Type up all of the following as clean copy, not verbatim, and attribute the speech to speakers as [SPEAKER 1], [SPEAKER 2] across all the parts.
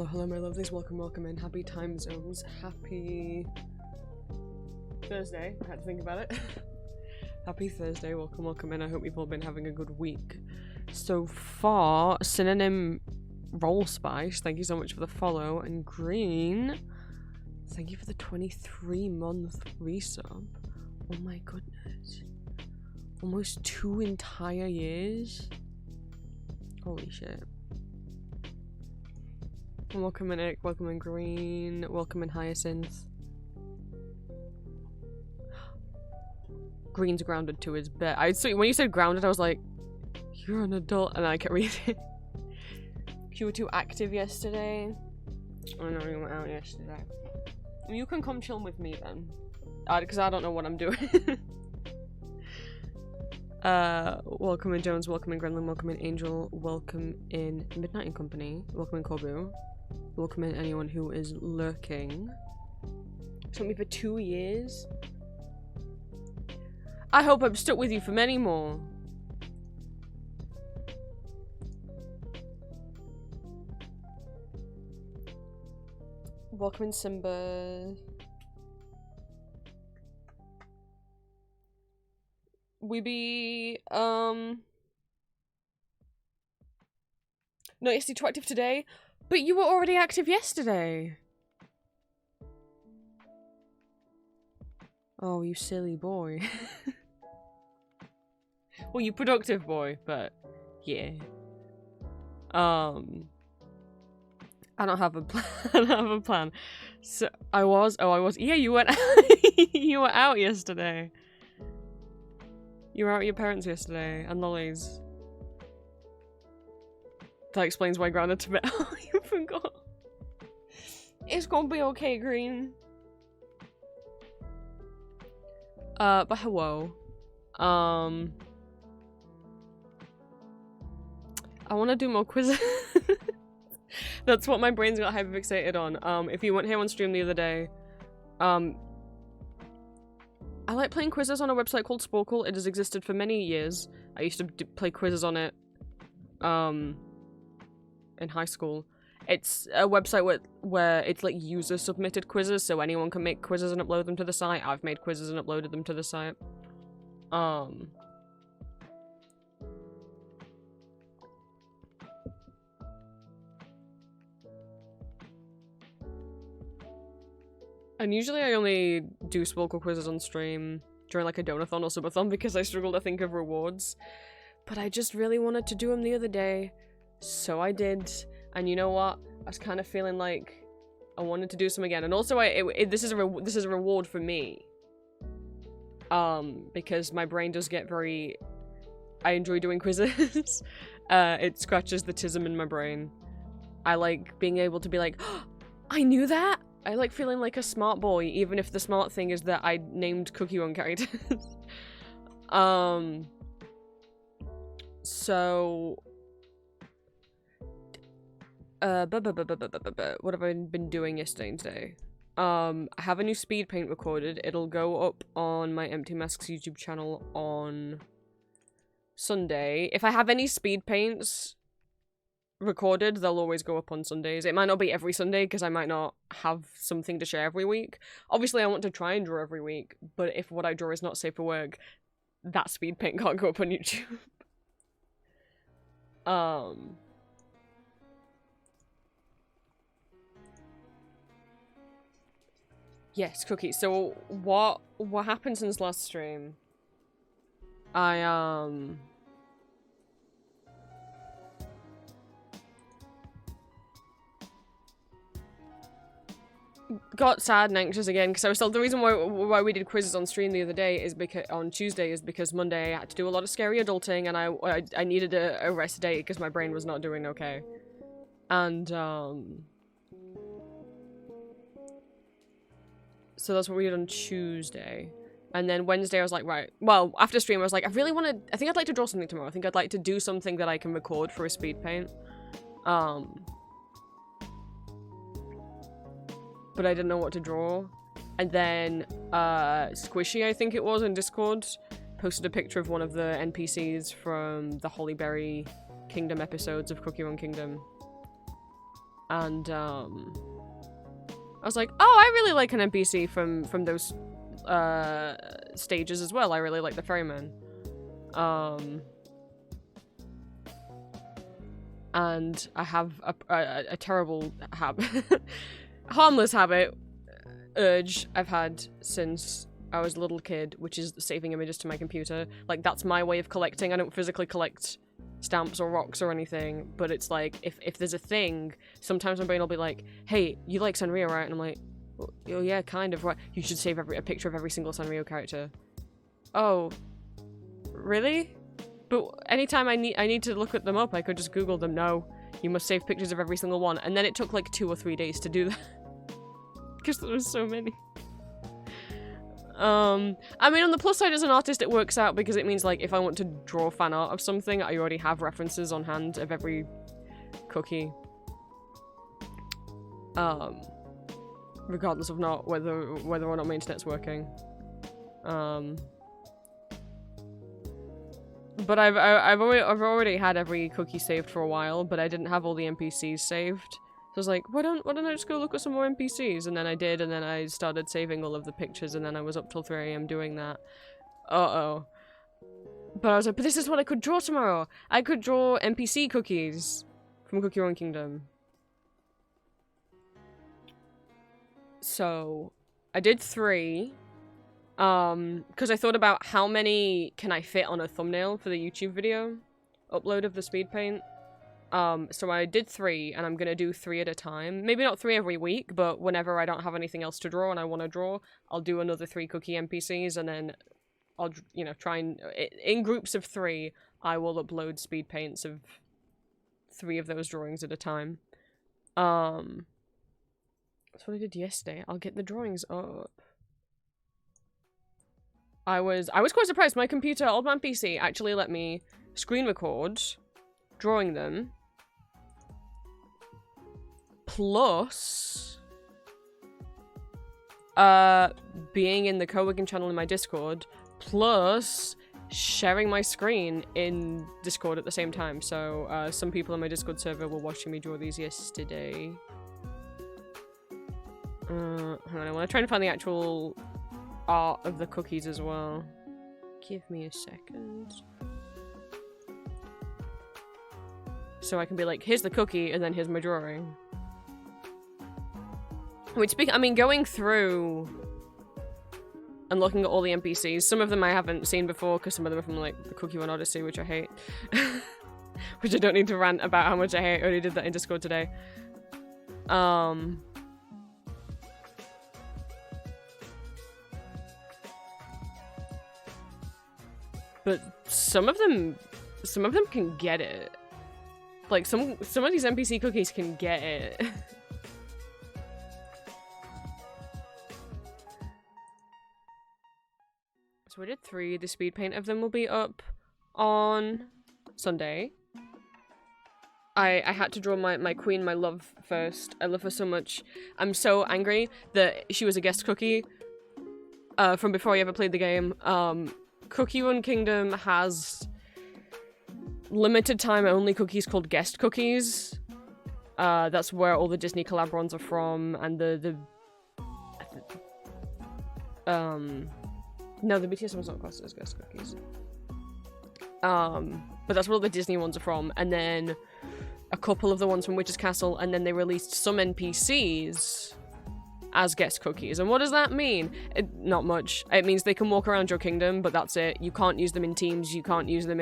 [SPEAKER 1] Hello, my lovelies. Welcome in. Happy time zones. Happy Thursday. I had to think about it. Happy Thursday. Welcome in. I hope you've all been having a good week so far. Synonym Roll Spice, thank you so much for the follow. And Green, thank you for the 23-month resub. Oh my goodness. Almost 2 entire years. Holy shit. Welcome in Nick, welcome in Green, welcome in Hyacinth. Green's grounded to his bed. When you said grounded, I was like, you're an adult, and I kept reading. You were too active yesterday. I know you went out yesterday. You can come chill with me then. Because I don't know what I'm doing. Welcome in Jones, welcome in Gremlin, welcome in Angel, welcome in Midnight and Company, welcome in Kobu. Welcome in anyone who is lurking. It took me for 2 years. I hope I'm stuck with you for many more. Welcome in Simba. We be no, yes, too active today. But you were already active yesterday. Oh, you silly boy. Well, you productive boy, but yeah. I don't have a plan. I don't have a plan. So I was. Yeah, you went. You were out yesterday. You were out with your parents yesterday and Lollies. That explains why grounded to bed. Oh, you forgot. It's gonna be okay, Green. But hello. I want to do more quizzes. That's what my brain's got hyperfixated on. If you weren't here on stream the other day, I like playing quizzes on a website called Sporkle. It has existed for many years. I used to play quizzes on it, in high school. It's a website where it's like user submitted quizzes, so anyone can make quizzes and upload them to the site. I've made quizzes and uploaded them to the site. And usually I only do Sporkle quizzes on stream during like a donathon or subathon because I struggle to think of rewards. But I just really wanted to do them the other day, so I did. And you know what? I was kind of feeling like I wanted to do some again. And also, this is a reward for me. Because my brain does get very... I enjoy doing quizzes. It scratches the tism in my brain. I like being able to be like, oh, I knew that! I like feeling like a smart boy, even if the smart thing is that I named Cookie Run characters. So... what have I been doing yesterday and today? I have a new speed paint recorded. It'll go up on my Empty Masks YouTube channel on Sunday. If I have any speed paints recorded, they'll always go up on Sundays. It might not be every Sunday because I might not have something to share every week. Obviously, I want to try and draw every week, but if what I draw is not safe for work, that speed paint can't go up on YouTube. Yes, Cookie. So what happened since last stream? I got sad and anxious again because I was still the reason why we did quizzes on stream the other day is because on Tuesday is because Monday I had to do a lot of scary adulting and I needed a rest day because my brain was not doing okay. And so that's what we did on Tuesday. And then Wednesday I was like, right. Well, after stream I was like, I think I'd like to draw something tomorrow. I think I'd like to do something that I can record for a speed paint. But I didn't know what to draw. And then Squishy, I think it was, in Discord, posted a picture of one of the NPCs from the Hollyberry Kingdom episodes of Cookie Run Kingdom. And I was like, oh, I really like an NPC from those stages as well. I really like the ferryman. And I have a terrible habit, harmless habit, urge I've had since I was a little kid, which is saving images to my computer. Like, that's my way of collecting. I don't physically collect stamps or rocks or anything, but it's like, if there's a thing, sometimes my brain will be like, hey, you like Sanrio, right? And I'm like, oh yeah, kind of, right? You should save a picture of every single Sanrio character. Oh, really? But anytime I need to look at them up, I could just Google them. No, you must save pictures of every single one. And then it took like 2 or 3 days to do that. Because there was so many. I mean, on the plus side, as an artist, it works out because it means, like, if I want to draw fan art of something, I already have references on hand of every cookie. Regardless of whether or not my internet's working. But I've already had every cookie saved for a while, but I didn't have all the NPCs saved. So I was like, why don't I just go look at some more NPCs? And then I did, and then I started saving all of the pictures, and then I was up till 3 AM doing that. Uh-oh. But I was like, but this is what I could draw tomorrow! I could draw NPC cookies from Cookie Run Kingdom. So, I did 3. Because I thought about how many can I fit on a thumbnail for the YouTube video upload of the speed paint. So I did 3, and I'm gonna do 3 at a time. Maybe not 3 every week, but whenever I don't have anything else to draw and I want to draw, I'll do another 3 cookie NPCs, and then I'll, you know, try and... in groups of 3, I will upload speed paints of 3 of those drawings at a time. That's what I did yesterday. I'll get the drawings up. I was quite surprised. My computer, Old Man PC, actually let me screen record drawing them, plus being in the Cowigan channel in my Discord, plus sharing my screen in Discord at the same time. So some people on my Discord server were watching me draw these yesterday. Hang on, I want to try and find the actual art of the cookies as well. Give me a second. So I can be like, here's the cookie, and then here's my drawing. Which, I mean, going through and looking at all the NPCs, some of them I haven't seen before, because some of them are from, like, the Cookie Run Odyssey, which I hate. Which I don't need to rant about how much I hate. I already did that in Discord today. But some of them can get it. Like, some of these NPC cookies can get it. So I did 3. The speed paint of them will be up on Sunday. I had to draw my queen, my love, first. I love her so much. I'm so angry that she was a guest cookie from before I ever played the game. Cookie Run Kingdom has limited time only cookies called guest cookies. That's where all the Disney collab runs are from, and no, the BTS one's not classed as guest cookies. But that's where all the Disney ones are from, and then a couple of the ones from Witch's Castle, and then they released some NPCs as guest cookies. And what does that mean? Not much. It means they can walk around your kingdom, but that's it. You can't use them in teams, you can't use them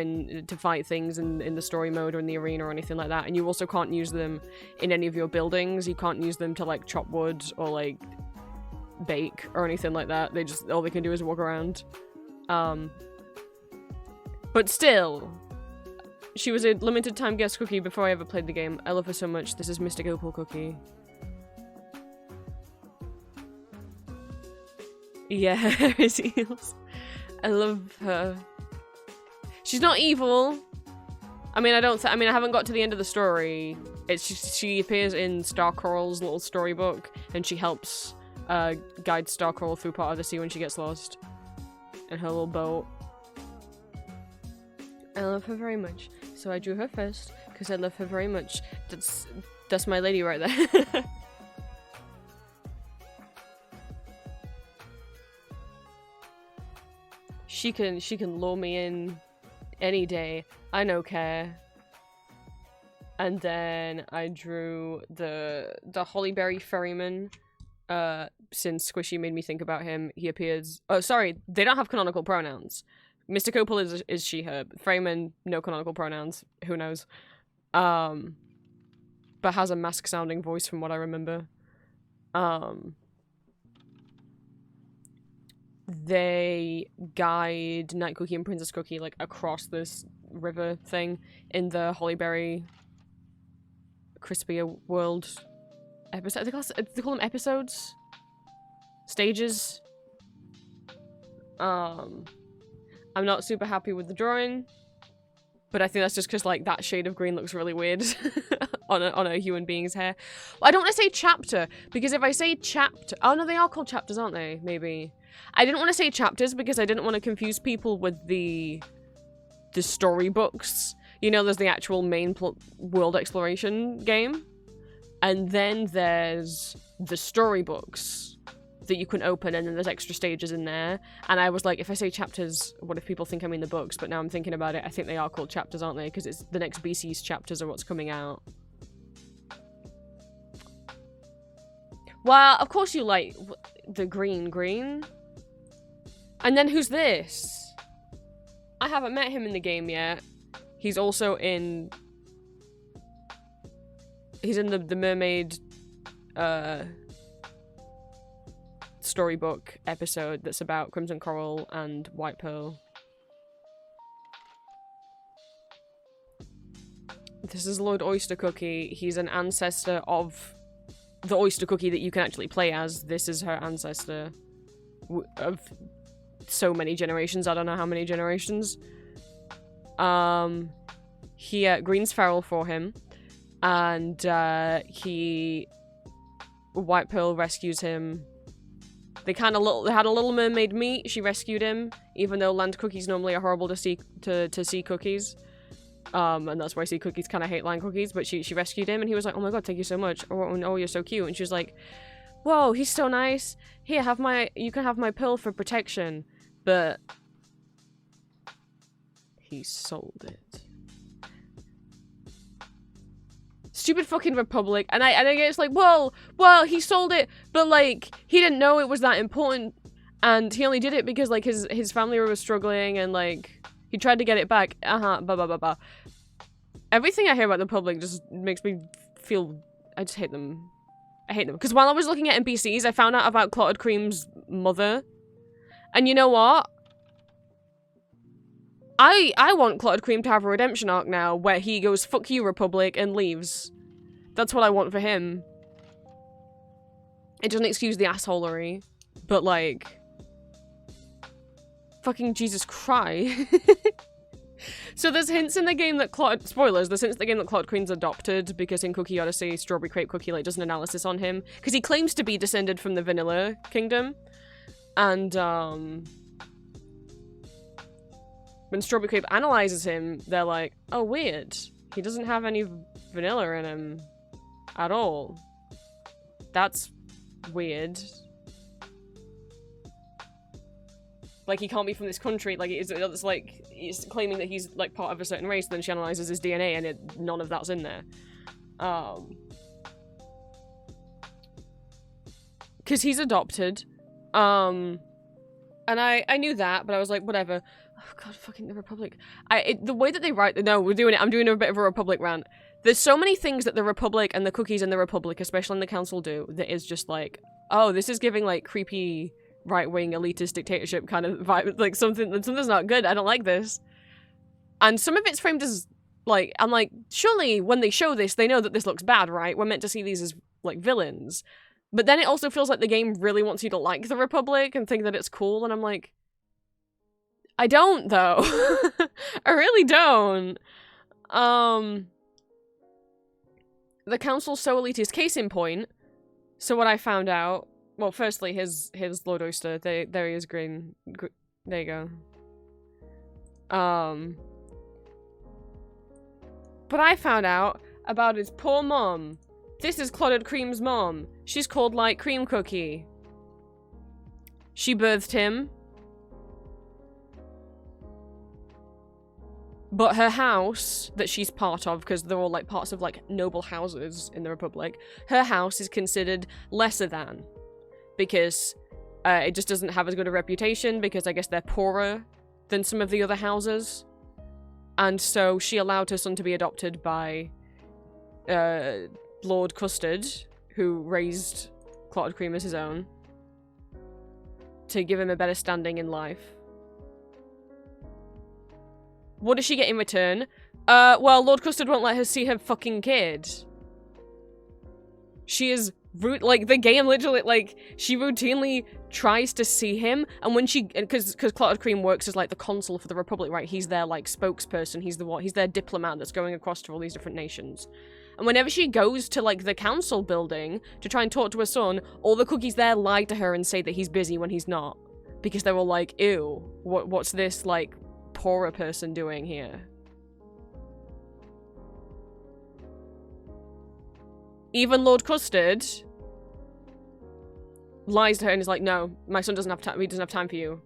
[SPEAKER 1] to fight things in the story mode or in the arena or anything like that, and you also can't use them in any of your buildings. You can't use them to, like, chop wood or, like, bake or anything like that. All they can do is walk around. But still, she was a limited time guest cookie before I ever played the game. I love her so much. This is Mystic Opal Cookie. Yeah, Harris Eels. I love her. She's not evil. I mean, I haven't got to the end of the story. It's just, she appears in Starcoral's little storybook, and she helps guide Starcoral through part of the sea when she gets lost. In her little boat. I love her very much. So I drew her first, because I love her very much. That's my lady right there. She can lure me in any day. I no care. And then I drew the Hollyberry Ferryman. Since Squishy made me think about him, he appears. Oh, sorry, they don't have canonical pronouns. Mr. Copal is she, her. Ferryman, no canonical pronouns. Who knows? But has a mask sounding voice from what I remember. They guide Night Cookie and Princess Cookie like across this river thing in the Hollyberry Crispia world episode. They call them episodes? Stages? I'm not super happy with the drawing, but I think that's just because like that shade of green looks really weird on a human being's hair. Well, I don't want to say chapter, because if I say chapter, oh no, they are called chapters, aren't they? Maybe. I didn't want to say chapters because I didn't want to confuse people with the storybooks. You know, there's the actual main world exploration game, and then there's the storybooks that you can open, and then there's extra stages in there. And I was like, if I say chapters, what if people think I mean the books? But now I'm thinking about it, I think they are called chapters, aren't they? Because it's the next BC's chapters are what's coming out. Well, of course you like the green. And then who's this? I haven't met him in the game yet. He's also in... He's in the mermaid storybook episode that's about Crimson Coral and White Pearl. This is Lord Oyster Cookie. He's an ancestor of the Oyster Cookie that you can actually play as. This is her ancestor of so many generations. I don't know how many generations. Green's feral for him, and White Pearl rescues him. They had a little mermaid meet. She rescued him, even though land cookies normally are horrible to sea cookies. And that's why sea cookies kind of hate land cookies. But she rescued him, and he was like, "Oh my god, thank you so much. Oh, you're so cute." And she was like, "Whoa, he's so nice. Here, you can have my pearl for protection." But he sold it. Stupid fucking Republic. And I think it's like, well, he sold it, but like he didn't know it was that important, and he only did it because like his family was struggling, and like he tried to get it back. Blah blah blah blah. Everything I hear about the Republic just makes me feel I just hate them. I hate them. Because while I was looking at NPCs, I found out about Clotted Cream's mother. And you know what? I want Clotted Cream to have a redemption arc now, where he goes, "Fuck you, Republic," and leaves. That's what I want for him. It doesn't excuse the assholery, but like... Fucking Jesus Christ. So there's hints in the game that spoilers, there's hints in the game that Clotted Cream's adopted, because in Cookie Odyssey, Strawberry Crepe Cookie like does an analysis on him. Because he claims to be descended from the Vanilla Kingdom. And, when Strawberry Crepe analyzes him, they're like, "Oh, weird. He doesn't have any vanilla in him at all. That's weird. Like, he can't be from this country." Like, it's like, he's claiming that he's, like, part of a certain race, then she analyzes his DNA, and none of that's in there. Because he's adopted. And I knew that, but I was like, whatever. Oh god, fucking the Republic. The way that they write... No, we're doing it. I'm doing a bit of a Republic rant. There's so many things that the Republic and the cookies in the Republic, especially in the Council, do that is just like, oh, this is giving, like, creepy right-wing elitist dictatorship kind of vibe. Like, something's not good. I don't like this. And some of it's framed as, like... I'm like, surely when they show this, they know that this looks bad, right? We're meant to see these as, like, villains. But then it also feels like the game really wants you to like the Republic and think that it's cool, and I'm like... I don't, though. I really don't. The Council's so elitist. Case in point. So what I found out... Well, firstly, his Lord Oyster. There he is, green. There you go. But I found out about his poor mom. This is Clotted Cream's mom. She's called Light Cream Cookie. She birthed him. But her house that she's part of, because they're all like parts of like noble houses in the Republic, her house is considered lesser than. Because it just doesn't have as good a reputation, because I guess they're poorer than some of the other houses. And so she allowed her son to be adopted by Lord Custard, who raised Clotted Cream as his own, to give him a better standing in life. What does she get in return? Well, Lord Custard won't let her see her fucking kid. She is like, the game literally, like, she routinely tries to see him, and when she, because Clotted Cream works as, like, the consul for the Republic, right? He's their, like, spokesperson, he's their diplomat that's going across to all these different nations. And whenever she goes to, like, the council building to try and talk to her son, all the cookies there lie to her and say that he's busy when he's not. Because they're all like, ew, what's this, like, poorer person doing here? Even Lord Custard lies to her and is like, no, my son doesn't have time. He doesn't have time for you.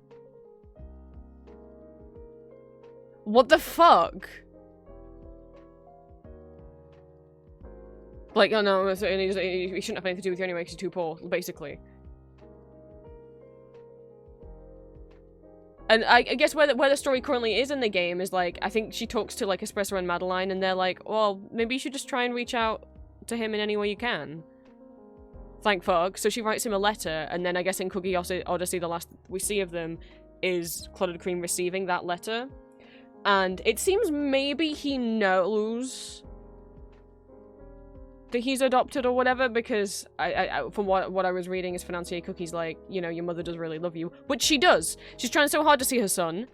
[SPEAKER 1] What the fuck? Like, oh no, he shouldn't have anything to do with you anyway because he's too poor, basically. And I guess where the story currently is in the game is, like, I think she talks to, like, Espresso and Madeline, and they're like, well, maybe you should just try and reach out to him in any way you can. Thank fuck. So she writes him a letter, and then I guess in Cookie Odyssey, the last we see of them is Clotted Cream receiving that letter. And it seems maybe he knows that he's adopted or whatever, because from what I was reading is Financier Cookie's like, you know, your mother does really love you. Which she does. She's trying so hard to see her son,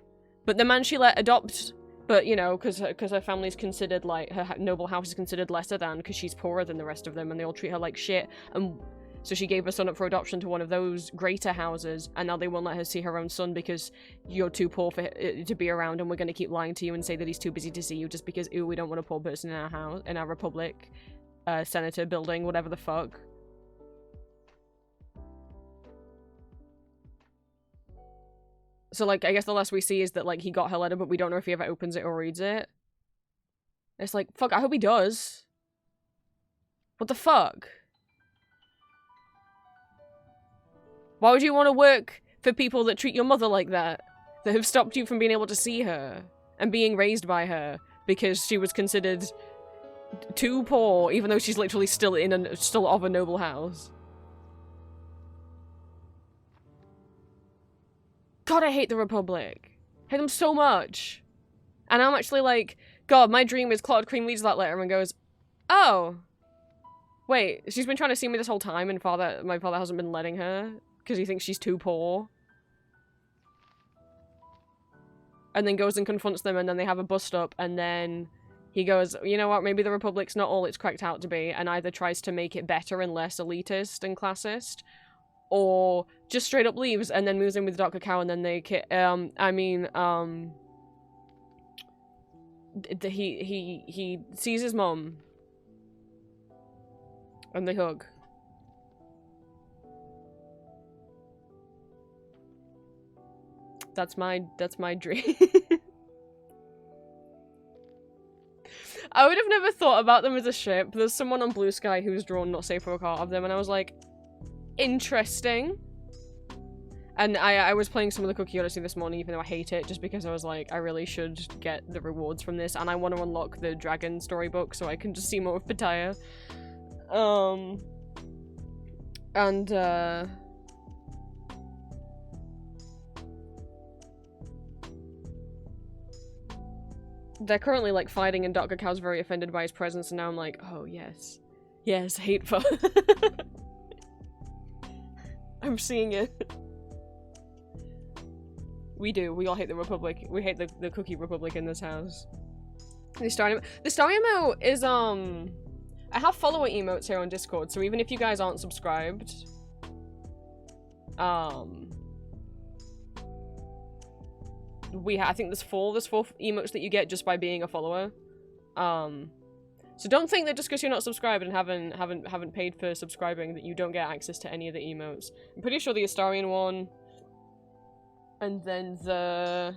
[SPEAKER 1] but the man she let adopt, but, you know, because her family's considered, like, her noble house is considered lesser than, because she's poorer than the rest of them, and they all treat her like shit, and so she gave her son up for adoption to one of those greater houses, and now they won't let her see her own son because you're too poor for to be around, and we're going to keep lying to you and say that he's too busy to see you just because, ooh, we don't want a poor person in our house, in our Republic, senator building, whatever the fuck. So, like, I guess the last we see is that, like, he got her letter, but we don't know if he ever opens it or reads it. It's like, fuck, I hope he does. What the fuck? Why would you want to work for people that treat your mother like that? That have stopped you from being able to see her and being raised by her because she was considered too poor, even though she's literally still of a noble house. God, I hate the Republic. I hate them so much. And I'm actually like, God, my dream is Clotted Cream reads that letter and goes, oh, wait, she's been trying to see me this whole time and my father hasn't been letting her because he thinks she's too poor. And then goes and confronts them, and then they have a bust up, and then he goes, you know what, maybe the Republic's not all it's cracked out to be, and either tries to make it better and less elitist and classist, or just straight up leaves and then moves in with Dr. Cow, and then they he sees his mom and they hug. That's my dream. I would have never thought about them as a ship. There's someone on Blue Sky who's drawn Not Safe for a Car of them, and I was like, interesting. And I was playing some of the Cookie Odyssey this morning, even though I hate it, just because I was like, I really should get the rewards from this, and I want to unlock the dragon storybook so I can just see more of Pattaya. They're currently, like, fighting, and Dr. Cow's very offended by his presence, and now I'm like, oh, yes. Yes, hateful. I'm seeing it. We do. We all hate the Republic. We hate the Cookie Republic in this house. The star emote is, I have follower emotes here on Discord, so even if you guys aren't subscribed, I think there's four emotes that you get just by being a follower. So don't think that just because you're not subscribed and haven't paid for subscribing that you don't get access to any of the emotes. I'm pretty sure the Astarion one, and then the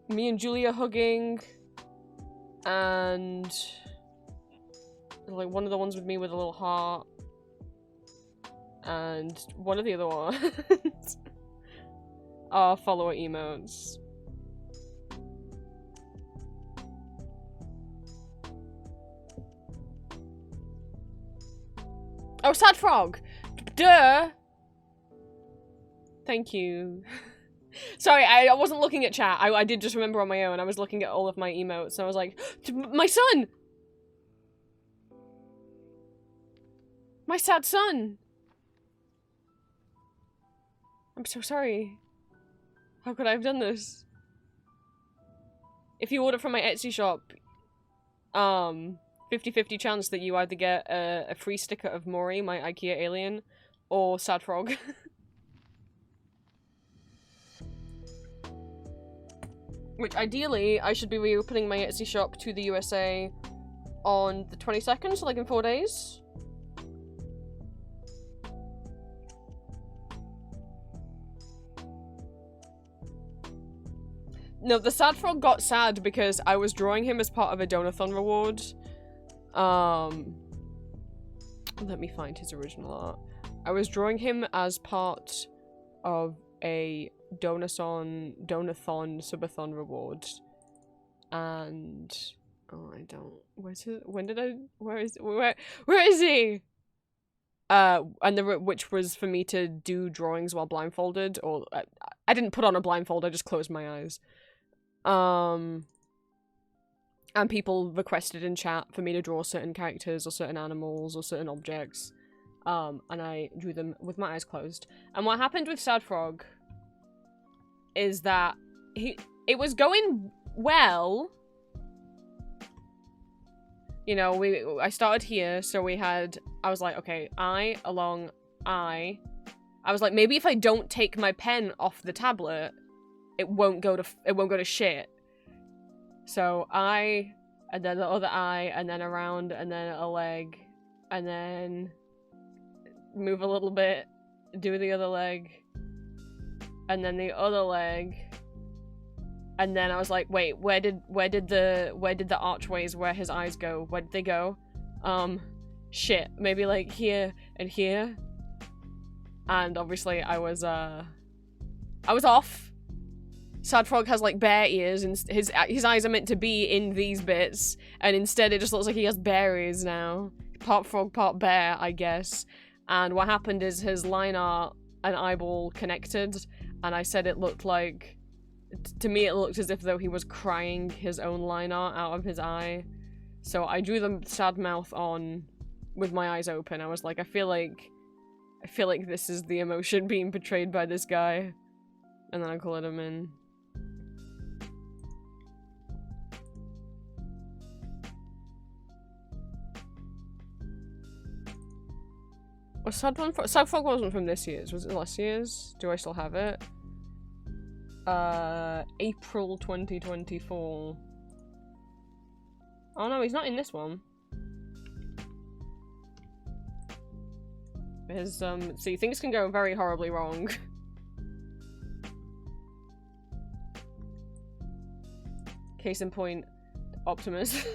[SPEAKER 1] me and Julia hugging, and like one of the ones with me with a little heart, and one of the other ones are follower emotes. Oh, Sad Frog! Duh! Thank you. Sorry, I wasn't looking at chat. I did just remember on my own. I was looking at all of my emotes, and I was like, my son! My sad son! I'm so sorry. How could I have done this? If you order from my Etsy shop, 50-50 chance that you either get a free sticker of Mori, my IKEA alien, or Sad Frog. Which, ideally, I should be reopening my Etsy shop to the USA on the 22nd, so like in 4 days. No, the Sad Frog got sad because I was drawing him as part of a Donathon reward. Let me find his original art. I was drawing him as part of a Donathon subathon reward. And oh, I don't. Where's it? When did I? Where is he? And which was for me to do drawings while blindfolded, or I didn't put on a blindfold. I just closed my eyes. And people requested in chat for me to draw certain characters or certain animals or certain objects. And I drew them with my eyes closed. And what happened with Sad Frog is that it was going well. You know, I started here, so we had, I was like, okay, I was like, maybe if I don't take my pen off the tablet, it won't go to shit. So I, and then the other eye, and then around, and then a leg, and then move a little bit, do the other leg, and then the other leg, and then I was like, wait, where did the archways where his eyes go? Where did they go? Shit, maybe like here and here. And obviously I was off. Sad Frog has like bear ears, and his eyes are meant to be in these bits, and instead it just looks like he has bear ears now. Part frog, part bear, I guess. And what happened is his line art and eyeball connected, and I said it looked like, to me it looked as if though he was crying his own line art out of his eye. So I drew the sad mouth on with my eyes open. I was like, I feel like this is the emotion being portrayed by this guy. And then I colored him in. Was Sad Frog wasn't from this year's, was it last year's? Do I still have it? April 2024. Oh no, he's not in this one. His, see, things can go very horribly wrong. Case in point, Optimus.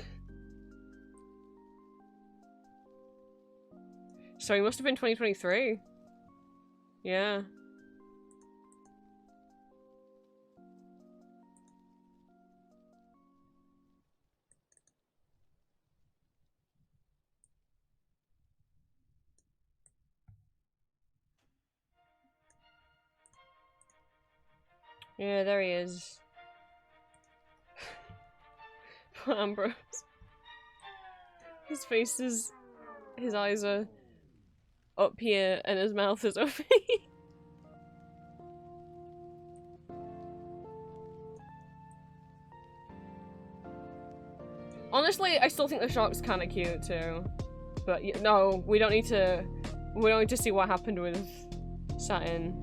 [SPEAKER 1] So he must have been 2023. Yeah. Yeah, there he is. Poor Ambrose. His face is... his eyes are up here and his mouth is over here. Honestly, I still think the shark's kind of cute too. But no, we don't need to see what happened with Saturn.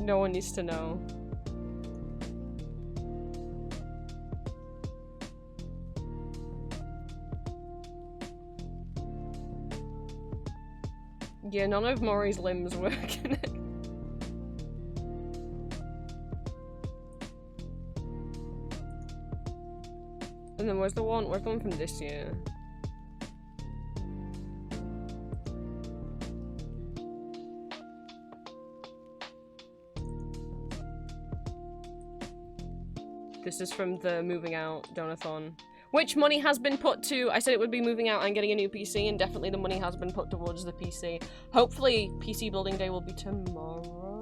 [SPEAKER 1] No one needs to know. Yeah, none of Mori's limbs work in it. And then where's the one from this year? This is from the Moving Out Donathon. Which money has been put to, I said it would be moving out and getting a new PC, and definitely the money has been put towards the PC. Hopefully, PC building day will be tomorrow?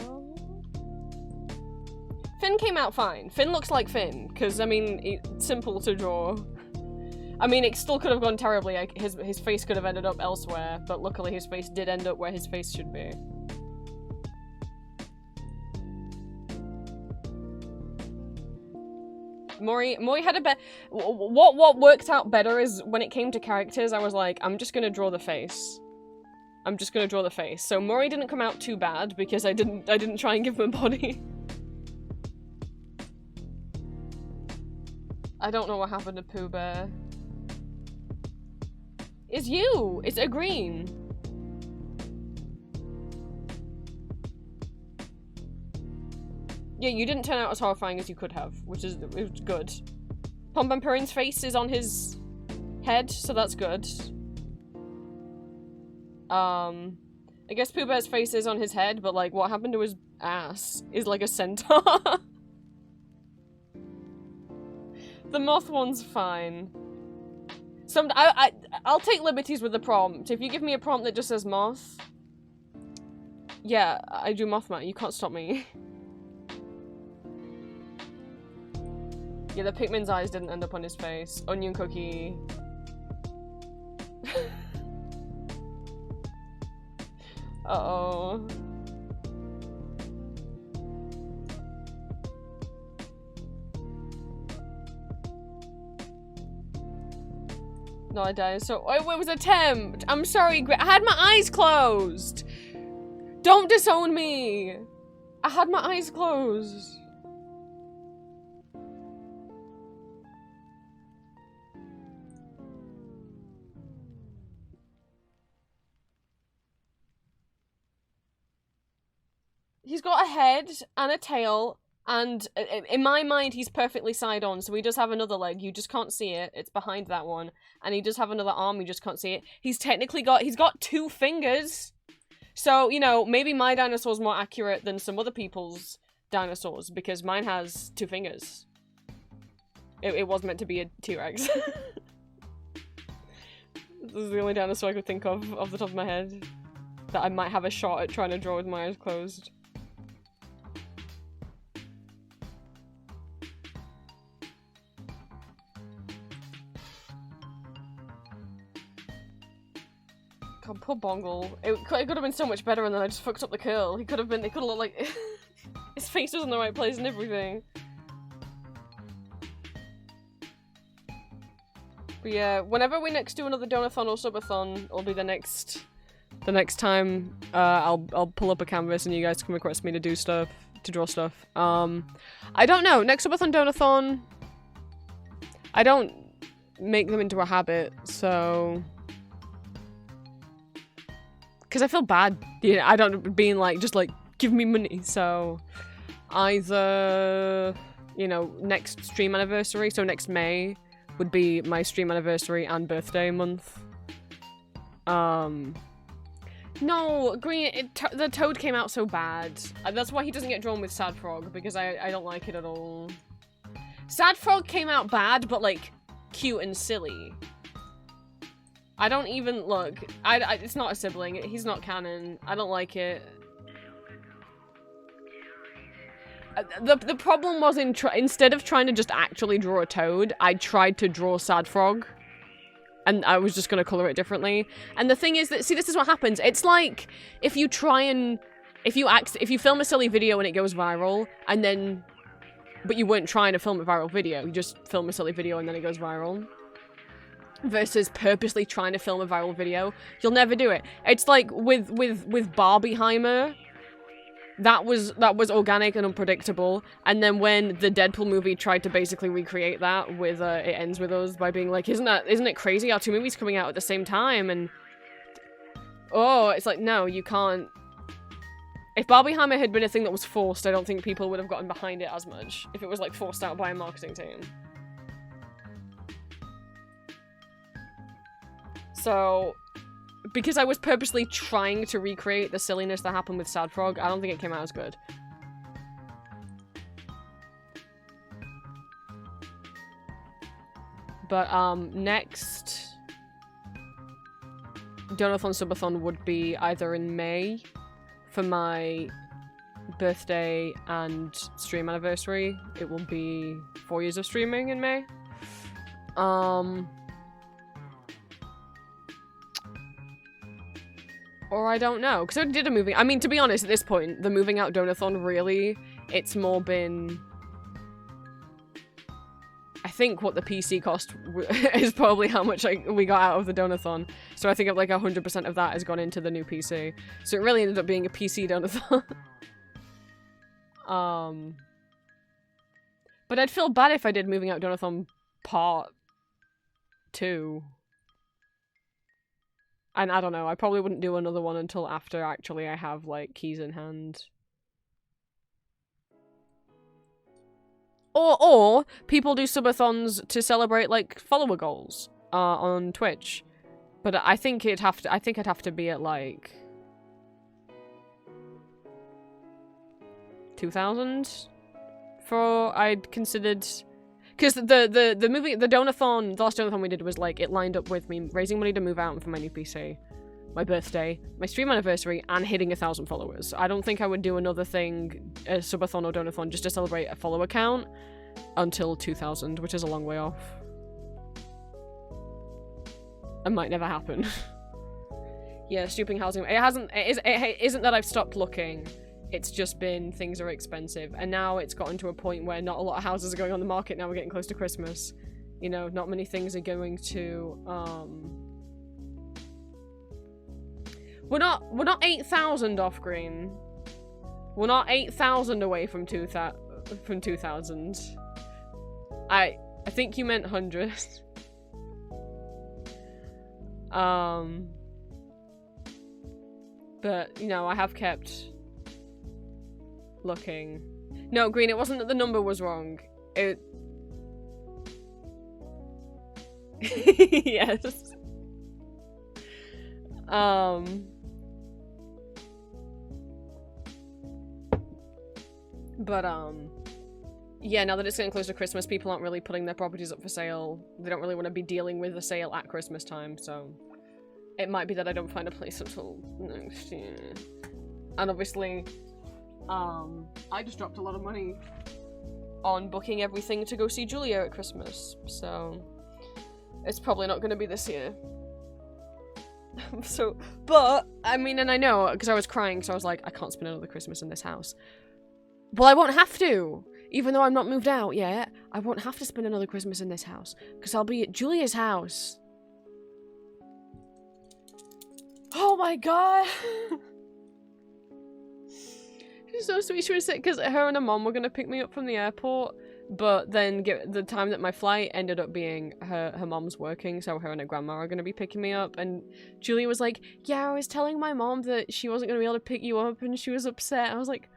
[SPEAKER 1] Finn came out fine. Finn looks like Finn, because, I mean, it's simple to draw. I mean, it still could have gone terribly. Like, his face could have ended up elsewhere, but luckily his face did end up where his face should be. Mori had a bit. What worked out better is when it came to characters, I was like, I'm just gonna draw the face. I'm just gonna draw the face. So Mori didn't come out too bad because I didn't try and give him a body. I don't know what happened to Pooh Bear. It's you! It's a green! Yeah, you didn't turn out as horrifying as you could have, which is good. Pom Pom Purin's face is on his head, so that's good. I guess Pooh Bear's face is on his head, but like, what happened to his ass is like a centaur. The moth one's fine. I'll take liberties with the prompt. If you give me a prompt that just says moth, yeah, I do Mothman. You can't stop me. Yeah, the Pikmin's eyes didn't end up on his face. Onion cookie. Uh-oh. No, I died. So it was an attempt. I'm sorry. I had my eyes closed. Don't disown me. I had my eyes closed. He's got a head and a tail, and in my mind, he's perfectly side-on, so he does have another leg. You just can't see it. It's behind that one. And he does have another arm. You just can't see it. He's got 2 fingers. So, you know, maybe my dinosaur's more accurate than some other people's dinosaurs, because mine has 2 fingers. It was meant to be a T-Rex. This is the only dinosaur I could think of off the top of my head that I might have a shot at trying to draw with my eyes closed. God, poor Bongle. It could have been so much better, and then I just fucked up the curl. It could have looked like his face was in the right place and everything. But yeah, whenever we next do another Donathon or Subathon, it'll be the next time I'll pull up a canvas and you guys can request me to do stuff, to draw stuff. I don't know. Next Subathon, Donathon, I don't make them into a habit, so. Because I feel bad, you know, I don't being like, just like, give me money, so either, you know, next stream anniversary, so next May would be my stream anniversary and birthday month. No, Green, the Toad came out so bad. That's why he doesn't get drawn with Sad Frog, because I don't like it at all. Sad Frog came out bad, but like, cute and silly. I don't even look. It's not a sibling. He's not canon. I don't like it. The problem was instead of trying to just actually draw a Toad, I tried to draw Sad Frog, and I was just gonna color it differently. And the thing is that, see, this is what happens. It's like if you film a silly video and it goes viral, and then, but you weren't trying to film a viral video. You just film a silly video and then it goes viral. Versus purposely trying to film a viral video, you'll never do it. It's like with Barbieheimer, that was organic and unpredictable, and then when the Deadpool movie tried to basically recreate that with It Ends With Us by being like, isn't it crazy how 2 movies coming out at the same time? And Oh, it's like, no, you can't. If Barbie Hammer had been a thing that was forced, I don't think people would have gotten behind it as much. If it was, like, forced out by a marketing team. So, because I was purposely trying to recreate the silliness that happened with Sad Frog, I don't think it came out as good. But, next Donathon Subathon would be either in May for my birthday and stream anniversary. It will be 4 years of streaming in May. Or I don't know, because I did a moving. I mean, to be honest, at this point, the moving out Donathon really, it's more been. I think what the PC cost is probably how much we got out of the Donathon. So I think like 100% of that has gone into the new PC. So it really ended up being a PC Donathon. But I'd feel bad if I did moving out Donathon part 2. And I don't know, I probably wouldn't do another one until after actually I have like keys in hand. Or people do subathons to celebrate like follower goals on Twitch, but I think I'd have to be at like 2,000 for I'd considered, because the movie, the Donathon, the last Donathon we did was like it lined up with me raising money to move out for my new PC, my birthday, my stream anniversary, and hitting 1,000 followers. I don't think I would do another thing, a subathon or donathon, just to celebrate a follower count until 2,000, which is a long way off. It might never happen. Yeah, stooping housing. It isn't that I've stopped looking. It's just been things are expensive, and now it's gotten to a point where not a lot of houses are going on the market. Now we're getting close to Christmas. You know, not many things are going to. We're not 8,000 off green. We're not 8,000 away from 2,000. I think you meant 100. But you know, I have kept looking. No, green, it wasn't that the number was wrong. It yes. But yeah, now that it's getting close to Christmas, people aren't really putting their properties up for sale. They don't really want to be dealing with the sale at Christmas time, so it might be that I don't find a place until next year. And obviously, I just dropped a lot of money on booking everything to go see Julia at Christmas, so it's probably not going to be this year. So, but, I mean, and I know, because I was crying, so I was like, I can't spend another Christmas in this house. Well, I won't have to! Even though I'm not moved out yet, I won't have to spend another Christmas in this house, because I'll be at Julia's house. Oh my god! She's so sweet. She was sick because her and her mom were going to pick me up from the airport, but then the time that my flight ended up being her mom's working, so her and her grandma are going to be picking me up, and Julia was like, yeah, I was telling my mom that she wasn't going to be able to pick you up, and she was upset. I was like,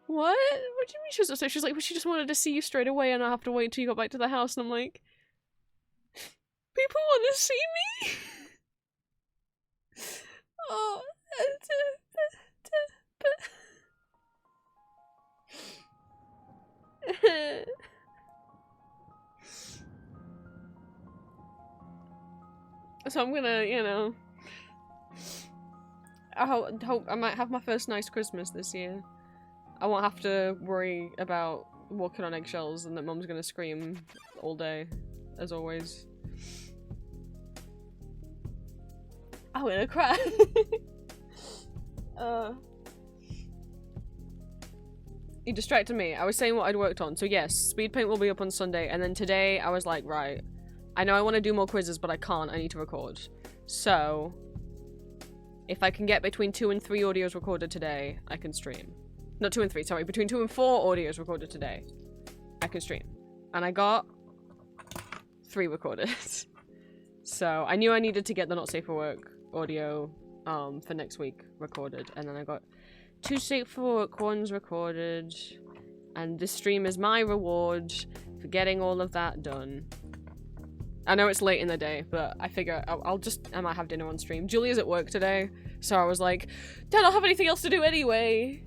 [SPEAKER 1] what? What do you mean she was upset? She was like, well, she just wanted to see you straight away and I have to wait until you got back to the house, and I'm like, people want to see me? Oh, so I'm gonna, you know, I hope I might have my first nice Christmas this year. I won't have to worry about walking on eggshells and that Mum's gonna scream all day, as always. I'm gonna cry. You distracted me. I was saying what I'd worked on. So yes, speed paint will be up on Sunday, and then today I was like, right, I know I want to do more quizzes, but I can't. I need to record. So if I can get between 2 and 3 audios recorded today, I can stream. Not 2 and 3, sorry. Between 2 and 4 audios recorded today, I can stream. And I got 3 recorded. So I knew I needed to get the Not Safe for Work audio for next week recorded, and then I got 2 stateful work ones recorded, and this stream is my reward for getting all of that done. I know it's late in the day, but I figure I might have dinner on stream. Julia's at work today, so I was like, Dad, I don't have anything else to do anyway,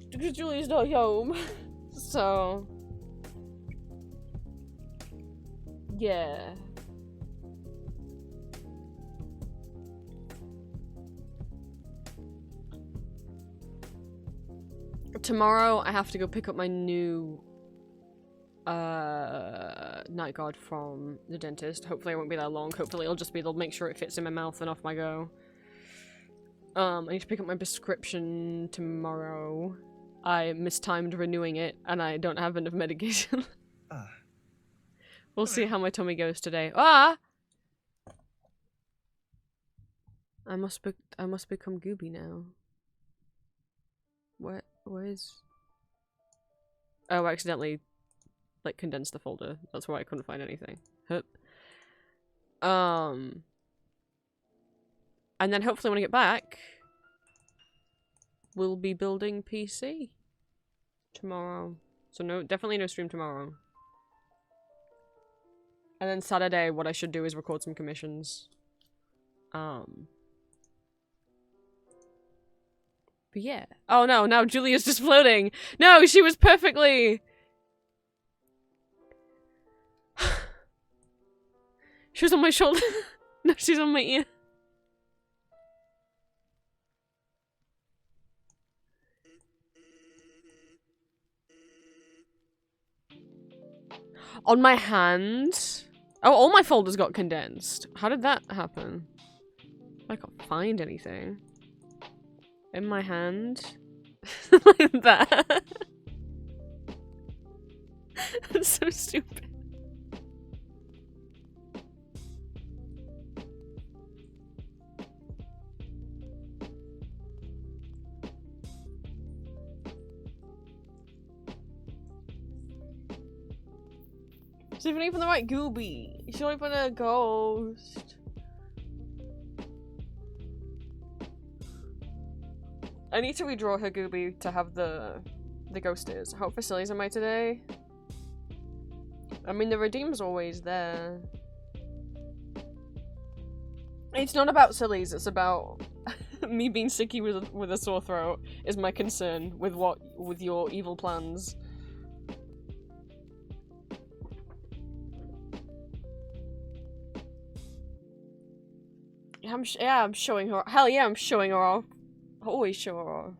[SPEAKER 1] because Julia's not home. So, yeah. Tomorrow, I have to go pick up my new night guard from the dentist. Hopefully, I won't be that long. Hopefully, it'll just be they'll make sure it fits in my mouth and off I go. I need to pick up my prescription tomorrow. I mistimed renewing it, and I don't have enough medication. We'll see how my tummy goes today. Ah! I must become Gooby now. Where is... Oh, I accidentally, like, condensed the folder. That's why I couldn't find anything. Hup. And then hopefully when I get back, we'll be building PC tomorrow. So no, definitely no stream tomorrow. And then Saturday, what I should do is record some commissions. But yeah. Oh no, now Julia's just floating. No, she was perfectly... She was on my shoulder. No, she's on my ear. On my hand? Oh, all my folders got condensed. How did that happen? I can't find anything. In my hand? Like that. That's so stupid. She's even the right Gooby. She's not even a ghost. I need to redraw her Gooby to have the ghost ears. How facilities am I today? I mean, the redeem's always there. It's not about sillies, it's about me being sicky with a sore throat is my concern with your evil plans. Yeah, I'm showing her. Hell yeah, I'm showing her off. I always show her off.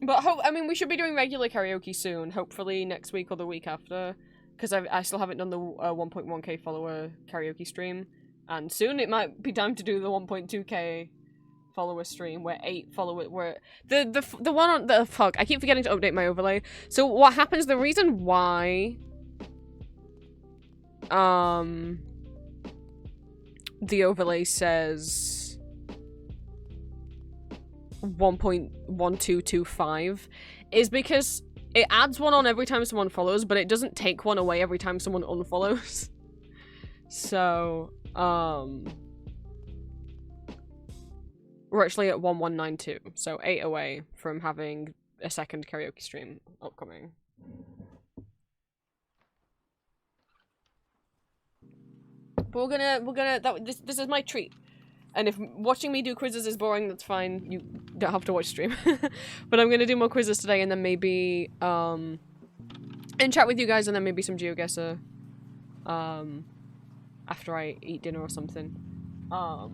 [SPEAKER 1] But I mean, we should be doing regular karaoke soon. Hopefully next week or the week after, because I still haven't done the 1.1k follower karaoke stream, and soon it might be time to do the 1.2k follower stream where 8 followers where the one on the fuck. I keep forgetting to update my overlay. So what happens? The reason why the overlay says 1.1225 is because it adds one on every time someone follows, but it doesn't take one away every time someone unfollows. So, we're actually at 1192, so 8 away from having a second karaoke stream upcoming. But this is my treat. And if watching me do quizzes is boring, that's fine. You don't have to watch stream. But I'm gonna do more quizzes today, and then maybe and chat with you guys, and then maybe some GeoGuessr after I eat dinner or something. Or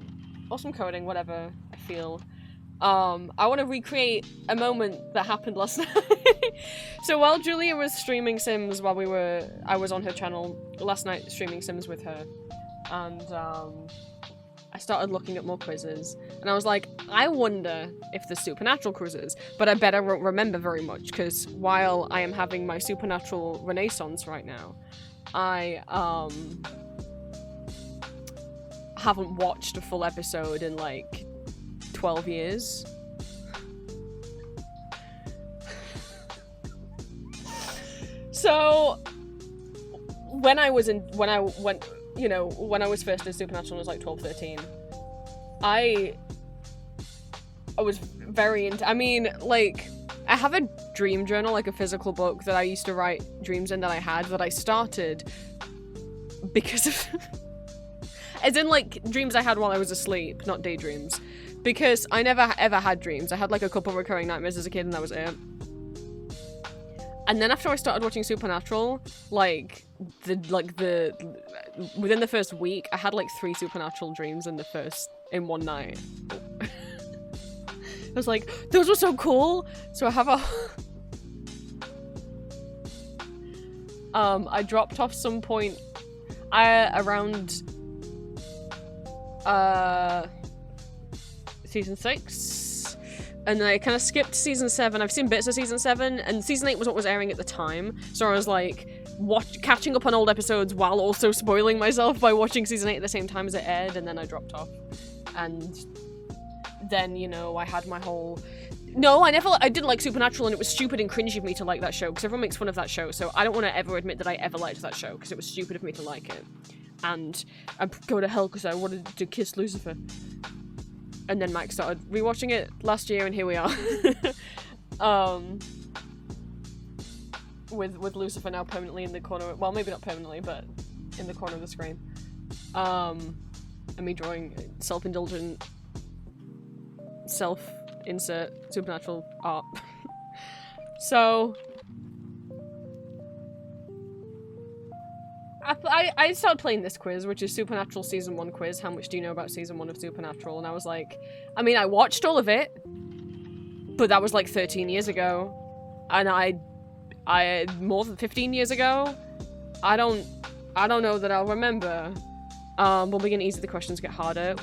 [SPEAKER 1] some coding, whatever I feel. I want to recreate a moment that happened last night. So while Julia was streaming Sims while I was on her channel last night streaming Sims with her, and I started looking at more quizzes, and I was like, I wonder if there's supernatural quizzes, but I bet I won't remember very much, because while I am having my supernatural renaissance right now, I haven't watched a full episode in like 12 years. So when I went you know, when I was first in Supernatural, I was like 12, 13. I was very into, I mean, like, I have a dream journal, like a physical book that I used to write dreams in that I had, that I started because of, as in, like, dreams I had while I was asleep, not daydreams, because I never ever had dreams. I had, like, a couple recurring nightmares as a kid, and that was it. And then after I started watching Supernatural, within the first week, I had, like, 3 Supernatural dreams in one night. I was like, those were so cool! So I have a... I dropped off some point, around, season 6, and then I kind of skipped season 7. I've seen bits of season 7, and season 8 was what was airing at the time, so I was like, catching up on old episodes while also spoiling myself by watching season 8 at the same time as it aired, and then I dropped off. And then, you know, I had my whole... No, I didn't like Supernatural, and it was stupid and cringy of me to like that show, because everyone makes fun of that show, so I don't want to ever admit that I ever liked that show, because it was stupid of me to like it. And I'd go to hell because I wanted to kiss Lucifer. And then Max started rewatching it last year, and here we are. With Lucifer now permanently in the corner, well, maybe not permanently, but in the corner of the screen. And me drawing self-indulgent, self-insert Supernatural art. So... I started playing this quiz, which is Supernatural Season 1 quiz. How much do you know about Season 1 of Supernatural? And I was like, I mean, I watched all of it, but that was like 13 years ago. And I more than 15 years ago, I don't know that I'll remember. We'll begin easy, the questions get harder.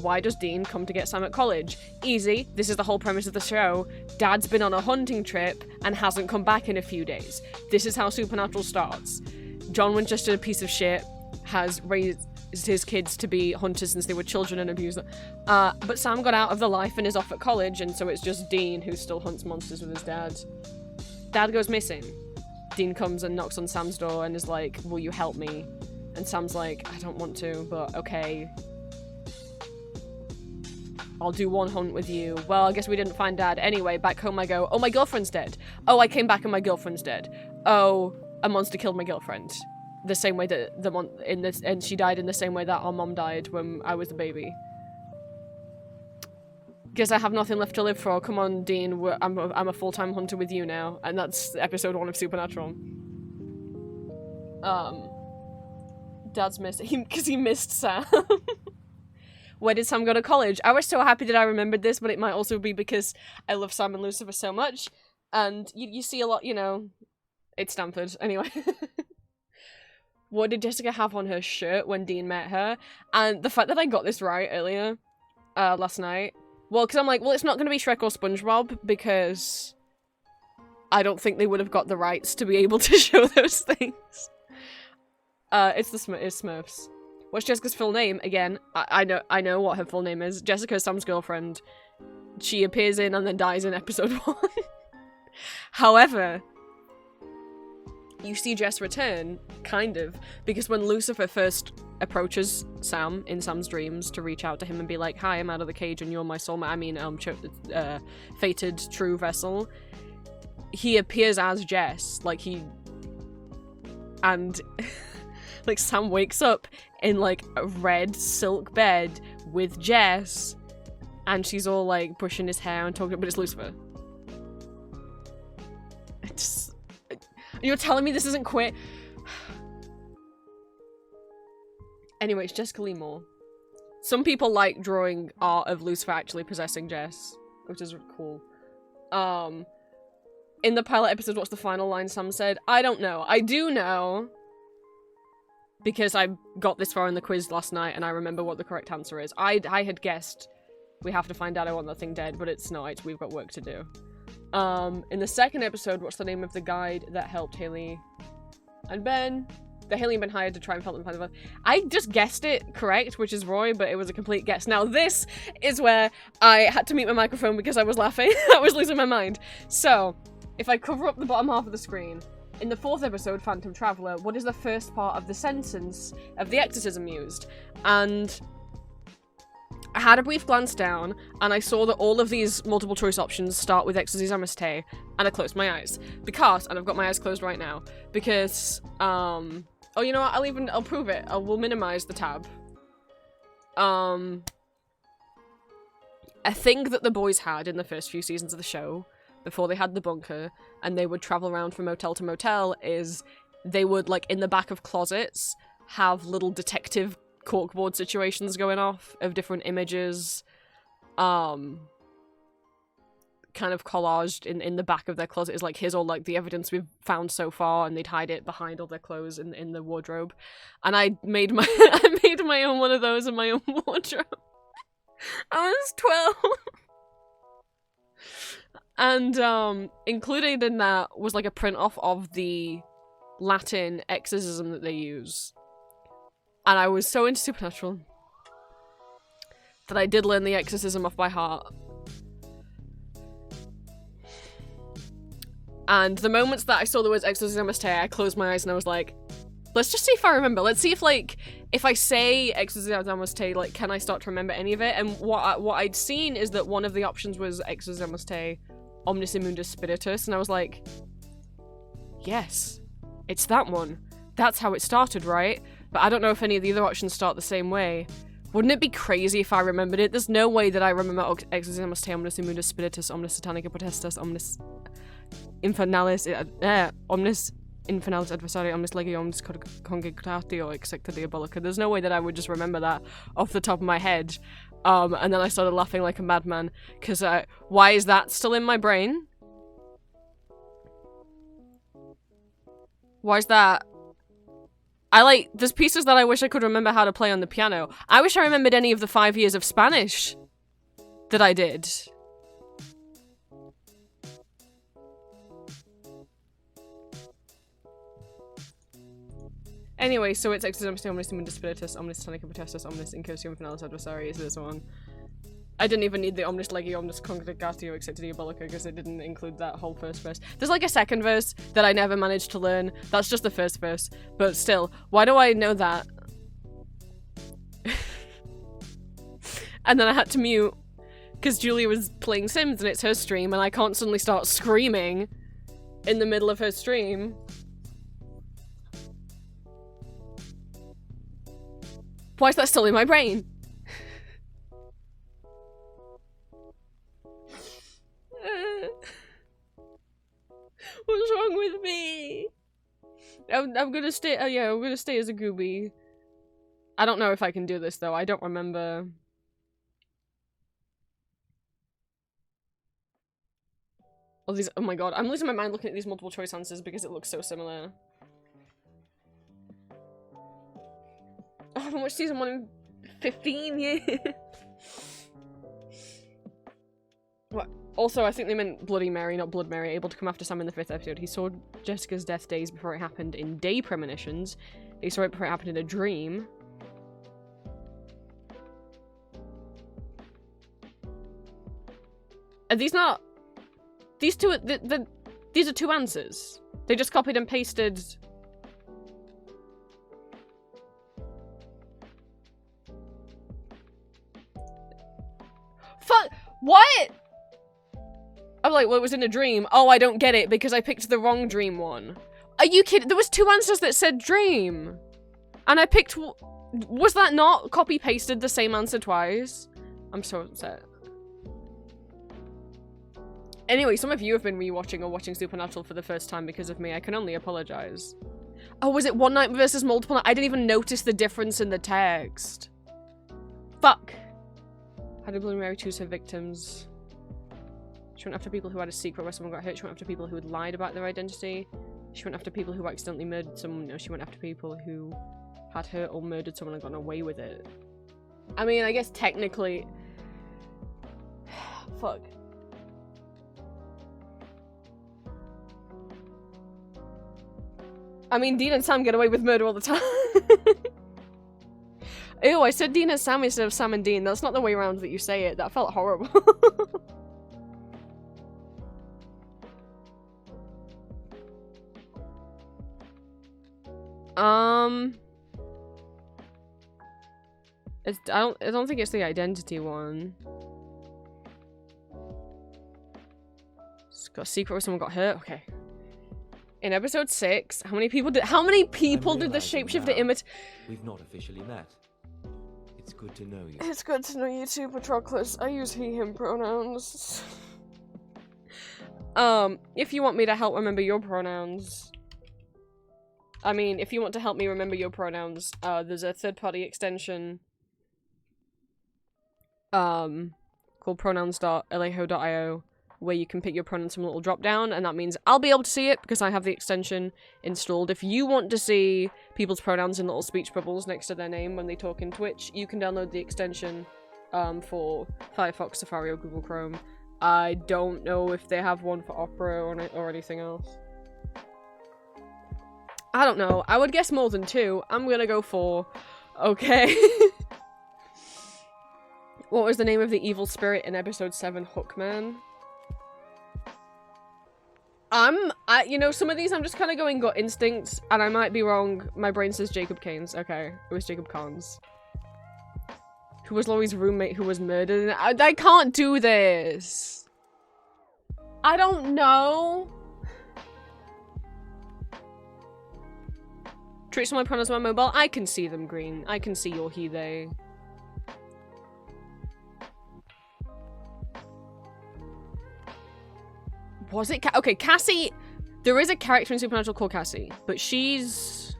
[SPEAKER 1] Why does Dean come to get Sam at college? Easy, this is the whole premise of the show. Dad's been on a hunting trip and hasn't come back in a few days. This is how Supernatural starts. John Winchester, a piece of shit, has raised his kids to be hunters since they were children and abused them. But Sam got out of the life and is off at college, and so it's just Dean who still hunts monsters with his dad. Dad goes missing. Dean comes and knocks on Sam's door and is like, will you help me? And Sam's like, I don't want to, but okay. I'll do one hunt with you. Well, I guess we didn't find Dad. Anyway, back home I go, oh, my girlfriend's dead. Oh, I came back and my girlfriend's dead. Oh, a monster killed my girlfriend. The same way that and she died in the same way that our mom died when I was a baby. Guess I have nothing left to live for. Come on, Dean. I'm a full-time hunter with you now. And that's episode 1 of Supernatural. Dad's missed him because he missed Sam. Where did Sam go to college? I was so happy that I remembered this, but it might also be because I love Sam and Lucifer so much. And you see a lot, you know, it's Stanford. Anyway. What did Jessica have on her shirt when Dean met her? And the fact that I got this right earlier, last night. Well, because I'm like, well, it's not going to be Shrek or SpongeBob, because I don't think they would have got the rights to be able to show those things. It's Smurfs. What's Jessica's full name? Again, I know what her full name is. Jessica is Sam's girlfriend. She appears in and then dies in episode 1. However, you see Jess return, kind of, because when Lucifer first approaches Sam in Sam's dreams to reach out to him and be like, hi, I'm out of the cage and you're my soulmate, fated true vessel, he appears as Jess, and like Sam wakes up in like a red silk bed with Jess, and she's all like brushing his hair and talking, but it's Lucifer. You're telling me this isn't quit? Anyway, it's Jessica Lee Moore. Some people like drawing art of Lucifer actually possessing Jess, which is cool. In the pilot episode, what's the final line Sam said? I don't know. I do know, because I got this far in the quiz last night and I remember what the correct answer is. I had guessed we have to find out I want that thing dead, but it's not. We've got work to do. In the second episode, what's the name of the guide that helped Haley and Ben? The Haley and Ben hired to try and help them find the... I just guessed it correct, which is Roy, but it was a complete guess. Now this is where I had to mute my microphone because I was laughing. I was losing my mind. So, if I cover up the bottom half of the screen, in the 4th episode, Phantom Traveler, what is the first part of the sentence of the exorcism used? And I had a brief glance down, and I saw that all of these multiple choice options start with Exorcismus Te, and I closed my eyes. Because, and I've got my eyes closed right now, because, oh, you know what, I'll prove it. We'll minimize the tab. A thing that the boys had in the first few seasons of the show, before they had the bunker, and they would travel around from motel to motel, is they would, like, in the back of closets, have little detective corkboard situations going off of different images, kind of collaged in the back of their closet is like, here's all like the evidence we've found so far, and they'd hide it behind all their clothes in the wardrobe. And I made my own one of those in my own wardrobe. I was 12. And included in that was like a print off of the Latin exorcism that they use. And I was so into Supernatural that I did learn the exorcism off by heart. And the moments that I saw the words Exorcismus Te, I closed my eyes and I was like, let's just see if I remember. Let's see if, like, if I say Exorcismus Te, like, can I start to remember any of it? And what I'd seen is that one of the options was Exorcismus Te, Omnis Immundus Spiritus, and I was like, yes, it's that one. That's how it started, right? But I don't know if any of the other options start the same way. Wouldn't it be crazy if I remembered it? There's no way that I remember Exorcismus Te, Omnis Immundus Spiritus, Omnis Satanica Potestas, Omnis Infernalis, Omnis Infernalis Adversarii, Omnis Legio, Omnis Congregatio, Execta Diabolica. There's no way that I would just remember that off the top of my head. And then I started laughing like a madman, because why is that still in my brain? Why is that? There's pieces that I wish I could remember how to play on the piano. I wish I remembered any of the 5 years of Spanish that I did. Anyway, so it's Exorcismus Te, Omnis Immundus Spiritus, Omnis Satanica Potestas, Omnis Incursium Finalis Adversarii is this one. I didn't even need the Omnis Legio, Omnis Congregatio, Execta Diabolica, because it didn't include that whole first verse. There's like a second verse that I never managed to learn. That's just the first verse. But still, why do I know that? And then I had to mute, because Julia was playing Sims and it's her stream, and I can't suddenly start screaming in the middle of her stream. Why is that still in my brain? What's wrong with me? I'm gonna stay. Yeah, I'm gonna stay as a gooby. I don't know if I can do this though. I don't remember. All these. Oh my god, I'm losing my mind looking at these multiple choice answers because it looks so similar. I haven't watched season 1 in 15 years. What? Also, I think they meant Bloody Mary, not Blood Mary, able to come after Sam in the 5th episode. He saw Jessica's death days before it happened in day premonitions. He saw it before it happened in a dream. Are these not... These two... These are two answers. They just copied and pasted... Fuck! What?! I'm like, well, it was in a dream. Oh, I don't get it, because I picked the wrong dream one. Are you kidding? There was 2 answers that said dream. And I picked... Was that not copy-pasted the same answer twice? I'm so upset. Anyway, some of you have been rewatching or watching Supernatural for the first time because of me. I can only apologize. Oh, was it one night versus multiple night? I didn't even notice the difference in the text. Fuck. How did Bloody Mary choose her victims? She went after people who had a secret where someone got hurt. She went after people who had lied about their identity. She went after people who accidentally murdered someone. No, she went after people who had hurt or murdered someone and gotten away with it. I mean, I guess technically... Fuck. I mean, Dean and Sam get away with murder all the time. Ew, I said Dean and Sam instead of Sam and Dean. That's not the way around that you say it. That felt horrible. I don't think it's the identity one. It's got a secret where someone got hurt. Okay. In episode 6, how many people did the shapeshifter imitate?
[SPEAKER 2] We've not officially met. It's good to know you.
[SPEAKER 1] It's good to know you too, Patroclus. I use he, him pronouns. If you want me to help remember your pronouns. I mean, if you want to help me remember your pronouns, there's a third-party extension called pronouns.alejo.io where you can pick your pronouns from a little drop-down, and that means I'll be able to see it because I have the extension installed. If you want to see people's pronouns in little speech bubbles next to their name when they talk in Twitch, you can download the extension for Firefox, Safari, or Google Chrome. I don't know if they have one for Opera or anything else. I don't know. I would guess more than 2. I'm gonna go 4. Okay. What was the name of the evil spirit in episode 7, Hookman? You know, some of these I'm just kind of going gut instincts, and I might be wrong. My brain says Jacob Kane's. Okay, it was Jacob Kahn's. Who was Laurie's roommate who was murdered? I can't do this. I don't know. Treats my pronouns on my mobile. I can see them, Green. I can see your he, they. Was it okay, Cassie, there is a character in Supernatural called Cassie, but she's...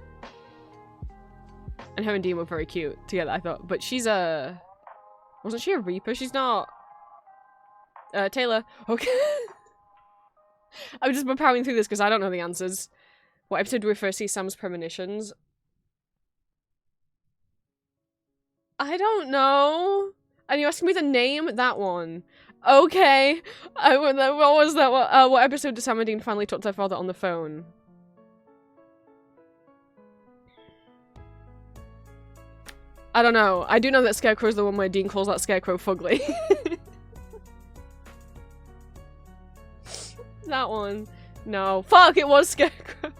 [SPEAKER 1] And her and Dean were very cute together, I thought. But she's a... Wasn't she a Reaper? She's not... Taylor. Okay. I'm just powering through this because I don't know the answers. What episode do we first see Sam's premonitions? I don't know. And you're asking me the name? That one. Okay. What was that? What episode did Sam and Dean finally talk to their father on the phone? I don't know. I do know that Scarecrow's the one where Dean calls that Scarecrow fugly. That one. No. Fuck, it was Scarecrow.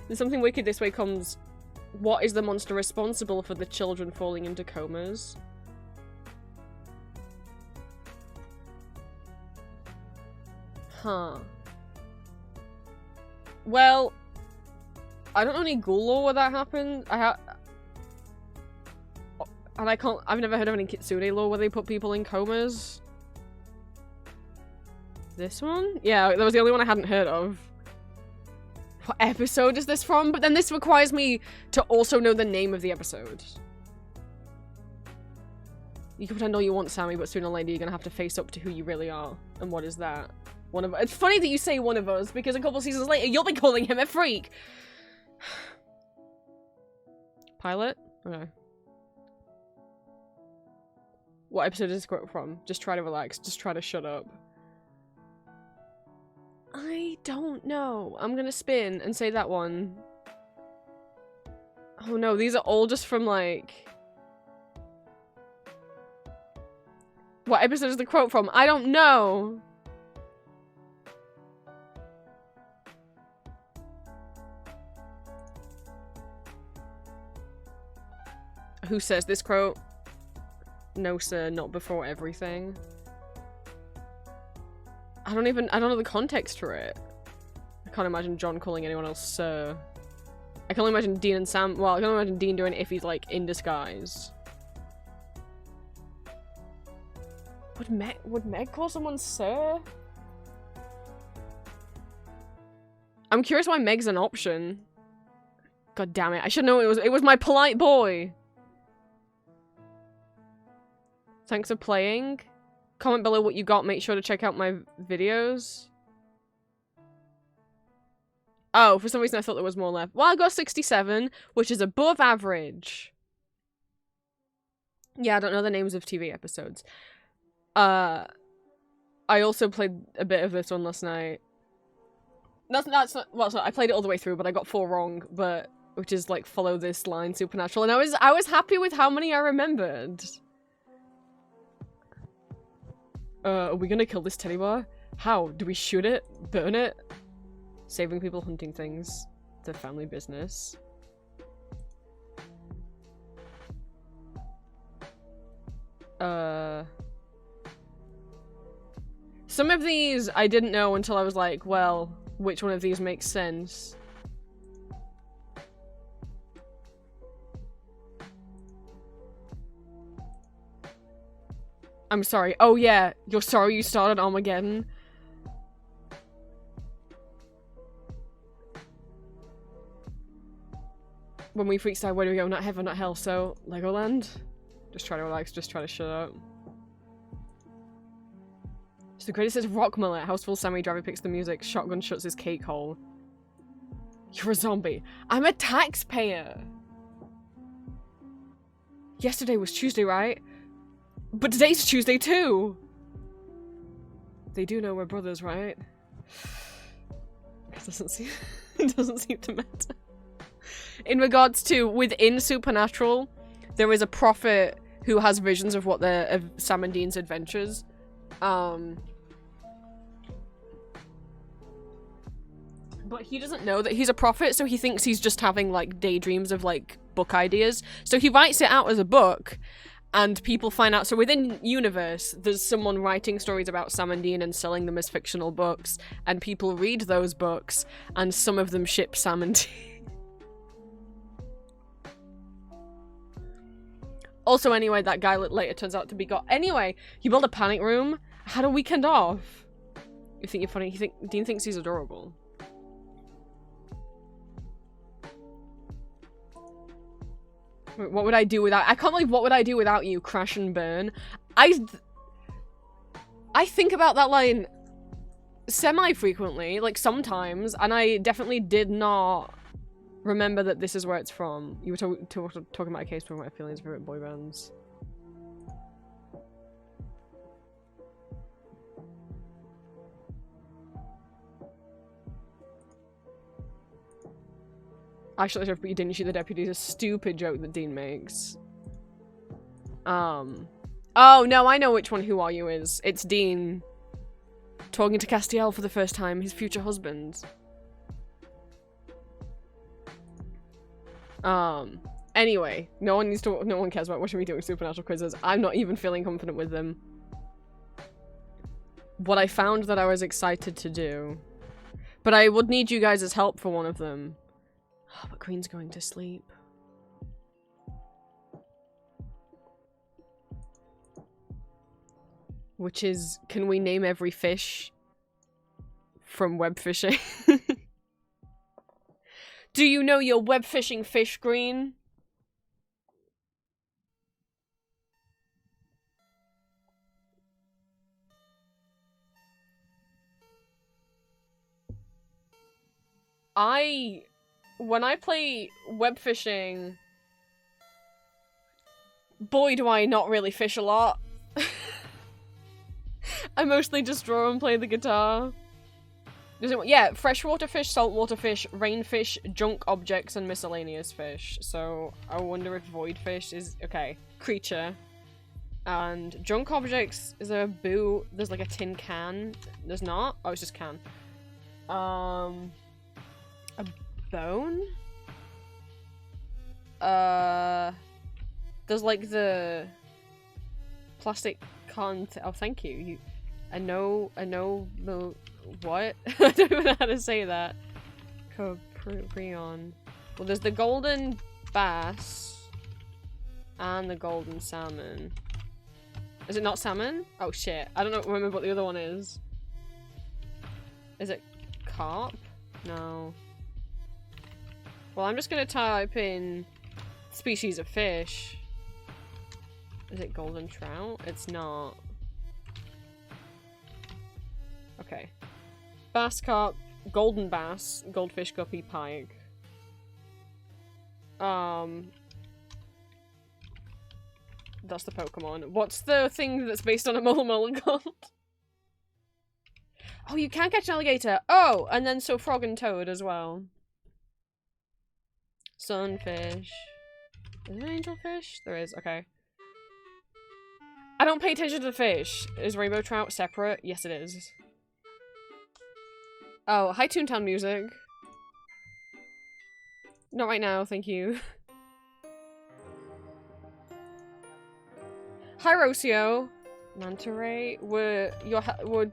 [SPEAKER 1] There's something wicked this way comes. What is the monster responsible for the children falling into comas? Huh. Well, I don't know any ghoul lore where that happened. I've never heard of any Kitsune lore where they put people in comas. This one? Yeah, that was the only one I hadn't heard of. What episode is this from? But then this requires me to also know the name of the episode. You can pretend all you want, Sammy, but sooner or later you're gonna have to face up to who you really are. And what is that? One of us. It's funny that you say one of us, because a couple seasons later you'll be calling him a freak. Pilot? Okay. What episode is this quote from? Just try to relax. Just try to shut up. I don't know. I'm gonna spin and say that one. Oh no, these are all just from like... What episode is the quote from? I don't know. Who says this quote? No sir, not before everything. I don't know the context for it. I can't imagine John calling anyone else sir. I can only imagine Dean and Sam, well, I can only imagine Dean doing it if he's like in disguise. Would Meg call someone sir? I'm curious why Meg's an option. God damn it, I should know it was my polite boy. Thanks for playing. Comment below what you got. Make sure to check out my videos. Oh, for some reason I thought there was more left. Well, I got 67, which is above average. Yeah, I don't know the names of TV episodes. I also played a bit of this one last night. That's not, well, I played it all the way through, but I got 4 wrong, but which is like follow this line Supernatural, and I was happy with how many I remembered. Are we gonna kill this teddy bear? How? Do we shoot it? Burn it? Saving people, hunting things. It's a family business. Some of these I didn't know until I was like, well, which one of these makes sense? I'm sorry. Oh yeah, you're sorry you started Armageddon? When we freestyle, where do we go? Not heaven, not hell, so Legoland? Just try to relax, just try to shut up. It's the greatest of rock mullet. Houseful Sammy driver picks the music. Shotgun shuts his cake hole. You're a zombie. I'm a taxpayer. Yesterday was Tuesday, right? But today's Tuesday too! They do know we're brothers, right? It doesn't seem to matter. In regards to, within Supernatural, there is a prophet who has visions of what of Sam and Dean's adventures. But he doesn't know that he's a prophet, so he thinks he's just having, like, daydreams of, like, book ideas. So he writes it out as a book, and people find out. So within universe, there's someone writing stories about Sam and Dean and selling them as fictional books, and people read those books, and some of them ship Sam and Dean. Also, anyway, that guy later turns out to be God. Anyway, you build a panic room. I had a weekend off. You think you're funny? Dean thinks he's adorable. Wait, what would I do without- I can't believe what would I do without you, crash and burn. I think about that line semi-frequently, like sometimes, and I definitely did not remember that this is where it's from. You were talking about a case for my feelings for boy bands. Actually, but you didn't shoot the deputy is a stupid joke that Dean makes. Oh, no, I know which one Who Are You is. It's Dean talking to Castiel for the first time, his future husband. Anyway, no one cares about watching me doing Supernatural quizzes. I'm not even feeling confident with them. What I found that I was excited to do. But I would need you guys' help for one of them. Oh, but Queen's going to sleep. Which is, can we name every fish from web fishing? Do you know your web fishing fish, Green? When I play web fishing, boy do I not really fish a lot. I mostly just draw and play the guitar. Yeah, freshwater fish, saltwater fish, rainfish, junk objects, and miscellaneous fish. So I wonder if void fish is okay. Creature. And junk objects, is there a boot? There's like a tin can. There's not? Oh, it's just can. A bone? There's like the plastic oh, thank you. I know the what? I don't even know how to say that. Caprion. Well, there's the golden bass and the golden salmon. Is it not salmon? Oh shit. I don't remember what the other one is. Is it carp? No. Well, I'm just gonna type in species of fish. Is it golden trout? It's not. Okay. Bass carp, golden bass, goldfish, guppy, pike. That's the Pokemon. What's the thing that's based on a mole called? Oh, you can catch an alligator. Oh, and then so frog and toad as well. Sunfish. Is there an angelfish? There is, okay. I don't pay attention to the fish. Is rainbow trout separate? Yes, it is. Oh, hi Toontown music. Not right now, thank you. Hi, Rocio. Manta ray. We're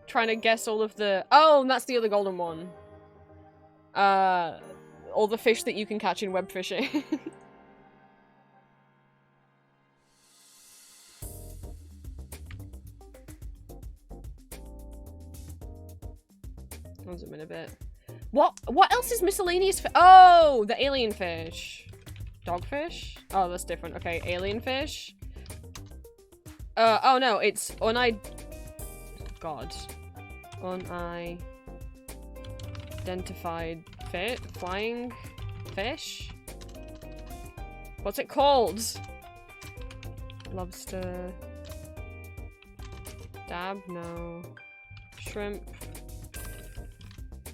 [SPEAKER 1] trying to guess all of the. Oh, and that's the other golden one. All the fish that you can catch in web fishing. I'll zoom in a bit. What else is miscellaneous? Oh, the alien fish. Dogfish? Oh, that's different. Okay, alien fish. Oh no, it's God. Unidentified flying fish? What's it called? Lobster. Dab? No. Shrimp.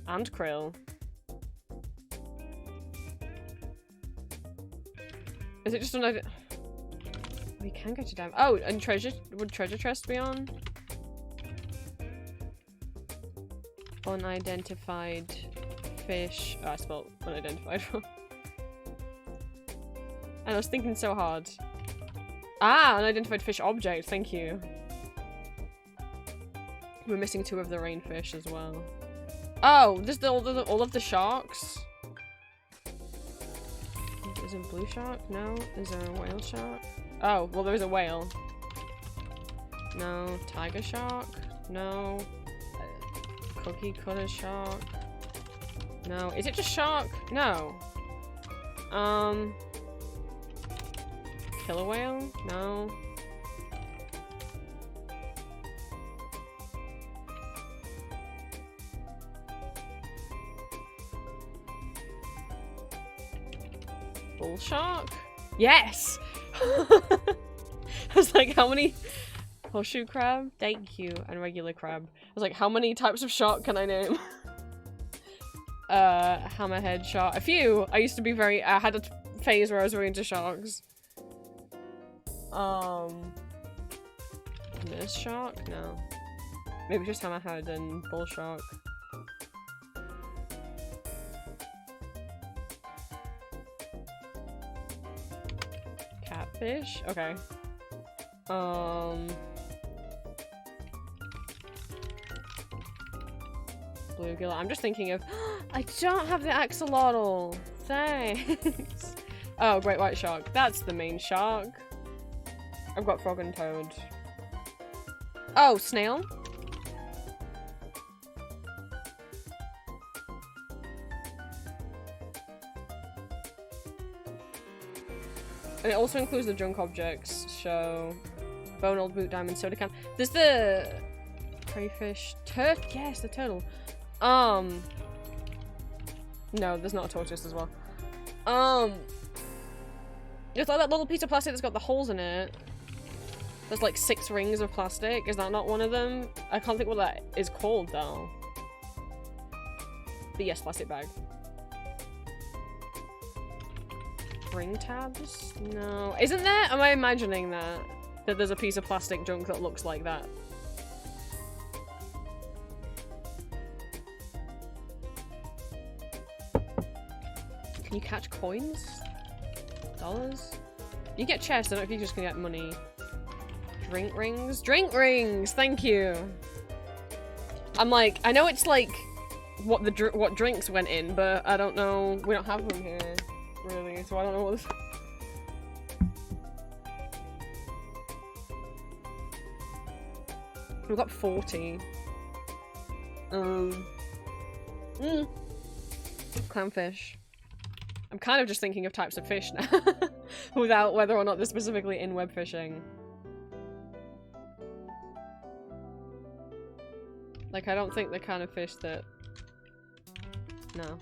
[SPEAKER 1] And krill. Is it just an idea? We can go to dam. Oh, and treasure. Would treasure chest be on? Unidentified fish. Oh, I spelled unidentified wrong. And I was thinking so hard. Ah, unidentified fish object. Thank you. We're missing 2 of the rainfish as well. Oh, there's all of the sharks. Is there a blue shark? No. Is there a whale shark? Oh, well, there's a whale. No. Tiger shark? No. Cookie cutter shark? No. Is it just shark? No. Killer whale? No. Bull shark? Yes! I was like, how many? Horseshoe crab? Thank you. And regular crab. I was like, how many types of shark can I name? Hammerhead shark. A few! I used to be very- I had a phase where I was very into sharks. Nurse shark? No. Maybe just hammerhead and bull shark. Catfish? Okay. Bluegill. I'm just thinking of- I don't have the axolotl! Thanks! Oh, great white shark. That's the main shark. I've got frog and toad. Oh, snail? And it also includes the junk objects, so bone, old boot, diamond, soda can. There's the crayfish, yes, the turtle. No, there's not a tortoise as well. It's like that little piece of plastic that's got the holes in it. There's like 6 rings of plastic. Is that not one of them? I can't think what that is called though. But yes, plastic bag. Ring tabs? No. Isn't there? Am I imagining that? That there's a piece of plastic junk that looks like that? Can you catch coins? Dollars? You get chests, I don't know if you just can get money. Drink rings? Drink rings! Thank you! I'm like, I know it's like what drinks went in, but I don't know. We don't have them here, really, so I don't know what this. We've got 40. Clownfish. I'm kind of just thinking of types of fish now, without whether or not they're specifically in web fishing. Like, I don't think the kind of fish that... No.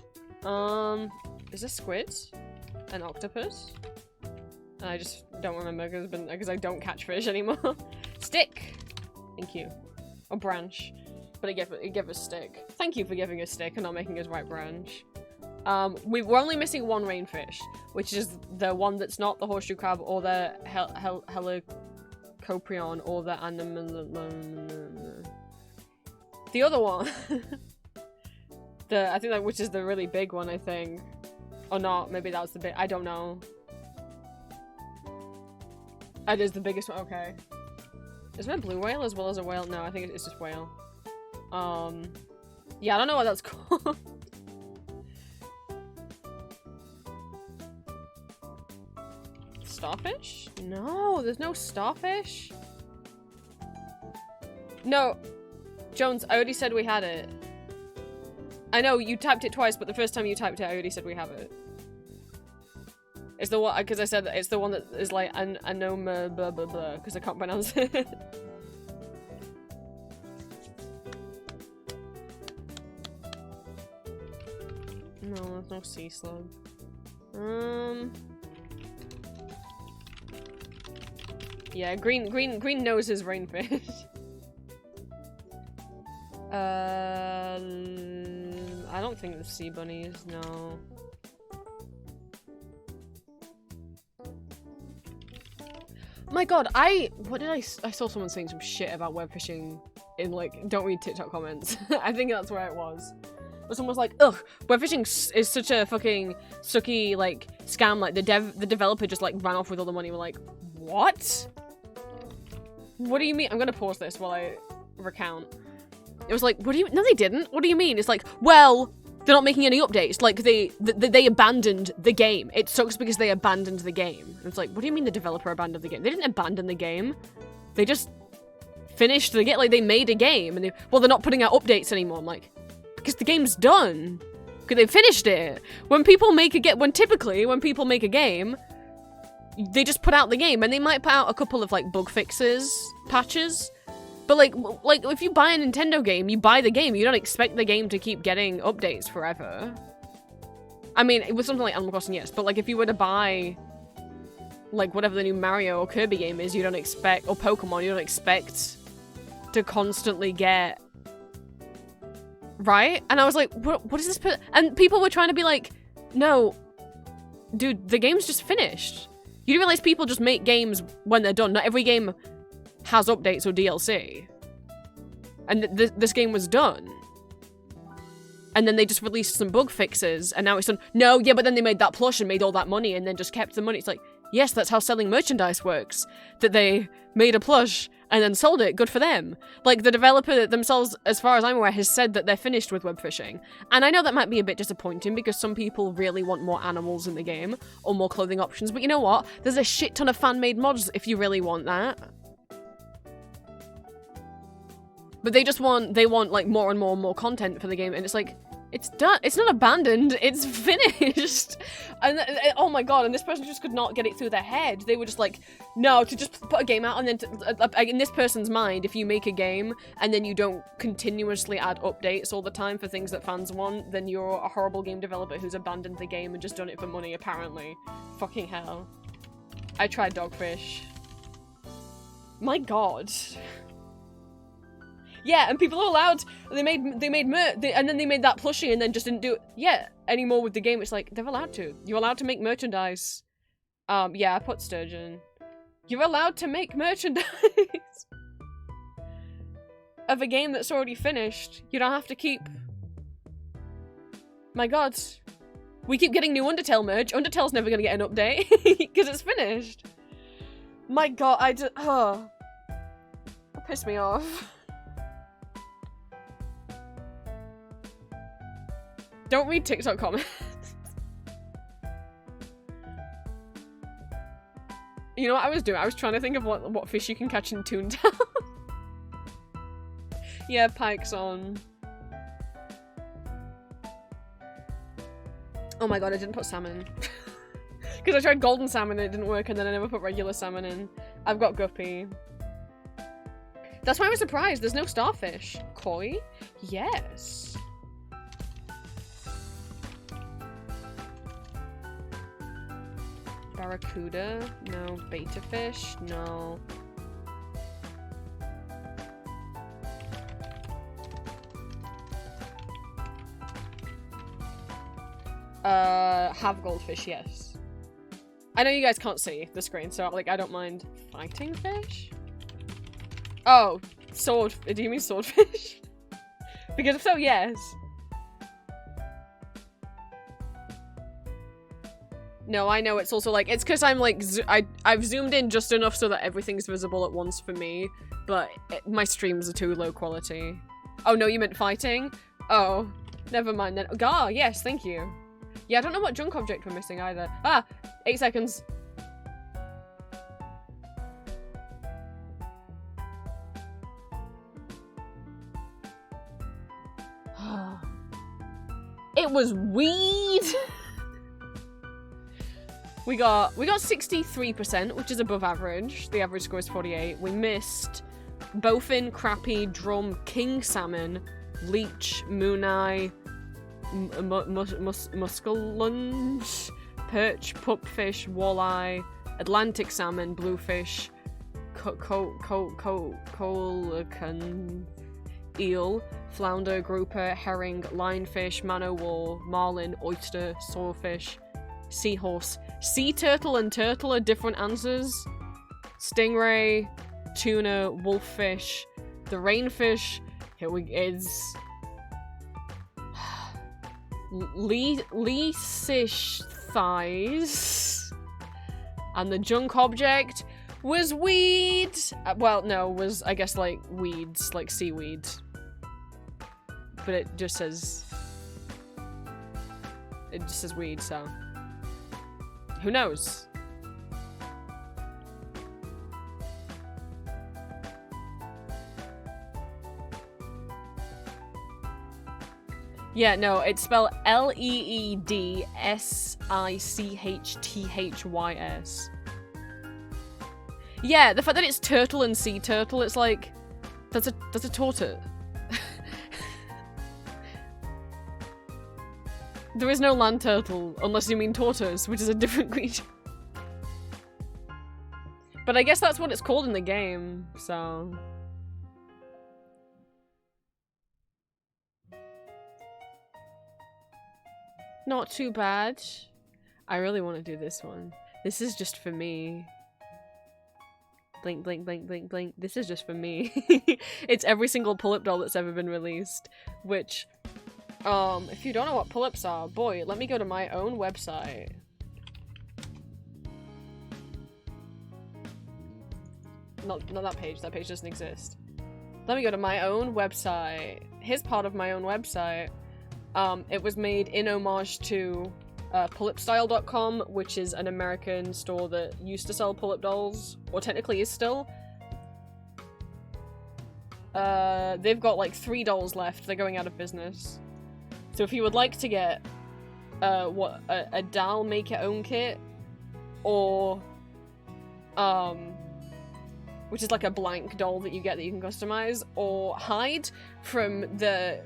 [SPEAKER 1] Is this squid? An octopus? And I just don't remember because I don't catch fish anymore. Stick! Thank you. Or branch. But it gave us stick. Thank you for giving us stick and not making us write branch. We're only missing 1 rainfish, which is the one that's not the horseshoe crab or the helicoprion or the animal. The other one, I think that which is the really big one, I think, or not. Maybe that was the big. I don't know. It is the biggest one. Okay. Is there a blue whale as well as a whale? No, I think it's just whale. Yeah, I don't know what that's called. Starfish? No, there's no starfish. No. Jones, I already said we had it. I know, you typed it twice, but the first time you typed it, I already said we have it. It's the one, because I said that it's the one that is like anoma blah blah blah, because I can't pronounce it. No, there's no sea slug. Yeah, green nose is rainfish. I don't think the sea bunnies, no. My god, I saw someone saying some shit about web fishing in, like, don't read TikTok comments. I think that's where it was. But someone was like, ugh, web fishing is such a fucking sucky, like, scam, like, the developer just, like, ran off with all the money. We're like, what? What do you mean? I'm gonna pause this while I recount. It was like, what do you- no they didn't, what do you mean? It's like, well, they're not making any updates, like, they abandoned the game. It sucks because they abandoned the game. And it's like, what do you mean the developer abandoned the game? They didn't abandon the game. They just finished the game, like, they made a game, and well, they're not putting out updates anymore. I'm like, because the game's done. Because they finished it. When people make a game, typically, when people make a game, they just put out the game, and they might put out a couple of, like, bug fixes, patches, but, like, if you buy a Nintendo game, you buy the game, you don't expect the game to keep getting updates forever. I mean, with something like Animal Crossing, yes, but, like, if you were to buy, like, whatever the new Mario or Kirby game is, you don't expect, or Pokemon, you don't expect to constantly get, right? And I was like, what is this? And people were trying to be like, no, dude, the game's just finished. You do realize people just make games when they're done. Not every game has updates or DLC. And this game was done. And then they just released some bug fixes, and now it's done. No, yeah, but then they made that plush and made all that money and then just kept the money. It's like, yes, that's how selling merchandise works. That they made a plush and then sold it. Good for them. Like, the developer themselves, as far as I'm aware, has said that they're finished with web fishing. And I know that might be a bit disappointing because some people really want more animals in the game or more clothing options. But you know what? There's a shit ton of fan-made mods if you really want that. But they want, like, more and more and more content for the game, and it's like, it's done. It's not abandoned, it's finished. And oh my god, and this person just could not get it through their head. They were just like, no, to just put a game out, and then in this person's mind, if you make a game and then you don't continuously add updates all the time for things that fans want, then you're a horrible game developer who's abandoned the game and just done it for money, apparently. Fucking hell. I tried Dogfish. My god. Yeah, and people are allowed. They made and then they made that plushie and then just didn't do it anymore with the game. It's like, they're allowed to. You're allowed to make merchandise. Yeah, I put sturgeon. You're allowed to make merchandise of a game that's already finished. You don't have to keep. My god, we keep getting new Undertale merch. Undertale's never gonna get an update because it's finished. My god, that pissed me off. Don't read TikTok comments. You know what I was doing? I was trying to think of what fish you can catch in Toontown. Yeah, pike's on. Oh my god, I didn't put salmon. Because I tried golden salmon and it didn't work, and then I never put regular salmon in. I've got guppy. That's why I was surprised. There's no starfish. Koi? Yes. Barracuda? No. Beta fish? No. Have goldfish, yes. I know you guys can't see the screen, so, like, I don't mind. Fighting fish? Oh, sword. Do you mean swordfish? Because if so, yes. No, I know it's also like, it's because I'm like, I've zoomed in just enough so that everything's visible at once for me, but my streams are too low quality. Oh no, you meant fighting? Oh, never mind then. Gar, yes, thank you. Yeah, I don't know what junk object we're missing either. Ah, 8 seconds. It was weed! We got 63%, which is above average. The average score is 48. We missed bowfin, crappie, drum, king salmon, leech, mooneye, muskellunge, perch, pupfish, walleye, Atlantic salmon, bluefish, coelacanth, eel, flounder, grouper, herring, lionfish, man-o'-war, marlin, oyster, swordfish, seahorse, sea turtle and turtle are different answers. Stingray, tuna, wolffish, the rainfish, is leasish thighs, and the junk object was weed. Well, no, was I guess like weeds, like seaweed. But it just says weed, so who knows? Yeah, no, it's spelled Leedsichdhys. Yeah, the fact that it's turtle and sea turtle, it's like that's a tortoise. There is no land turtle, unless you mean tortoise, which is a different creature. But I guess that's what it's called in the game, so... Not too bad. I really want to do this one. This is just for me. Blink, blink, blink, blink, blink. This is just for me. It's every single pull-up doll that's ever been released, which... if you don't know what pull-ups are, boy, let me go to my own website. Not that page doesn't exist. Let me go to my own website. Here's part of my own website. It was made in homage to pullupstyle.com, which is an American store that used to sell pull-up dolls, or technically is still. They've got like 3 dolls left, they're going out of business. So if you would like to get a doll make your own kit, or which is like a blank doll that you get that you can customize, or Hyde from the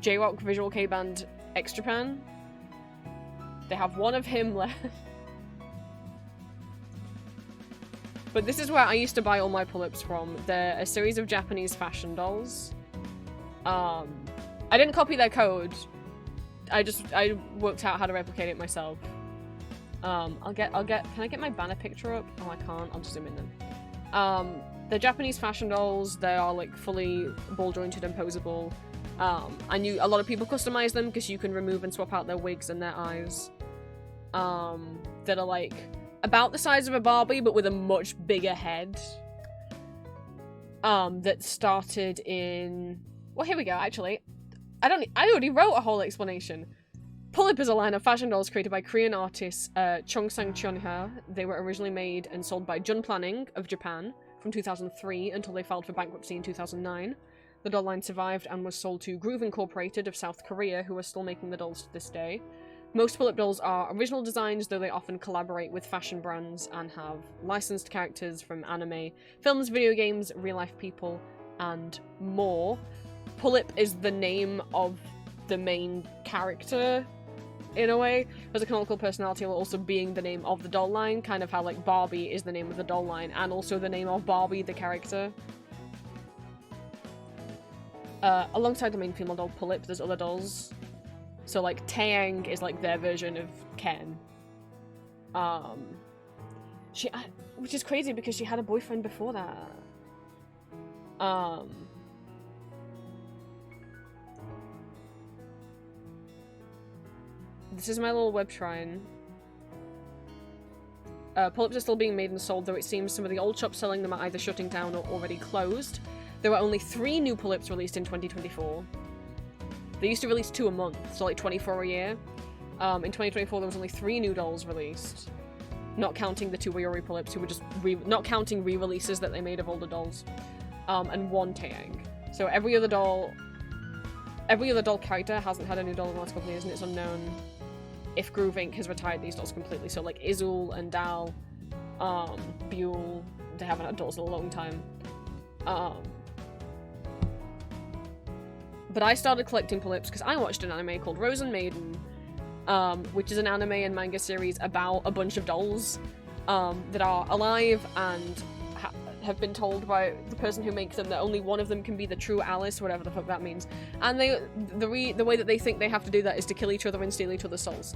[SPEAKER 1] J-Rock Visual K Band X Japan, they have one of him left. But this is where I used to buy all my pull-ups from. They're a series of Japanese fashion dolls. I didn't copy their code. I worked out how to replicate it myself. Can I get my banner picture up? Oh, I can't. I'll just zoom in then. They're Japanese fashion dolls. They are like fully ball jointed and posable. And a lot of people customize them because you can remove and swap out their wigs and their eyes. That are like about the size of a Barbie, but with a much bigger head. That started in... Well, here we go, actually. I already wrote a whole explanation. Pull-up is a line of fashion dolls created by Korean artist Chongsang Chunha. They were originally made and sold by Jun Planning of Japan from 2003 until they filed for bankruptcy in 2009. The doll line survived and was sold to Groove Incorporated of South Korea, who are still making the dolls to this day. Most pull-up dolls are original designs, though they often collaborate with fashion brands and have licensed characters from anime, films, video games, real-life people, and more. Pull-up is the name of the main character, in a way, as a canonical personality while also being the name of the doll line, kind of how like Barbie is the name of the doll line, and also the name of Barbie, the character. Alongside the main female doll Pull-up, there's other dolls. So like Taeyang is like their version of Ken. Which is crazy because she had a boyfriend before that. This is my little web shrine. Pull-ups are still being made and sold, though it seems some of the old shops selling them are either shutting down or already closed. There were only 3 new pull-ups released in 2024. They used to release 2 a month, so like 24 a year. In 2024, there was only 3 new dolls released. Not counting the 2 Wayori pull-ups, who were just not counting re-releases that they made of older dolls. And 1 Taeyang. So every other doll character hasn't had a new doll in the last couple of years, and it's unknown if Groove Inc. has retired these dolls completely. So like Izul and Dal, Buell, they haven't had dolls in a long time. But I started collecting pull-ups because I watched an anime called Rosen Maiden, which is an anime and manga series about a bunch of dolls that are alive and have been told by the person who makes them that only one of them can be the true Alice, whatever the fuck that means. And the way that they think they have to do that is to kill each other and steal each other's souls.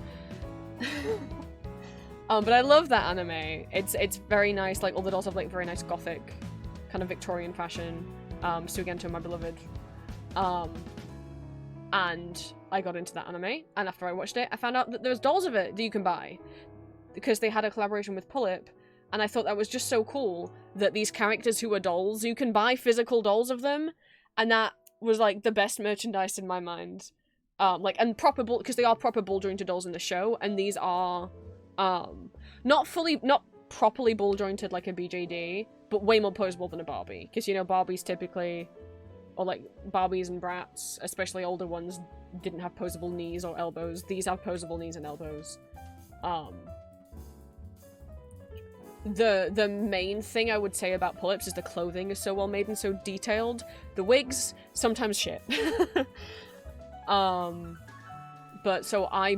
[SPEAKER 1] But I love that anime. It's very nice. Like all the dolls have like very nice gothic, kind of Victorian fashion. Sugento, my beloved. And I got into that anime, and after I watched it, I found out that there's dolls of it that you can buy because they had a collaboration with Pull-up. And I thought that was just so cool that these characters who are dolls, you can buy physical dolls of them. And that was like the best merchandise in my mind. And proper because they are proper ball jointed dolls in the show. And these are not properly ball jointed like a BJD, but way more posable than a Barbie. Because, you know, Barbies typically, or like Barbies and Bratz, especially older ones, didn't have posable knees or elbows. These have posable knees and elbows. The main thing I would say about pull-ups is the clothing is so well made and so detailed. The wigs, sometimes shit. But so I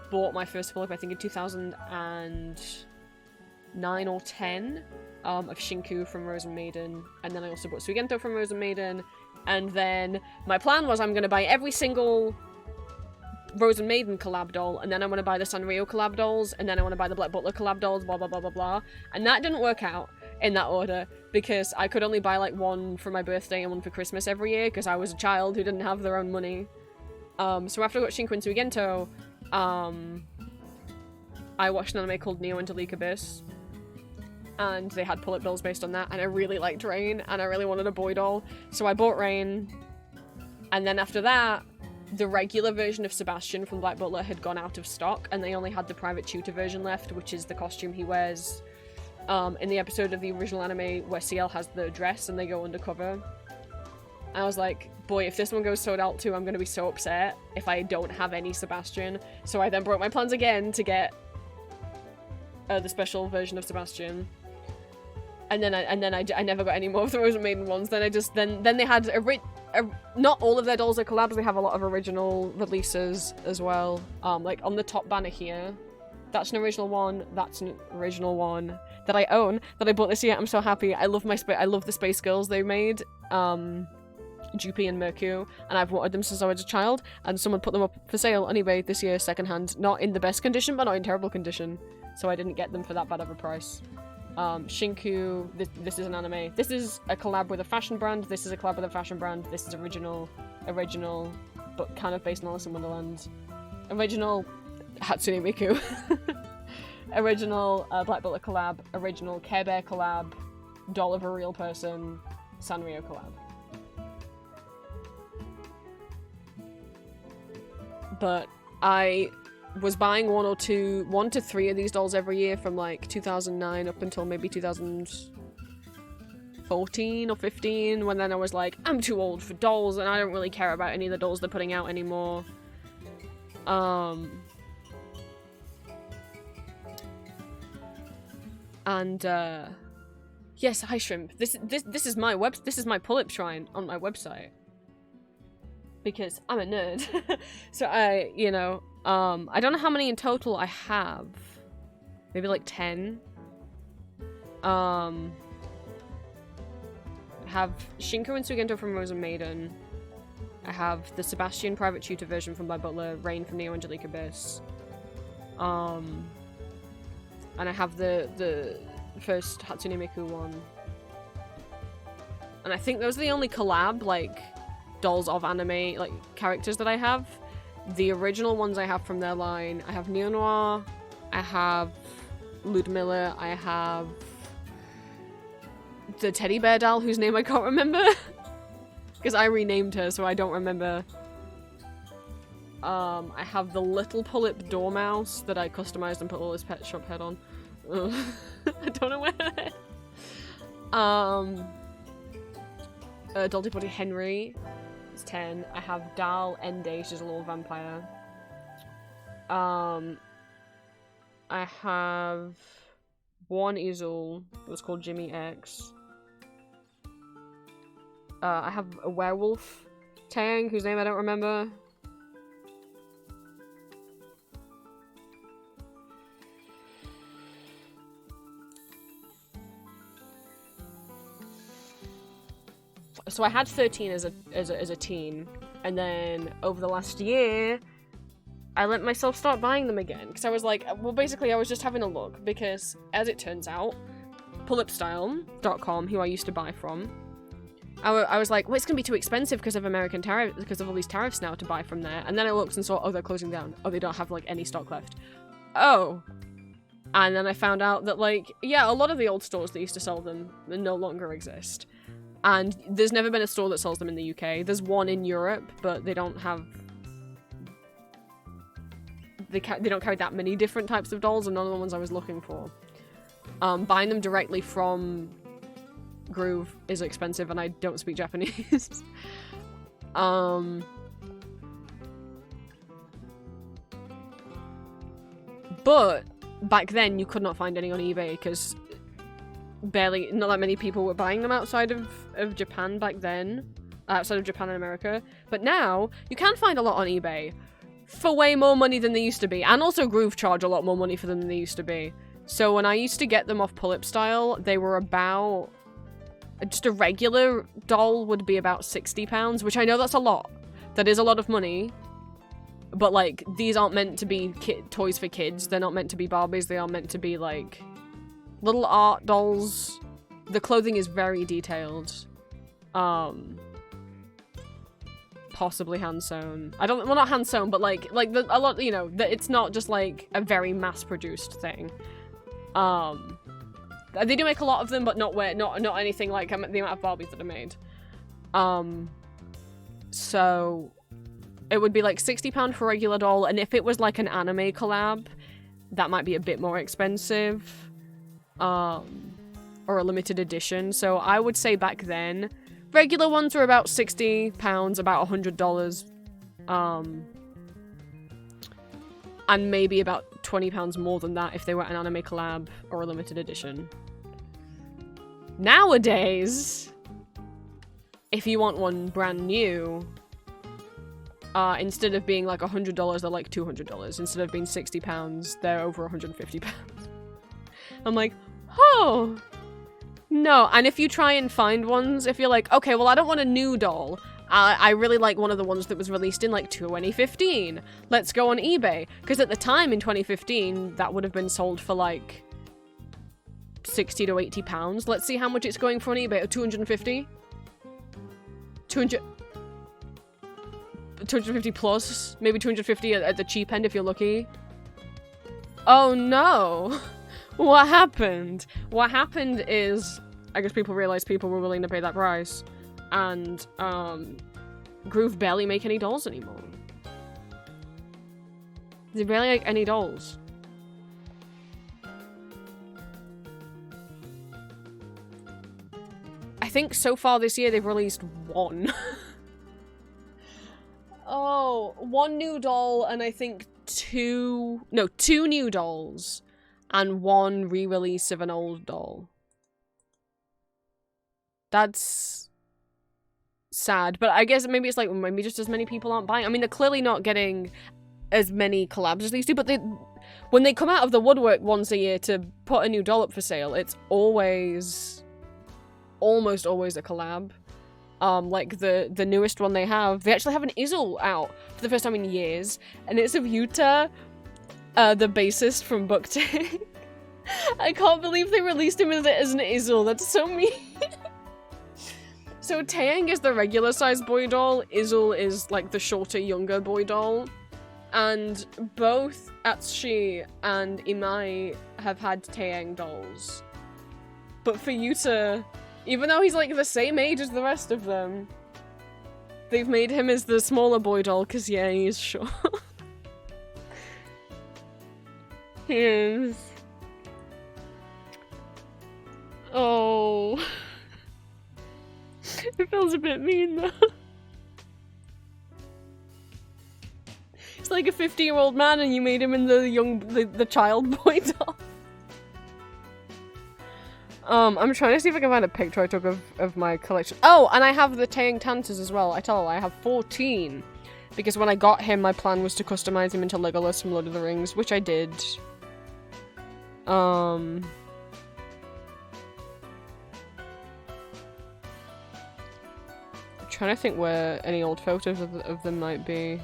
[SPEAKER 1] bought my first pull-up, I think in 2009 or 10, of Shinku from Rosen Maiden, and then I also bought Sugento from Rosen Maiden, and then my plan was I'm gonna buy every single Rosen Maiden collab doll, and then I want to buy the Sanrio collab dolls, and then I want to buy the Black Butler collab dolls, blah blah blah blah blah. And that didn't work out in that order because I could only buy like one for my birthday and one for Christmas every year because I was a child who didn't have their own money. So after I got Shinku and Sugento, I watched an anime called Neo Angelic Abyss, and they had pull-up dolls based on that, and I really liked Rain, and I really wanted a boy doll, so I bought Rain, and then after that, the regular version of Sebastian from Black Butler had gone out of stock, and they only had the private tutor version left, which is the costume he wears in the episode of the original anime where CL has the dress and they go undercover. I was like, boy, if this one goes sold out too, I'm going to be so upset if I don't have any Sebastian. So I then broke my plans again to get the special version of Sebastian. And then I never got any more of the Rosen Maiden ones. Then they had not all of their dolls are collabs. They have a lot of original releases as well. Like on the top banner here, that's an original one. That's an original one that I own that I bought this year. I'm so happy. I love I love the Space Girls they made. Jupi and Mercu, and I've wanted them since I was a child. And someone put them up for sale on eBay this year, secondhand. Not in the best condition, but not in terrible condition. So I didn't get them for that bad of a price. Shinku, this is an anime. This is a collab with a fashion brand. This is a collab with a fashion brand. This is original, but kind of based on Alice in Wonderland. Original Hatsune Miku. Original Black Butler collab. Original Care Bear collab. Doll of a Real Person. Sanrio collab. But I was buying 1 to 3 of these dolls every year from like 2009 up until maybe 2014 or 15, when then I was like, I'm too old for dolls and I don't really care about any of the dolls they're putting out anymore. Yes, hi Shrimp. This is my this is my pull-up shrine on my website. Because I'm a nerd. So I don't know how many in total I have. Maybe like 10. I have Shinku and Sugento from Rosen Maiden. I have the Sebastian private tutor version from Black Butler, Rain from Neo Angelic Abyss. And I have the first Hatsune Miku one. And I think those are the only collab, like, dolls of anime, like, characters that I have. The original ones I have from their line, I have Neo Noir, I have Ludmilla. I have the teddy bear doll whose name I can't remember. Because I renamed her, so I don't remember. I have the little Pullip Dormouse that I customized and put all his Pet Shop head on. Ugh. I don't know where that is. Dolty Potty Henry is 10. I have Dal Ende, she's a little vampire. I have one Easel that was called Jimmy X. I have a werewolf Tang, whose name I don't remember. So I had 13 as a teen, and then over the last year, I let myself start buying them again, because I was like, well, basically I was just having a look, because as it turns out, pullupstyle.com, who I used to buy from, I was like, well, it's gonna be too expensive because of American tariffs, because of all these tariffs now to buy from there, and then I looked and saw, oh, they're closing down, oh, they don't have like any stock left, oh, and then I found out that like, yeah, a lot of the old stores that used to sell them no longer exist. And there's never been a store that sells them in the UK. There's one in Europe, but they don't have... They don't carry that many different types of dolls, and none of the ones I was looking for. Buying them directly from Groove is expensive, and I don't speak Japanese. But back then, you could not find any on eBay, because... not that many people were buying them outside of Japan back then. Outside of Japan and America. But now, you can find a lot on eBay. For way more money than they used to be. And also Groove charge a lot more money for them than they used to be. So when I used to get them off Pullip Style, they were about... Just a regular doll would be about £60, which I know that's a lot. That is a lot of money. But like, these aren't meant to be toys for kids. They're not meant to be Barbies. They are meant to be like... little art dolls. The clothing is very detailed. Possibly hand sewn. I don't. Well, not hand sewn, but like a lot. You know, it's not just like a very mass produced thing. They do make a lot of them, but not anything like the amount of Barbies that are made. So it would be like £60 for a regular doll, and if it was like an anime collab, that might be a bit more expensive. Or a limited edition. So I would say back then, regular ones were about £60, about $100. And maybe about £20 more than that if they were an anime collab or a limited edition. Nowadays, if you want one brand new, instead of being like $100, they're like $200. Instead of being £60, they're over £150. I'm like, oh, no. And if you try and find ones, if you're like, okay, well, I don't want a new doll. I really like one of the ones that was released in like 2015. Let's go on eBay. Because at the time in 2015, that would have been sold for like 60 to 80 pounds. Let's see how much it's going for on eBay. 250? 250 plus? Maybe 250 at the cheap end if you're lucky. Oh no. What happened? What happened is, I guess people realized people were willing to pay that price, and Groove barely make any dolls anymore. They barely make any dolls. I think so far this year they've released one. Oh, one new doll, and I think two new dolls. And one re-release of an old doll. That's sad, but I guess maybe it's like, maybe just as many people aren't buying. I mean, they're clearly not getting as many collabs as they used to, but when they come out of the woodwork once a year to put a new doll up for sale, it's almost always a collab. Like the newest one they actually have an Izzle out for the first time in years, and it's of Yuta, the bassist from BookTik. I can't believe they released him as an Izzle. That's so mean. So Taeyang is the regular size boy doll. Izzle is like the shorter, younger boy doll. And both Atsushi and Imai have had Taeyang dolls. But for Yuta, even though he's like the same age as the rest of them, they've made him as the smaller boy doll, because yeah, he is short. He is. Oh. It feels a bit mean though. He's like a 50-year-old man and you made him in the child boy doll. I'm trying to see if I can find a picture I took of my collection. Oh, and I have the Taeyang Tantas as well. I tell you, I have 14. Because when I got him, my plan was to customize him into Legolas from Lord of the Rings, which I did. I'm trying to think where any old photos of them might be.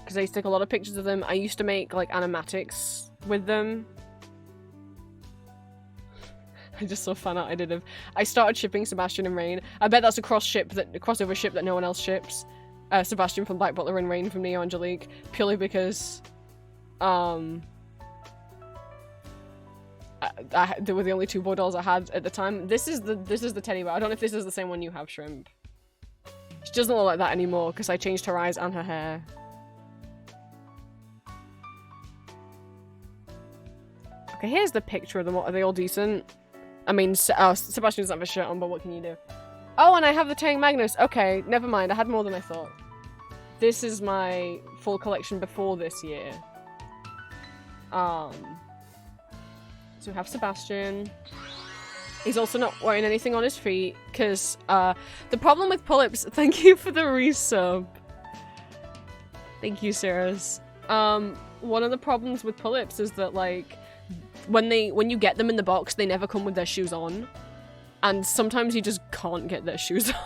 [SPEAKER 1] Because I used to take a lot of pictures of them. I used to make like animatics with them. I just saw fan art I did of. I started shipping Sebastian and Rain. I bet that's a crossover ship that no one else ships. Sebastian from Black Butler and Rain from Neo Angelique, purely because they were the only two boy dolls I had at the time. This is the teddy bear. I don't know if this is the same one you have, Shrimp. She doesn't look like that anymore because I changed her eyes and her hair. Okay, here's the picture of them. Are they all decent? I mean, Sebastian doesn't have a shirt on, but what can you do? Oh, and I have the Taeyang Magnus. Okay, never mind. I had more than I thought. This is my full collection before this year. So we have Sebastian. He's also not wearing anything on his feet, because the problem with pull-ups... Thank you for the resub. Thank you, Cirrus. One of the problems with pull-ups is that, like, when you get them in the box, they never come with their shoes on. And sometimes you just can't get their shoes on.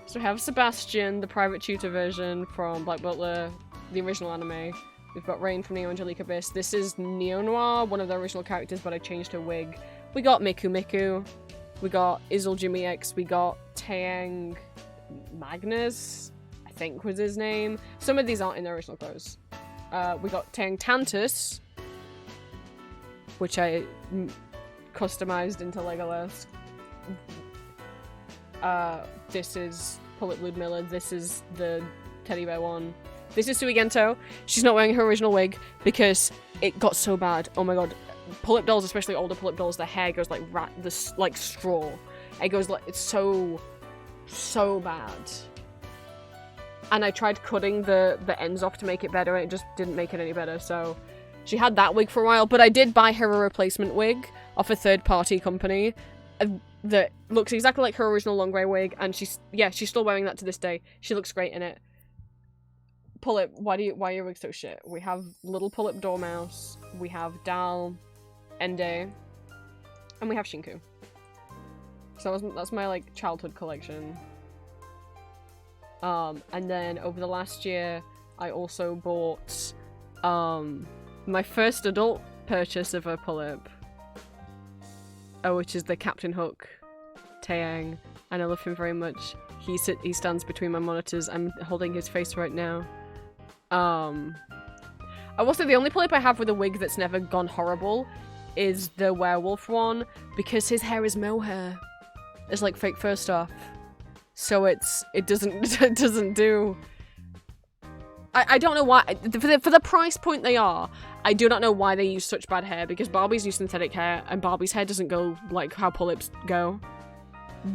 [SPEAKER 1] So we have Sebastian, the private tutor version from Black Butler, the original anime. We've got Rain from Neo Angelique Abyss. This is Neo Noir, one of the original characters, but I changed her wig. We got Miku Miku. We got Izzle Jimmy X. We got Taeyang Magnus, I think was his name. Some of these aren't in their original clothes. We got Taeyang Tantus, which I customized into Legolas. This is Pull-Up Ludmilla. This is the teddy bear one. This is Suigento. She's not wearing her original wig because it got so bad. Oh my god. Pull-up dolls, especially older pull-up dolls, their hair goes like like straw. It goes like, it's so bad. And I tried cutting the ends off to make it better and it just didn't make it any better, so she had that wig for a while, but I did buy her a replacement wig off a third-party company that looks exactly like her original long grey wig, and she's still wearing that to this day. She looks great in it. Pull-up, why are your wigs so shit? We have Little Pull-Up Dormouse, we have Dal, Ende, and we have Shinku. So that's my, like, childhood collection. And then over the last year, I also bought, my first adult purchase of a pull-up, which is the Captain Hook Taeyang, and I love him very much. He stands between my monitors. I'm holding his face right now. I will say the only pull-up I have with a wig that's never gone horrible is the werewolf one, because his hair is mohair. It's like fake fur stuff. So it doesn't do... I don't know why, for the price point they are, I do not know why they use such bad hair, because Barbie's use synthetic hair, and Barbie's hair doesn't go like how pull-ups go.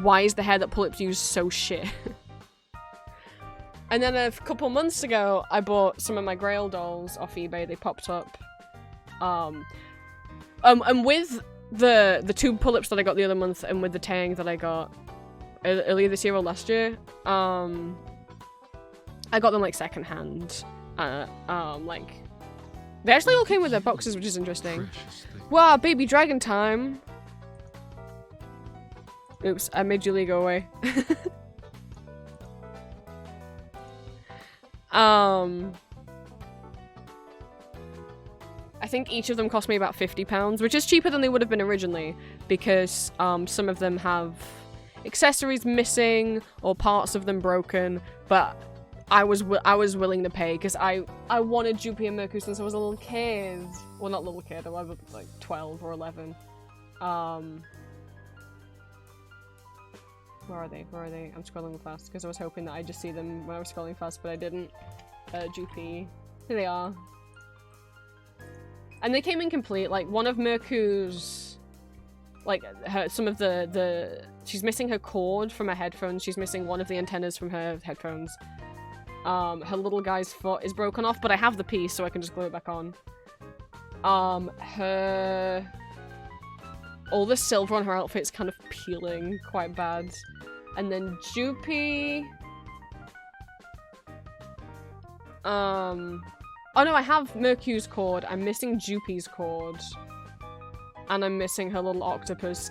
[SPEAKER 1] Why is the hair that pull-ups use so shit? And then a couple months ago, I bought some of my Grail dolls off eBay. They popped up. And with the two pull-ups that I got the other month, and with the Taeyang that I got earlier this year or last year, I got them like secondhand. Like they actually all came with their boxes, which is interesting. Wow, baby dragon time. Oops, I made Julie go away. I I think each of them cost me about £50, which is cheaper than they would have been originally, because some of them have accessories missing or parts of them broken, but I was willing to pay because I wanted Jupy and Mercu since I was a little kid. Well, not little kid, I was like 12 or 11. Where are they? Where are they? I'm scrolling fast because I was hoping that I'd just see them when I was scrolling fast, but I didn't. Jupy. Here they are. And they came in complete. Like, one of Mercu's... Like, some of the... She's missing her cord from her headphones. She's missing one of the antennas from her headphones. Her little guy's foot is broken off, but I have the piece, so I can just glue it back on. Her... All the silver on her outfit's kind of peeling quite bad. And then Jupy... Oh no, I have Mercu's cord. I'm missing Jupy's cord. And I'm missing her little octopus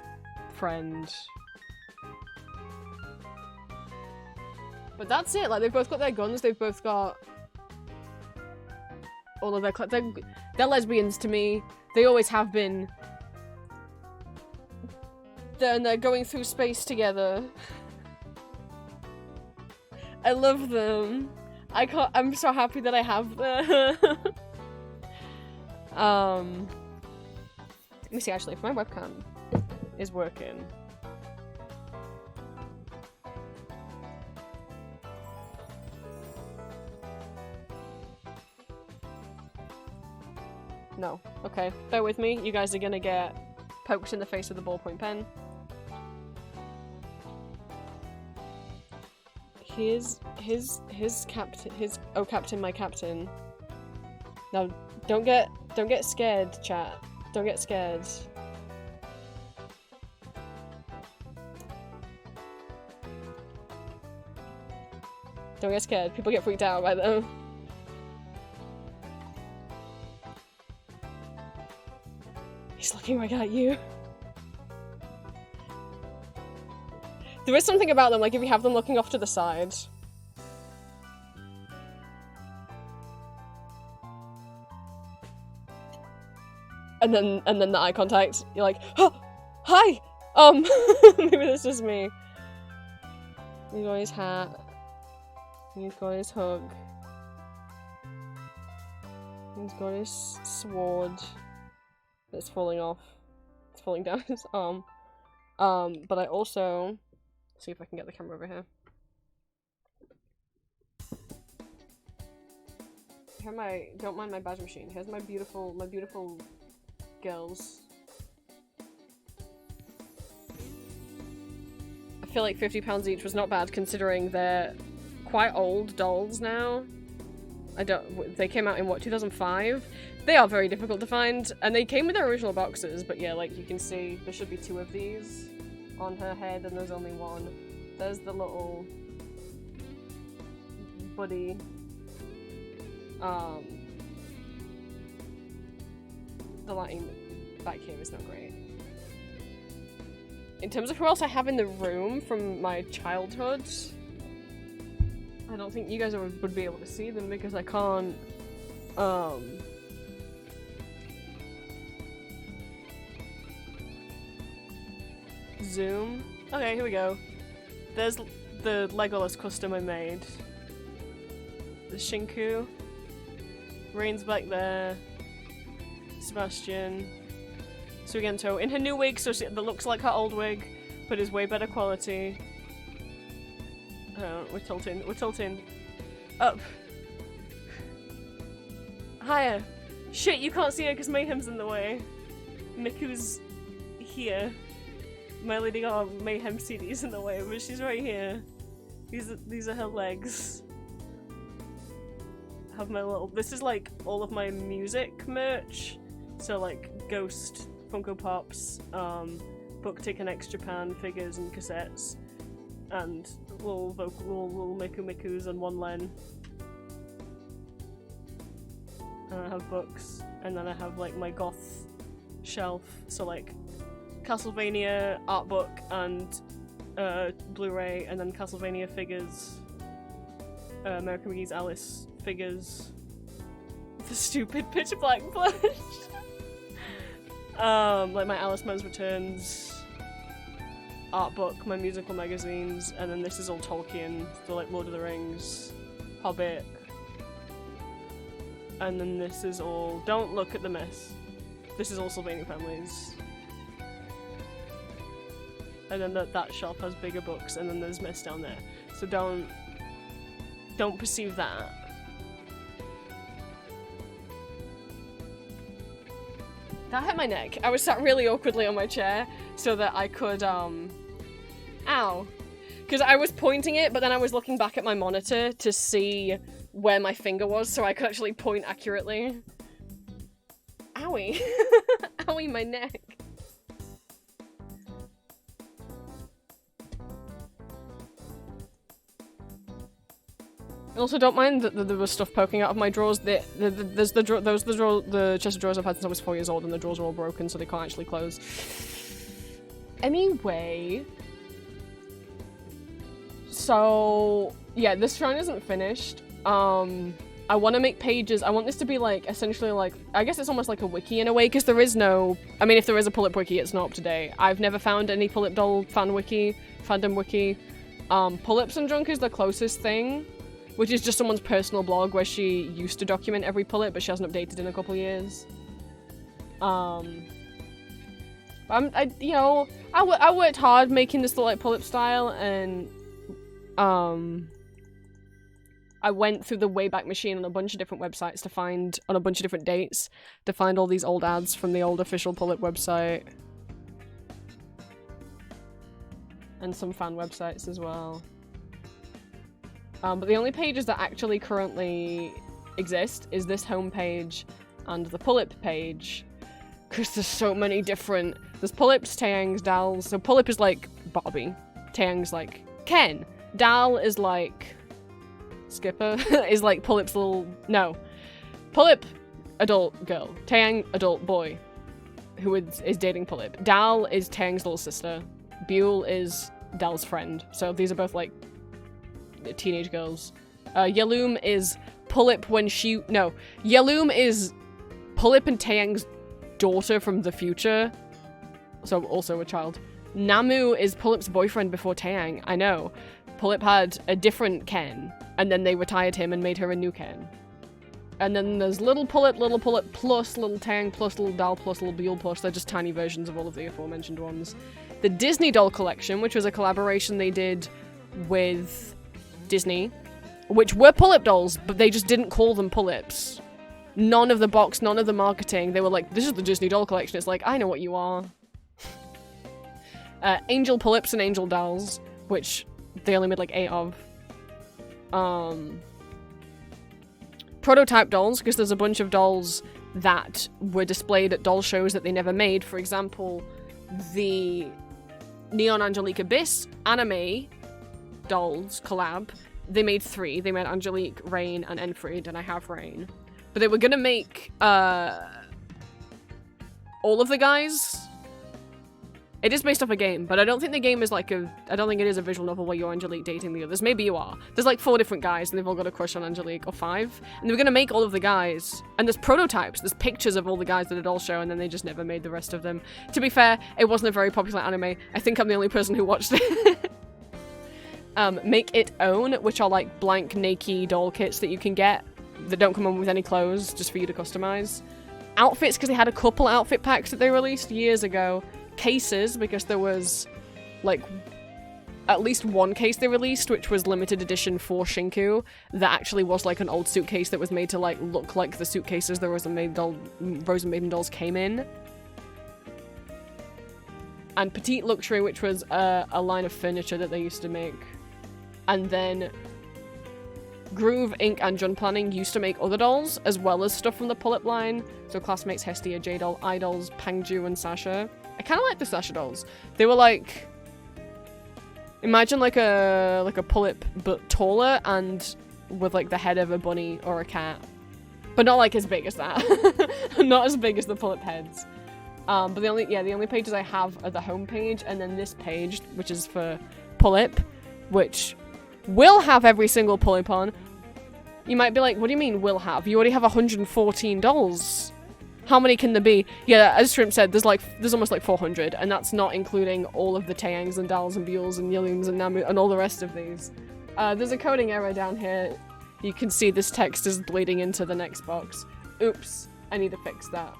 [SPEAKER 1] friend. But that's it. Like, they've both got their guns. They've both got all of their... They're lesbians to me. They always have been. They're going through space together. I love them. I'm so happy that I have them. Let me see, actually, if my webcam is working. No. Okay, bear with me. You guys are gonna get poked in the face with a ballpoint pen. His captain, oh, captain, my captain. Now, don't get scared, chat. Don't get scared. Don't get scared. People get freaked out by them. He's looking right at you. There is something about them, like if you have them looking off to the side. And then the eye contact, you're like, oh, hi! Maybe that's just me. He's got his hat. He's got his hook. He's got his sword that's falling off. It's falling down his arm. But I also... see if I can get the camera over here. Here my... don't mind my badge machine. Here's my beautiful girls. I feel like £50 each was not bad considering they're quite old dolls now. They came out in what, 2005? They are very difficult to find, and they came with their original boxes, but yeah, like you can see, there should be 2 of these on her head, and there's only 1. There's the little buddy. The lighting back here is not great. In terms of who else I have in the room from my childhood, I don't think you guys would be able to see them because I can't, zoom. Okay, here we go. There's the Legolas custom I made. The Shinku. Rain's back there. Sebastian. Sugento in her new wig, so that looks like her old wig, but is way better quality. We're tilting. Up. Higher. Shit, you can't see her because Mayhem's in the way. Miku's here. My Lady Gaga Mayhem CD's in the way, but she's right here. These are her legs. I have my little... this is like all of my music merch. So like Ghost, Funko Pops, Book Taken X Japan figures and cassettes. And little Mikus and one Len. And I have books. And then I have like my goth shelf. So like Castlevania art book and Blu-ray, and then Castlevania figures, American McGee's Alice figures, the stupid Pitch Black plush. Like my Alice Man's Returns art book, my musical magazines, and then this is all Tolkien, so like Lord of the Rings, Hobbit, and then this is all, don't look at the mess, this is all Sylvania Families. And then that shelf has bigger books, and then there's mess down there, so don't perceive that. That hit my neck. I was sat really awkwardly on my chair so that I could, ow. Because I was pointing it, but then I was looking back at my monitor to see where my finger was so I could actually point accurately. Owie. Owie, my neck. I also don't mind that there was stuff poking out of my drawers. There's the chest of drawers I've had since I was 4 years old, and the drawers are all broken, so they can't actually close. Anyway, so yeah, this shrine isn't finished. I want to make pages. I want this to be like essentially like, I guess it's almost like a wiki in a way, because there is no. I mean, if there is a Pulip wiki, it's not up to date. I've never found any Pulip doll fandom wiki. Pulips and Drunk is the closest thing, which is just someone's personal blog where she used to document every Pulip, but she hasn't updated in a couple years. I worked hard making this like Pulip style, and I went through the Wayback Machine on a bunch of different websites to find, on a bunch of different dates, to find all these old ads from the old official Pulip website. And some fan websites as well. But the only pages that actually currently exist is this homepage and the Pulip page. Because there's so many different... There's Pulips, Taeyangs, Dals. So Pulip is like Barbie. Taeyang's like Ken. Dal is like... Skipper. is like Pulip's little... No. Pulip, adult girl. Taeyang, adult boy. Who is dating Pulip. Dal is Taeyang's little sister. Buell is Dal's friend. So these are both like... teenage girls. Yaloom is Pulip when she... No. Yaloom is Pulip and Taeyang's daughter from the future. So also a child. Namu is Pulip's boyfriend before Taeyang. I know. Pulip had a different Ken, and then they retired him and made her a new Ken. And then there's Little Pulip plus Little Taeyang plus Little Dal plus Little Buell plus. They're just tiny versions of all of the aforementioned ones. The Disney Doll Collection, which was a collaboration they did with Disney, which were Pulip dolls, but they just didn't call them Pulips. None of the box, none of the marketing. They were like, this is the Disney Doll Collection. It's like, I know what you are. Angel Pulips and Angel Dolls, which they only made like 8 of. Prototype dolls, because there's a bunch of dolls that were displayed at doll shows that they never made. For example, the Neon Angelique Abyss anime dolls collab. They made 3. They made Angelique, Rain, and Enfried, and I have Rain. But they were gonna make all of the guys. It is based off a game, but I don't think the game is like I don't think it is a visual novel where you're Angelique dating the others. Maybe you are. There's like 4 different guys, and they've all got a crush on Angelique, or 5. And they were gonna make all of the guys. And there's prototypes, there's pictures of all the guys that had all show, and then they just never made the rest of them. To be fair, it wasn't a very popular anime. I think I'm the only person who watched it. Make It Own, which are like blank naked doll kits that you can get that don't come on with any clothes, just for you to customize. Outfits, because they had a couple outfit packs that they released years ago. Cases, because there was like at least one case they released, which was limited edition for Shinku, that actually was like an old suitcase that was made to like look like the suitcases the Rose and Maiden dolls came in. And Petite Luxury, which was a line of furniture that they used to make. And then Groove, Inc. and Jun Planning used to make other dolls, as well as stuff from the Pulip line. So Classmates, Hestia, J-Doll, Idols, Pangju, and Sasha. I kind of like the Sasha dolls. They were like... Imagine like a Pulip, but taller, and with like the head of a bunny or a cat. But not like as big as that. Not as big as the Pulip heads. But the only pages I have are the home page, and then this page, which is for Pulip, which will have every single Pulip on. You might be like, what do you mean will have? You already have 114 dolls. How many can there be? Yeah, as Shrimp said, there's almost like 400, and that's not including all of the Taeyangs and Dals and Buells and Yilliums and Namu and all the rest of these. There's a coding error down here. You can see this text is bleeding into the next box. Oops, I need to fix that.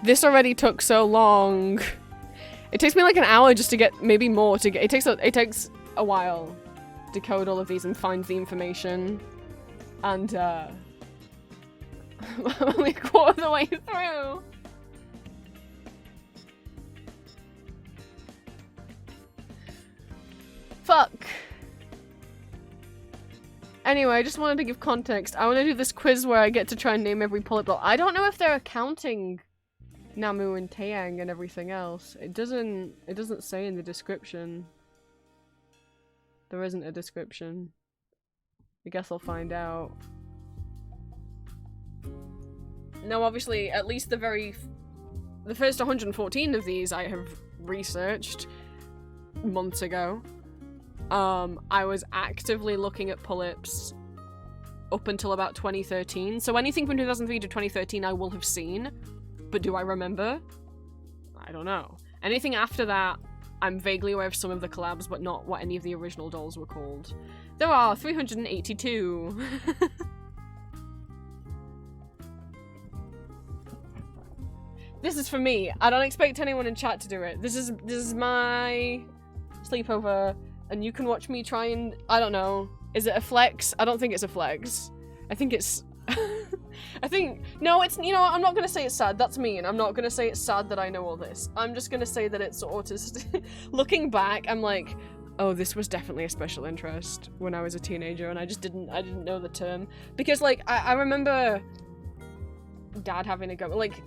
[SPEAKER 1] This already took so long. It takes me like an hour just to get, maybe more to get, it takes a while to code all of these and find the information. And, I'm only a quarter of the way through. Fuck. Anyway, I just wanted to give context. I want to do this quiz where I get to try and name every pull-up doll. I don't know if they're counting Namu and Taeyang and everything else. It doesn't say in the description. There isn't a description. I guess I'll find out. No, obviously, at least the first 114 of these I have researched months ago. I was actively looking at pull-ups up until about 2013. So anything from 2003 to 2013 I will have seen. But do I remember? I don't know. Anything after that, I'm vaguely aware of some of the collabs, but not what any of the original dolls were called. There are 382. This is for me. I don't expect anyone in chat to do it. This is my sleepover, and you can watch me try and, I don't know. Is it a flex? I don't think it's a flex. I think it's no, it's, you know what, I'm not gonna say it's sad, that's mean. I'm not gonna say it's sad that I know all this. I'm just gonna say that it's autistic. Looking back, I'm like, oh, this was definitely a special interest when I was a teenager, and I didn't know the term. Because, like, I remember Dad having a go, like,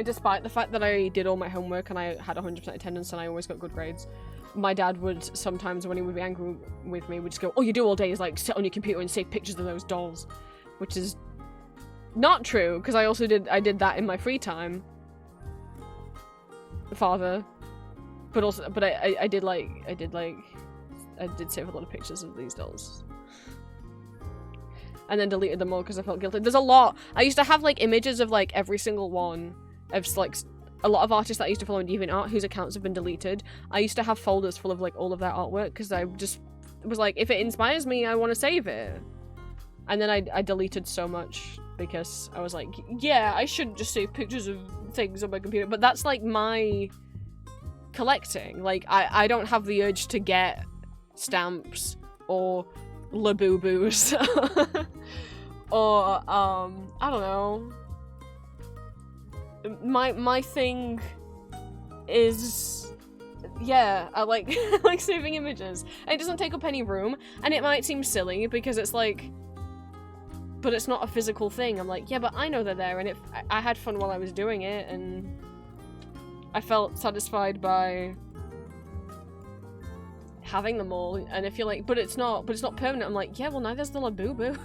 [SPEAKER 1] despite the fact that I did all my homework and I had 100% attendance and I always got good grades, my dad would sometimes, when he would be angry with me, would just go, all you do all day is, like, sit on your computer and save pictures of those dolls. Which is not true, because I did that in my free time. Father. But also, but I did save a lot of pictures of these dolls. And then deleted them all because I felt guilty. There's a lot. I used to have, like, images of, like, every single one of, like, a lot of artists that I used to follow on DeviantArt whose accounts have been deleted. I used to have folders full of, like, all of their artwork because I just was like, if it inspires me, I want to save it. And then I deleted so much because I was like, yeah, I shouldn't just save pictures of things on my computer. But that's, like, my collecting. Like, I don't have the urge to get stamps or Labubu's or, I don't know. My thing is, yeah, I like, like saving images. And it doesn't take up any room, and it might seem silly because it's like, but it's not a physical thing. I'm like, yeah, but I know they're there, and I had fun while I was doing it, and I felt satisfied by having them all. And if you're like, but it's not permanent, I'm like, yeah, well, neither's the Labubu.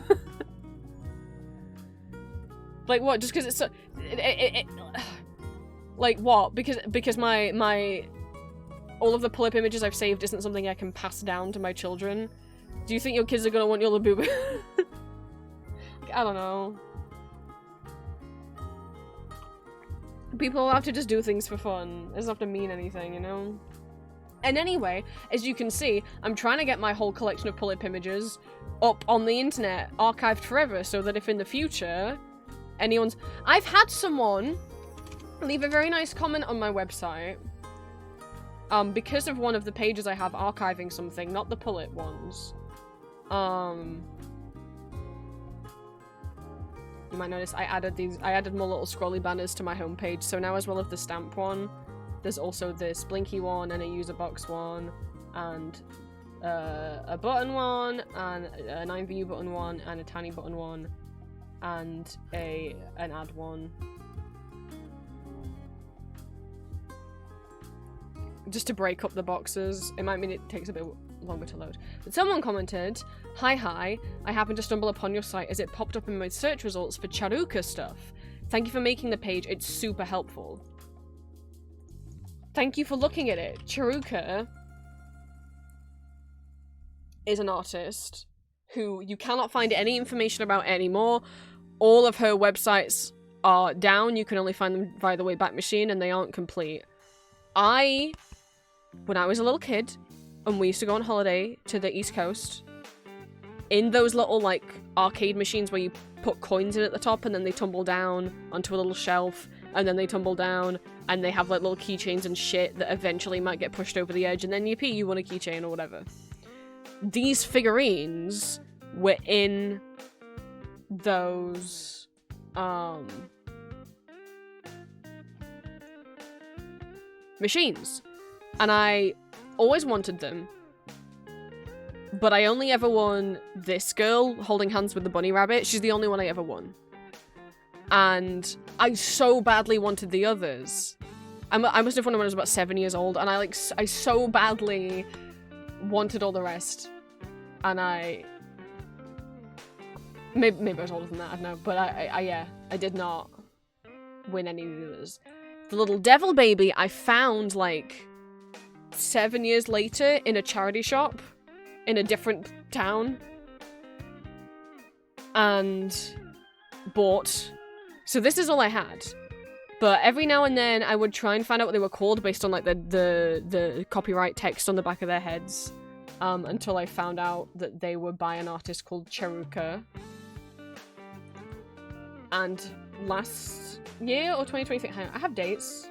[SPEAKER 1] Like, what? Just because it's so, like, what? Because my all of the pull-up images I've saved isn't something I can pass down to my children. Do you think your kids are gonna want your Labubu? I don't know. People have to just do things for fun. It doesn't have to mean anything, you know? And anyway, as you can see, I'm trying to get my whole collection of pull-up images up on the internet, archived forever, so that if in the future anyone's... I've had someone leave a very nice comment on my website, because of one of the pages I have archiving something, not the pull-up ones. You might notice I added more little scrolly banners to my homepage, so now as well as the stamp one, there's also this Blinky one, and a user box one, and a button one, and a 9VU button one, and a tiny button one, and an ad one. Just to break up the boxes. It might mean it takes a bit longer to load. But someone commented, hi, I happened to stumble upon your site as it popped up in my search results for Charuka stuff. Thank you for making the page, it's super helpful. Thank you for looking at it. Charuka is an artist who you cannot find any information about anymore. All of her websites are down. You can only find them via the Wayback Machine, and they aren't complete. When I was a little kid, and we used to go on holiday to the East Coast, in those little, like, arcade machines where you put coins in at the top and then they tumble down onto a little shelf, and then they tumble down, and they have, like, little keychains and shit that eventually might get pushed over the edge, and then you won a keychain or whatever. These figurines were in those, machines. And I always wanted them. But I only ever won this girl holding hands with the bunny rabbit. She's the only one I ever won. And I so badly wanted the others. I must have won when I was about 7 years old, and I so badly wanted all the rest. And maybe I was older than that, I don't know. But I did not win any of the others. The little devil baby I found, like, 7 years later in a charity shop in a different town and bought. So this is all I had. But every now and then I would try and find out what they were called based on, like, the copyright text on the back of their heads, until I found out that they were by an artist called Cheruka. And last year, or 2023, I have dates.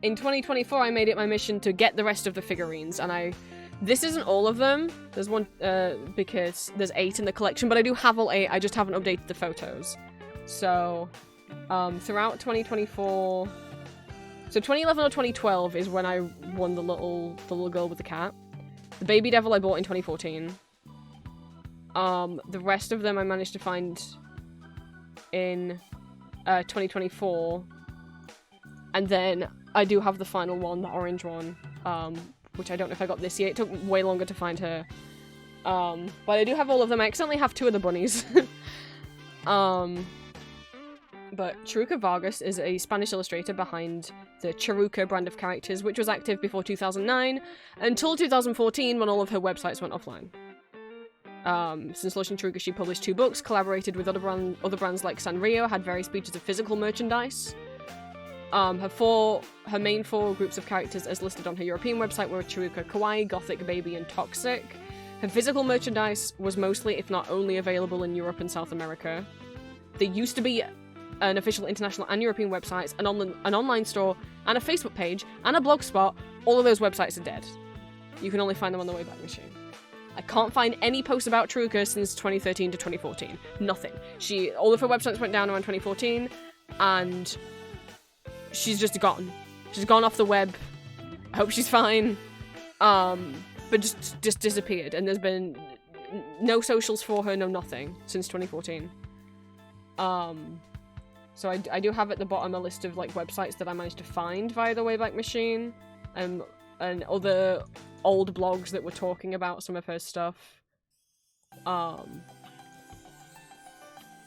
[SPEAKER 1] In 2024, I made it my mission to get the rest of the figurines, and this isn't all of them. There's one, because there's 8 in the collection, but I do have all 8, I just haven't updated the photos. So, throughout 2024, so 2011 or 2012 is when I won the little girl with the cat. The baby devil I bought in 2014. The rest of them I managed to find in 2024, and then I do have the final one, the orange one, which I don't know if I got this year. It took way longer to find her, but I do have all of them. I accidentally have 2 of the bunnies. But Cheruka Vargas is a Spanish illustrator behind the Cheruka brand of characters, which was active before 2009 until 2014 when all of her websites went offline. Since launching Cheruka, she published 2 books, collaborated with other brands like Sanrio, had various pieces of physical merchandise. Her main 4 groups of characters as listed on her European website were Cheruka Kawaii, Gothic Baby, and Toxic. Her physical merchandise was mostly, if not only, available in Europe and South America. There used to be an official international and European websites, an online store, and a Facebook page, and a blog spot. All of those websites are dead. You can only find them on the Wayback Machine. I can't find any posts about Cheruka since 2013 to 2014. Nothing. All of her websites went down around 2014, and she's just gone. She's gone off the web. I hope she's fine. But just disappeared, and there's been no socials for her, no nothing, since 2014. So I do have at the bottom a list of, like, websites that I managed to find via the Wayback Machine, and other old blogs that were talking about some of her stuff. Yeah,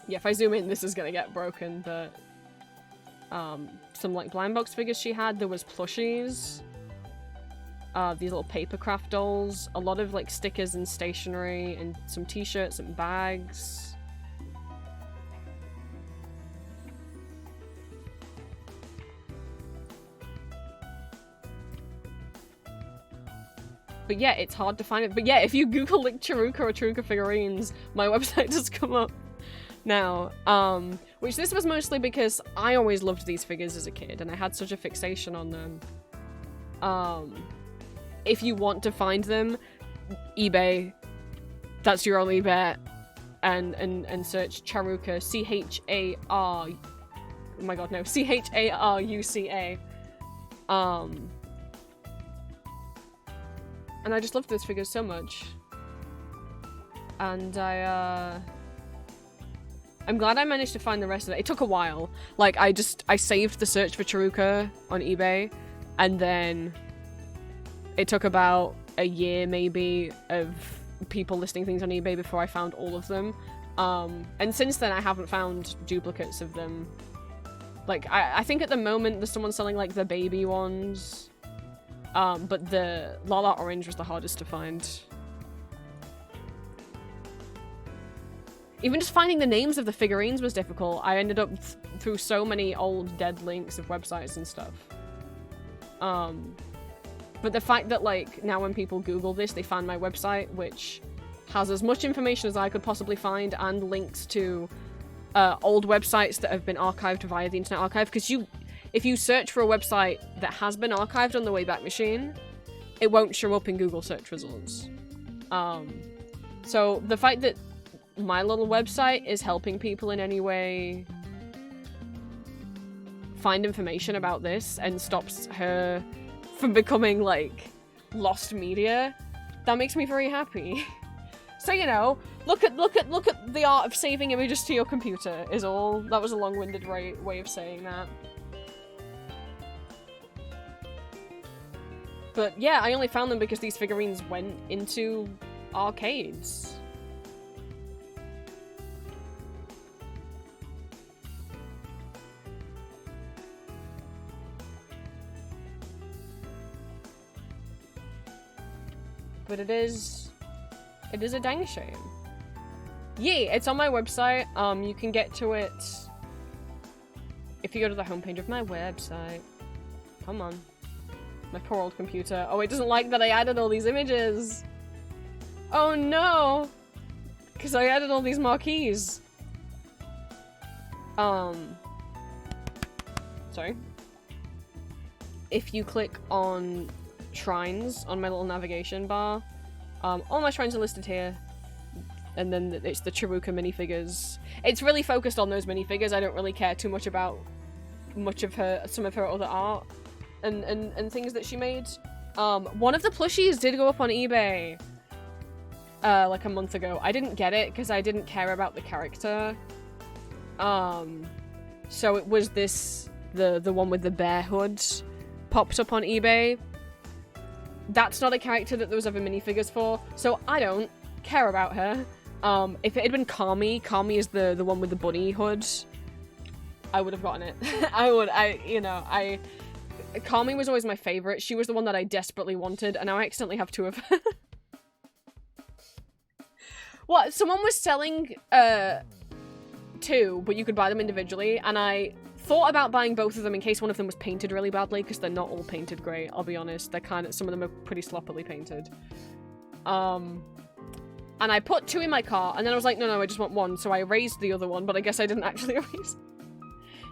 [SPEAKER 1] if I zoom in, this is gonna get broken, but some, like, blind box figures she had. There was plushies, these little paper craft dolls, a lot of, like, stickers and stationery, and some t-shirts and bags. But yeah, it's hard to find it. But yeah, if you Google, like, Cheruka or Cheruka figurines, my website does come up now. Which this was mostly because I always loved these figures as a kid, and I had such a fixation on them. If you want to find them, eBay, that's your only bet. And search Cheruka, C-H-A-R... Oh my god, no. C-H-A-R-U-C-A. And I just loved those figures so much. And I'm glad I managed to find the rest of it. It took a while. Like, I saved the search for Cheruka on eBay, and then it took about a year, maybe, of people listing things on eBay before I found all of them. And since then, I haven't found duplicates of them. Like, I think at the moment, there's someone selling, like, the baby ones. But the Lala Orange was the hardest to find. Even just finding the names of the figurines was difficult. I ended up through so many old dead links of websites and stuff. But the fact that, like, now when people Google this, they find my website, which has as much information as I could possibly find, and links to old websites that have been archived via the Internet Archive, because if you search for a website that has been archived on the Wayback Machine, it won't show up in Google search results. So the fact that my little website is helping people in any way find information about this and stops her from becoming, like, lost media, that makes me very happy. So, you know, look at the art of saving images to your computer is all. That was a long-winded way of saying that. But yeah, I only found them because these figurines went into arcades. But it is a dang shame. Yeah, it's on my website. You can get to it if you go to the homepage of my website. Come on. My poor old computer. Oh, it doesn't like that I added all these images. Oh no! Because I added all these marquees. Sorry. If you click on shrines on my little navigation bar, all my shrines are listed here. And then it's the Chiruka minifigures. It's really focused on those minifigures. I don't really care too much about some of her other art and things that she made. One of the plushies did go up on eBay like a month ago. I didn't get it because I didn't care about the character. So it was the one with the bear hood popped up on eBay. That's not a character that there was ever minifigures for, so I don't care about her. If it had been Kami is the one with the bunny hood, I would have gotten it. Kami was always my favorite. She was the one that I desperately wanted, and now I accidentally have two of her. What? Someone was selling two, but you could buy them individually, and I thought about buying both of them in case one of them was painted really badly, because they're not all painted great, I'll be honest. They're some of them are pretty sloppily painted. And I put two in my cart, and then I was like, no, I just want one, so I erased the other one, but I guess I didn't actually erase.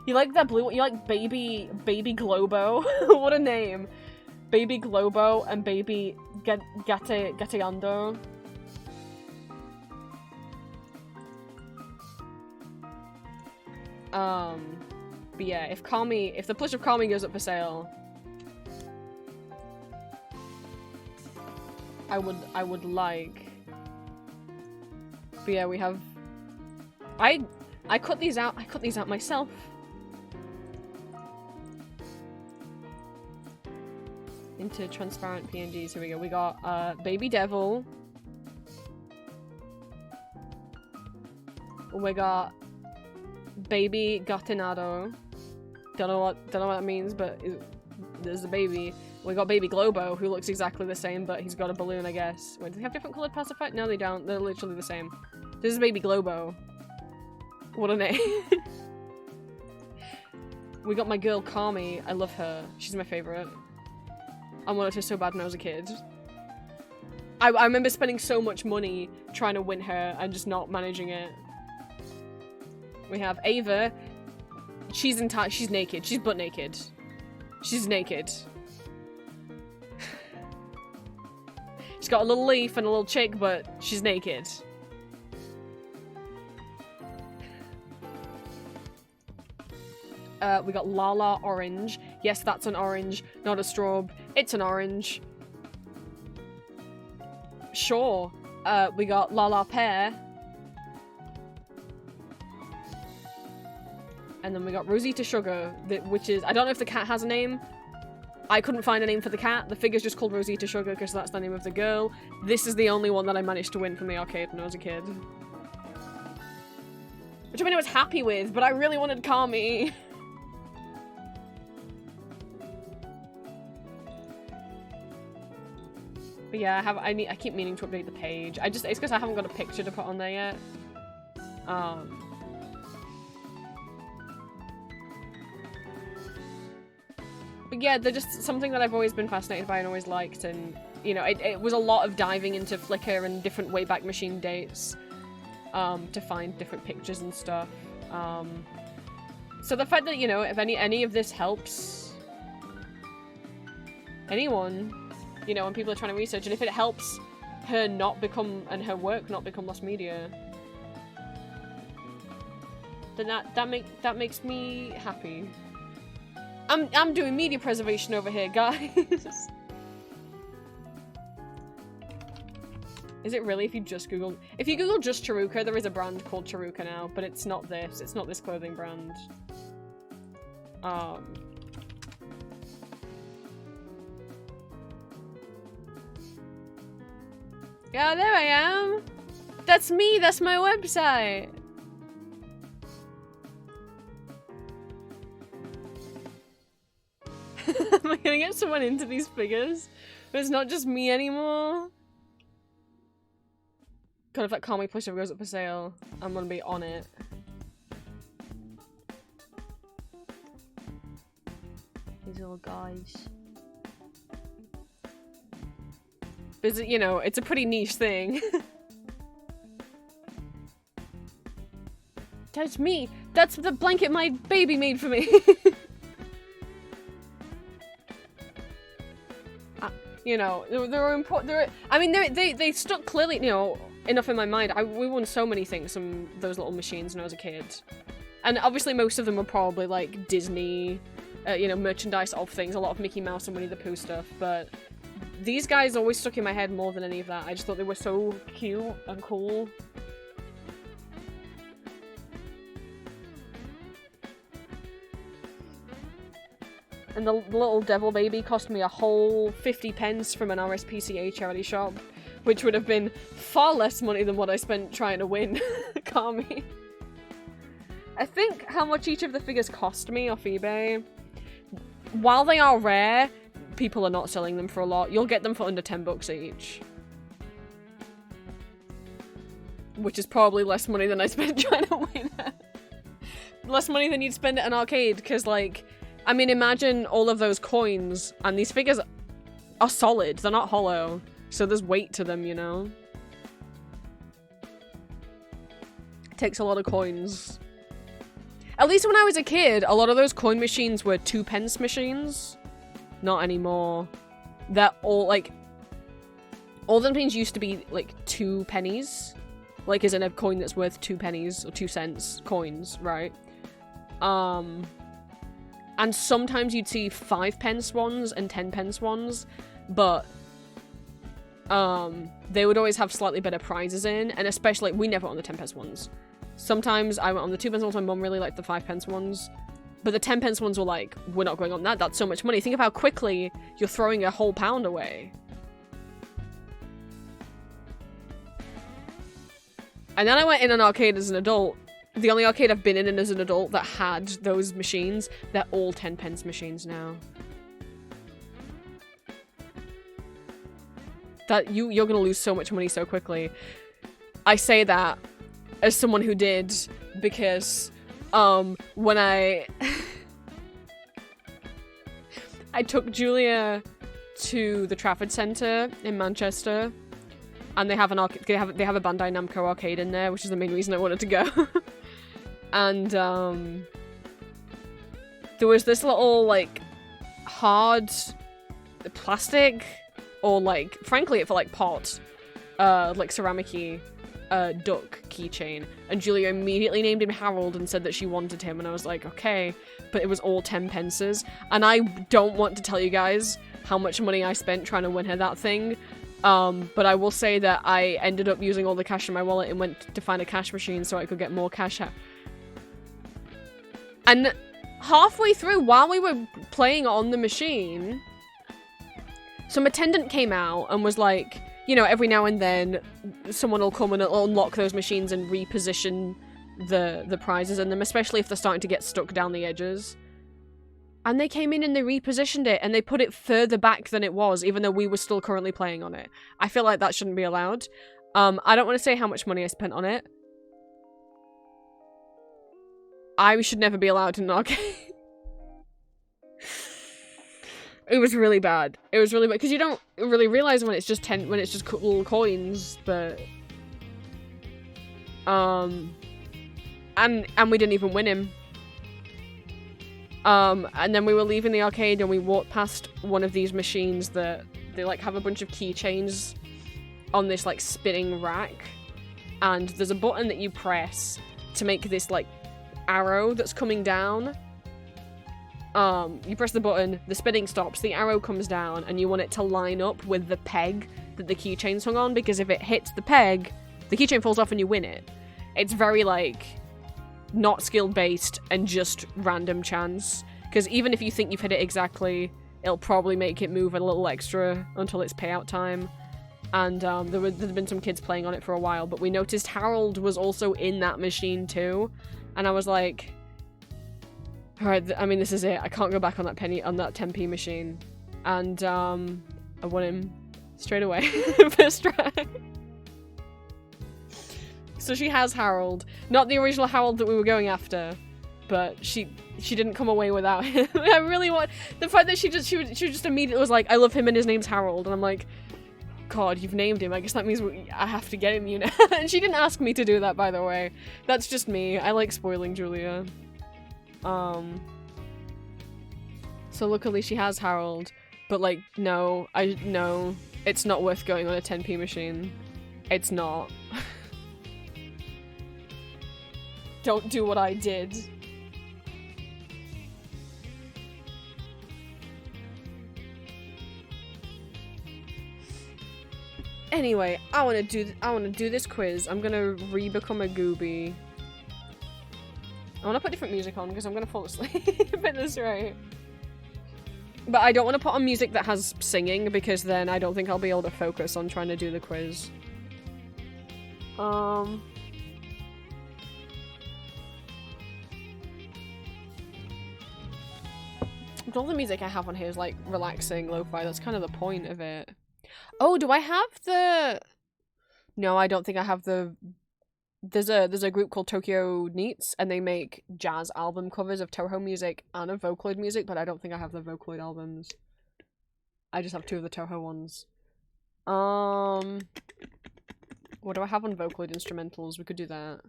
[SPEAKER 1] You like that blue one? You like Baby Globo? What a name. Baby Globo and Baby Gateando. But yeah, if the plush of Kami goes up for sale, I would like. But yeah, we have. I cut these out. I cut these out myself. Into transparent PNGs. Here we go. We got Baby Devil. We got Baby Gattinado. Don't know what that means, but there's a baby. We got Baby Globo, who looks exactly the same, but he's got a balloon, I guess. Wait, do they have different colored pacifier? No, they don't. They're literally the same. This is Baby Globo. What a name. We got my girl Kami. I love her. She's my favorite. I wanted her so bad when I was a kid. I remember spending so much money trying to win her and just not managing it. We have Ava. She's naked. She's butt naked. She's naked. She's got a little leaf and a little chick, but she's naked. We got Lala Orange. Yes, that's an orange, not a straub. It's an orange. Sure. We got Lala Pear. And then we got Rosita Sugar, which is... I don't know if the cat has a name. I couldn't find a name for the cat. The figure's just called Rosita Sugar because that's the name of the girl. This is the only one that I managed to win from the arcade when I was a kid. Which I mean I was happy with, but I really wanted Kami. But yeah, I keep meaning to update the page. It's because I haven't got a picture to put on there yet. But yeah, they're just something that I've always been fascinated by and always liked, and you know, it was a lot of diving into Flickr and different Wayback Machine dates to find different pictures and stuff. So the fact that, you know, if any of this helps anyone, you know, when people are trying to research, and if it helps her not become, and her work not become lost media, then that makes me happy. I'm doing media preservation over here, guys. Is it really? If you Google just Chiruka, there is a brand called Chiruka now, but it's not this. It's not this clothing brand. Yeah, there I am. That's me. That's my website. Am I gonna get someone into these figures? But it's not just me anymore. God, if that Kami plush ever goes up for sale, I'm gonna be on it. These little guys. But, you know, it's a pretty niche thing. That's me! That's the blanket my baby made for me! You know, there are important. I mean, they stuck clearly, you know, enough in my mind. We won so many things from those little machines when I was a kid, and obviously most of them were probably like Disney, you know, merchandise of things. A lot of Mickey Mouse and Winnie the Pooh stuff, but these guys always stuck in my head more than any of that. I just thought they were so cute and cool. And the little devil baby cost me a whole 50 pence from an RSPCA charity shop, which would have been far less money than what I spent trying to win Kami. I think how much each of the figures cost me off eBay, while they are rare, people are not selling them for a lot. You'll get them for under 10 bucks each. Which is probably less money than I spent trying to win it. Less money than you'd spend at an arcade, because like, I mean, imagine all of those coins, and these figures are solid, they're not hollow, so there's weight to them, you know? It takes a lot of coins. At least when I was a kid, a lot of those coin machines were 2p machines. Not anymore. They're all, like, all the machines used to be, like, 2 pennies. Like, as in a coin that's worth 2 pennies, or 2 cents coins, right? And sometimes you'd see 5p ones and 10p ones, but they would always have slightly better prizes in, and especially, we never went on the 10p ones. Sometimes I went on the 2p ones, my mum really liked the 5p ones, but the 10p ones were like, we're not going on that, that's so much money. Think of how quickly you're throwing a whole pound away. And then I went in an arcade as an adult. The only arcade I've been in as an adult that had those machines, they're all 10p machines now. That you're gonna lose so much money so quickly. I say that as someone who did, because when I took Julia to the Trafford Centre in Manchester, and they have an arcade. They have a Bandai Namco arcade in there, which is the main reason I wanted to go. And there was this little like hard plastic, or like frankly it felt like pot, like ceramic-y duck keychain, and Julia immediately named him Harold and said that she wanted him, and I was like, okay, but it was all 10p, and I don't want to tell you guys how much money I spent trying to win her that thing. But I will say that I ended up using all the cash in my wallet and went to find a cash machine so I could get more cash out. And halfway through, while we were playing on the machine, some attendant came out and was like, you know, every now and then someone will come and unlock those machines and reposition the prizes in them, especially if they're starting to get stuck down the edges. And they came in and they repositioned it and they put it further back than it was, even though we were still currently playing on it. I feel like that shouldn't be allowed. I don't want to say how much money I spent on it. I should never be allowed in an arcade. It was really bad. It was really bad because you don't really realize when it's just little coins, but and we didn't even win him. And then we were leaving the arcade and we walked past one of these machines that they like have a bunch of keychains on this like spinning rack, and there's a button that you press to make this like arrow that's coming down. You press the button, the spinning stops, the arrow comes down, and you want it to line up with the peg that the keychain's hung on, because if it hits the peg, the keychain falls off and you win it. It's very, like, not skill-based and just random chance, because even if you think you've hit it exactly, it'll probably make it move a little extra until it's payout time. And there'd been some kids playing on it for a while, but we noticed Harold was also in that machine too, and I was like, alright, I mean, this is it. I can't go back on that 10p machine. And, I won him straight away. First try. So she has Harold. Not the original Harold that we were going after, but she didn't come away without him. I really want... The fact that she just immediately was like, I love him and his name's Harold. And I'm like, God, you've named him. I guess that means I have to get him, you know? And she didn't ask me to do that, by the way. That's just me. I like spoiling Julia. So luckily she has Harold, but like, no, it's not worth going on a 10p machine. It's not. Don't do what I did. Anyway, I wanna do this quiz. I'm gonna re-become a Gooby. I want to put different music on because I'm going to fall asleep at this rate. But I don't want to put on music that has singing because then I don't think I'll be able to focus on trying to do the quiz. All the music I have on here is like relaxing lo-fi. That's kind of the point of it. Oh, do I have the... No, I don't think I have the... There's a group called Tokyo Neats, and they make jazz album covers of Toho music and of Vocaloid music, but I don't think I have the Vocaloid albums. I just have two of the Toho ones. What do I have on Vocaloid instrumentals? We could do that.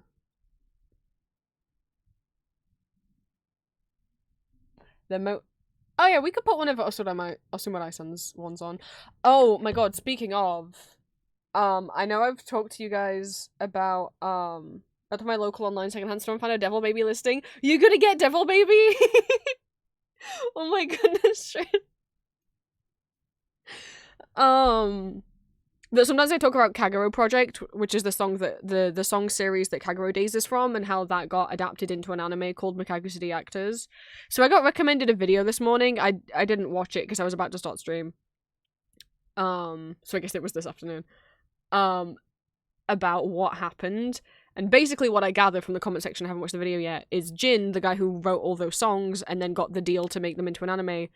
[SPEAKER 1] Oh yeah, we could put one of Osumara-san's ones on. Oh my god, speaking of... I know I've talked to you guys about, at my local online secondhand store and found a Devil Baby listing. You gonna get Devil Baby? Oh my goodness. But sometimes I talk about Kagero Project, which is the song that, the song series that Kagero Days is from, and how that got adapted into an anime called Mikaku City Actors. So I got recommended a video this morning. I didn't watch it because I was about to start stream. So I guess it was this afternoon. About what happened, and basically what I gather from the comment section, I haven't watched the video yet, is Jin, the guy who wrote all those songs and then got the deal to make them into an anime,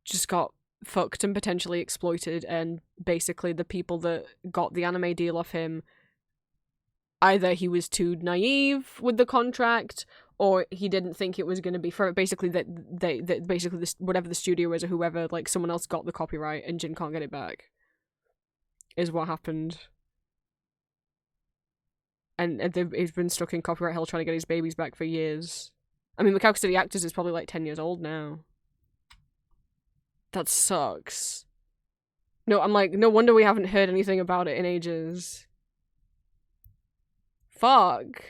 [SPEAKER 1] just got fucked and potentially exploited, and basically the people that got the anime deal off him, either he was too naive with the contract, or he didn't think it was going to be for basically that basically this, whatever the studio is or whoever, like someone else got the copyright and Jin can't get it back, is what happened. And he's been stuck in copyright hell trying to get his babies back for years. I mean, Mikaku City Actors is probably like 10 years old now. That sucks. No, I'm like, no wonder we haven't heard anything about it in ages. Fuck.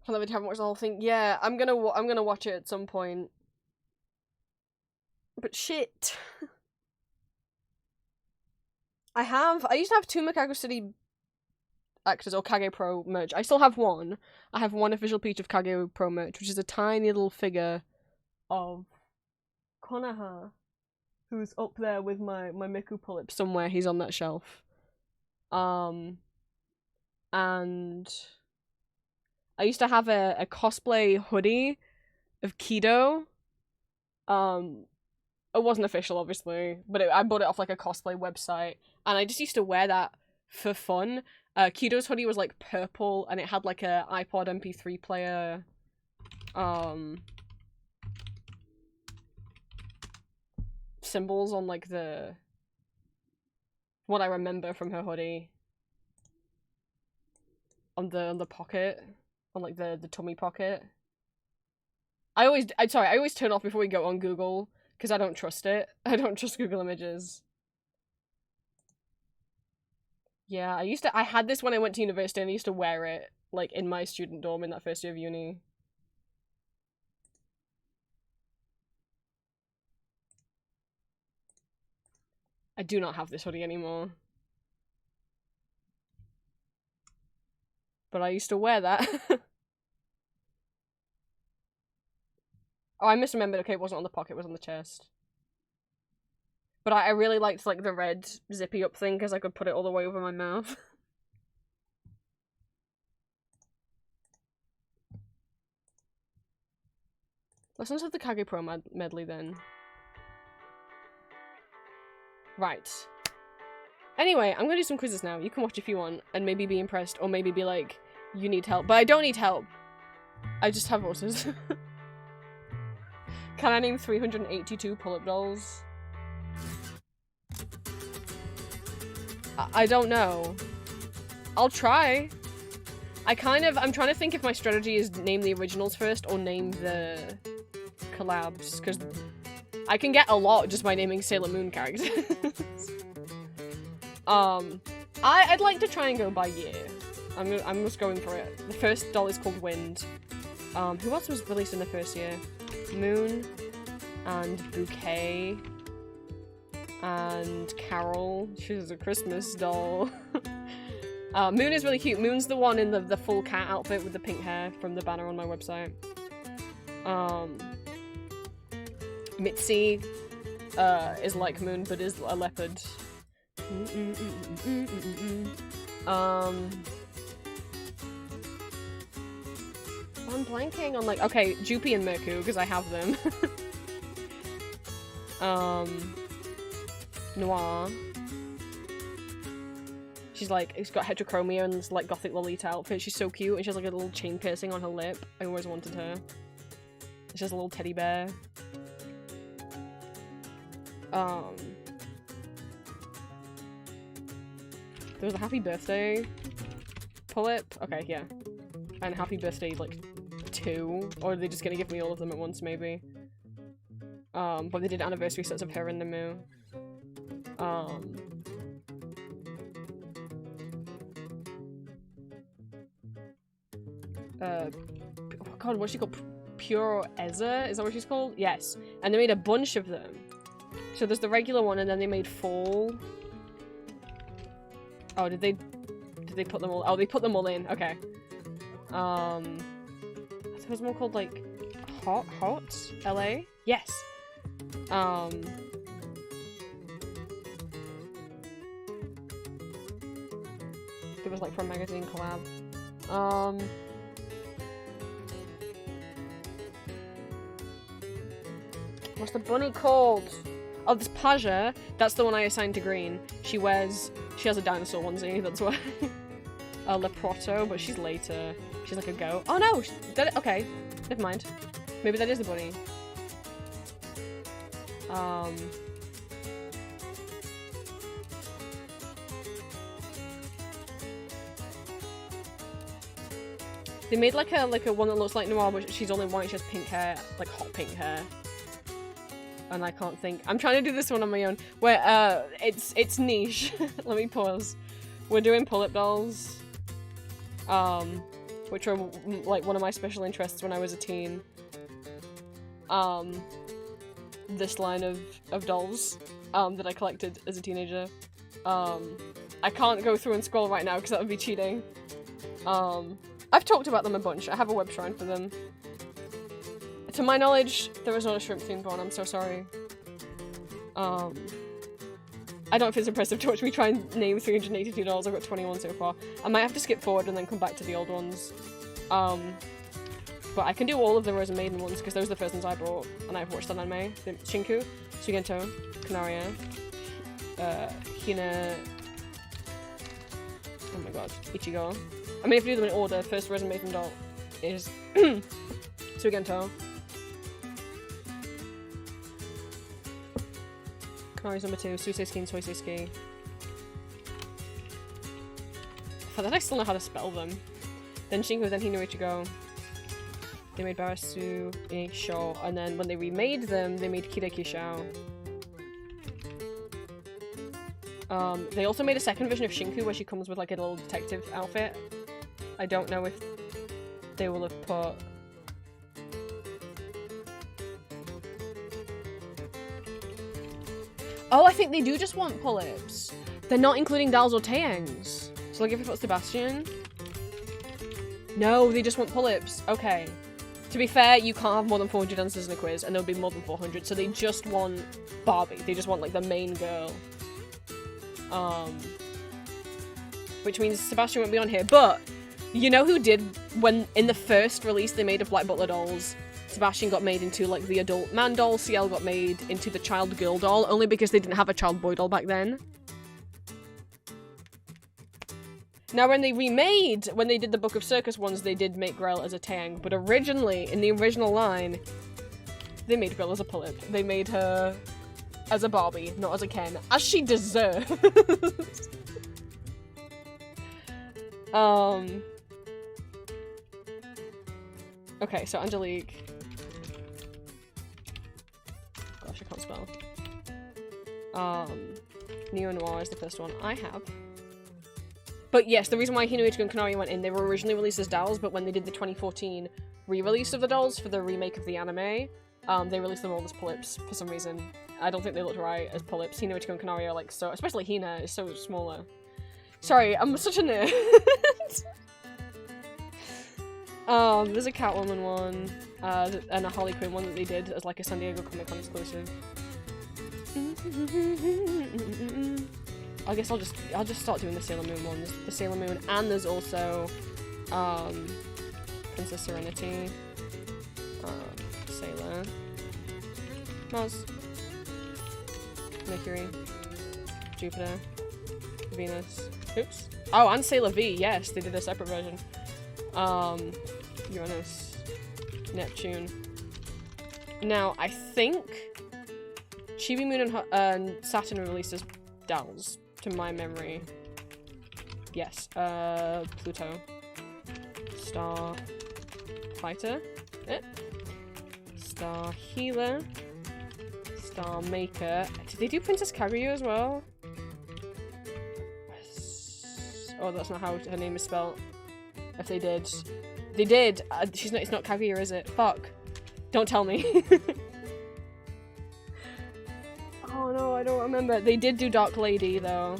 [SPEAKER 1] I haven't watched the whole thing. Yeah, I'm gonna watch it at some point. But shit. I used to have 2 Mikaku City Actors or Kage Pro merch. I still have one. I have one official piece of Kage Pro merch, which is a tiny little figure of Konoha, who's up there with my Miku Pullip somewhere. He's on that shelf. And I used to have a cosplay hoodie of Kido. It wasn't official, obviously, but I bought it off like a cosplay website, and I just used to wear that for fun. Kido's hoodie was like purple, and it had like a iPod MP3 player. Symbols on like what I remember from her hoodie. On the pocket, on like the tummy pocket. I always turn off before we go on Google because I don't trust it. I don't trust Google Images. Yeah, I had this when I went to university, and I used to wear it like in my student dorm in that first year of uni. I do not have this hoodie anymore. But I used to wear that. Oh, I misremembered. Okay, it wasn't on the pocket, it was on the chest. But I really liked, like, the red zippy up thing, because I could put it all the way over my mouth. Let's listen to the Kage Pro medley, then. Right. Anyway, I'm gonna do some quizzes now. You can watch if you want, and maybe be impressed, or maybe be like, you need help. But I don't need help. I just have horses. Can I name 382 pull-up dolls? I don't know. I'll try. I'm trying to think if my strategy is name the originals first or name the collabs, because I can get a lot just by naming Sailor Moon characters. I'd like to try and go by year. I'm just going for it. The first doll is called Wind. Who else was released in the first year? Moon and Bouquet and Carol. She's a Christmas doll. Moon is really cute. Moon's the one in the full cat outfit with the pink hair from the banner on my website. Mitzi is like Moon but is a leopard. I'm blanking on, like, okay, Jupi and Mirku, because I have them. Noir. She's like, it's got heterochromia and this, like, gothic Lolita outfit. She's so cute, and she has, like, a little chain piercing on her lip. I always wanted her. She has a little teddy bear. There was a happy birthday pull-up. Okay, yeah. And happy birthday, like, 2. Or are they just gonna give me all of them at once, maybe? But they did anniversary sets of her and Namu. Oh god, what's she called? Pure Eza? Is that what she's called? Yes. And they made a bunch of them. So there's the regular one, and then they made Fall. Oh, did they put them all? Oh, they put them all in. Okay. I think there's one called, like, Hot? LA? Yes! It was, like, from magazine collab. What's the bunny called? Oh, this Paja. That's the one I assigned to Green. She has a dinosaur onesie, that's why. Leproto, but she's later. She's like a goat. Oh no! Okay, never mind. Maybe that is the bunny. They made like a one that looks like Noir, but she's only white. She has pink hair, like hot pink hair. And I can't think. I'm trying to do this one on my own. Where it's niche. Let me pause. We're doing pull-up dolls. Which are like one of my special interests when I was a teen. This line of dolls that I collected as a teenager. I can't go through and scroll right now because that would be cheating. I've talked about them a bunch. I have a web shrine for them. To my knowledge, there is not a shrimp-themed one. I'm so sorry. I don't know if it's impressive to watch me try and name 382 dolls. I've got 21 so far. I might have to skip forward and then come back to the old ones. But I can do all of the Rose Maiden ones because those are the first ones I bought and I've watched on anime. The Shinku, Sugento, Canaria, Hina. Oh my god, Ichigo. I mean, if you do them in order, first Rose Maiden doll is Sugento. Canaria's number 2, Suseiski and Soiseiski. For that I still know how to spell them. Then Shinku, then Hina, Ichigo. They made Barasu, Sho, and then when they remade them, they made Kireki Shao. They also made a second version of Shinku where she comes with like a little detective outfit. I don't know if they will have put... Oh, I think they do just want pull-ups. They're not including Dals or Taeyangs. So like if I put Sebastian... No, they just want pull-ups. Okay. To be fair, you can't have more than 400 answers in a quiz, and there'll be more than 400, so they just want Barbie. They just want, like, the main girl. Which means Sebastian won't be on here, but you know who did, when, in the first release they made of Black Butler dolls, Sebastian got made into, like, the adult man doll, Ciel got made into the child girl doll, only because they didn't have a child boy doll back then. Now, when they did the Book of Circus ones, they did make Grell as a Taeyang, but originally, in the original line, they made Grell as a pull-up. They made her as a Barbie, not as a Ken, as she deserves. Okay, so Angelique. Gosh, I can't spell. Neo Noir is the first one I have. But yes, the reason why Hino, Ichigo, and Canaria went in, they were originally released as dolls, but when they did the 2014 re-release of the dolls for the remake of the anime, they released them all as pull-ups for some reason. I don't think they looked right as pull-ups. Hino, Ichigo, and Canaria are like so, especially Hina is so smaller. Sorry, I'm such a nerd. There's a Catwoman one, and a Harley Quinn one that they did as like a San Diego Comic-Con exclusive. I guess I'll just start doing the Sailor Moon ones. The Sailor Moon, and there's also Princess Serenity, Sailor, Mars, Mercury, Jupiter, Venus. Oops. Oh, and Sailor V. Yes, they did a separate version. Uranus, Neptune. Now I think Chibi Moon and Saturn were released as dolls. To my memory. Yes. Pluto. Star Fighter. Star Healer. Star Maker. Did they do Princess Kaguya as well? Oh, that's not how her name is spelled. If they did. They did! It's not Kaguya, is it? Fuck. Don't tell me. Oh no, I don't remember. They did do Dark Lady, though.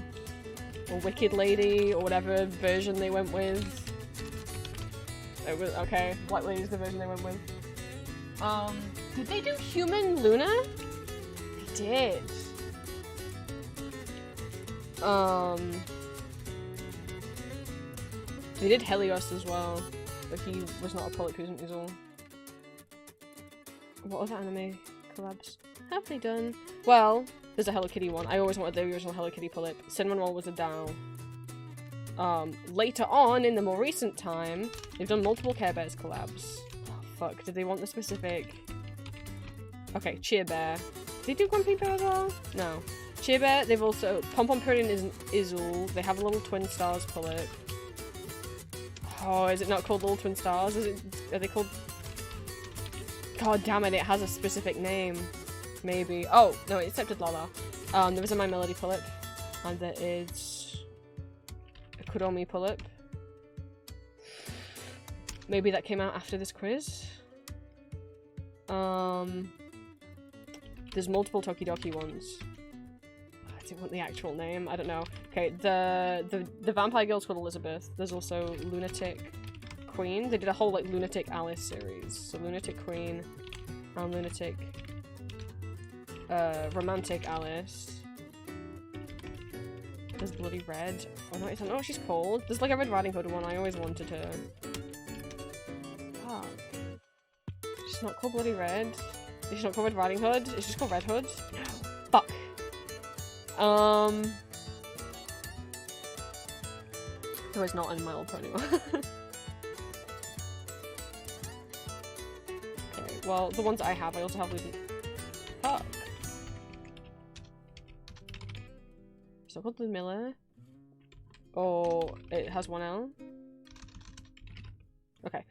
[SPEAKER 1] Or Wicked Lady, or whatever version they went with. It was, okay, Black Lady's the version they went with. Did they do Human Luna? They did. They did Helios as well, but he was not a pull-up, he was an Uzel. What other anime collabs have they done? Well, there's a Hello Kitty one. I always wanted the original Hello Kitty pull-up. Cinnamon Roll was a doll. Later on, in the more recent time, they've done multiple Care Bears collabs. Oh, fuck, did they want the specific... Okay, Cheer Bear. Did they do Grumpy Bear as well? No. Cheer Bear, they've also... Pom Pom Pudding is an Izzle. They have a little Twin Stars pull-up. Oh, is it not called Little Twin Stars? Are they called... God damn it, it has a specific name. Maybe. Oh, no, it accepted Lala. There was a My Melody pull-up. And there is... a Kuromi pull-up. Maybe that came out after this quiz. There's multiple Tokidoki ones. I didn't want the actual name. I don't know. Okay, the vampire girl's called Elizabeth. There's also Lunatic Queen. They did a whole like Lunatic Alice series. So Lunatic Queen and Lunatic Romantic Alice. There's Bloody Red. Oh no, I don't know what she's called. There's like a Red Riding Hood one. I always wanted her. Ah. It's not called Bloody Red. It's not called Red Riding Hood. It's just called Red Hood. Fuck. There is not in My Little Pony. Okay, well, the ones I have, I also have Lupin. Fuck. It's not called Ludmilla. Oh, it has one L. Okay.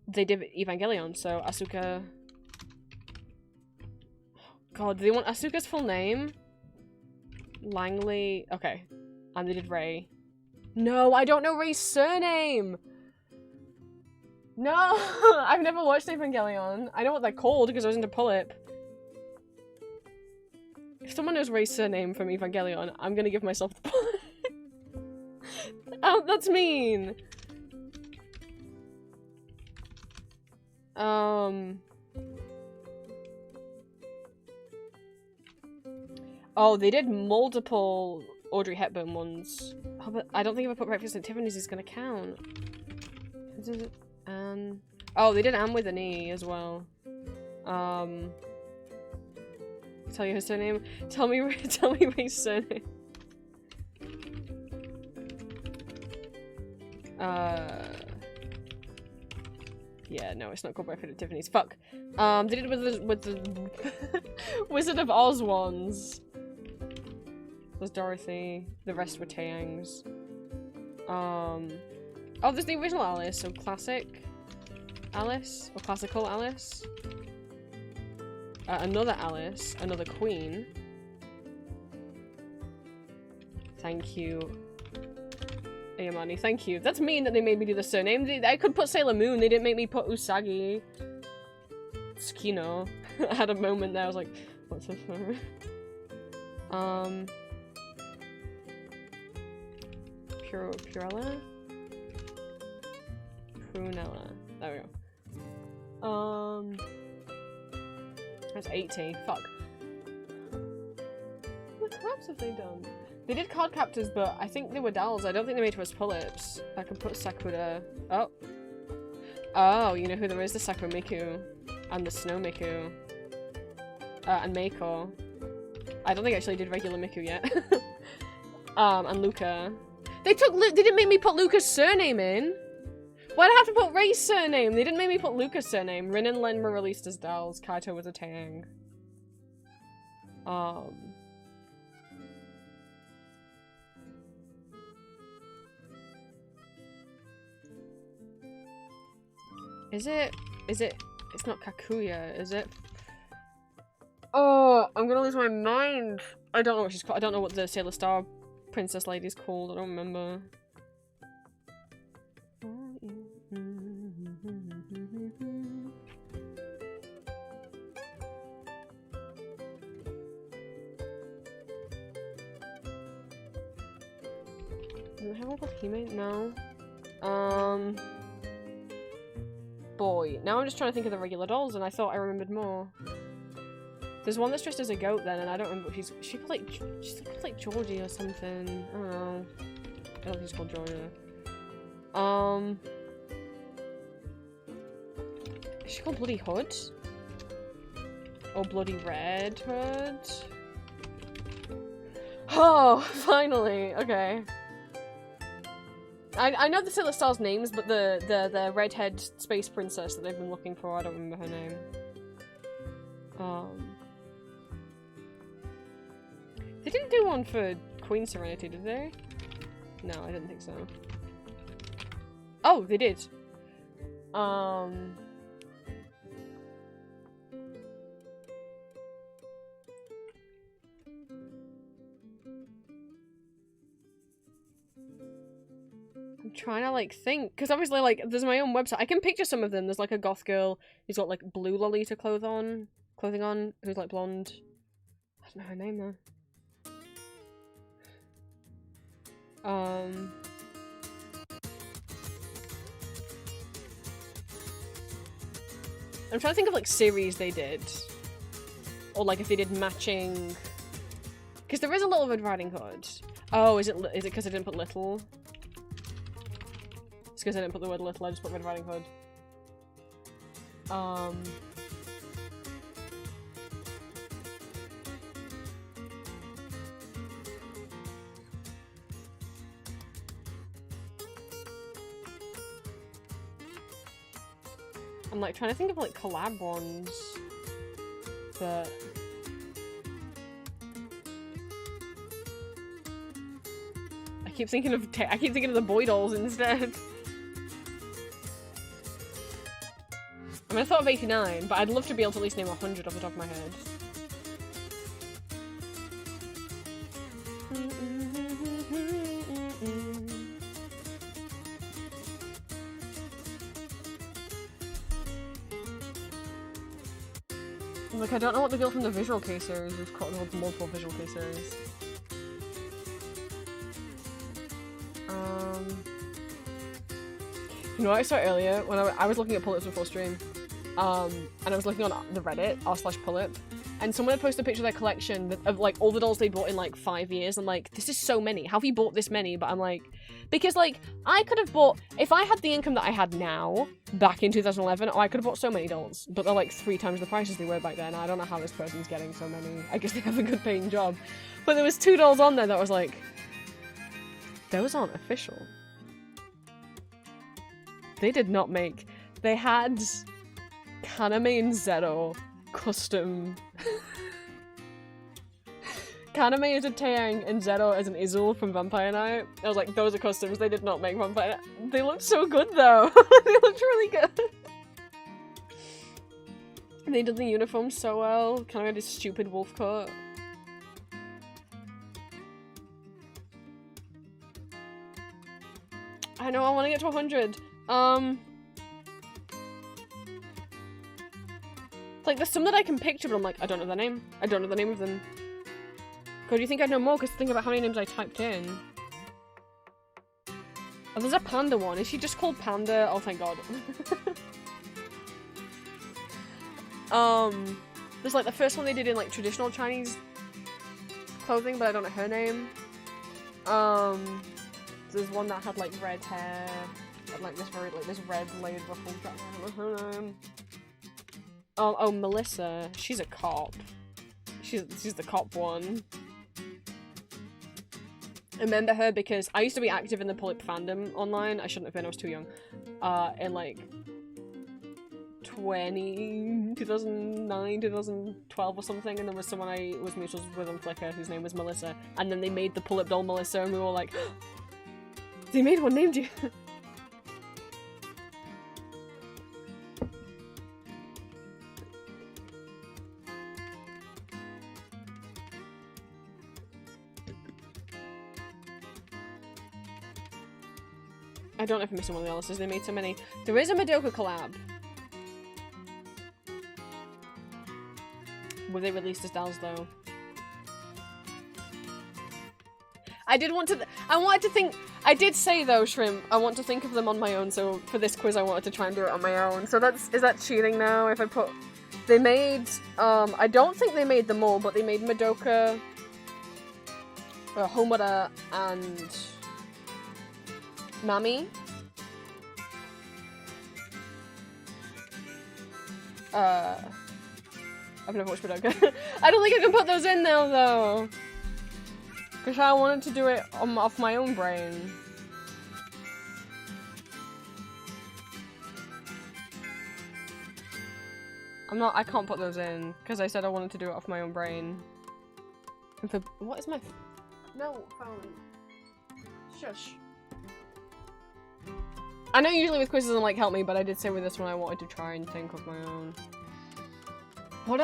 [SPEAKER 1] They did Evangelion, so Asuka. God, do they want Asuka's full name? Langley. Okay. And they did Ray. No, I don't know Ray's surname! No! I've never watched Evangelion. I know what they're called because I was into Pull-Up. If someone knows Ray's surname from Evangelion, I'm gonna give myself the point. Oh, that's mean! Oh, they did multiple Audrey Hepburn ones. Oh, but I don't think if I put Breakfast at Tiffany's is gonna count. Oh, they did Anne with an E as well. Tell you her surname? Tell me Ray's surname. Yeah, no, it's not called Breakfast at Tiffany's. Fuck. They did it with the Wizard of Oz ones. There's Dorothy. The rest were Taeyangs. Oh, there's the original Alice, so classic Alice or classical Alice. Another Alice, another Queen. Thank you, Ayamani. Thank you. That's mean that they made me do the surname. I could put Sailor Moon. They didn't make me put Usagi. Tsukino. I had a moment there. I was like, what's this for? Purella? Prunella. There we go. That's 80. Fuck. What the craps have they done? They did Card Captors, but I think they were dolls. I don't think they made her as Pull-Ups. I could put Sakura. Oh. Oh, you know who there is? The Sakura Miku. And the Snow Miku. And Meiko. I don't think I actually did regular Miku yet. And Luca. They didn't make me put Luca's surname in! Why'd I have to put Ray's surname? They didn't make me put Luca's surname. Rin and Len were released as dolls. Kaito was a Taeyang. Is it? It's not Kakuya, is it? Oh, I'm gonna lose my mind. I don't know what she's called. I don't know what the Sailor Star princess lady's called. I don't remember. Does it have one called Hime? No. Boy. Now I'm just trying to think of the regular dolls, and I thought I remembered more. There's one that's dressed as a goat then, and I don't remember if she's like Georgie or something. I don't know. I don't think she's called Georgia. Is she called Bloody Hood? Or Bloody Red Hood? Oh, finally! Okay. I know the Sailor Star's names, but the redhead space princess that they've been looking for, I don't remember her name. They didn't do one for Queen Serenity, did they? No, I didn't think so. Oh, they did. I'm trying to like think, because obviously like there's my own website. I can picture some of them. There's like a goth girl who's got like blue Lolita clothing on, who's like blonde. I don't know her name though. I'm trying to think of like series they did, or like if they did matching, because there is a Little Red Riding Hood. Oh, is it because I didn't put Little? It's because I didn't put the word little, I just put Red Riding Hood. I'm like trying to think of like collab ones that I keep thinking of the boy dolls instead. I mean, I thought of 89, but I'd love to be able to at least name 100 off the top of my head. Like, I don't know what the girl from the visual caser is. There's multiple visual casers. You know what I saw earlier? When I was looking at pull-ups before stream, and I was looking on the Reddit, r/pull-up, and someone had posted a picture of their collection of, like, all the dolls they bought in, like, 5 years. I'm like, this is so many. How have you bought this many? But I'm like, because, like, I could have bought, if I had the income that I had now, back in 2011, I could have bought so many dolls. But they're, like, 3 times the prices they were back then. I don't know how this person's getting so many. I guess they have a good paying job. But there was 2 dolls on there that was like, those aren't official. They did not make, they had Kaname and Zero custom. Kaname is a Taeyang and Zero as an Izul from Vampire Night. I was like, those are customs, they did not make Vampire Night. They looked so good though. They looked really good. And they did the uniform so well. Kaname had this stupid wolf coat. I know, I want to get to 100. Like, there's some that I can picture, but I'm like, I don't know their name. I don't know the name of them. God, do you think I'd know more? Because think about how many names I typed in. Oh, there's a panda one. Is she just called Panda? Oh, thank God. There's like the first one they did in like traditional Chinese clothing, but I don't know her name. There's one that had like red hair and like this red layered ruffled dress. I don't know her name. Oh, Melissa. She's a cop. She's the cop one. I remember her because I used to be active in the Pull-Up fandom online. I shouldn't have been, I was too young. In like 2009, 2012 or something, and there was someone I was mutuals with on Flickr whose name was Melissa, and then they made the Pull-Up doll Melissa, and we were all like, they made one named you. I don't know if I'm missing one of the Alice's, they made so many. There is a Madoka collab. Were they released as dolls though? I wanted to think, I did say though, Shrimp, I want to think of them on my own, so for this quiz I wanted to try and do it on my own. So is that cheating now if I put, they made, I don't think they made them all, but they made Madoka, Homura, and Mami. I've never watched Madoka. I don't think I can put those in now though. Because I wanted to do it off my own brain. I can't put those in, because I said I wanted to do it off my own brain. And for, what is my, no, phone. Shush. I know usually with quizzes I'm like, help me, but I did say with this one I wanted to try and think of my own. What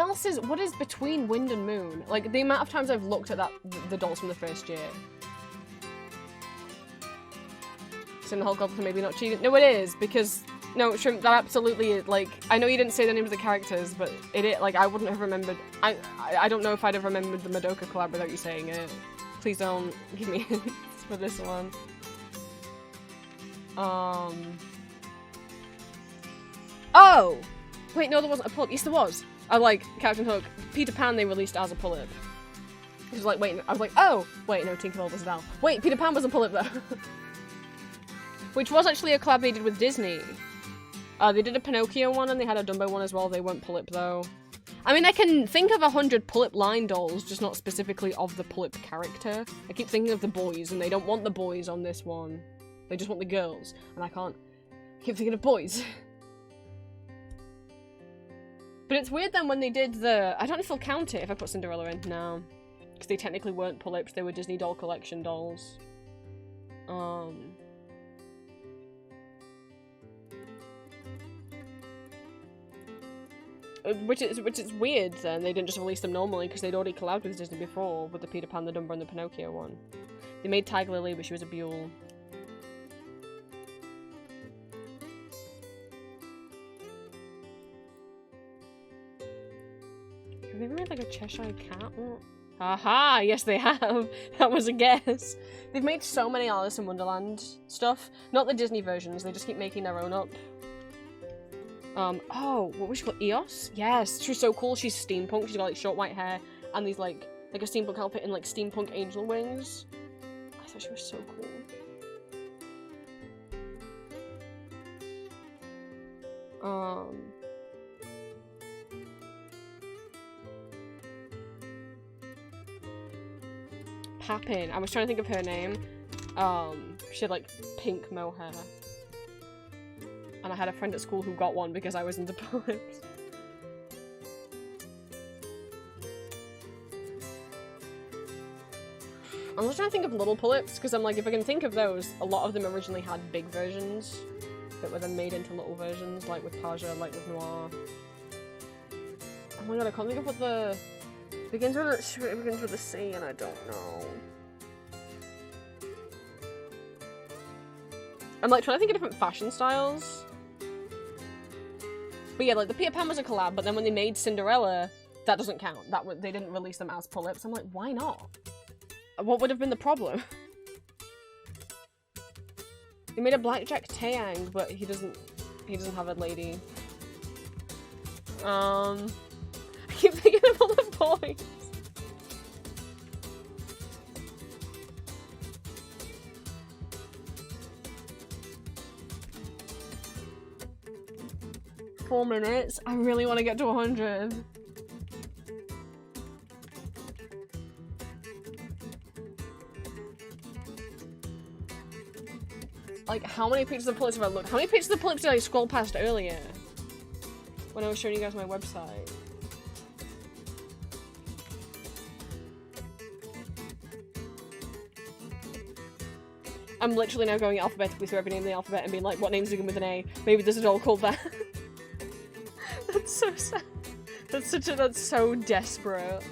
[SPEAKER 1] is between Wind and Moon? Like, the amount of times I've looked at the dolls from the first year. So in the whole Goblin maybe not cheating. No, it is, because, no, Shrimp, that absolutely is, like, I know you didn't say the names of the characters, but like, I wouldn't have remembered, I don't know if I'd have remembered the Madoka collab without you saying it. Please don't give me hints for this one. Oh! Wait, no, there wasn't a pull-up. Yes, there was. I like Captain Hook. Peter Pan they released as a pull-up. I was like, wait, I was like, oh! Wait, no, Tinkerbell was a doll. Wait, Peter Pan was a pull-up though. which was actually a collab they did with Disney. They did a Pinocchio one and they had a Dumbo one as well. They weren't Pulip though. I mean, I can think of 100 Pulip line dolls, just not specifically of the Pulip character. I keep thinking of the boys, and they don't want the boys on this one. They just want the girls, and I can't keep thinking of boys. But it's weird then when they did the... I don't know if they'll count it if I put Cinderella in. No. Because they technically weren't Pulips, they were Disney Doll Collection dolls. Which is weird then, they didn't just release them normally because they'd already collabed with Disney before with the Peter Pan, the Dumbo, and the Pinocchio one. They made Tiger Lily, but she was a Buell. Have they ever made like a Cheshire Cat one? Aha! Yes, they have. That was a guess. They've made so many Alice in Wonderland stuff. Not the Disney versions. They just keep making their own up. Oh, what was she called? Eos? Yes, she was so cool. She's steampunk. She's got like short white hair and these like a steampunk outfit and like steampunk angel wings. I thought she was so cool. Papin. I was trying to think of her name. She had like pink mo hair. And I had a friend at school who got one because I was into Pulips. I'm just trying to think of little Pulips because I'm like, if I can think of those, a lot of them originally had big versions that were then made into little versions, like with Taja, like with Noir. Oh my god, I can't think of what the... It begins with a C and I don't know. I'm like trying to think of different fashion styles. But yeah, like the Peter Pan was a collab, but then when they made Cinderella, that doesn't count. They didn't release them as Pulips. I'm like, why not? What would have been the problem? They made a Blackjack Taeyang, but he doesn't have a lady. I keep thinking of all the boys. Four minutes. I really want to get to 100. Like, how many pictures of Pulips have I looked? How many pictures of Pulips did I scroll past earlier? When I was showing you guys my website. I'm literally now going alphabetically through every name in the alphabet and being like, what names begin with an A? Maybe there's a doll called that. That's so sad. That's so desperate.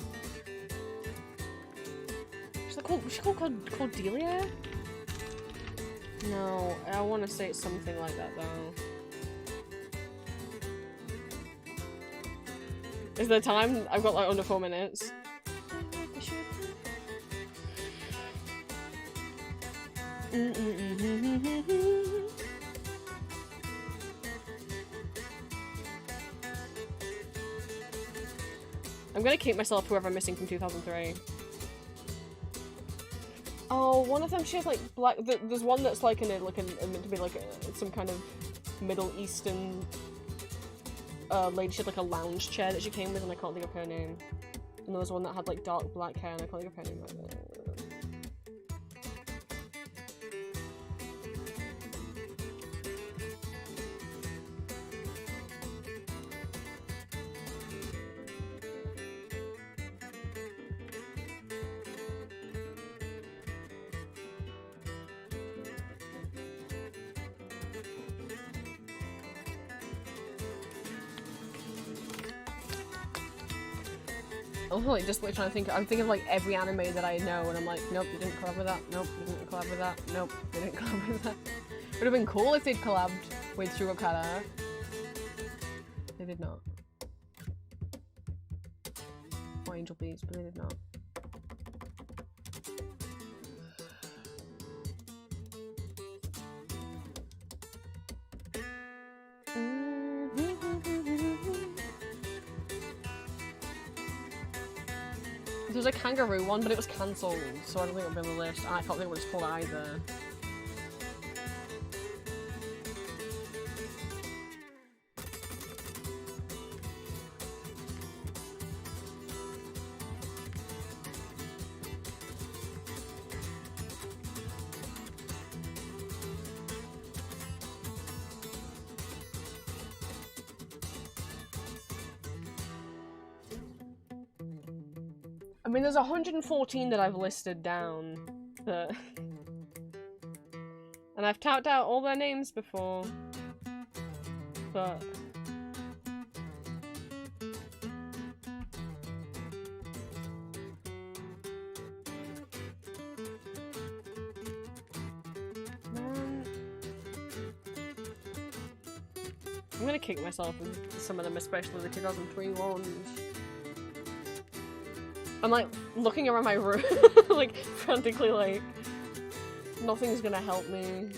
[SPEAKER 1] Was she called Cordelia? No, I want to say it's something like that though. Is there time? I've got like under 4 minutes. I'm gonna keep myself whoever I'm missing from 2003. Oh, one of them she has like black. There's one that's like meant to be like some kind of Middle Eastern lady. She had like a lounge chair that she came with, and I can't think of her name. And there was one that had like dark black hair, and I can't think of her name either. I'm like just like trying to think. I'm thinking of like every anime that I know, and I'm like, nope, they didn't collab with that. Nope, they didn't collab with that. Nope, they didn't collab with that. Would have been cool if they'd collabed with Shirokara. They did not. Or Angel Beats, but they did not. There was a kangaroo one, but it was cancelled, so I don't think it would be on the list. I thought they would have pulled either. I mean, there's 114 that I've listed down, but... and I've tapped out all their names before, but... I'm gonna kick myself with some of them, especially the 2003 ones. I'm like looking around my room, like frantically, like nothing's gonna help me.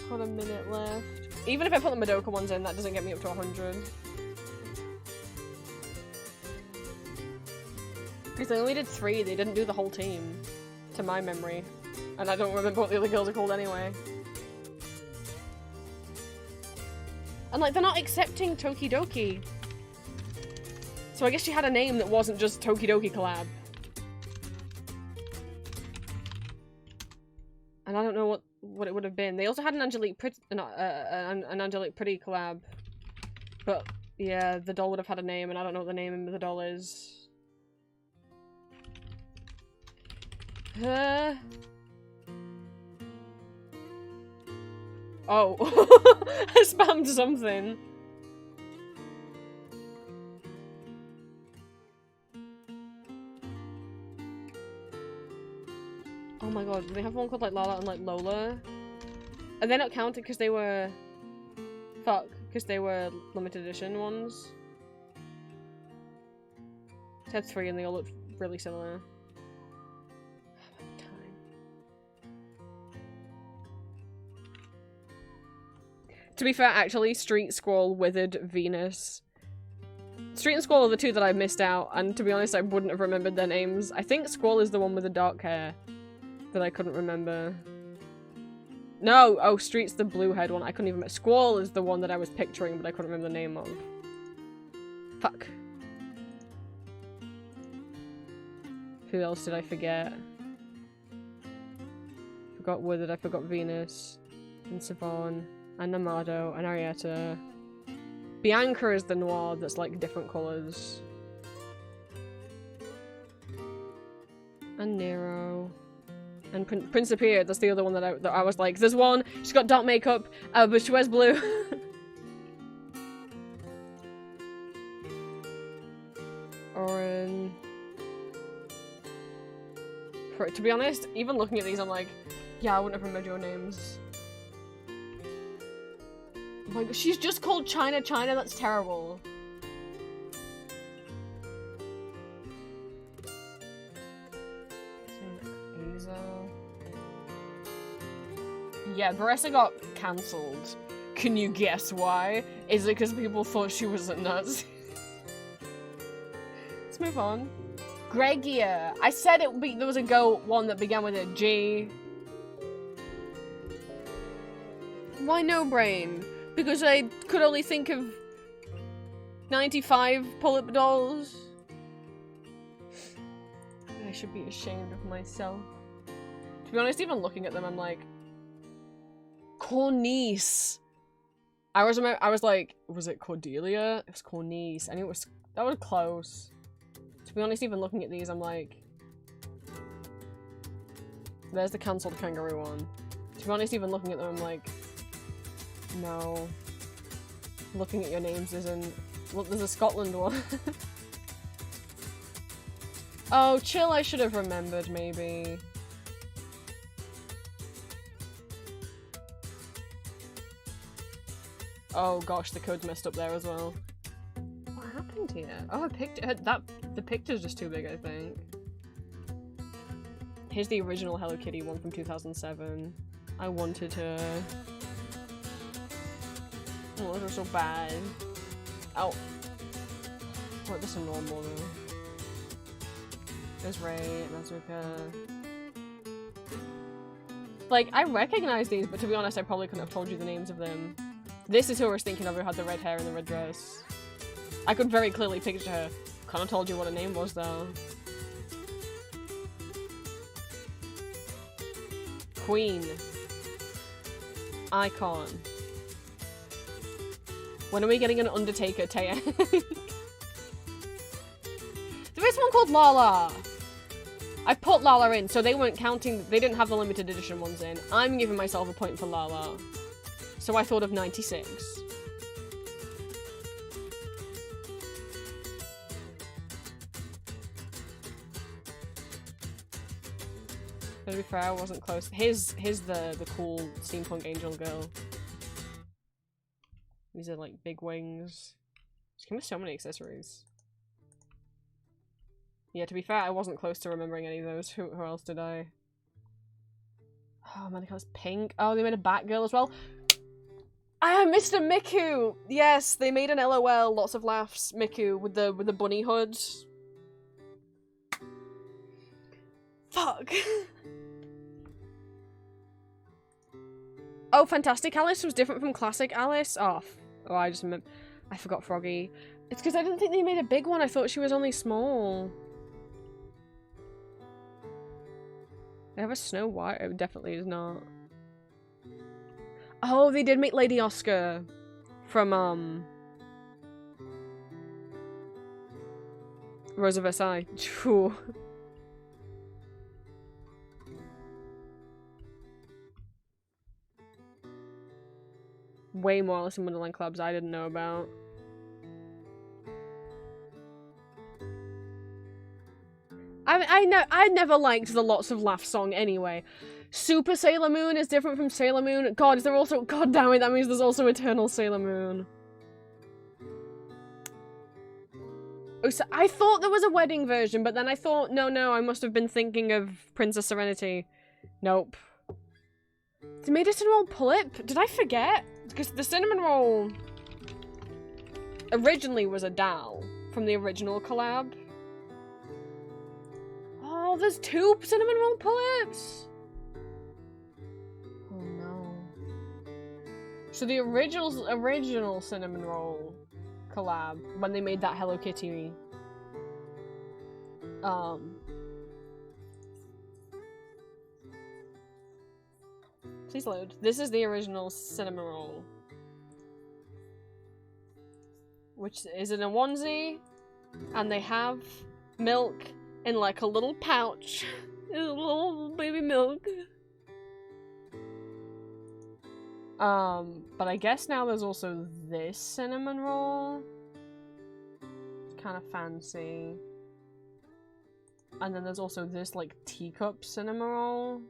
[SPEAKER 1] Got a minute left. Even if I put the Madoka ones in, that doesn't get me up to 100. Because they only did 3, they didn't do the whole team, to my memory. And I don't remember what the other girls are called anyway. And like, they're not accepting Tokidoki. So I guess she had a name that wasn't just Tokidoki collab. And I don't know what it would have been. They also had an Angelique Pretty, an Angelique Pretty collab. But yeah, the doll would have had a name, and I don't know what the name of the doll is. Oh. I spammed something. Oh my god, do they have one called like Lala and like Lola? Are they not counted because they were... Fuck, because they were limited edition ones? It had 3 and they all look really similar. To be fair, actually, Street Squall, Withered, Venus. Street and Squall are the 2 that I missed out, and to be honest, I wouldn't have remembered their names. I think Squall is the one with the dark hair that I couldn't remember. No! Oh, Street's the blue-haired one. I couldn't even remember. Squall is the one that I was picturing, but I couldn't remember the name of. Fuck. Who else did I forget? Forgot Withered, I forgot Venus. And Savon. And Namado, and Arietta. Bianca is the noir that's like different colours. And Nero. And Principia, that's the other one that I was like, there's one, she's got dark makeup, but she wears blue. Oren. To be honest, even looking at these, I'm like, yeah, I wouldn't have remembered your names. Oh my god, she's just called China China, that's terrible. Yeah, Baressa got cancelled. Can you guess why? Is it because people thought she was a nut? Let's move on. Gregia. I said there was a one that began with a G. Why no brain? Because I could only think of 95 pull-up dolls. I should be ashamed of myself. To be honest, even looking at them, I'm like, Cornice. I was like, was it Cordelia? It was Cornice. I knew that was close. To be honest, even looking at these, I'm like, there's the cancelled kangaroo one. To be honest, even looking at them, I'm like, no. Looking at your names isn't... Look, there's a Scotland one. Oh, chill, I should have remembered, maybe. Oh gosh, the code's messed up there as well. What happened here? Oh, the picture's just too big, I think. Here's the original Hello Kitty one from 2007. I wanted her. Oh, those are so bad. Oh. What, this is normal though. There's Ray, and Azuka. Like, I recognize these, but to be honest, I probably couldn't have told you the names of them. This is who I was thinking of, who had the red hair and the red dress. I could very clearly picture her. Couldn't have told you what her name was, though. Queen. Icon. When are we getting an Undertaker Taya? There is one called Lala. I put Lala in, so they weren't counting. They didn't have the limited edition ones in. I'm giving myself a point for Lala. So I thought of 96. To be fair, I wasn't close. Here's the cool steampunk angel girl. These are like big wings. She came with so many accessories. Yeah, to be fair, I wasn't close to remembering any of those. Who else did I? Oh man, the color's pink. Oh, they made a Batgirl as well. Ah, Mr. Miku! Yes, they made an LOL, lots of laughs, Miku, with the bunny hood. Fuck. Oh, Fantastic Alice was different from Classic Alice? Oh, I just remember. I forgot Froggy. It's because I didn't think they made a big one. I thought she was only small. They have a Snow White? It definitely is not. Oh, they did make Lady Oscar from, Rose of Versailles. True. Way more Alice in Wonderland clubs I didn't know about. I never liked the Lots of Laugh song anyway. Super Sailor Moon is different from Sailor Moon. God, is there also— God damn it, that means there's also Eternal Sailor Moon. Oh, so I thought there was a wedding version, but then I thought, no, I must have been thinking of Princess Serenity. Nope. They made a cinnamon roll pull-up? Did I forget? Because the cinnamon roll originally was a doll from the original collab. Oh, there's 2 cinnamon roll pull-ups! Oh no. So the original cinnamon roll collab, when they made that Hello Kitty, please load. This is the original cinnamon roll, which is in a onesie, and they have milk in like a little pouch. A little baby milk. But I guess now there's also this cinnamon roll. It's kind of fancy. And then there's also this like teacup cinnamon roll.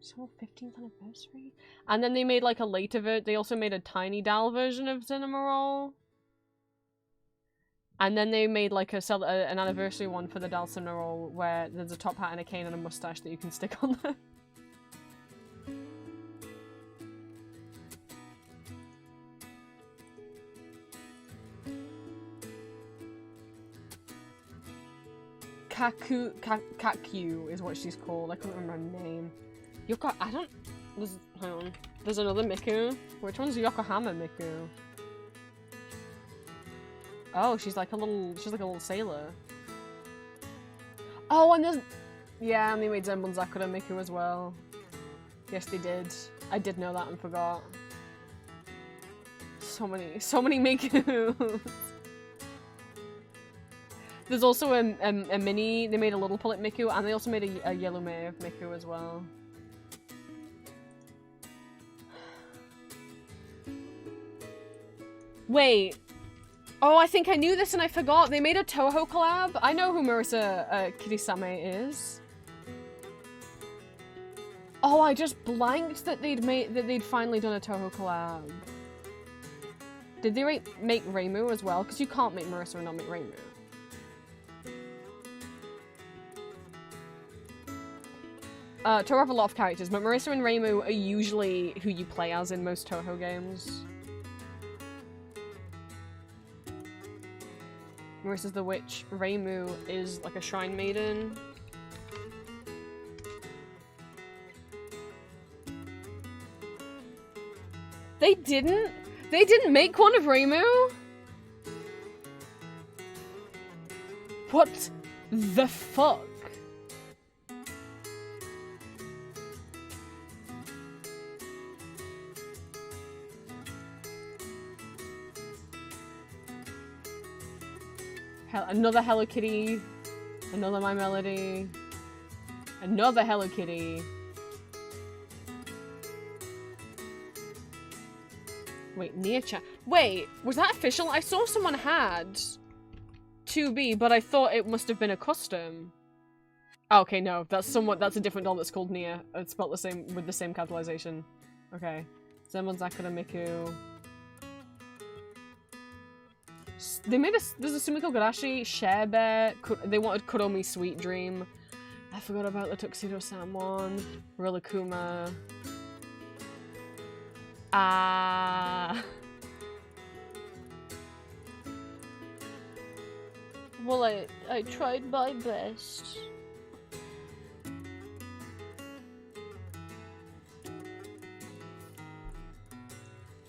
[SPEAKER 1] So 15th anniversary? And then they made like a later they also made a tiny doll version of cinnamon roll. And then they made like an anniversary one for the doll cinnamon roll where there's a top hat and a cane and a mustache that you can stick on there. Kaku is what she's called. I couldn't remember her name. I don't— hang on. There's another Miku. Which one's Yokohama Miku? Oh, she's like a little sailor. Oh, and there's— yeah, and they made Zenbun Sakura Miku as well. Yes, they did. I did know that and forgot. So many Miku. There's also a mini— they made a little pull-up Miku, and they also made a Yellow Mare Miku as well. Wait. Oh, I think I knew this and I forgot. They made a Toho collab. I know who Marisa Kirisame is. Oh, I just blanked that they'd finally done a Toho collab. Did they make Reimu as well? Because you can't make Marisa and not make Reimu. Toho have a lot of characters, but Marisa and Reimu are usually who you play as in most Toho games. Marisa's the witch, Reimu is like a shrine maiden. They didn't make one of Reimu? What the fuck? Another Hello Kitty. Another My Melody. Another Hello Kitty. Wait, Nia Chan. Wait, was that official? I saw someone had 2B, but I thought it must have been a custom. Oh, okay, no, that's a different doll that's called Nia. It's spelled the same, with the same capitalization. Okay. Zenbon Sakura Miku. They made there's a Sumiko Garashi, Share Bear, they wanted Kuromi Sweet Dream. I forgot about the Tuxedo-san one. Rilakkuma. Well, I tried my best.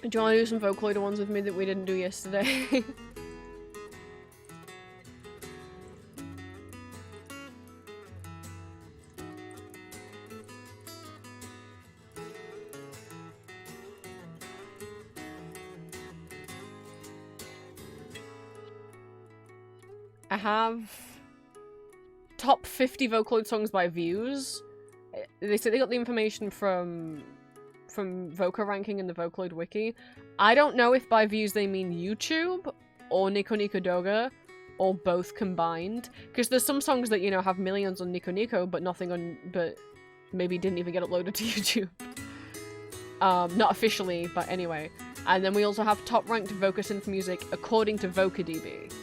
[SPEAKER 1] Do you want to do some Vocaloid ones with me that we didn't do yesterday? I have top 50 Vocaloid songs by views. They said they got the information from Voca ranking in the Vocaloid wiki. I don't know if by views they mean YouTube or Nico Nico Doga or both combined, because there's some songs that, you know, have millions on Nico Nico but nothing on, but maybe didn't even get uploaded to YouTube. Not officially, but anyway. And then we also have top ranked Voca synth music according to VocaDB.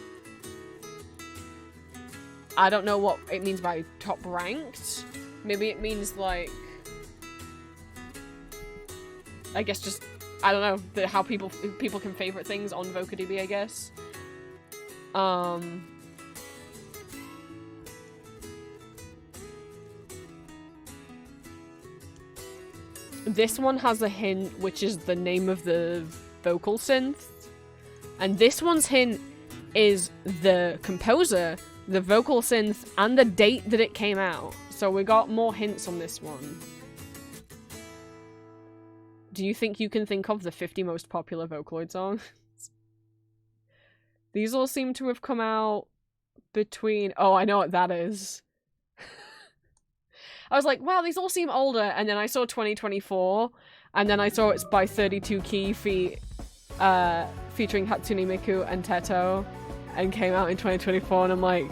[SPEAKER 1] I don't know what it means by top ranked. Maybe it means like, I guess just, I don't know, how people can favorite things on VocaDB, I guess. This one has a hint, which is the name of the vocal synth. And this one's hint is the composer, the vocal synth, and the date that it came out. So we got more hints on this one. Do you think you can think of the 50 most popular Vocaloid songs? These all seem to have come out between... Oh, I know what that is. I was like, wow, these all seem older, and then I saw 2024, and then I saw it's by 32 Key featuring Hatsune Miku and Teto, and came out in 2024, and I'm like...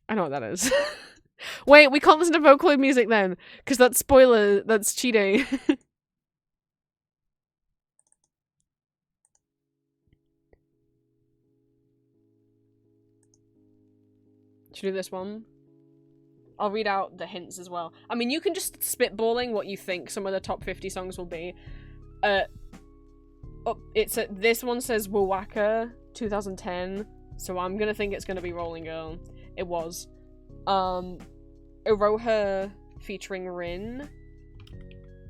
[SPEAKER 1] I know what that is. Wait, we can't listen to Vocaloid music then, because that's spoiler, that's cheating. Should we do this one? I'll read out the hints as well. I mean, you can just spitballing what you think some of the top 50 songs will be. This one says Wowaka 2010, so I'm gonna think it's gonna be Rolling Girl. It was. Iroha featuring Rin.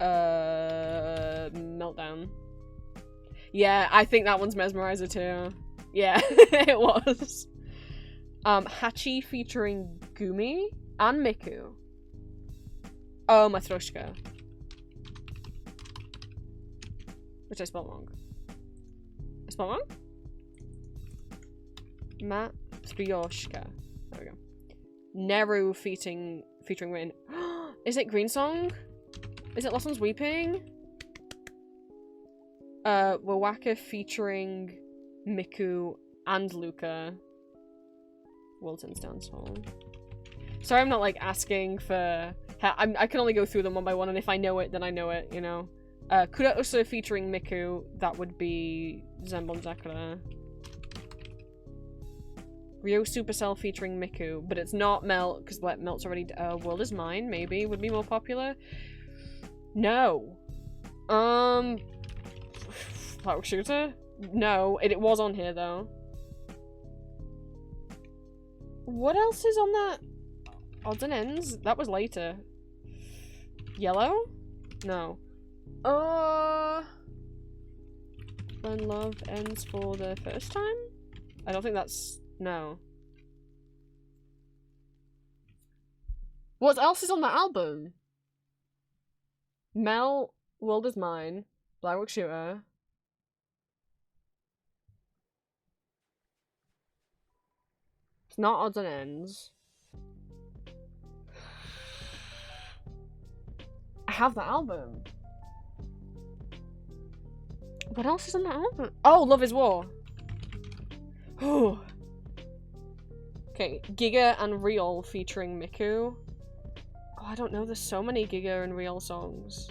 [SPEAKER 1] Meltdown. Yeah, I think that one's Mesmerizer too. Yeah, it was. Hachi featuring Gumi and Miku. Oh, Matryoshka. Which I spelled wrong. I spelled wrong? Matryoshka. There we go. Neru featuring Rin. Is it Green Song? Is it Lost One's Weeping? Wowaka featuring Miku and Luca. Wilton's Dance Hall. Sorry, I'm not like asking for. I can only go through them one by one, and if I know it, then I know it. You know. Kurausa featuring Miku. That would be Zenbon Sakura. Ryo Supercell featuring Miku, but it's not Melt because Melt's already. World is Mine maybe would be more popular. No. Power Shooter. No, it was on here though. What else is on that? Odds and Ends? That was later. Yellow? No. When Love Ends for the First Time? I don't think that's... No. What else is on that album? Mel, World Is Mine, Blackrock Shooter. It's not odds and ends. I have the album. What else is on that album? Oh, Love is War. Oh. Okay, Giga and Real featuring Miku. Oh, I don't know. There's so many Giga and Real songs,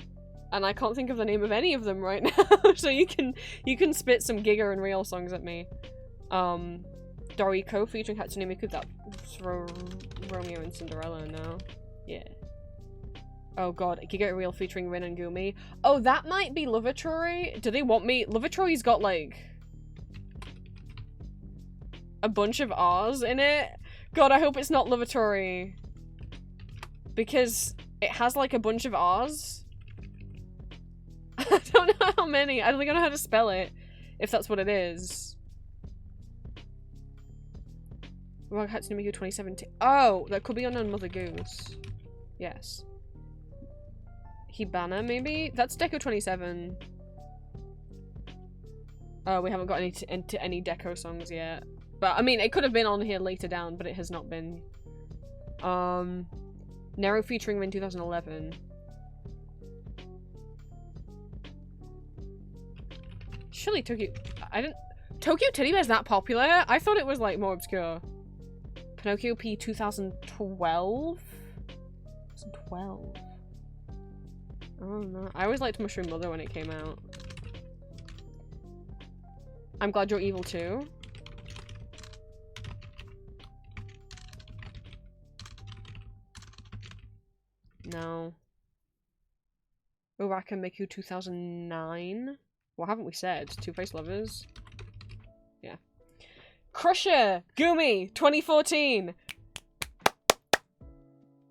[SPEAKER 1] and I can't think of the name of any of them right now. So you can spit some Giga and Real songs at me. Doriko featuring Hatsune Miku. That's Romeo and Cinderella now. Yeah. Oh god, Giga and Real featuring Rin and Gumi. Oh, that might be Lavatory. Do they want me? Lavatory's got like a bunch of R's in it. God, I hope it's not Lavatory. Because it has like a bunch of R's. I don't know how many. I don't think I know how to spell it. If that's what it is. Rogue Hatsune Miku 2017. Oh, that could be Unknown Mother Goose. Yes. Hibana, maybe? That's Deco 27. Oh, we haven't got into any Deco songs yet. But, I mean, it could have been on here later down, but it has not been. Nero featuring Rin 2011. Surely Tokyo... Tokyo Teddy Bear's that popular? I thought it was, like, more obscure. Pinocchio P 2012? 2012. Oh no. I always liked Mushroom Mother when it came out. I'm Glad You're Evil too. No. Uraka Miku 2009. What haven't we said? Two-Faced Lovers? Yeah. Crusher! Gumi! 2014!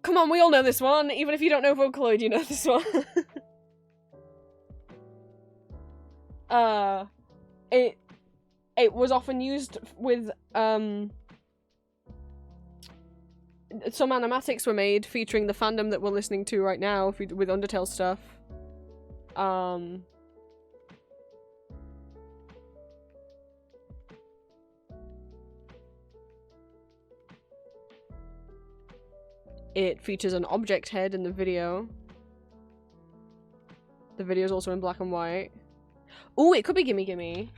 [SPEAKER 1] Come on, we all know this one. Even if you don't know Vocaloid, you know this one. It was often used with, some animatics were made featuring the fandom that we're listening to right now with Undertale stuff. It features an object head in the video. The video is also in black and white. Oh, it could be Gimme Gimme.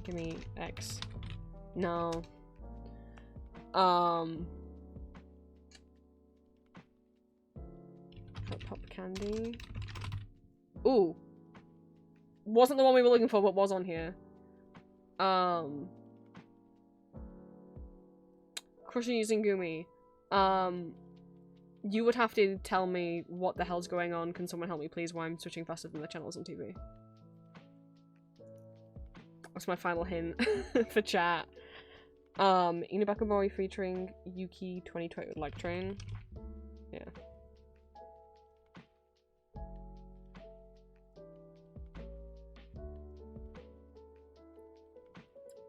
[SPEAKER 1] Gimme X. No. Pop Candy. Ooh. Wasn't the one we were looking for, but was on here. Crushing using Gumi. You would have to tell me what the hell's going on. Can someone help me please? Why I'm switching faster than the channels on TV. That's my final hint for chat. Inubakabori featuring Yuki 2020 with Like Train. Yeah.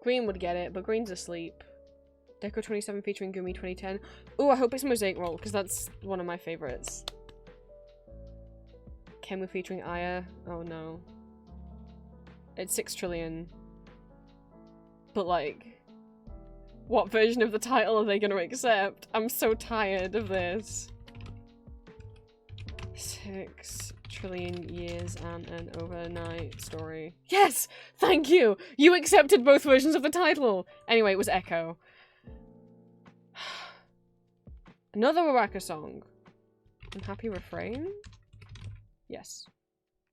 [SPEAKER 1] Green would get it, but Green's asleep. Deco 27 featuring Gumi 2010. Ooh, I hope it's Mosaic Roll, because that's one of my favorites. Kenmu featuring Aya. Oh no. It's 6 trillion. But like, what version of the title are they gonna accept? I'm so tired of this. 6 trillion years and an overnight story. Yes! Thank you! You accepted both versions of the title! Anyway, it was Echo. Another Uraka song. Unhappy Refrain? Yes.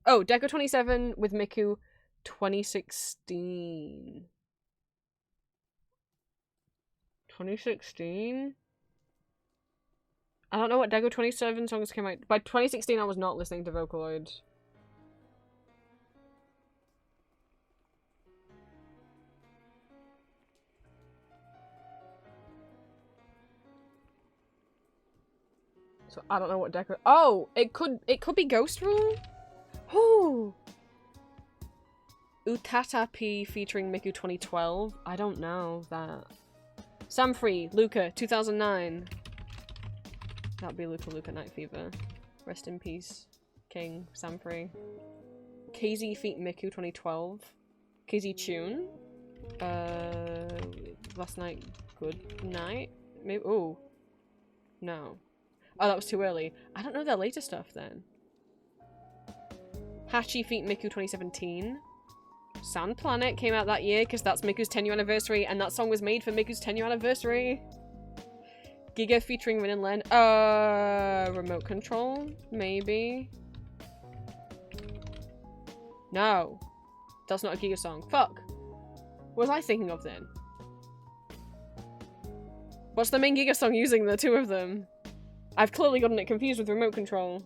[SPEAKER 1] Oh, Deco 27 with Miku 2016. 2016? I don't know what Deco 27 songs came out. By 2016 I was not listening to Vocaloid. So I don't know what Deco. Oh, it could be Ghost Rule. Oh, Utata P featuring Miku 2012. I don't know that. Sam Free, Luca 2009. That'd be Luca Night Fever. Rest in peace, King Sam Free. KZ feat Miku 2012. KZ Tune. Last night, good night? Maybe. Oh. No. Oh, that was too early. I don't know their later stuff then. Hachi feat Miku 2017. Sand Planet came out that year because that's Miku's 10-year anniversary, and that song was made for Miku's 10-year anniversary. Giga featuring Rin and Len. Remote Control? Maybe. No. That's not a Giga song. Fuck. What was I thinking of then? What's the main Giga song using the two of them? I've clearly gotten it confused with Remote Control.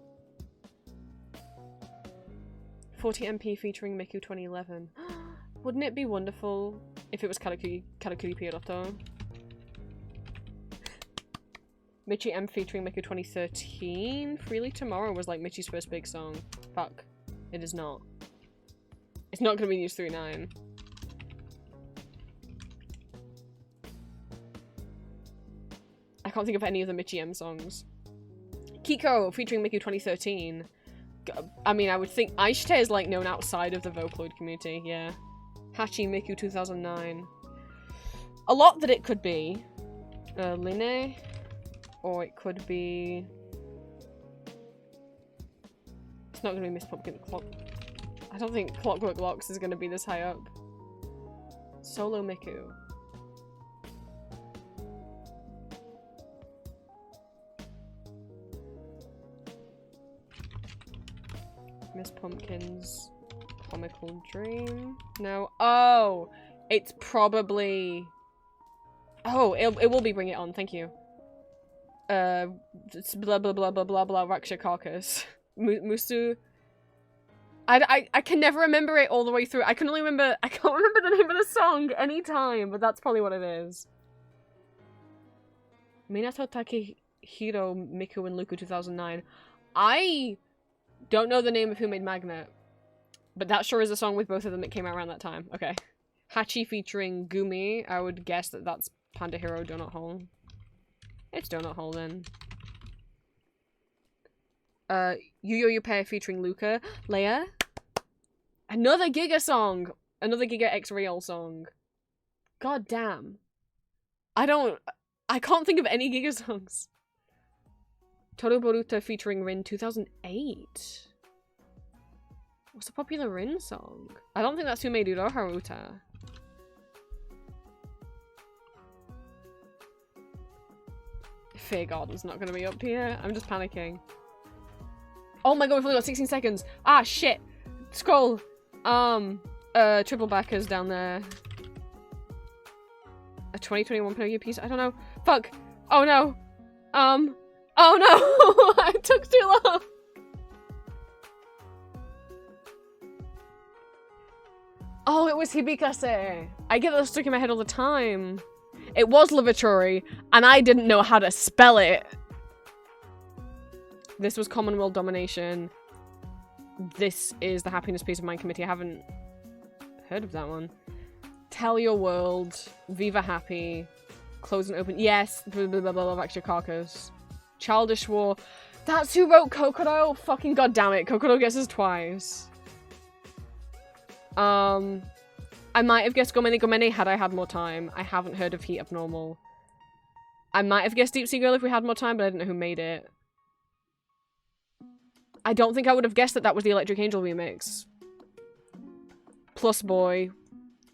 [SPEAKER 1] 40MP featuring Miku 2011. Wouldn't it be wonderful if it was Karakuri Pierotto? Michi M featuring Miku 2013. Freely Tomorrow was like Michi's first big song. Fuck. It is not. It's not gonna be News 39. I can't think of any of the Michi M songs. Kiko featuring Miku 2013. I mean, I would think Aishite is like known outside of the Vocaloid community, yeah. Hachi Miku 2009. A lot that it could be. Line. Or it could be... It's not going to be Miss Pumpkin Clock. I don't think Clockwork Locks is going to be this high up. Solo Miku. Miss Pumpkin's Comical Dream. No. Oh! It's probably... Oh, it will be Bring It On, thank you. It's blah blah blah blah blah blah Raksha Carcass. Musu. I can never remember it all the way through. I can't remember the name of the song anytime, but that's probably what it is. Minato Takehiro Miku and Luku 2009. I don't know the name of who made Magnet, but that sure is a song with both of them that came out around that time. Okay. Hachi featuring Gumi. I would guess that that's Panda Hero Donut Hole. It's Donut Hole then. Yu Pair featuring Luca. Leia. Another Giga song! Another Giga X-Real song. God damn. I can't think of any Giga songs. Toru Boruto featuring Rin 2008. What's a popular Rin song? I don't think that's who made Uro Haruta. Fear Garden's not gonna be up here. I'm just panicking. Oh my god, we've only got 16 seconds. Ah, shit. Scroll. Triple Backers down there. A 2021 Pinocchio piece? I don't know. Fuck. Oh no. Oh no. It took too long. Oh, it was Hibikase. I get that stuck in my head all the time. It was Lavatory, and I didn't know how to spell it. This was Commonwealth Domination. This is the Happiness Peace of Mind Committee. I haven't heard of that one. Tell Your World. Viva Happy. Close and Open. Yes. Blah, blah, blah, blah, Extra Carcass. Childish War. That's who wrote Kokoro. Fucking goddammit. Kokoro gets us twice. I might have guessed Gomene Gomene had I had more time. I haven't heard of Heat Abnormal. I might have guessed Deep Sea Girl if we had more time, but I didn't know who made it. I don't think I would have guessed that that was the Electric Angel remix. Plus Boy.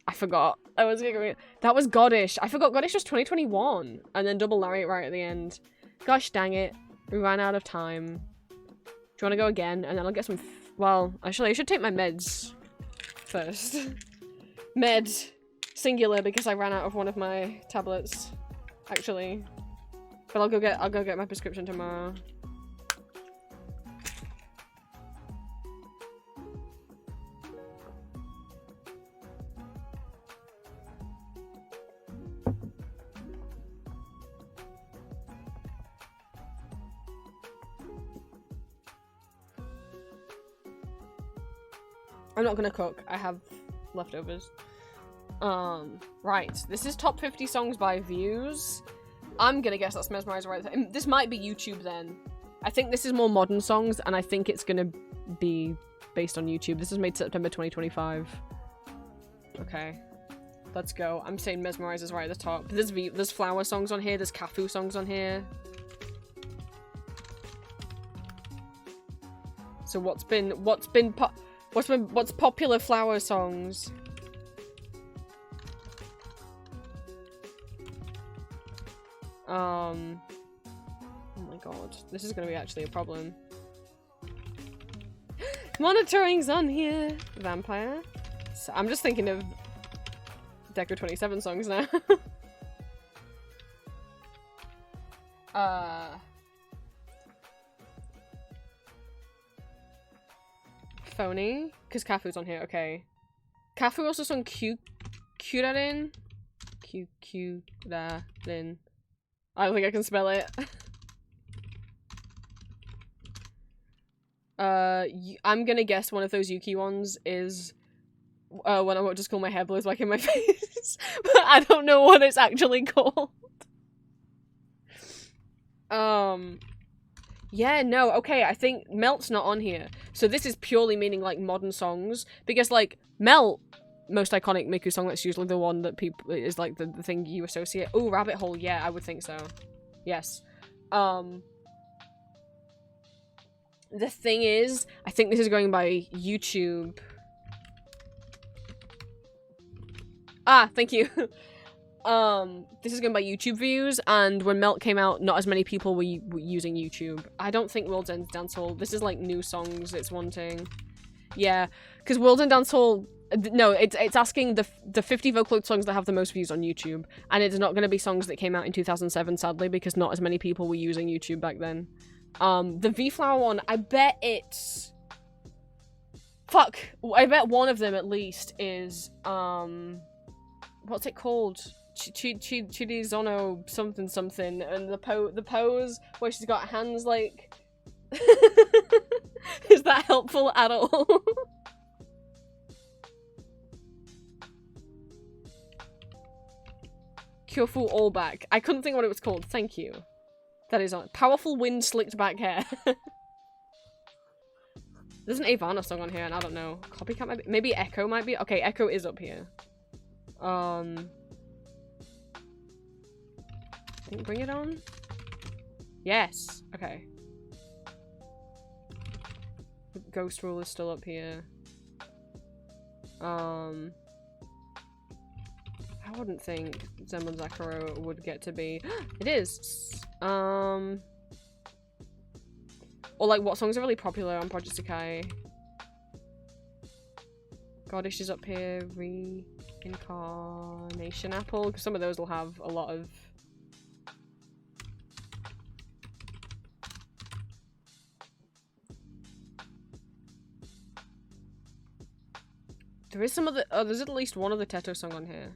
[SPEAKER 1] I forgot. That was Goddish. I forgot Goddish was 2021. And then Double Lariat right at the end. Gosh dang it. We ran out of time. Do you want to go again? And then I'll get some... Well, actually, I should take my meds first. Med. Singular, because I ran out of one of my tablets. Actually. But I'll go get my prescription tomorrow. I'm not gonna cook. I have leftovers. Right. This is top 50 songs by views. I'm gonna guess that's Mesmerizer right there. This might be YouTube then. I think this is more modern songs, and I think it's gonna be based on YouTube. This is made September 2025. Okay. Let's go. I'm saying Mesmerize is right at the top. There's flower songs on here. There's Kafu songs on here. So what's popular flower songs? Oh my god, this is gonna be actually a problem. Monitoring's on here. Vampire. So I'm just thinking of Deco 27 songs now. Phony, because Kafu's on here. Okay. Kafu also sung Kurarin. Kurarin. I don't think I can spell it. I'm gonna guess one of those Yuki ones is when I just call my hair blows back in my face. But I don't know what it's actually called. Yeah, no, okay, I think Melt's not on here. So this is purely meaning, like, modern songs. Because, like, Melt, most iconic Miku song, that's usually the one that people, is, like, the thing you associate. Oh, Rabbit Hole, yeah, I would think so. Yes. The thing is, I think this is going by YouTube. Ah, thank you. This is going by YouTube views, and when Melt came out, not as many people were using YouTube. I don't think World's End Dance Hall. This is like new songs it's wanting. Yeah, because World's End Dance Hall. No, it's asking the 50 Vocaloid songs that have the most views on YouTube, and it's not going to be songs that came out in 2007, sadly, because not as many people were using YouTube back then. The V-Flower one, I bet it's. Fuck! I bet one of them at least is what's it called? Chidizono something something, and the pose where she's got hands like. Is that helpful at all? Kyofu all back. I couldn't think what it was called. Thank you. That is on. Powerful wind slicked back hair. There's an Ivana song on here, and I don't know. Copycat might be. Maybe Echo might be. Okay, Echo is up here. I think Bring It On? Yes. Okay. Ghost Rule is still up here. I wouldn't think Zenmon Zakuro would get to be. It is. Or like what songs are really popular on Project Sekai? Goddish is up here. Reincarnation Apple, because some of those will have a lot of. There is some of the. Oh, there's at least one of the Teto song on here.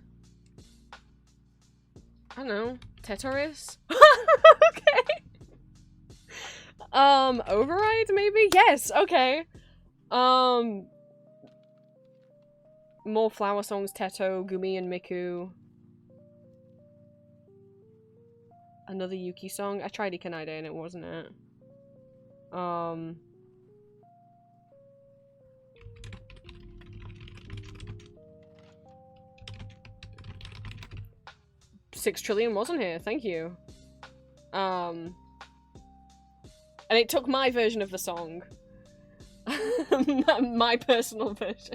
[SPEAKER 1] I don't know. Tetoris? Okay. Override maybe? Yes, okay. More flower songs, Teto, Gumi and Miku. Another Yuki song. I tried Ikanaide and it wasn't it. $6 trillion wasn't here, thank you. And it took my version of the song. My personal version.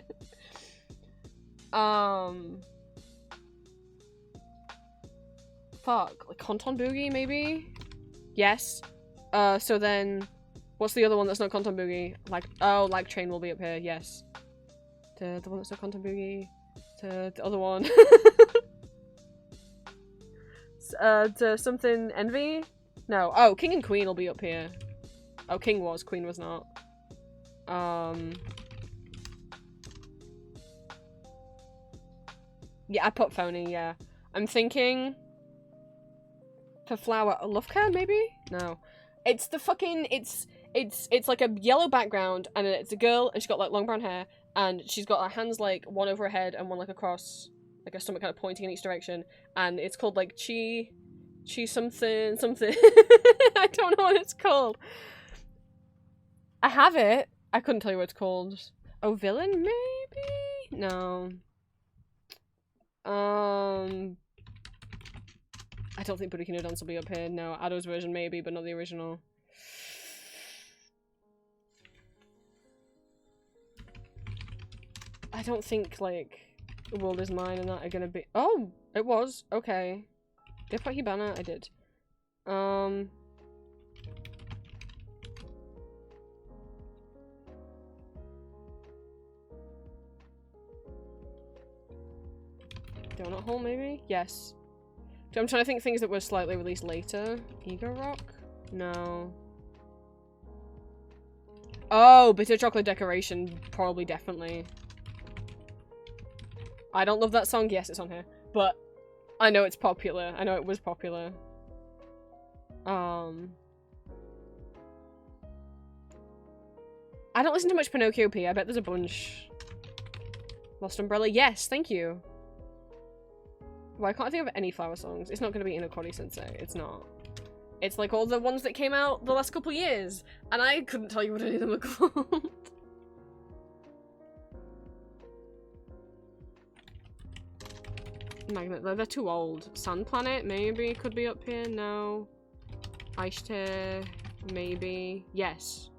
[SPEAKER 1] Fuck, like Konton Boogie, maybe? Yes. So then, what's the other one that's not Konton Boogie? Like, oh, Like Train will be up here, yes. The one that's not Konton Boogie. The other one. To something Envy? No. Oh, King and Queen will be up here. Oh, King was, Queen was not. Yeah, I put Phony, yeah. I'm thinking for Flower, Love Care, maybe? No. It's the fucking, it's like a yellow background, and it's a girl, and she's got like long brown hair, and she's got her hands like one over her head and one like across, like her stomach kind of pointing in each direction, and it's called like Chi something. I don't know what it's called. I have it. I couldn't tell you what it's called. Oh, Villain, maybe? No. I don't think Burrito Dance will be up here. No, Ado's version maybe, but not the original. I don't think, like, The World Is Mine and that are gonna be- Oh! It was! Okay. Did I put Hibana? I did. Donut Hole, maybe? Yes. I'm trying to think things that were slightly released later. Ego Rock? No. Oh, Bitter Chocolate Decoration. Probably, definitely. I don't love that song. Yes, it's on here. But I know it's popular. I know it was popular. I don't listen to much Pinocchio P. I bet there's a bunch. Lost Umbrella? Yes, thank you. Why can't I think of any flower songs? It's not going to be Inokori Sensei. It's not. It's like all the ones that came out the last couple years. And I couldn't tell you what any of them are called. Magnet, they're too old. Sand Planet, maybe, could be up here. No. Aishite, maybe. Yes.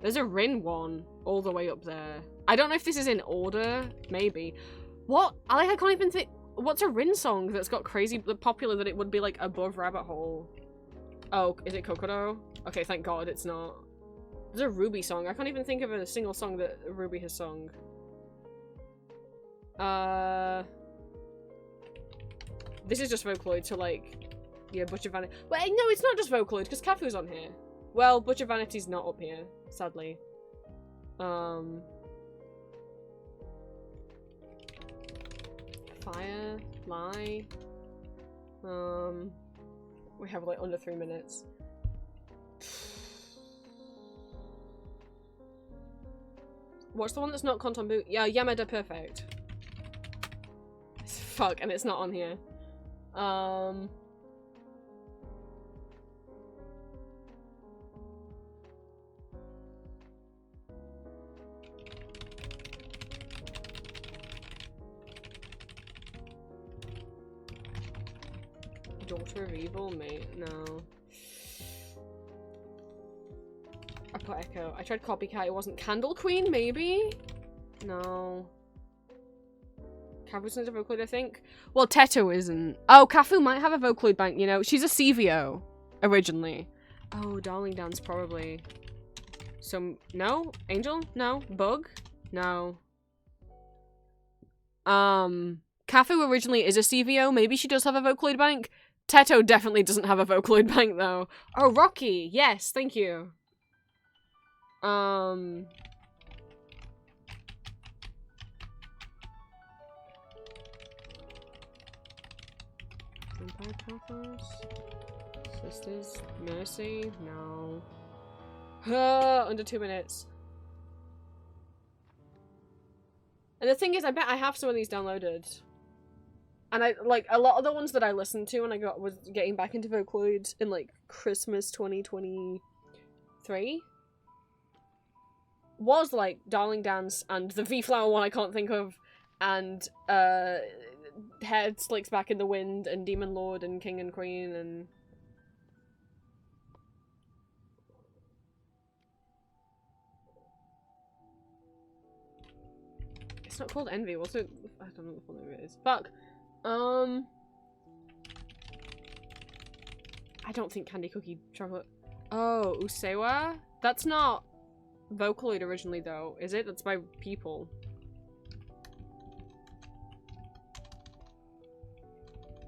[SPEAKER 1] There's a Rin one all the way up there. I don't know if this is in order. Maybe. What? I can't even think. What's a Rin song that's got crazy popular that it would be like above Rabbit Hole? Oh, is it Kokoro? Okay, thank God it's not. There's a Ruby song. I can't even think of a single song that Ruby has sung. This is just Vocaloid, so like, yeah, Butcher Vanity. Wait, no, it's not just Vocaloid, because Kafu's on here. Well, Butcher Vanity's not up here, sadly. Fire, Lie. We have like under 3 minutes. What's the one that's not Kontonbu? Yeah, Yamada Perfect. Fuck, and it's not on here. Daughter of Evil, mate? No. I put Echo. I tried Copycat, it wasn't. Candle Queen, maybe? No. Kafu's a Vocaloid, I think. Well, Teto isn't. Oh, Kafu might have a Vocaloid bank, you know? She's a CVO, originally. Oh, Darling Dance, probably. So, no? Angel? No. Bug? No. Kafu originally is a CVO. Maybe she does have a Vocaloid bank. Teto definitely doesn't have a Vocaloid bank, though. Oh, Rocky! Yes, thank you. Vampire Pathos? Sisters? Mercy? No. Under 2 minutes. And the thing is, I bet I have some of these downloaded. And I, like, a lot of the ones that I listened to when I was getting back into Vocaloid in, like, Christmas 2023 was, like, Darling Dance and the V-Flower one I can't think of, and, Head Slicks Back in the Wind, and Demon Lord, and King and Queen, and... It's not called Envy, what's it? I don't know what the full name it is. Fuck! I don't think Candy Cookie Chocolate... Oh, Usewa? That's not Vocaloid originally, though, is it? That's by People.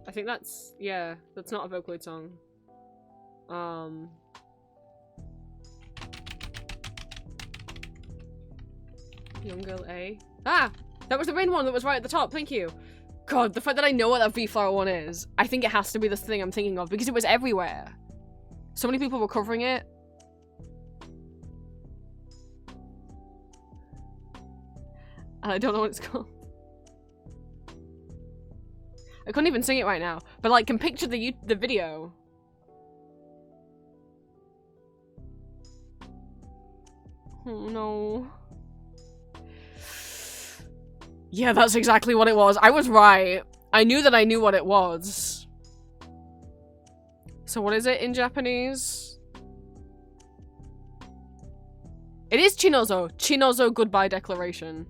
[SPEAKER 1] I think that's... yeah, that's not a Vocaloid song. Young Girl A. Ah! That was the Rin one that was right at the top, thank you! God, the fact that I know what that V-Flower one is, I think it has to be the thing I'm thinking of, because it was everywhere. So many people were covering it. And I don't know what it's called. I couldn't even sing it right now, but like, can picture the video. Oh no. Yeah, that's exactly what it was. I was right. I knew that I knew what it was. So what is it in Japanese? It is Chinozo. Chinozo goodbye declaration.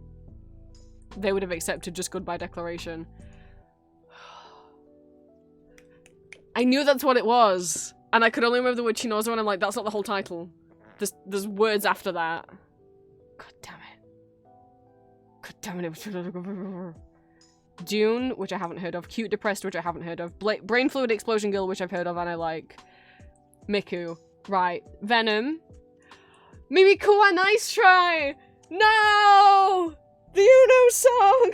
[SPEAKER 1] They would have accepted just goodbye declaration. I knew that's what it was. And I could only remember the word Chinozo and I'm like, that's not the whole title. There's words after that. God damn it. God damn it. Dune, which I haven't heard of. Cute Depressed, which I haven't heard of. Brain Fluid Explosion Girl, which I've heard of and I like. Miku. Right. Venom. Mimikua, nice try! No! The Uno song!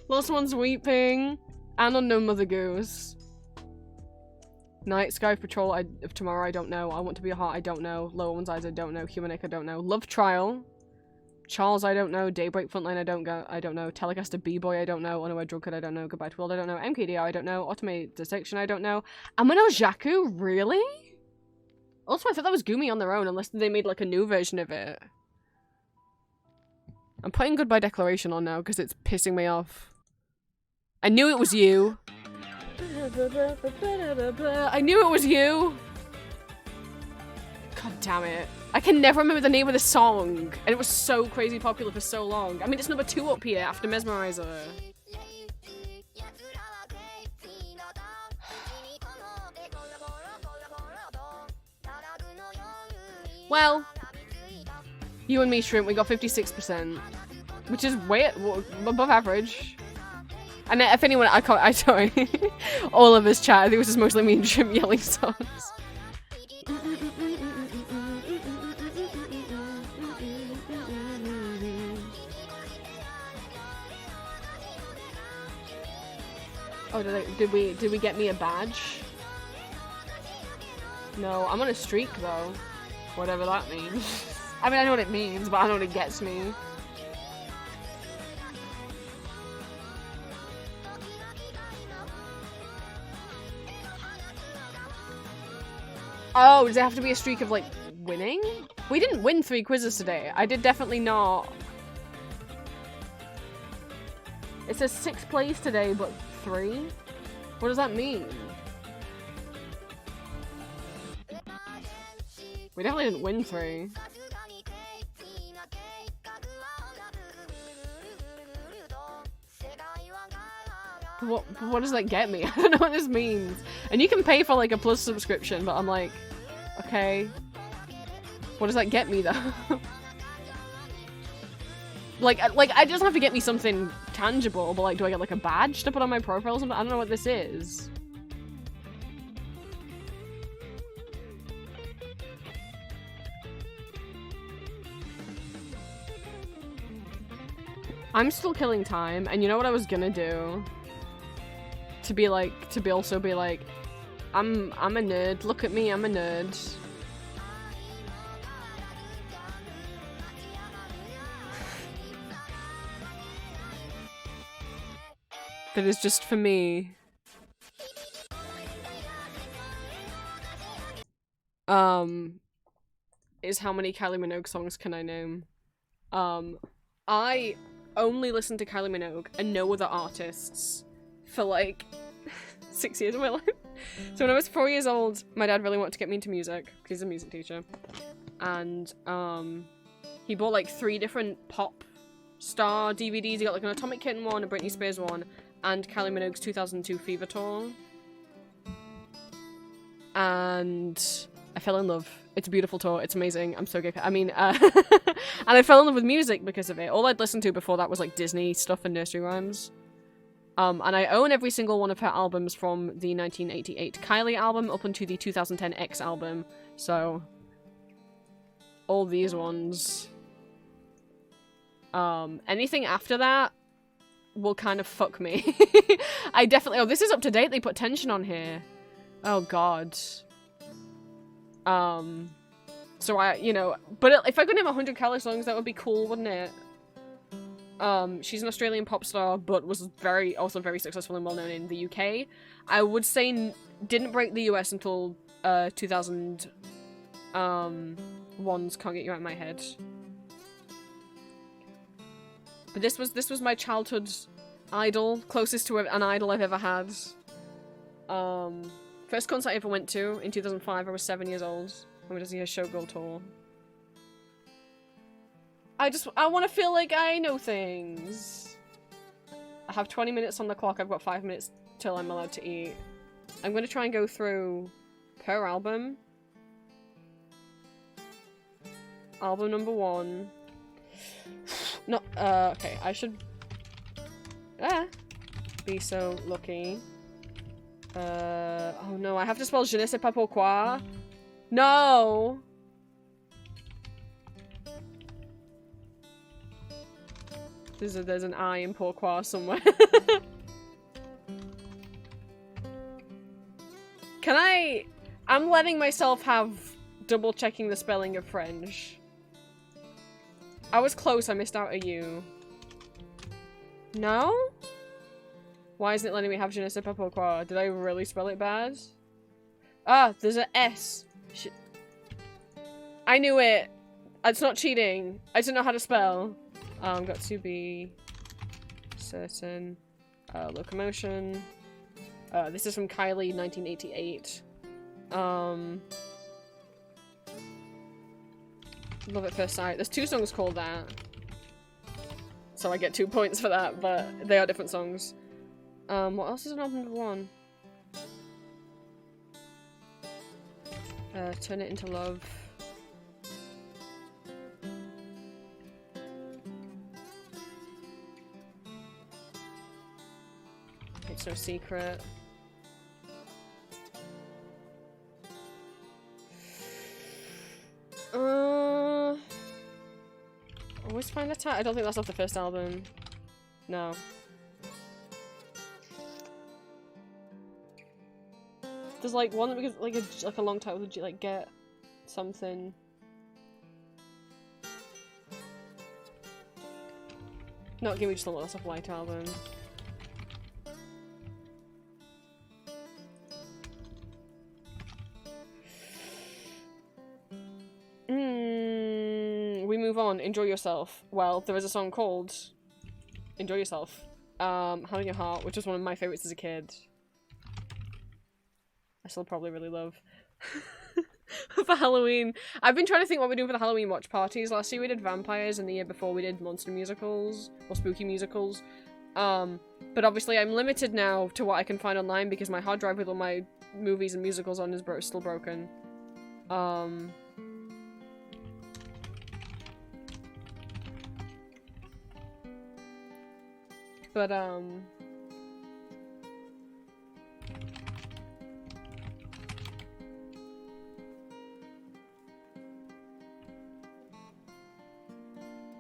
[SPEAKER 1] Lost One's Weeping. And Unknown Mother Goose. Night Sky Patrol of Tomorrow, I don't know. I Want to Be a Heart, I don't know. Lower One's Eyes, I don't know. Human Egg, I don't know. Love Trial. Charles, I don't know. Daybreak Frontline, I don't know. Telecaster B-Boy, I don't know. Unaware Drunkard, I don't know. Goodbye to World, I don't know. MKDR, I don't know. Automated Dissection, I don't know. Amano Jaku, really? Also, I thought that was Gumi on their own, unless they made like a new version of it. I'm putting Goodbye Declaration on now because it's pissing me off. I knew it was you. I knew it was you. God damn it. I can never remember the name of the song. And it was so crazy popular for so long. I mean, it's number 2 up here after Mesmerizer. Well, you and me, Shrimp, we got 56%. Which is way above average. And if anyone, I sorry. All of us chat, I think it was just mostly me and Shrimp yelling songs. Oh, did we get me a badge? No, I'm on a streak though. Whatever that means. I mean, I know what it means, but I know what it gets me. Oh, does it have to be a streak of, like, winning? We didn't win 3 quizzes today. I did definitely not. It says 6th place today, but 3? What does that mean? We definitely didn't win 3. What does that get me? I don't know what this means. And you can pay for like a plus subscription, but I'm like, okay. What does that get me though? like it doesn't have to get me something tangible, but like, do I get like a badge to put on my profile or something? I don't know what this is. I'm still killing time, and you know what I was gonna do? To be also be like, I'm a nerd. Look at me, I'm a nerd. That is just for me. Is how many Kylie Minogue songs can I name? I only listen to Kylie Minogue and no other artists for like 6 years of my life. So when I was 4 years old, my dad really wanted to get me into music because he's a music teacher, and he bought like 3 different pop star DVDs. He got like an Atomic Kitten one, a Britney Spears one, and Kylie Minogue's 2002 Fever Tour. And I fell in love. It's a beautiful tour. It's amazing. I'm so gay. I mean, and I fell in love with music because of it. All I'd listened to before that was like Disney stuff and nursery rhymes. And I own every single one of her albums from the 1988 Kylie album up until the 2010 X album. So, all these ones. Anything after that will kind of fuck me. I definitely- oh, this is up to date. They put tension on here. Oh god. So I, you know, but if I could name 100 Kylie songs, that would be cool, wouldn't it? She's an Australian pop star, but was also very successful and well-known in the UK. I would say didn't break the US until, 2000, ones can't get you out of my head. But this was my childhood idol, closest to an idol I've ever had. First concert I ever went to in 2005, I was 7 years old. I went to see her Showgirl tour. I want to feel like I know things. I have 20 minutes on the clock, I've got 5 minutes till I'm allowed to eat. I'm gonna try and go through per album. Album number 1. No, okay, I should... be so lucky. Oh no, I have to spell je ne sais pas pourquoi. No! There's an I in pourquoi somewhere. Can I... I'm letting myself have double checking the spelling of French. I was close, I missed out a U. No? Why isn't it letting me have je ne sais pas pourquoi? Did I really spell it bad? Ah, there's an S. Shit. I knew it. It's not cheating. I didn't know how to spell. Got to be certain. Locomotion. This is from Kylie, 1988. Love at First Sight. There's 2 songs called that. So I get 2 points for that, but they are different songs. What else is on album number 1? Turn It Into Love. It's No Secret. Always Find a Time? I don't think that's off the first album. No. There's like one that we could like a long time would you like get something. Not Give Me Just a Little Stuff Light album. We move on. Enjoy Yourself. Well, there is a song called Enjoy Yourself. Hand on Your Heart, which was one of my favorites as a kid. I still probably really love. For Halloween. I've been trying to think what we're doing for the Halloween watch parties. Last year we did vampires and the year before we did monster musicals or spooky musicals. But obviously I'm limited now to what I can find online because my hard drive with all my movies and musicals on is still broken. But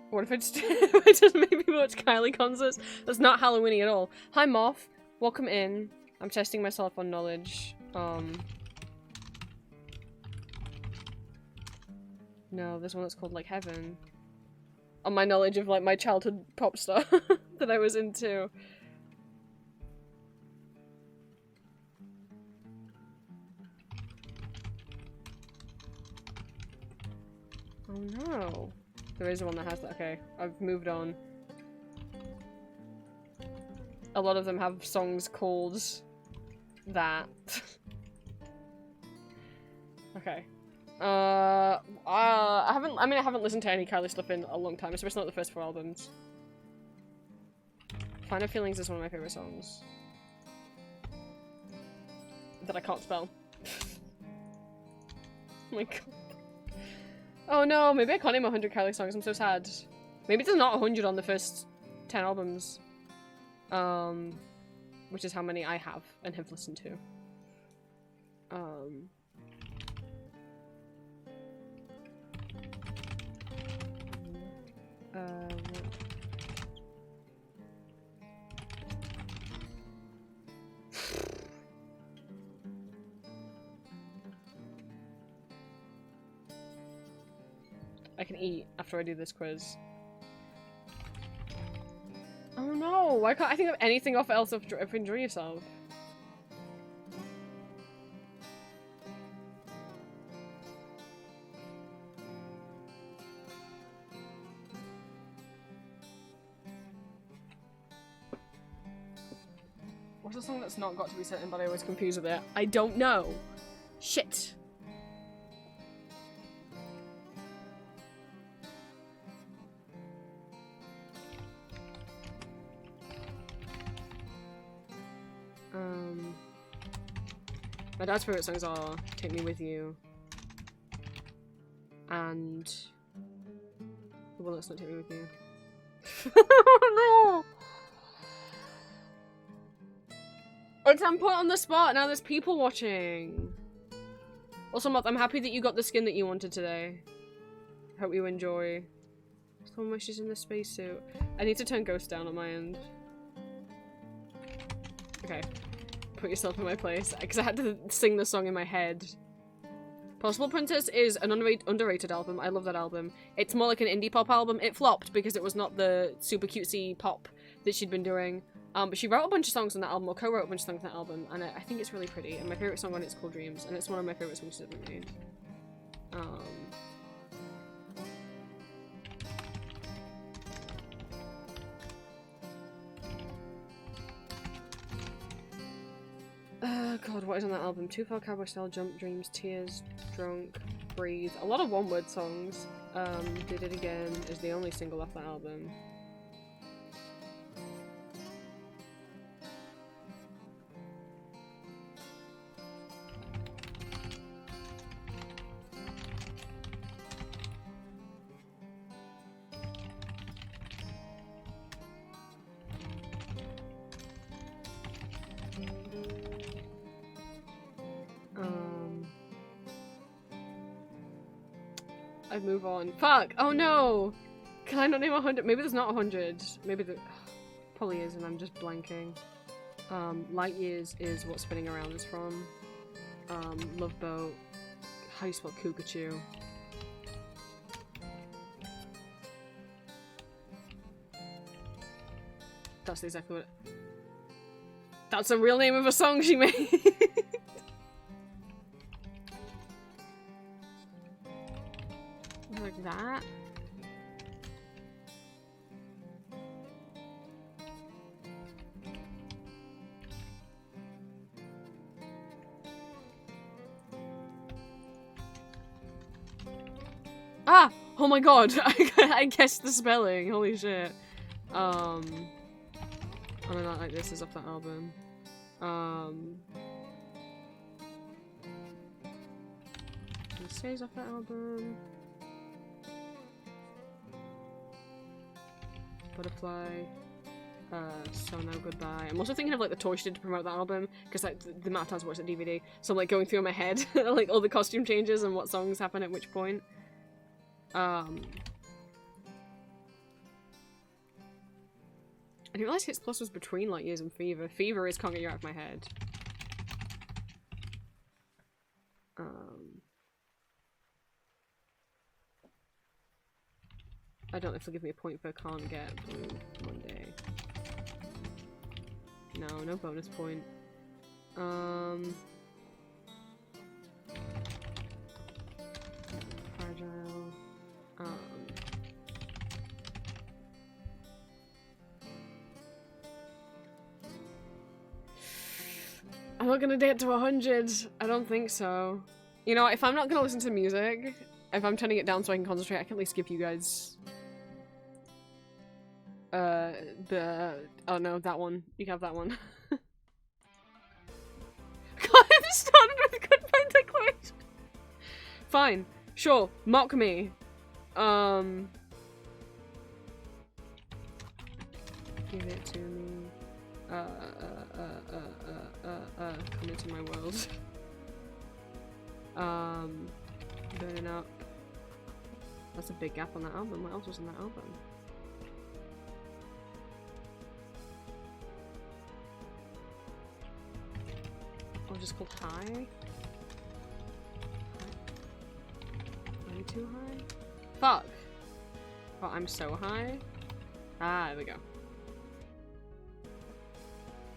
[SPEAKER 1] what if it's I just maybe watch Kylie concerts? That's not Halloween-y at all. Hi Moth, welcome in. I'm testing myself on knowledge. No, there's one that's called like Heaven. On my knowledge of like my childhood pop star that I was into. Oh no. There is one that has that. Okay, I've moved on. A lot of them have songs called that. Okay. I haven't listened to any Kylie stuff in a long time, especially not the first 4 albums. Finer Feelings is one of my favorite songs. That I can't spell. Oh my god. Oh no, maybe I can't name 100 Kylie songs, I'm so sad. Maybe there's not 100 on the first 10 albums. Which is how many I have and have listened to. I can eat after I do this quiz. Oh no, why can't I think of anything off else of Enjoy Yourself? What's the song that's not got to be certain, but I always confuse with it? I don't know. Shit. My dad's favorite songs are Take Me With You and the one that's not Take Me With You. Oh no! I'm put on the spot, now there's people watching. Also, Moth, I'm happy that you got the skin that you wanted today. Hope you enjoy. Someone wishes in the spacesuit. I need to turn Ghost down on my end. Okay. Put yourself in my place, because I had to sing the song in my head. Possible Princess is an underrated album. I love that album. It's more like an indie pop album. It flopped because it was not the super cutesy pop that she'd been doing. But she wrote a bunch of songs on that album, or co-wrote a bunch of songs on that album, and I think it's really pretty. And my favorite song on it's called Dreams, and it's one of my favorite songs she's ever made. God, what is on that album? Too Far, Cowboy Style, Jump, Dreams, Tears, Drunk, Breathe. A lot of one-word songs. Did It Again is the only single off that album. I'd move on. Fuck! Oh no! Can I not name 100? Maybe there's not 100. Maybe there probably is and I'm just blanking. Light Years is what Spinning Around is from. Love Boat. How do you spell Kukachu? That's exactly what that's a real name of a song she made! Like that. Ah! Oh my god! I guessed the spelling. Holy shit. I mean, Not Like This is off that album. It stays off that album. Butterfly, So No Goodbye. I'm also thinking of like the tour she did to promote that album, because like the amount of times I watched that DVD, so I'm like going through in my head like all the costume changes and what songs happen at which point. I didn't realize Hits Plus was between Light Years and Fever. Fever is Can't Get You Out of My Head. I don't know if they'll give me a point for Can't Get Blue Monday. No, no bonus point. Fragile. I'm not gonna get to 100. I don't think so. You know, if I'm not gonna listen to music, if I'm turning it down so I can concentrate, I can at least give you guys oh no, that one. You can have that one. God, it started with Goodbye Declaration. Fine. Sure. Mock me. Give it to me. Come into my world. Burning Up. That's a big gap on that album. What else was on that album? Oh, just called High? Are you too high? Fuck! Oh, I'm so high. Ah, there we go.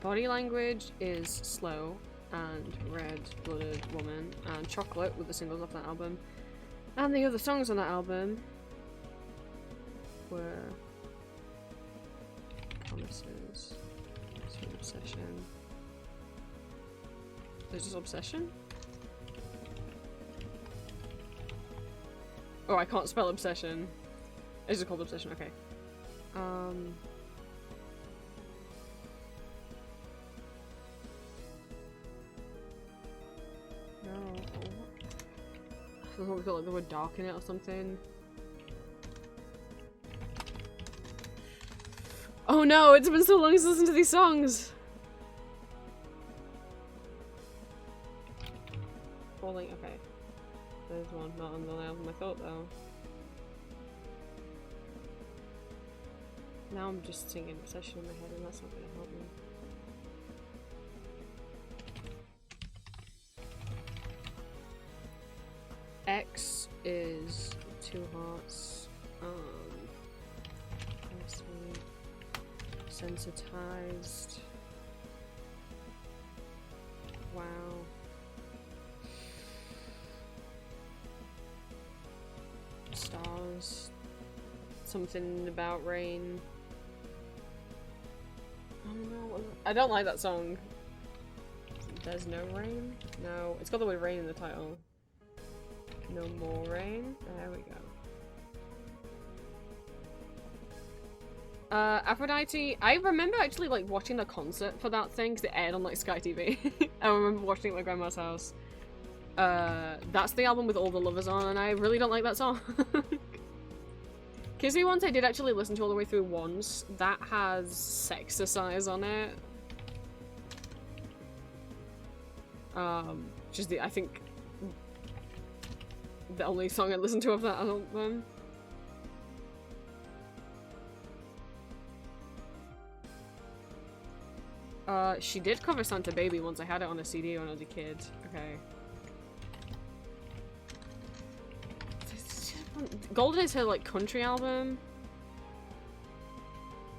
[SPEAKER 1] Body Language is Slow, and Red Blooded Woman, and Chocolate with the singles off that album. And the other songs on that album were Promises, Sweet Obsession, Is this Obsession? Oh, I can't spell Obsession. Is it called Obsession? Okay. No. I thought we got like the word dark in it or something. Oh no, it's been so long since I listened to these songs! Falling, okay. There's one, not on the album I thought though. Now I'm just singing Obsession in my head and that's not gonna help me. X is 2 hearts. Let's see. Sensitized. Wow. Stars. Something about rain. Oh no, I don't like that song. There's no rain? No, it's got the word rain in the title. No more rain. There we go. Aphrodite. I remember actually like watching the concert for that thing because it aired on like Sky TV. I remember watching it at my grandma's house. That's the album with all the lovers on, and I really don't like that song. Kissy Once I did actually listen to all the way through once. That has Sexercise on it. Which is I think the only song I listened to of that album. She did cover Santa Baby once. I had it on a CD when I was a kid. Okay. Golden is her, like, country album.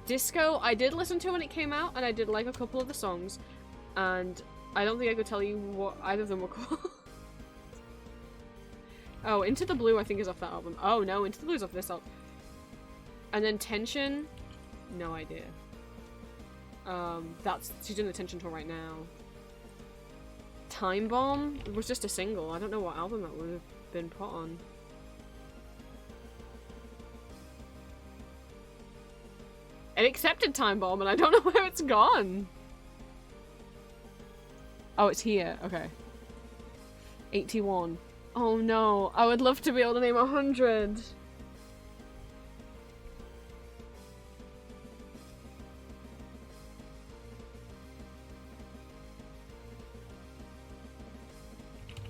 [SPEAKER 1] Disco, I did listen to when it came out, and I did like a couple of the songs. And I don't think I could tell you what either of them were called. Oh, Into the Blue I think is off that album. Oh no, Into the Blue is off this album. And then Tension, no idea. She's doing the Tension tour right now. Time Bomb was just a single. I don't know what album that would have been put on. It accepted Time Bomb and I don't know where it's gone. Oh, it's here. Okay. 81. Oh no, I would love to be able to name 100.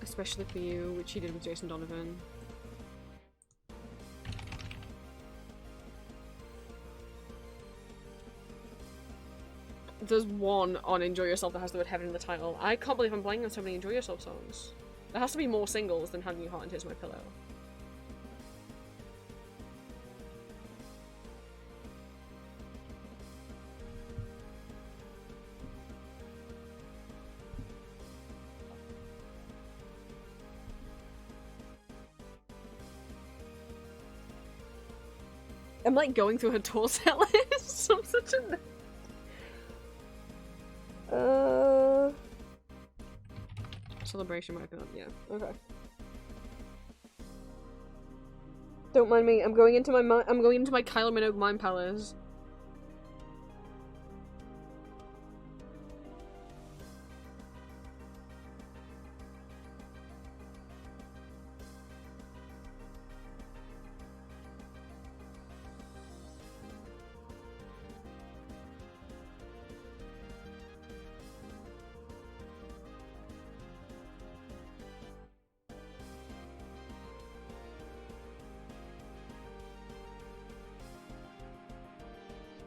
[SPEAKER 1] Especially for You, which he did with Jason Donovan. There's one on Enjoy Yourself that has the word heaven in the title. I can't believe I'm playing on so many Enjoy Yourself songs. There has to be more singles than Hand Me Your Heart and Here's My Pillow. I'm like going through her tour set list. I'm such a... Celebration might be on, yeah. Okay. Don't mind me. I'm going into my Kylie Minogue Mind Palace.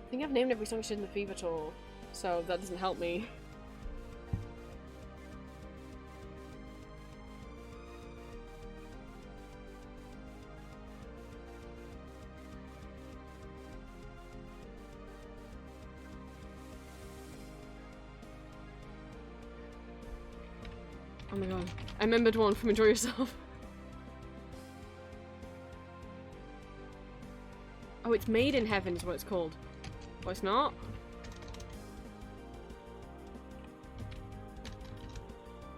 [SPEAKER 1] I think I've named every song she did in the Fever tour, so that doesn't help me. Oh my god. I remembered one from Enjoy Yourself. Oh, it's Made in Heaven is what it's called. Oh, it's not?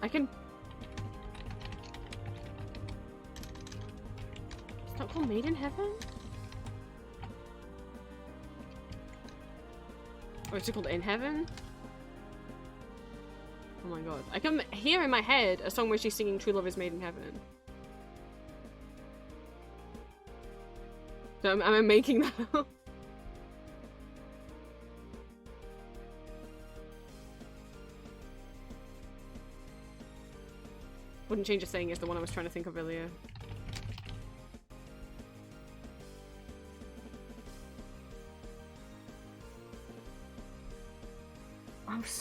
[SPEAKER 1] I can... It's not called Made in Heaven? Or is it called In Heaven? Oh my god. I can hear in my head a song where she's singing True Love is Made in Heaven. So am I making that up? Wouldn't Change a Thing is the one I was trying to think of earlier.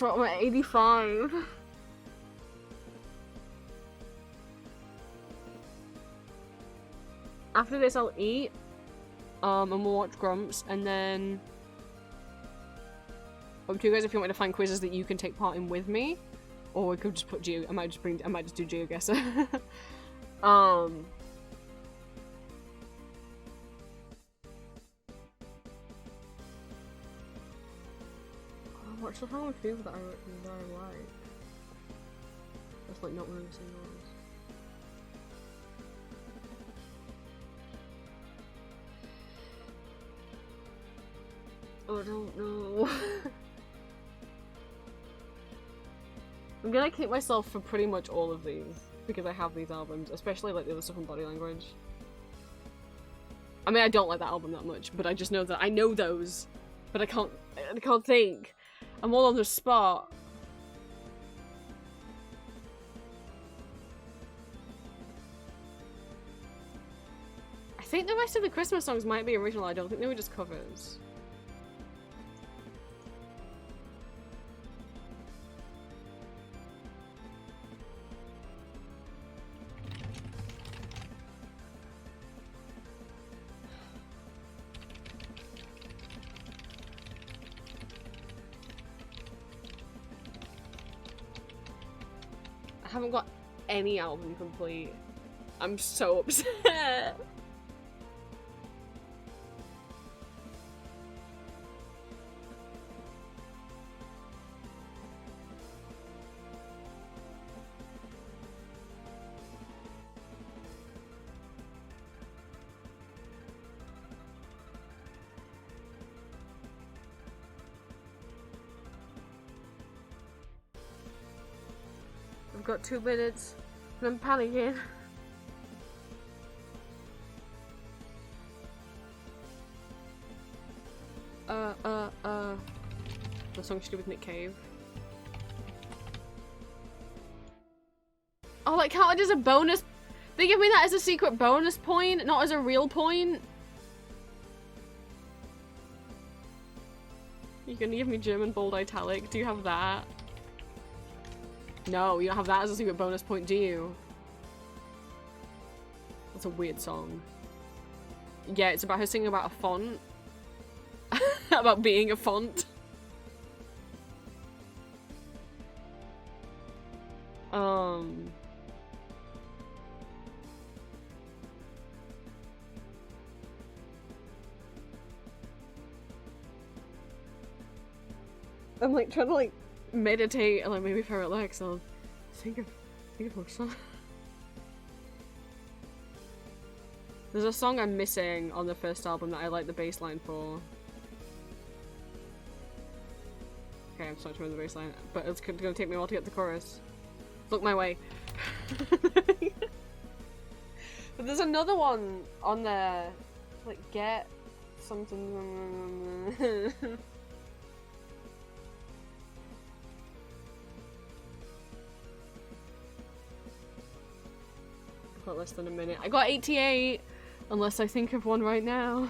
[SPEAKER 1] I'm at 85. After this I'll eat. And we'll watch Grumps, and then up to you guys if you want me to find quizzes that you can take part in with me. Or we could just put Geo. I might just do GeoGuessr. What's the song with people that I like? That's like not one of the singles. Oh, I don't know. I'm gonna kick myself for pretty much all of these because I have these albums, especially like the other stuff from Body Language. I mean, I don't like that album that much, but I just know that I know those, but I can't think. I'm all on the spot. I think the rest of the Christmas songs might be original. I don't think they were just covers. I haven't got any album complete. I'm so upset. I've got 2 minutes and I'm panicking. The song she did with Nick Cave. Oh, that counted as a bonus. They give me that as a secret bonus point, not as a real point. You can give me German bold italic. Do you have that? No, you don't have that as a secret bonus point, do you? That's a weird song. Yeah, it's about her singing about a font. About being a font. I'm like trying to like meditate and like maybe if I relax I'll think of more songs. There's a song I'm missing on the first album that I like the bass line for. Okay, I'm starting to remember the bass line, but it's gonna take me a while to get the chorus. Look my way. But there's another one on there, like get something. Got less than a minute. I got 88, unless I think of one right now.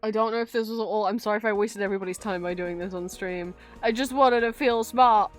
[SPEAKER 1] I don't know if this was all. I'm sorry if I wasted everybody's time by doing this on stream. I just wanted to feel smart.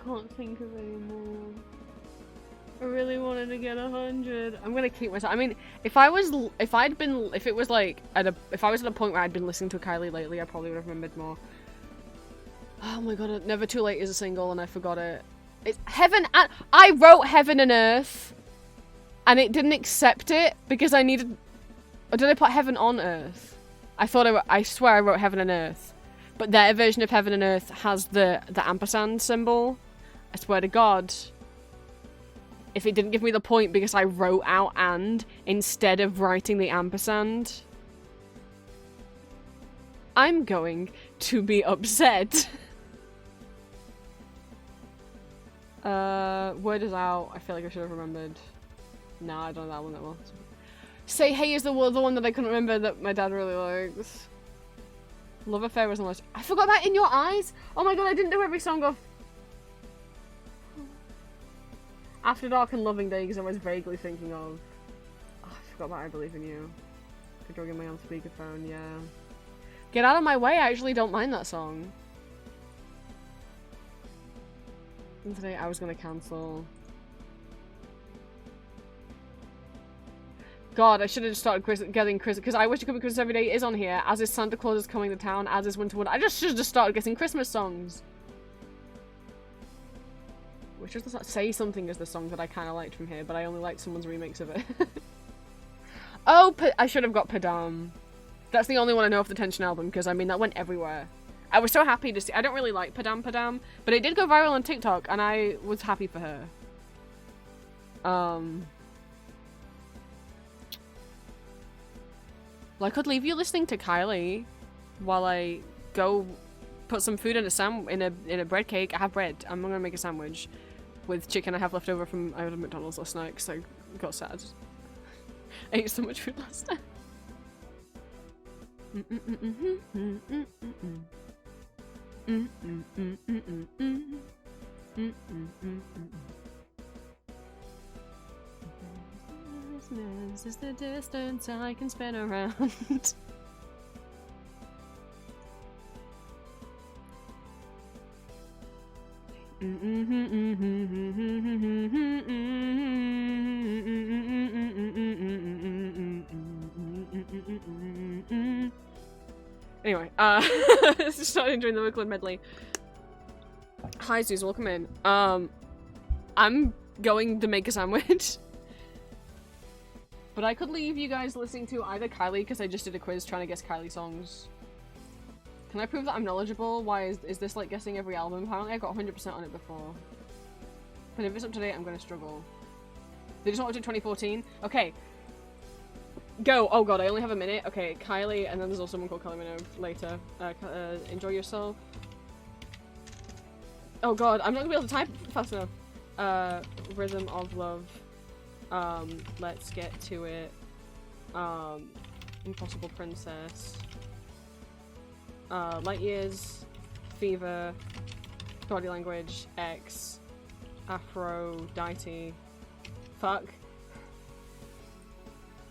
[SPEAKER 1] can't think of any more. I really wanted to get 100. I'm gonna keep myself. I mean, if I was at a point where I'd been listening to Kylie lately, I probably would have remembered more. Oh my god, Never Too Late is a single and I forgot it. It's Heaven and... I wrote Heaven and Earth and it didn't accept it because I needed... Or did I put Heaven on Earth? I swear I wrote Heaven and Earth. But their version of Heaven and Earth has the ampersand symbol. I swear to God. If it didn't give me the point because I wrote out and instead of writing the ampersand, I'm going to be upset. Word is out. I feel like I should have remembered. Nah, I don't know that one that well. Say Hey is the one that I couldn't remember that my dad really likes. Love Affair was the most. I forgot that In Your Eyes. Oh my god, I didn't do every song off. After Dark and Loving Day because I was vaguely thinking of. Oh, I forgot about I Believe in You. Good Dog in My Own Speakerphone, yeah. Get Out of My Way, I actually don't mind that song. And today I was gonna cancel. God, I should have started getting Christmas, because I Wish You Could Be Christmas Every Day is on here, as is Santa Claus is Coming to Town, as is Winter Wonderland. I just should have started getting Christmas songs. Which does not Say Something is the song that I kind of liked from here, but I only liked someone's remix of it. Oh, I should have got Padam. That's the only one I know of the Tension album, because I mean, that went everywhere. I was so happy to see. I don't really like Padam, but it did go viral on TikTok, and I was happy for her. Well, I could leave you listening to Kylie while I go put some food in a bread cake. I have bread. I'm gonna make a sandwich with chicken I have left over from I ordered McDonald's last night because I got sad. I ate so much food last night. Christmas is the distance I can spin around. Anyway, let's just start enjoying the Wicklow medley. Hi Zeus, welcome in. I'm going to make a sandwich. But I could leave you guys listening to either Kylie, because I just did a quiz trying to guess Kylie songs. Can I prove that I'm knowledgeable? Why is this like guessing every album? Apparently I got 100% on it before. But if it's up to date, I'm gonna struggle. They just want to do 2014? Okay. Go! Oh god, I only have a minute. Okay, Kylie, and then there's also someone called Kylie Minogue later. Enjoy yourself. Oh god, I'm not gonna be able to type fast enough. Rhythm of Love. Let's get to it. Impossible Princess. Light Years. Fever. Body Language. X. Aphrodite. Fuck.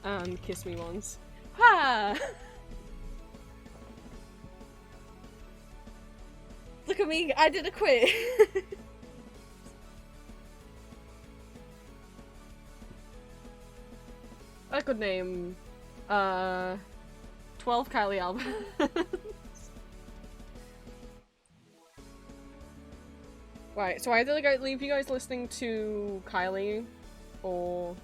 [SPEAKER 1] And Kiss Me Once. Ha! Look at me, I did a quiz. I could name 12 Kylie albums. Right, so I either leave you guys listening to Kylie or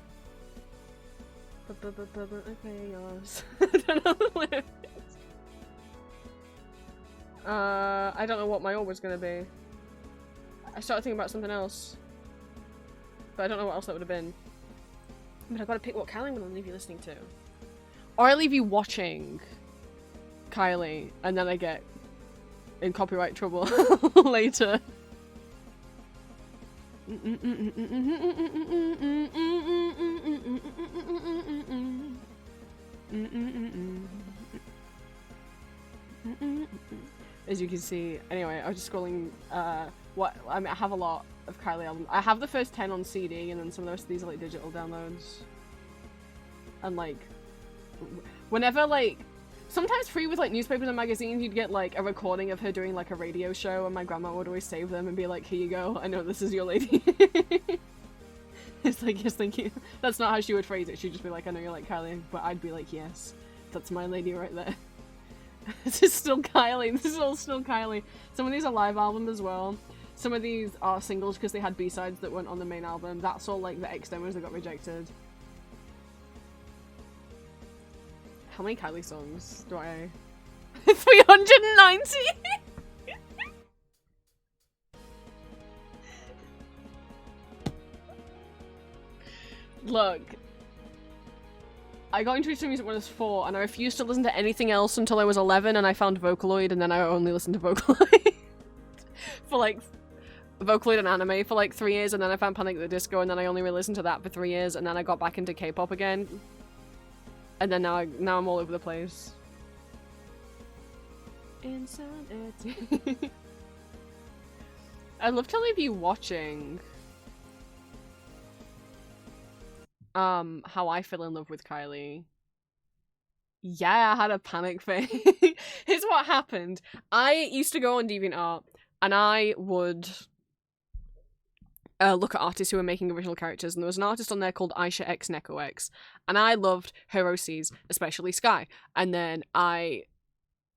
[SPEAKER 1] okay, yours. I don't know the lyrics. I don't know what my order was gonna be. I started thinking about something else, but I don't know what else that would have been. But I've got to pick what Kylie I'm gonna leave you listening to. Or I leave you watching Kylie, and then I get in copyright trouble later. As you can see, anyway, I was just scrolling, I have a lot of Kylie albums. I have the first 10 on CD, and then some of the rest of these are like digital downloads. And like, whenever like,
[SPEAKER 3] sometimes free with like newspapers and magazines, you'd get like a recording of her doing like a radio show, and my grandma would always save them and be like, here you go, I know this is your lady. It's like, yes, thank you. That's not how she would phrase it. She'd just be like, I know you're like Kylie, but I'd be like, yes, that's my lady right there. This is still Kylie. This is all still Kylie. Some of these are live albums as well. Some of these are singles because they had B-sides that weren't on the main album. That's all like the X demos that got rejected. How many Kylie songs do I... 390? Look. I got introduced to music when I was 4, and I refused to listen to anything else until I was 11, and I found Vocaloid, and then I only listened to Vocaloid. For like... Vocaloid and anime for like 3 years, and then I found Panic! At the Disco, and then I only re-listened to that for 3 years, and then I got back into K-pop again. And then now I'm all over the place. Insanity. I'd love to leave you watching how I fell in love with Kylie. Yeah, I had a panic phase. Here's what happened. I used to go on DeviantArt, and I would look at artists who were making original characters, and there was an artist on there called Aisha X Neko X, and I loved her OCs, especially Sky. And then I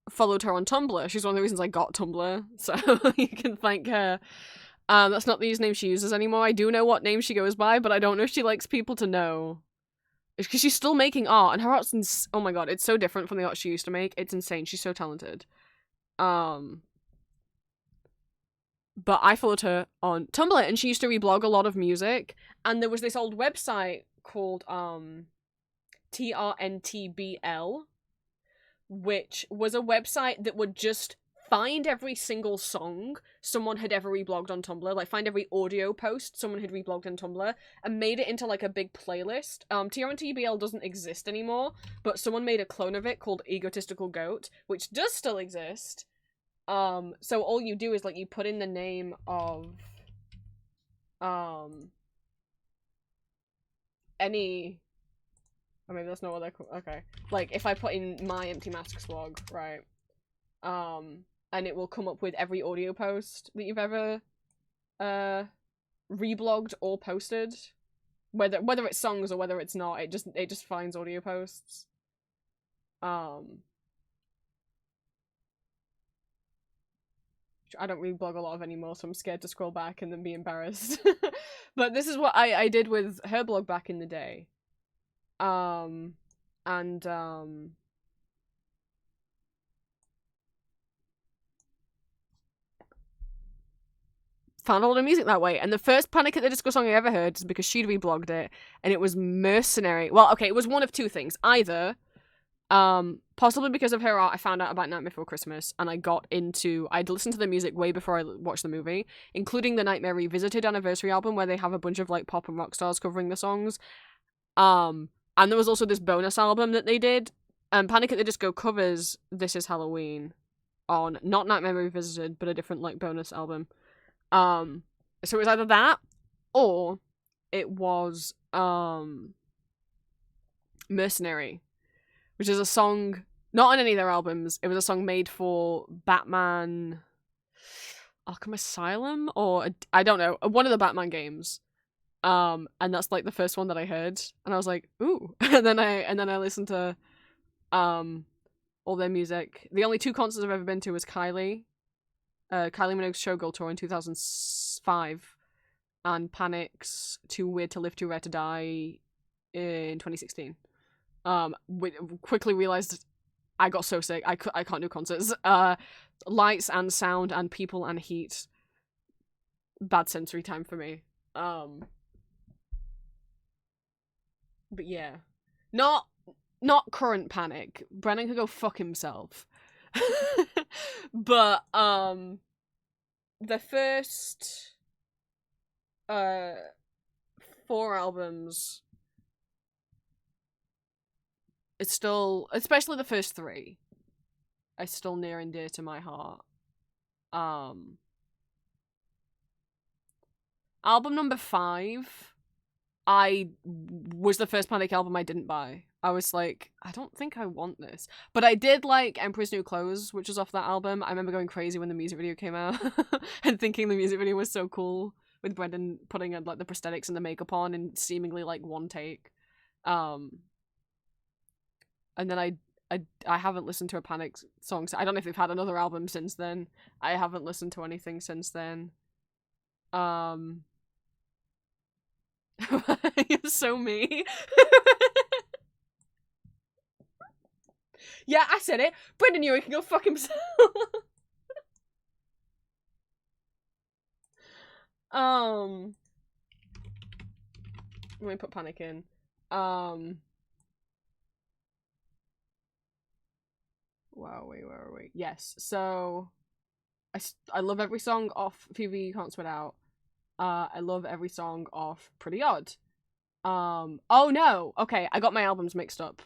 [SPEAKER 3] followed her on Tumblr. She's one of the reasons I got Tumblr, so you can thank her. That's not the username she uses anymore. I do know what name she goes by, but I don't know if she likes people to know. It's because she's still making art, and her art's oh my god, it's so different from the art she used to make. It's insane. She's so talented. But I followed her on Tumblr, and she used to reblog a lot of music, and there was this old website called TRNTBL, which was a website that would just find every single song someone had ever reblogged on Tumblr, like find every audio post someone had reblogged on Tumblr, and made it into like a big playlist. TRNTBL doesn't exist anymore, but someone made a clone of it called Egotistical Goat, which does still exist. So all you do is, like, you put in the name of, any, or maybe that's not what they're called, okay. Like, if I put in my Empty Mask Swag, right, and it will come up with every audio post that you've ever, reblogged or posted. Whether it's songs or whether it's not, it just finds audio posts. I don't reblog a lot of anymore, so I'm scared to scroll back and then be embarrassed. But this is what I did with her blog back in the day. Found all the music that way. And the first Panic! At the Disco song I ever heard is because she'd reblogged it, and it was Mercenary. Well, okay, it was one of two things. Either possibly because of her art, I found out about Nightmare Before Christmas, and I'd listened to the music way before I watched the movie, including the Nightmare Revisited anniversary album, where they have a bunch of like pop and rock stars covering the songs. And there was also this bonus album that they did, and Panic! At the Disco covers This Is Halloween on not Nightmare Revisited, but a different like bonus album. So it was either that, or it was Mercenary, which is a song not on any of their albums. It was a song made for Batman Arkham Asylum, or I don't know, one of the Batman games. And that's like the first one that I heard, and I was like, ooh. and then I listened to all their music. The only 2 concerts I've ever been to was Kylie Minogue's Showgirl tour in 2005, and Panic's Too Weird to Live Too Rare to Die in 2016. We quickly realized I got so sick. I can't do concerts. Lights and sound and people and heat. Bad sensory time for me. But yeah. Not current Panic. Brennan could go fuck himself. But the first 4 albums, it's still, especially the first 3, are still near and dear to my heart. Album number 5 I was the first Panic album I didn't buy. I was like, I don't think I want this. But I did like Emperor's New Clothes, which was off that album. I remember going crazy when the music video came out and thinking the music video was so cool with Brendan putting like the prosthetics and the makeup on in seemingly like one take. And then I haven't listened to a Panic song. So I don't know if they've had another album since then. I haven't listened to anything since then. You're so me. Yeah, I said it. Brendan Urie can go fuck himself. Let me put Panic in. Wow, wait, where are we? Yes, so I love every song off PV Can't Sweat Out. I love every song off Pretty Odd. Oh no, okay, I got my albums mixed up.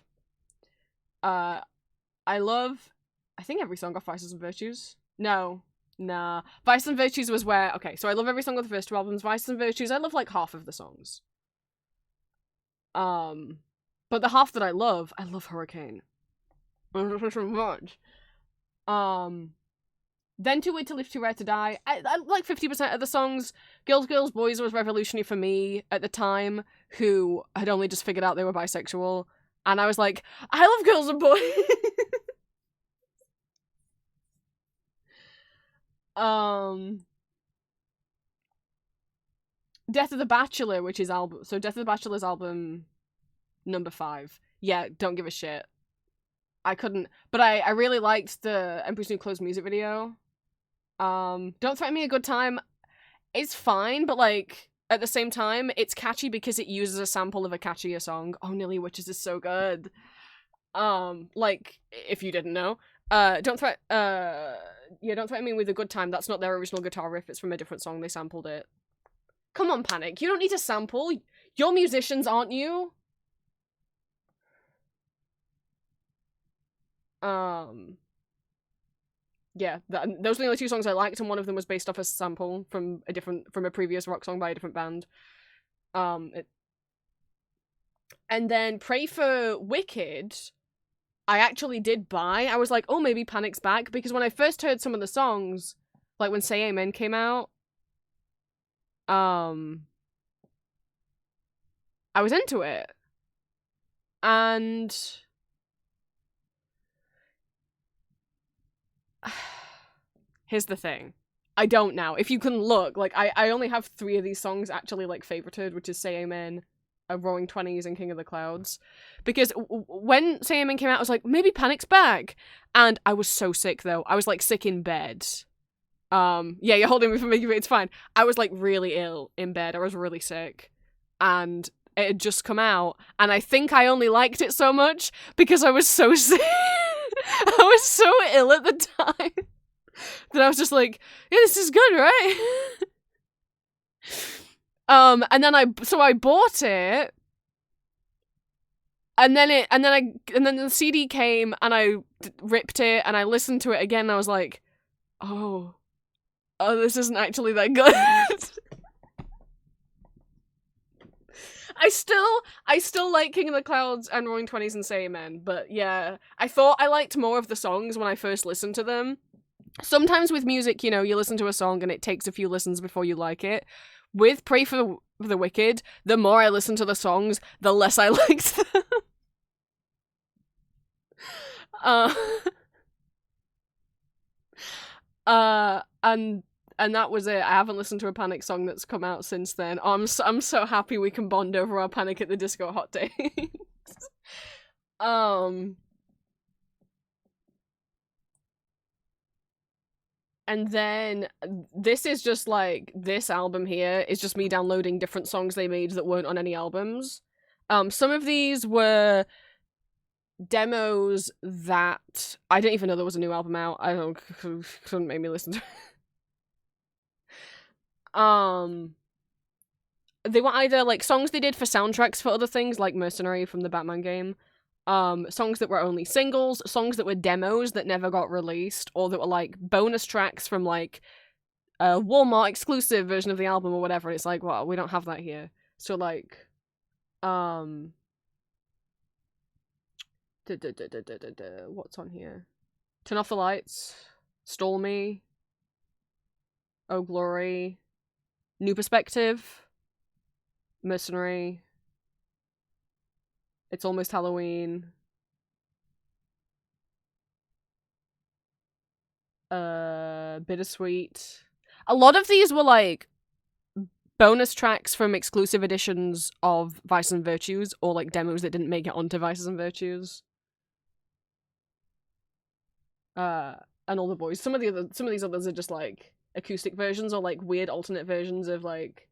[SPEAKER 3] I love, I think every song off Vices and Virtues. No, nah. Vices and Virtues was where, okay, so I love every song of the first two albums. Vices and Virtues, I love like half of the songs. But the half that I love Hurricane. So much. Then Too Late to Live, Too Rare to Die. I like 50% of the songs. Girls, Girls, Boys was revolutionary for me at the time, who had only just figured out they were bisexual. And I was like, I love girls and boys. Death of the Bachelor, which is album. So Death of the Bachelor's album number 5. Yeah, don't give a shit. I couldn't, but I really liked the Emperor's New Clothes music video. Don't Threaten Me a Good Time. It's fine, but like at the same time, it's catchy because it uses a sample of a catchier song. Oh, Nilly Witches is so good. Like if you didn't know, Don't Threaten Me with a Good Time. That's not their original guitar riff. It's from a different song. They sampled it. Come on, Panic. You don't need to sample. You're musicians, aren't you? Yeah, those are the only two songs I liked, and one of them was based off a sample from a previous rock song by a different band. And then Pray for Wicked, I actually did buy. I was like, oh, maybe Panic's back, because when I first heard some of the songs, like when Say Amen came out, I was into it. And here's the thing. I don't now. If you can look, like, I only have 3 of these songs actually, like, favorited, which is Say Amen, Roaring Twenties, and King of the Clouds. Because when Say Amen came out, I was like, maybe Panic's back. And I was so sick, though. I was, like, sick in bed. Yeah, you're holding me for me, it's fine. I was, like, really ill in bed. I was really sick. And it had just come out. And I think I only liked it so much because I was so sick. I was so ill at the time that I was just like, yeah, this is good, right? And then I bought it, and then the CD came, and I ripped it, and I listened to it again, and I was like, oh, this isn't actually that good. I still like King of the Clouds and Roaring Twenties and Say Amen, but yeah, I thought I liked more of the songs when I first listened to them. Sometimes with music, you know, you listen to a song and it takes a few listens before you like it. With Pray for the Wicked, the more I listened to the songs, the less I liked them. And that was it. I haven't listened to a Panic song that's come out since then. I'm so happy we can bond over our Panic at the Disco hot takes. And then this is just like, this album here is just me downloading different songs they made that weren't on any albums. Some of these were demos that I didn't even know there was a new album out. I don't, couldn't make me listen to it. They were either like songs they did for soundtracks for other things, like Mercenary from the Batman game, songs that were only singles, songs that were demos that never got released, or that were like bonus tracks from like a Walmart exclusive version of the album or whatever. It's like, well, we don't have that here. So like, Um, what's on here? Turn Off the Lights, Stole Me, Oh Glory, New Perspective, Mercenary, It's Almost Halloween, Bittersweet. A lot of these were like bonus tracks from exclusive editions of Vices and Virtues, or like demos that didn't make it onto Vices and Virtues. And All the Boys. Some of these others are just like acoustic versions or like weird alternate versions of like.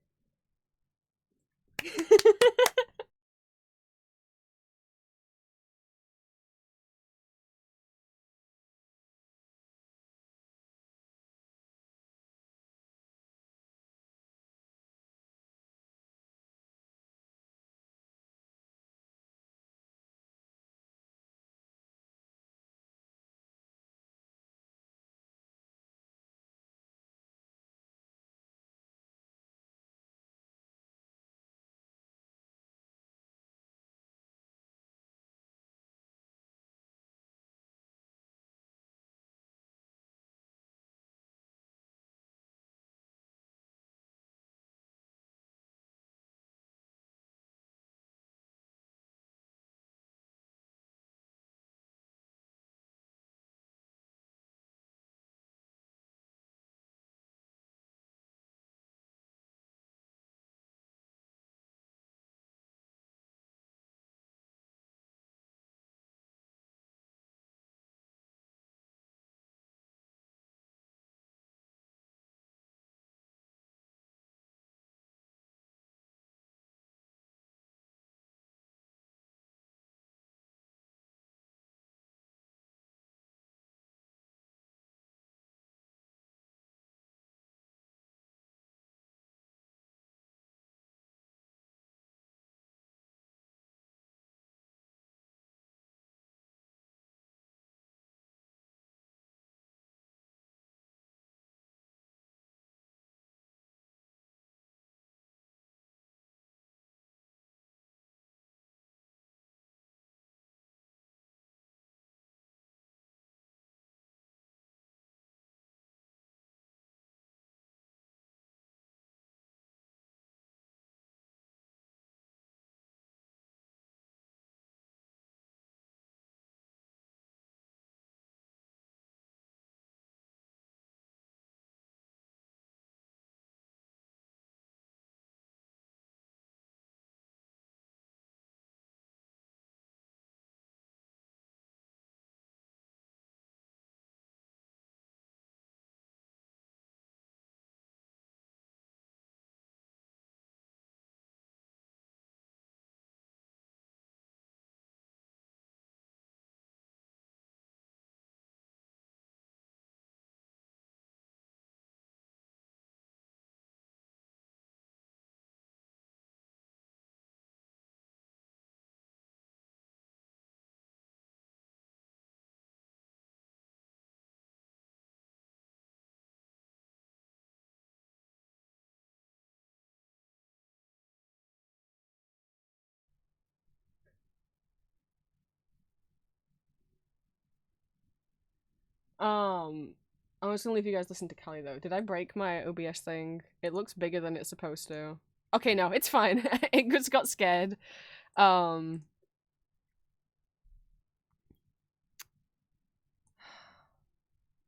[SPEAKER 3] I was gonna leave you guys listen to Kelly though. Did I break my OBS thing? It looks bigger than it's supposed to. Okay, no, it's fine. It just got scared. Um.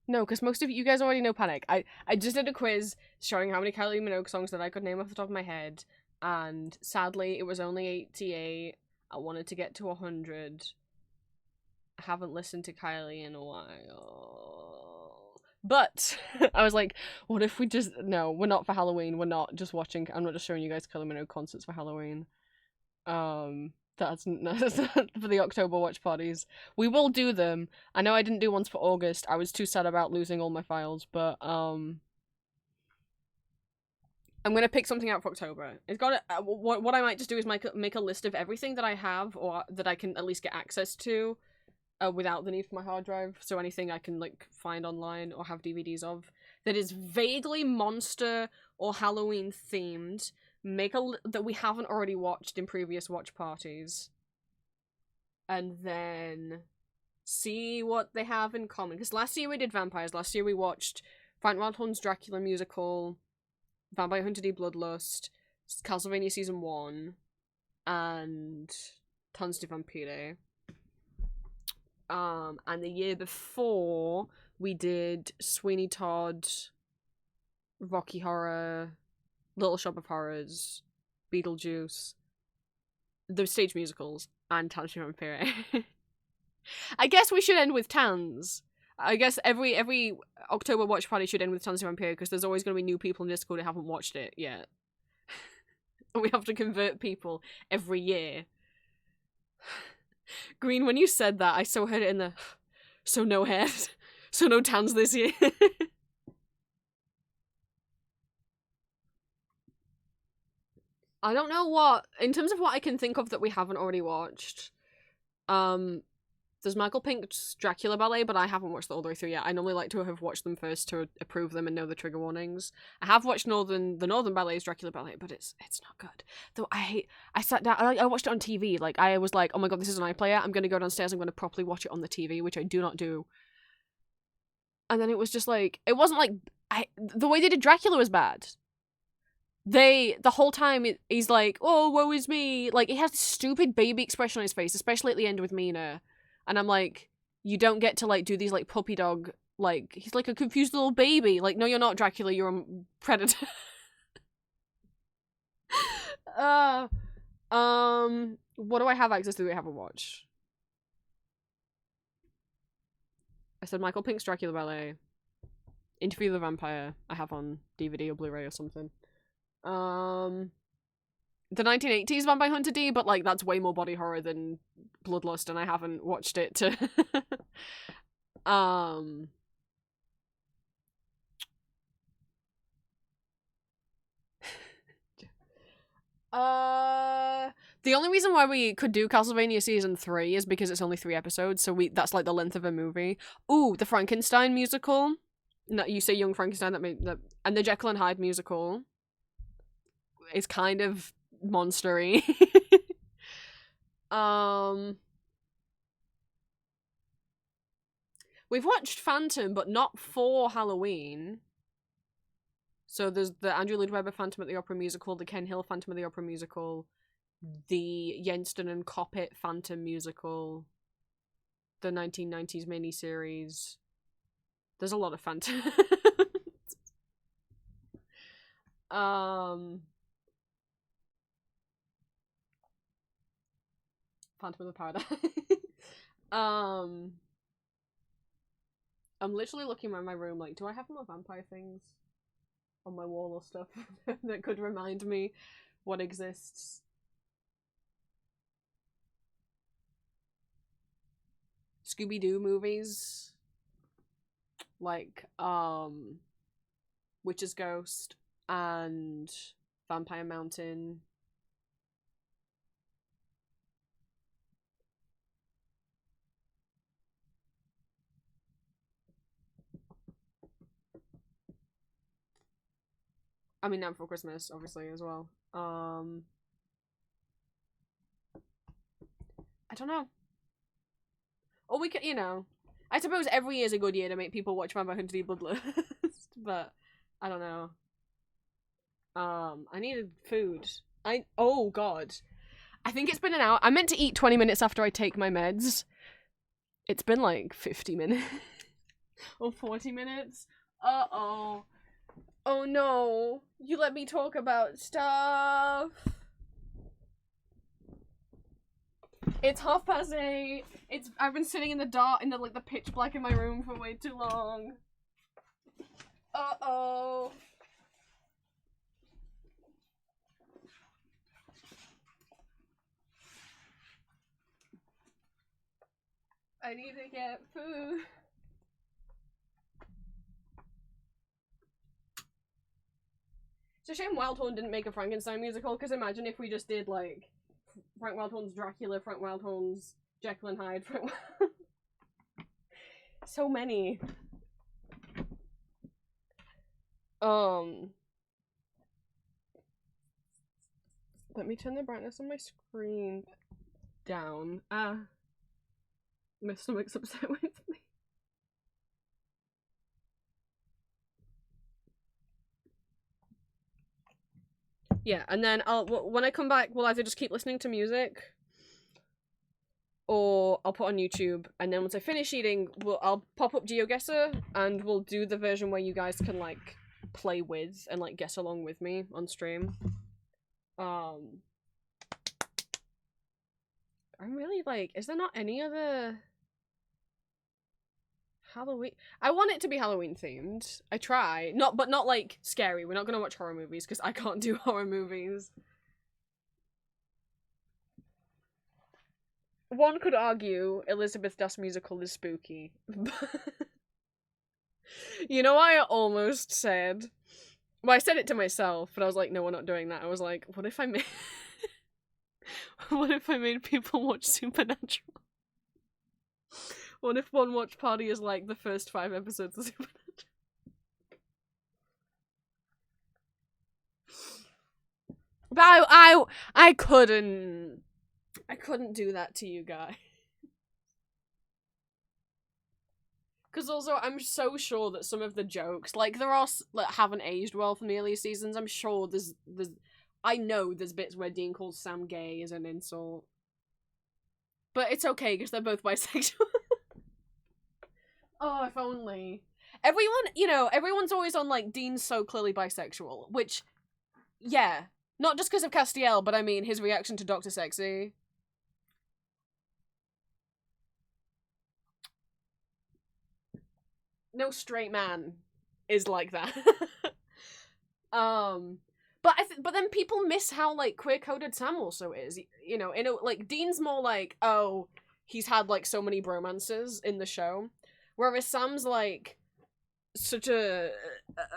[SPEAKER 3] No, because most of you guys already know Panic. I just did a quiz showing how many Kylie Minogue songs that I could name off the top of my head, and sadly it was only 88. I wanted to get to 100. I haven't listened to Kylie in a while. But I was like, what if we just no, we're not for Halloween, we're not just watching I'm not just showing you guys Kylie Minogue concerts for Halloween. That's for the October watch parties. We will do them. I know I didn't do ones for August. I was too sad about losing all my files, but I'm gonna pick something out for October. It's got what I might just do is make a list of everything that I have or that I can at least get access to, without the need for my hard drive. So anything I can like find online or have DVDs of that is vaguely monster or Halloween themed, make that we haven't already watched in previous watch parties, and then see what they have in common. Because last year we did vampires. Last year we watched Frank Wildhorn's Dracula musical, Vampire Hunter D Bloodlust, Castlevania Season 1, and Tanz der Vampire. And the year before we did Sweeney Todd, Rocky Horror, Little Shop of Horrors, Beetlejuice, the stage musicals, and Tanz der Vampire. I guess we should end with Tanz. I guess every October watch party should end with Tanz der Vampire, because there's always going to be new people in Discord who haven't watched it yet. And we have to convert people every year. Green, when you said that, I so heard it in the... So no head. So no Tanz this year. I don't know what... In terms of what I can think of that we haven't already watched, there's Michael Pink's Dracula Ballet, but I haven't watched the all the way through yet. I normally like to have watched them first to approve them and know the trigger warnings. I have watched the Northern Ballet's Dracula Ballet, but it's not good. Though I sat down, I watched it on TV. Like, I was like, oh my god, this is an iPlayer. I'm going to go downstairs, I'm going to properly watch it on the TV, which I do not do. And then it was just like, it wasn't like, the way they did Dracula was bad. The whole time, he's like, oh, woe is me. Like, he has this stupid baby expression on his face, especially at the end with Mina. And I'm like, you don't get to, like, do these, like, puppy dog, like, he's like a confused little baby. Like, no, you're not Dracula, you're a predator. What do I have access to that we haven't watched? I said Michael Pink's Dracula Ballet. Interview with the Vampire. I have on DVD or Blu-ray or something. The 1980s Vampire Hunter D, but, like, that's way more body horror than Bloodlust, and I haven't watched it to... The only reason why we could do Castlevania Season 3 is because it's only 3 episodes, so that's, like, the length of a movie. Ooh, the Frankenstein musical. No, you say Young Frankenstein, and the Jekyll and Hyde musical is kind of monstery. We've watched Phantom, but not for Halloween. So there's the Andrew Lloyd Webber Phantom at the Opera musical, the Ken Hill Phantom at the Opera musical, the Yenston and Coppet Phantom musical, the 1990s miniseries. There's a lot of Phantom. Phantom of the Paradise. I'm literally looking around my room like, do I have more vampire things on my wall or stuff that could remind me what exists? Scooby-Doo movies. Like, Witch's Ghost and Vampire Mountain. I mean, Nightmare Before Christmas, obviously, as well. I don't know. Or we could, you know, I suppose every year is a good year to make people watch Vampire Hunter D Bloodlust, but I don't know. I needed food. Oh god. I think it's been an hour. I meant to eat 20 minutes after I take my meds. It's been like 50 minutes. Or 40 minutes. Uh-oh. Oh no. You let me talk about stuff. It's 8:30. I've been sitting in the dark, in the pitch black in my room for way too long. Uh-oh. I need to get food. It's a shame Wildhorn didn't make a Frankenstein musical, because imagine if we just did, like, Frank Wildhorn's Dracula, Frank Wildhorn's Jekyll and Hyde, so many. Let me turn the brightness on my screen down. My stomach's upset with me. Yeah, and then when I come back, we'll either just keep listening to music, or I'll put on YouTube, and then once I finish eating, I'll pop up GeoGuessr, and we'll do the version where you guys can, like, play with and, like, guess along with me on stream. I'm really, like, is there not any other Halloween? I want it to be Halloween themed. I try. But not, like, scary. We're not gonna watch horror movies, because I can't do horror movies. One could argue Elizabeth Das musical is spooky. You know, I almost said... Well, I said it to myself, but I was like, no, we're not doing that. I was like, what if I made... What if I made people watch Supernatural? What if one watch party is like the first 5 episodes of Supernatural? But I couldn't do that to you guys. Because also, I'm so sure that some of the jokes, like, there are, like, haven't aged well from the earlier seasons. I'm sure I know there's bits where Dean calls Sam gay as an insult. But it's okay, because they're both bisexual. Oh, if only. Everyone's always on, like, Dean's so clearly bisexual, which, yeah. Not just because of Castiel, but I mean his reaction to Dr. Sexy. No straight man is like that. But then people miss how, like, queer-coded Sam also is. You know, like, Dean's more like, oh, he's had, like, so many bromances in the show. Whereas Sam's, like, such a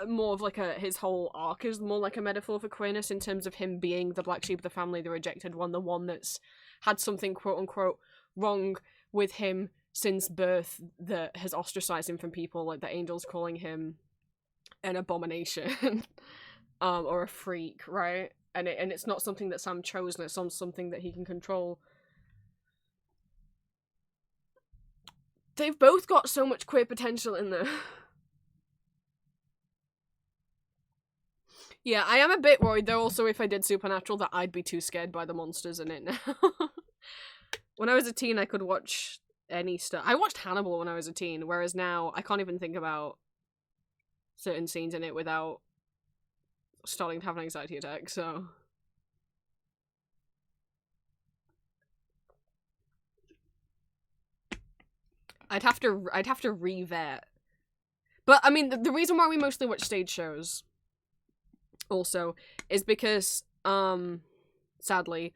[SPEAKER 3] more of, like, his whole arc is more like a metaphor for queerness in terms of him being the black sheep of the family, the rejected one, the one that's had something quote-unquote wrong with him since birth that has ostracized him from people, like the angels calling him an abomination. Or a freak, right? And it's not something that Sam chose, and it's something that he can control. They've both got so much queer potential in there. Yeah, I am a bit worried though also if I did Supernatural that I'd be too scared by the monsters in it now. When I was a teen I could watch any stuff. I watched Hannibal when I was a teen, whereas now I can't even think about certain scenes in it without starting to have an anxiety attack, so... I'd have to re-vet. But, I mean, the reason why we mostly watch stage shows, also, is because, sadly,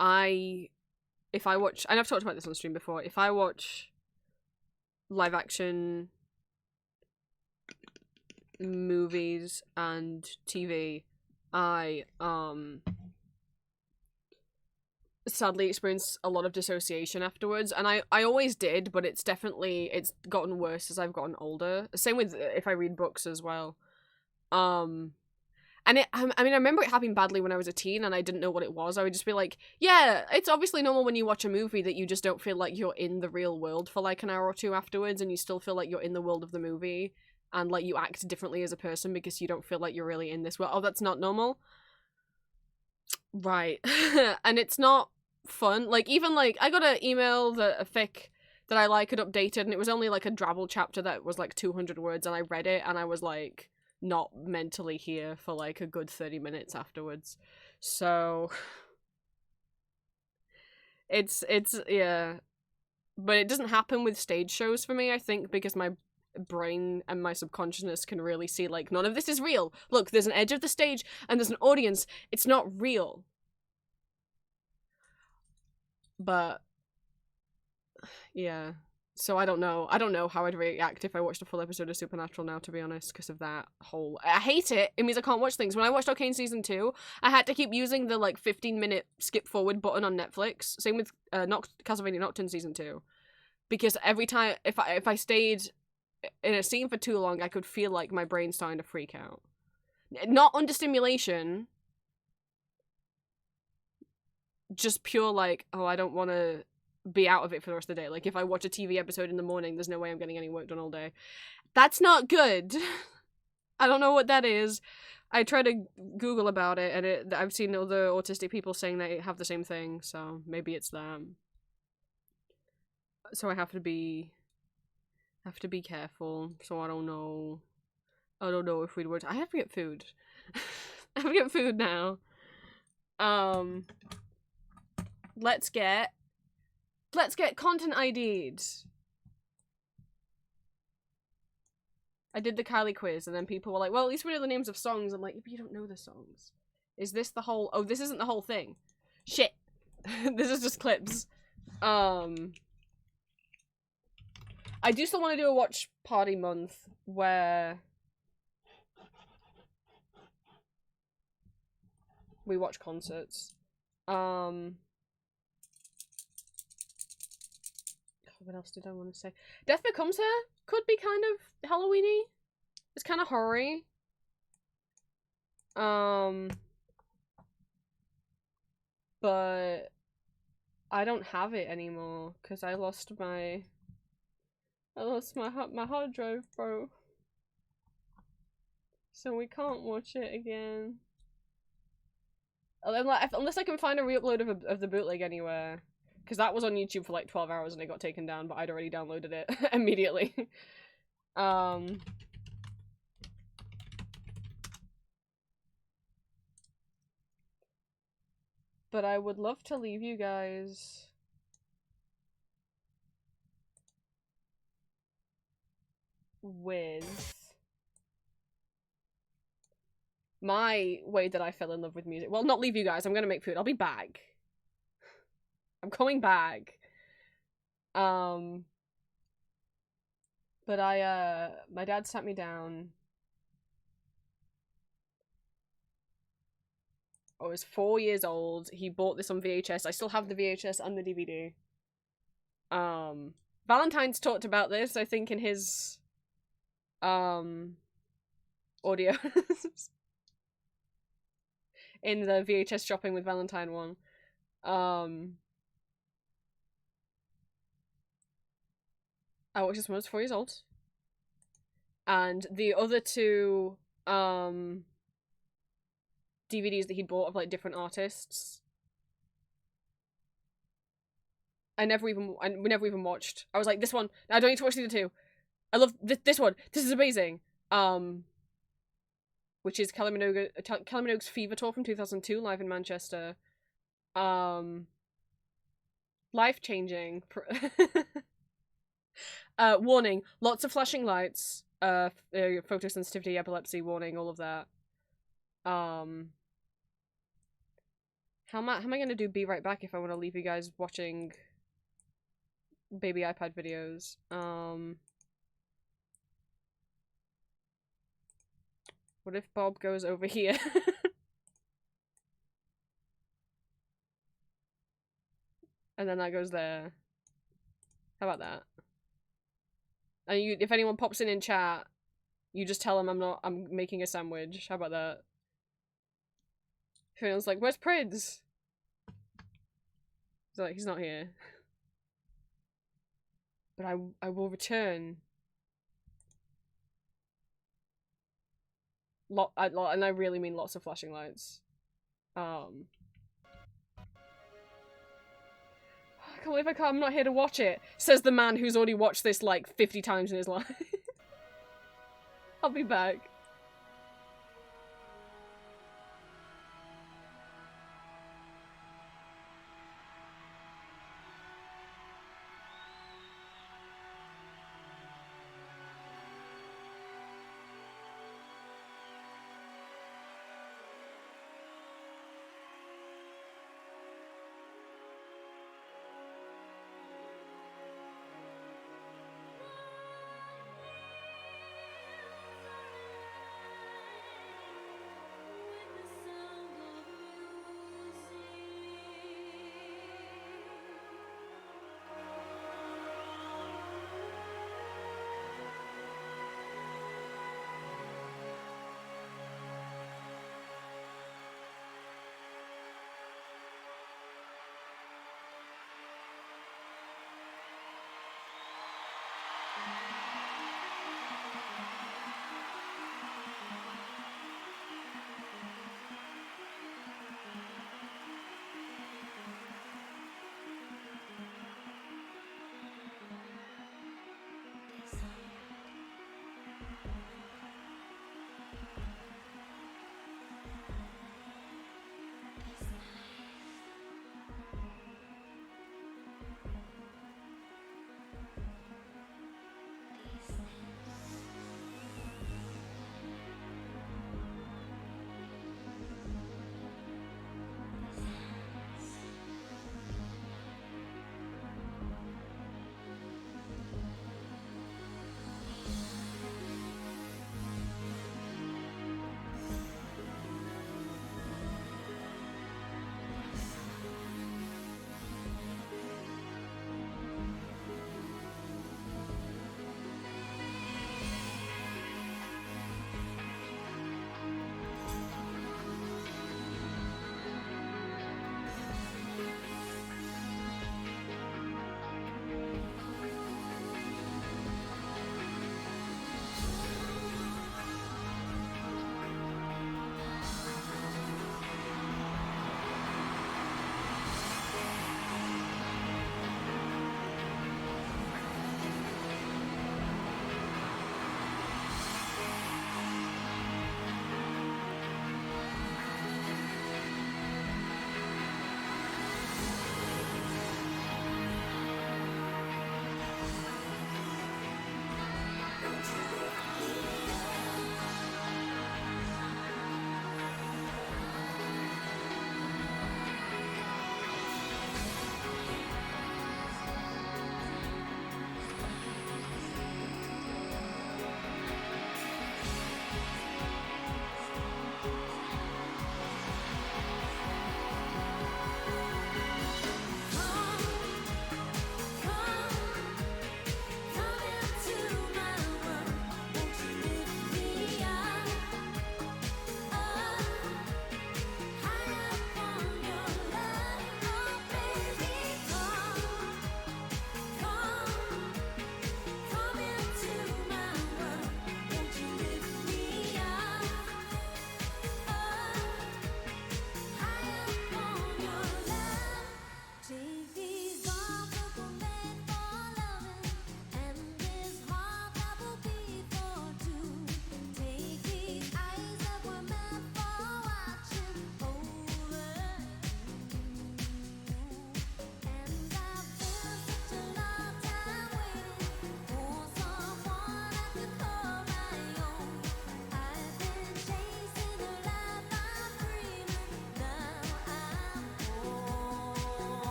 [SPEAKER 3] if I watch, and I've talked about this on stream before, if I watch live-action movies and TV, I sadly experience a lot of dissociation afterwards, and I always did, but it's gotten worse as I've gotten older. Same with if I read books as well. And I remember it happening badly when I was a teen and I didn't know what it was. I would just be like, yeah, it's obviously normal when you watch a movie that you just don't feel like you're in the real world for like an hour or two afterwards, and you still feel like you're in the world of the movie. And, like, you act differently as a person because you don't feel like you're really in this world. Oh, that's not normal? Right. And it's not fun. Like, even, like, I got an email that a fic that I, like, had updated, and it was only, like, a Drabble chapter that was, like, 200 words, and I read it, and I was, like, not mentally here for, like, a good 30 minutes afterwards. So... It's, yeah. But it doesn't happen with stage shows for me, I think, because my brain and my subconsciousness can really see, like, none of this is real. Look, there's an edge of the stage and there's an audience. It's not real. But yeah, so I don't know how I'd react if I watched a full episode of Supernatural now, to be honest, because of that whole... I hate it. It means I can't watch things. When I watched Arcane Season 2, I had to keep using the, like, 15-minute skip forward button on Netflix. Same with Castlevania Nocturne Season 2. Because every time, if I stayed in a scene for too long, I could feel like my brain starting to freak out. Not under stimulation. just pure like, oh, I don't want to be out of it for the rest of the day. Like if I watch a TV episode in the morning, there's no way I'm getting any work done all day. That's not good. I don't know what that is. I tried to Google about it, and I've seen other autistic people saying they have the same thing, so maybe it's them. So I have to be careful. So I don't know. I don't know if we'd work. I have to get food. I have to get food now. Let's get content ID'd. I did the Kylie quiz, and then people were like, well, at least we know the names of songs. I'm like, but you don't know the songs. Is this the whole... Oh, this isn't the whole thing. Shit. This is just clips. I do still want to do a watch party month where we watch concerts. What else did I want to say? Death Becomes Her could be kind of Halloween-y. It's kind of horror-y. But I don't have it anymore because I lost my hard drive, bro. So we can't watch it again. Unless I can find a re-upload of the bootleg anywhere. Because that was on YouTube for like 12 hours and it got taken down, but I'd already downloaded it immediately. But I would love to leave you guys with my way that I fell in love with music. Well, not leave you guys. I'm gonna make food. I'll be back. I'm coming back. But my dad sat me down. I was 4 years old. He bought this on VHS. I still have the VHS and the DVD. Valentine's talked about this, I think, in his audio. In the VHS Shopping with Valentine one. I watched this when I was 4 years old. And the other two DVDs that he'd bought of like different artists, we never even watched. I was like, this one, I don't need to watch the other two. I love this one. This is amazing. Which is Kylie Minogue's Fever Tour from 2002, live in Manchester. Life-changing. Warning, lots of flashing lights, photosensitivity, epilepsy, warning, all of that. How am I gonna do Be Right Back if I want to leave you guys watching baby iPad videos? What if Bob goes over here? And then that goes there. How about that? And if anyone pops in chat, you just tell them I'm making a sandwich. How about that? If anyone's like, where's Prince? He's like, he's not here. But I will return. And I really mean lots of flashing lights. I can't believe I'm not here to watch it, says the man who's already watched this like 50 times in his life. I'll be back.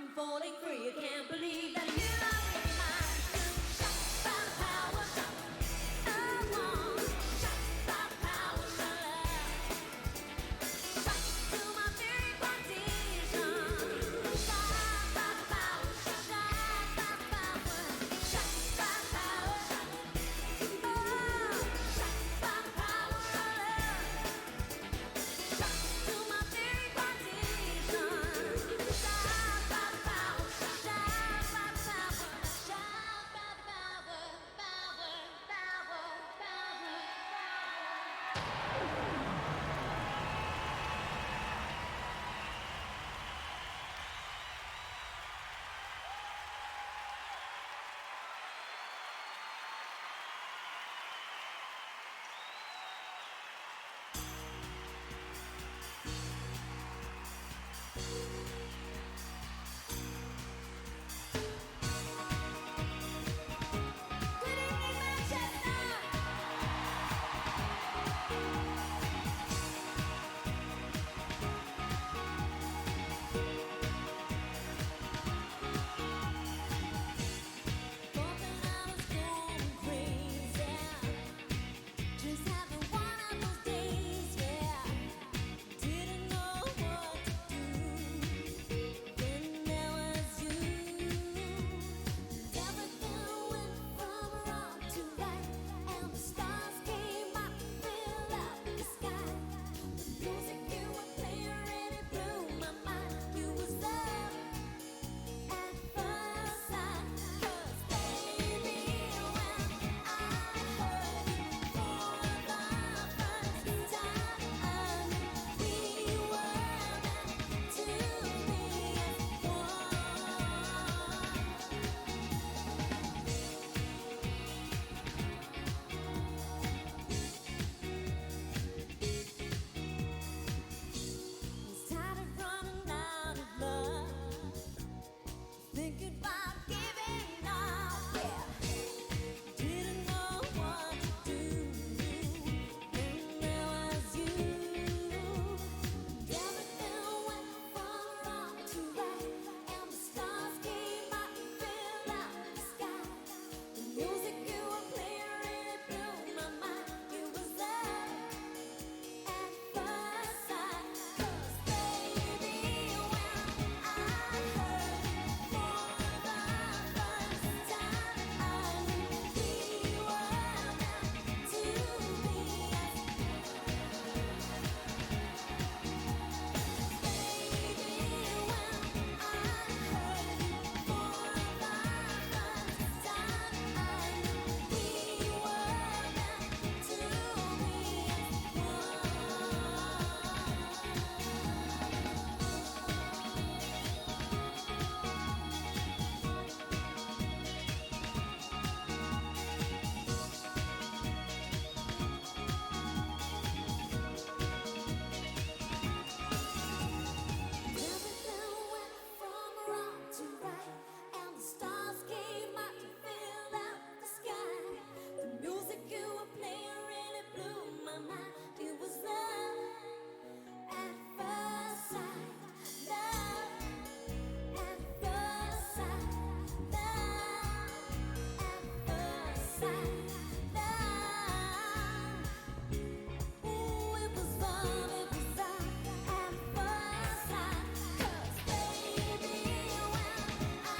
[SPEAKER 4] I'm falling free. You can't believe that you are in mine. Shocked by the power of one. Shocked by the power of love. Shocked to my very condition. Shocked by the power. Shocked by the power. Shocked by the power. Oh, shocked by the power of love. Shocked to my very condition. Shocked by the power. Shocked by the power. Shocked by the power. Power, power, power. Good evening, Manchester. Hoping I was going crazy, just having one of those days, yeah. Didn't know what to do. Then there was you. Everything went from wrong to right, and the stars came out to fill up the sky. The music you were playing really blew my mind. You was love at first sight. 'Cause baby, when I heard you for the first time, I knew we were meant to be as one. Started running out of love, thinking about giving up, yeah. Didn't know what to do. Then there was you. Everything went from wrong to right, and the stars came out to fill up the sky. The music you were playing really blew my mind. It was love at first sight. 'Cause baby, when I heard you for the first time, I knew we were meant to be as baby, when I heard you for the first time, I knew we were meant to be Everything went from wrong to right, and the stars came out to fill out the sky. The music you were playing really blew my mind. It was love at first sight. Love at first sight. Love at first sight. Love. Ooh, it was love, it was love at first sight. 'Cause baby, when I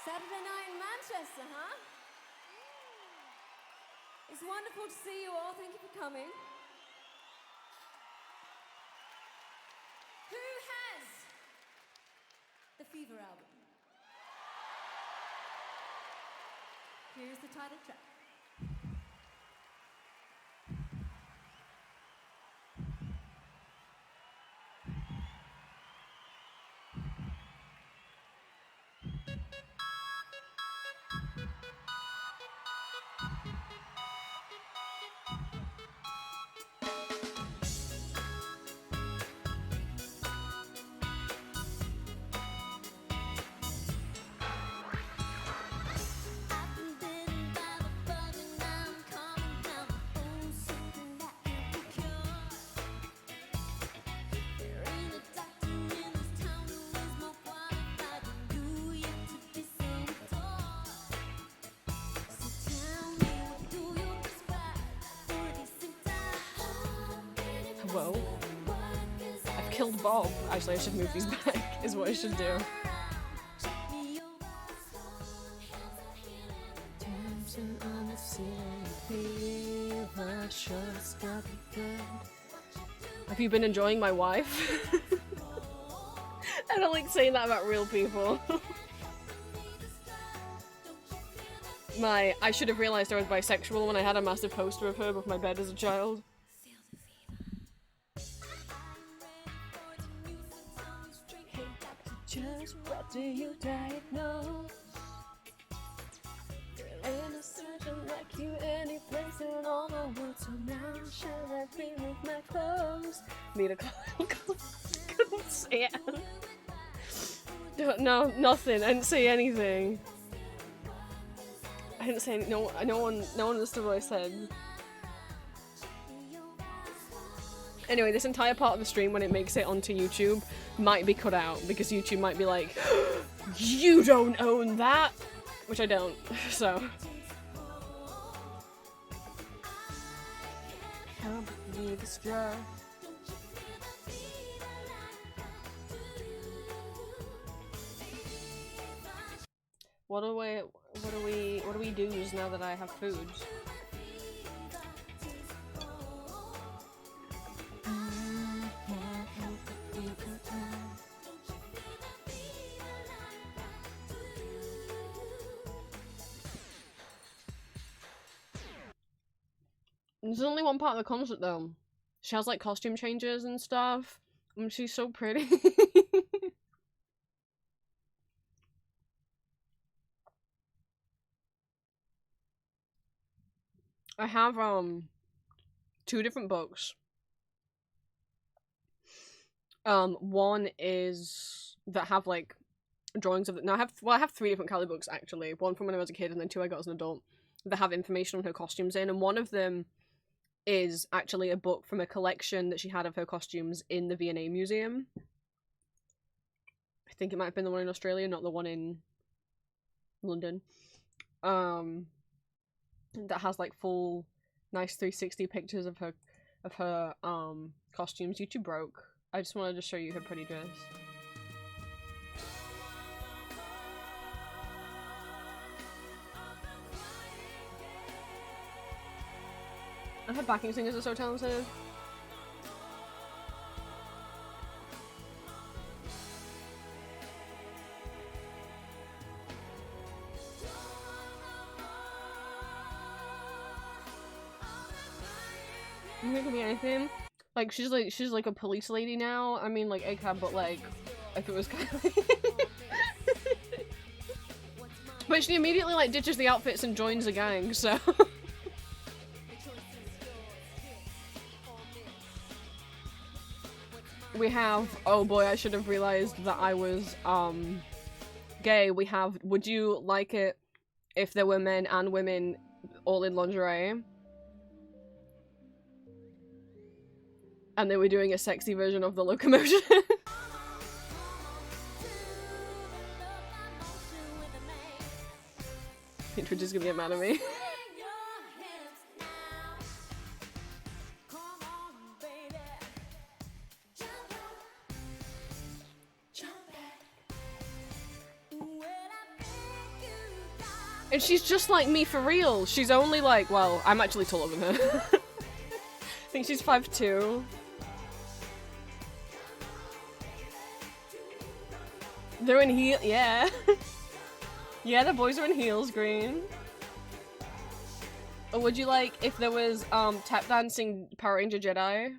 [SPEAKER 4] Saturday night in Manchester, huh? It's wonderful to see you all. Thank you for coming. Who has the Fever album? Here's the title track. I've been bitten by the bug and now I'm coming down. Oh, something that can't be cured. There ain't a doctor in this town who is more qualified than you yet to be so adored. So tell me, what do you prescribe for a decent time?
[SPEAKER 3] Whoa. I've killed Bob. Actually, I should move these back, is what I should do. Have you been enjoying my wife? I don't like saying that about real people. I should have realized I was bisexual when I had a massive poster of her above my bed as a child. Just what do you diagnose? There ain't a surgeon like you any place in all the world. So now shall I remove my clothes? Need a couldn't say it. No, nothing. I didn't say anything. I didn't say no one understood what I said. Anyway, this entire part of the stream, when it makes it onto YouTube, might be cut out because YouTube might be like, you don't own that, which I don't. So. What do we do now that I have food? There's only one part of the concert though. She has like costume changes and stuff. And she's so pretty. I have two different books. One is that have like drawings of no, I have three different Callie books actually. One from when I was a kid and then two I got as an adult that have information on her costumes in, and one of them is actually a book from a collection that she had of her costumes in the V&A Museum. I think it might have been the one in Australia, not the one in London. That has like full nice 360 pictures of her costumes. YouTube broke. I just wanted to show you her pretty dress. And her backing singers are so talented. It could be anything. Like she's like a police lady now. I mean like ACAB, but like if it was kind of but she immediately like ditches the outfits and joins a gang, so we have, oh boy, I should have realized that I was gay. We have, would you like it if there were men and women all in lingerie? And they were doing a sexy version of the locomotion. Twitch is gonna get mad at me. And she's just like me for real. She's only like, well, I'm actually taller than her. I think she's 5'2". They're in heel, yeah. Yeah, the boys are in heels, Green. Or would you like if there was tap dancing Power Ranger Jedi?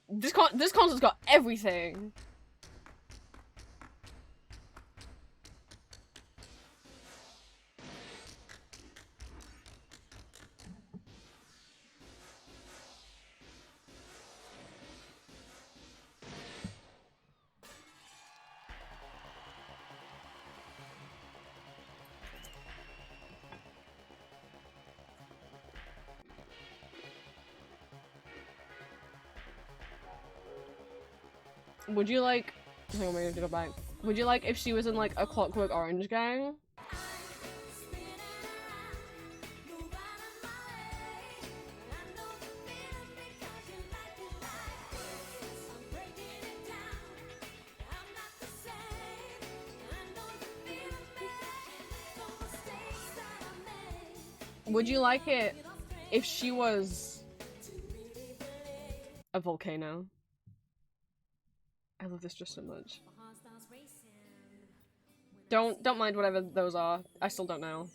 [SPEAKER 3] This console's got everything. Would you like? Hang on, I have to go back. Would you like if she was in like a Clockwork Orange gang? Would you like it if she was a volcano? I love this just so much. Don't mind whatever those are. I still don't know.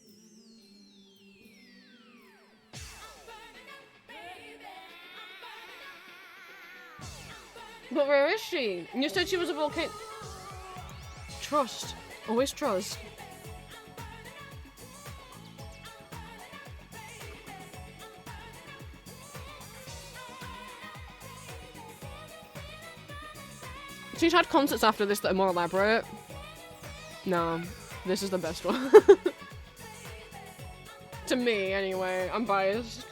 [SPEAKER 3] But where is she? You said she was a volcano. Trust. Always trust. She's had concerts after this that are more elaborate. No, this is the best one. To me, anyway. I'm biased.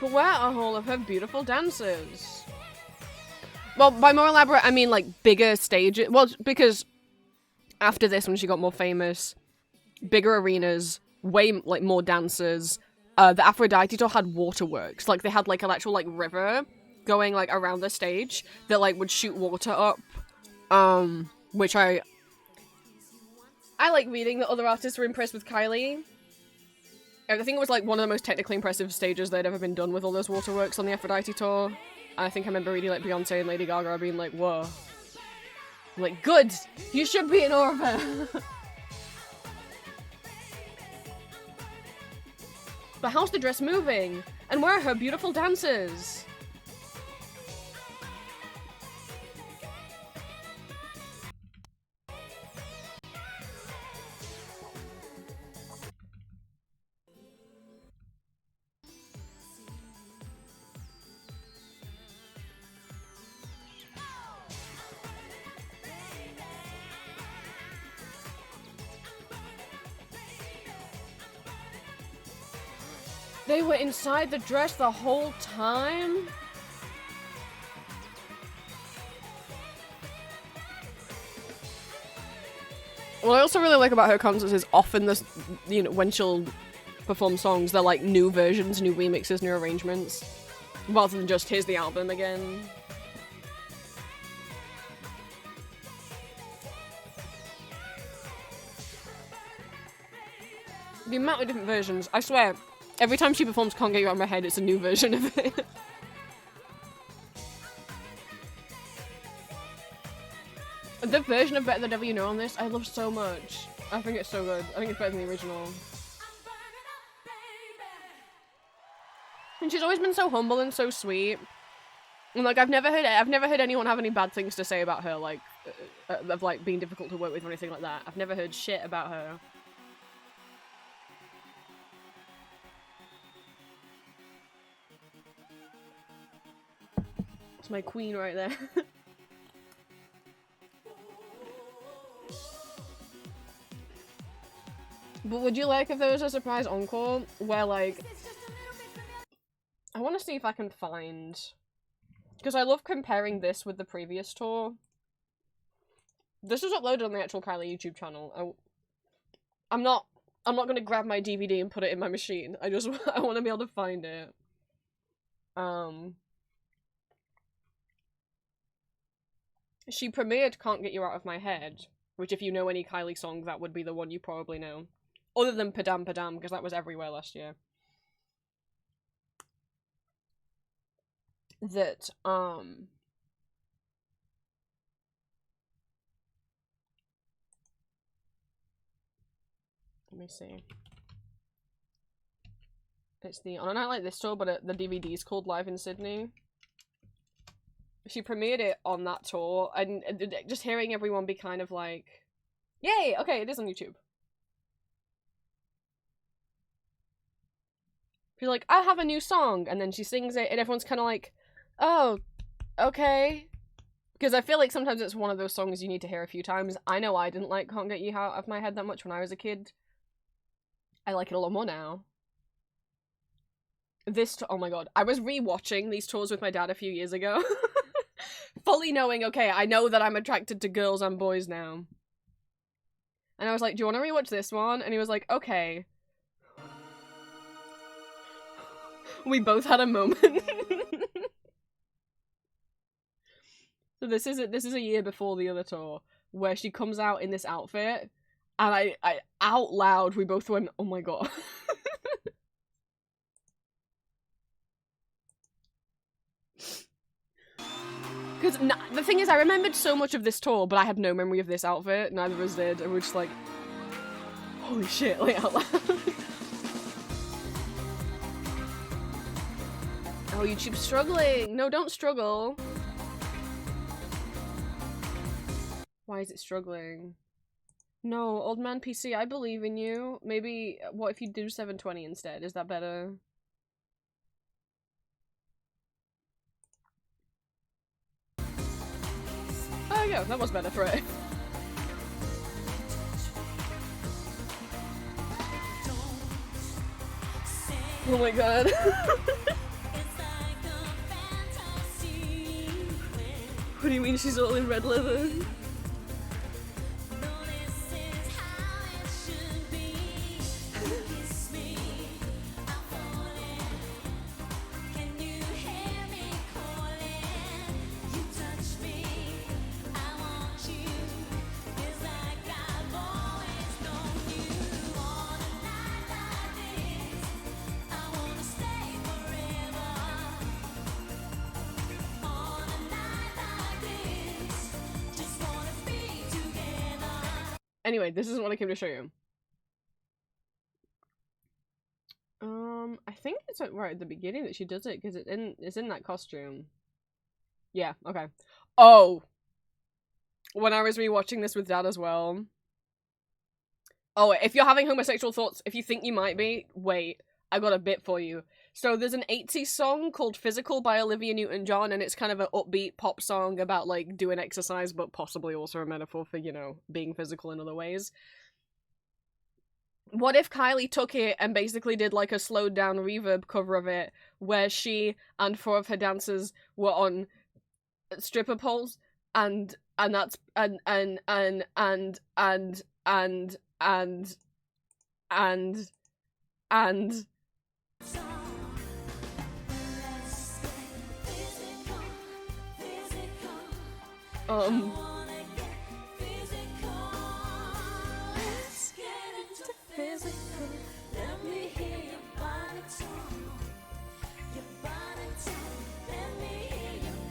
[SPEAKER 3] But where are all of her beautiful dancers? Well, by more elaborate, I mean like bigger stages. Well, because after this, when she got more famous, bigger arenas, way like more dancers. The Aphrodite tour had waterworks. Like, they had, like, an actual, like, river going, like, around the stage that, like, would shoot water up. Which I like reading that other artists were impressed with Kylie. I think it was, like, one of the most technically impressive stages that had ever been done with all those waterworks on the Aphrodite tour. I think I remember reading, like, Beyonce and Lady Gaga being like, whoa. Like, good! You should be in awe of her! But how's the dress moving? And where are her beautiful dancers? They were inside the dress the whole time? What I also really like about her concerts is often this, you know, when she'll perform songs, they're like new versions, new remixes, new arrangements. Rather than just, here's the album again. The amount of different versions, I swear, every time she performs Can't Get You Out of My Head, it's a new version of it. The version of Better the Devil You Know on this, I love so much. I think it's so good. I think it's better than the original. And she's always been so humble and so sweet. And like, I've never heard anyone have any bad things to say about her, like, of like being difficult to work with or anything like that. I've never heard shit about her. It's my queen right there. But would you like if there was a surprise encore where, like, I want to see if I can find, because I love comparing this with the previous tour. This was uploaded on the actual Kylie YouTube channel. I'm not gonna grab my DVD and put it in my machine. I want to be able to find it. She premiered Can't Get You Out of My Head, which if you know any Kylie song, that would be the one you probably know. Other than Padam Padam, because that was everywhere last year. That, let me see. It's the On a Night Like This tour, but the DVD is called Live in Sydney. She premiered it on that tour, and just hearing everyone be kind of like, yay, okay, it is on YouTube. She's like, I have a new song, and then she sings it, and everyone's kind of like, oh, okay. Because I feel like sometimes it's one of those songs you need to hear a few times. I know I didn't like Can't Get You Out of My Head that much when I was a kid. I like it a lot more now. Oh my god, I was re-watching these tours with my dad a few years ago. Fully knowing, okay, I know that I'm attracted to girls and boys now. And I was like, do you want to rewatch this one? And he was like, okay. We both had a moment. So this is a year before the other tour, where she comes out in this outfit, and I out loud, we both went, oh my god. Because the thing is, I remembered so much of this tour, but I had no memory of this outfit. Neither of us did, and we're just like, holy shit, like out loud. Oh, YouTube's struggling. No, don't struggle. Why is it struggling? No, old man PC, I believe in you. Maybe, what if you do 720 instead? Is that better? Oh yeah, that was better for it. Oh my god. What do you mean she's all in red leather? Anyway, this isn't what I came to show you. I think it's like right at the beginning that she does it, because it's in that costume. Yeah, okay. Oh! When I was rewatching this with Dad as well. Oh, if you're having homosexual thoughts, if you think you might be, wait, I got a bit for you. So there's an 80s song called Physical by Olivia Newton-John, and it's kind of an upbeat pop song about, like, doing exercise, but possibly also a metaphor for, you know, being physical in other ways. What if Kylie took it and basically did, like, a slowed down reverb cover of it, where she and 4 of her dancers were on stripper poles, and that's, and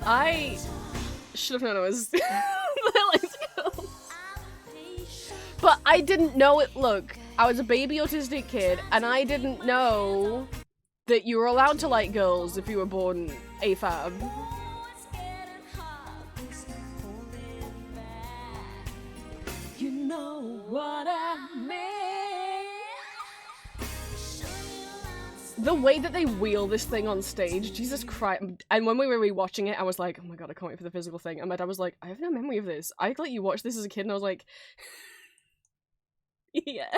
[SPEAKER 3] I should have known it was but I didn't know it. Look, I was a baby autistic kid, and I didn't know that you were allowed to like girls if you were born AFAB. You know what I mean? The way that they wheel this thing on stage, Jesus Christ. And when we were rewatching it, I was like, oh my god, I can't wait for the physical thing. And my dad was like, I have no memory of this. I let you watch this as a kid, and I was like, yeah.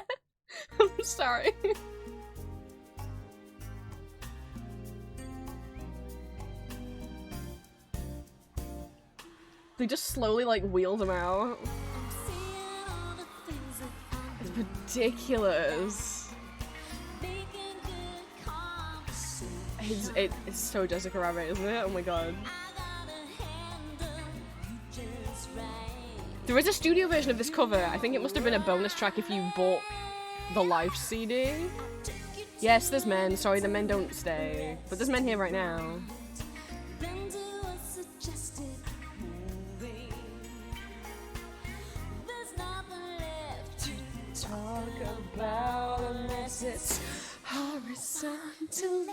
[SPEAKER 3] I'm sorry. They just slowly, like, wheel them out. Ridiculous. It's so Jessica Rabbit, isn't it? Oh my god. There is a studio version of this cover. I think it must have been a bonus track if you bought the live CD. Yes, there's men. Sorry, the men don't stay. But there's men here right now. Talk about unless it's horizontally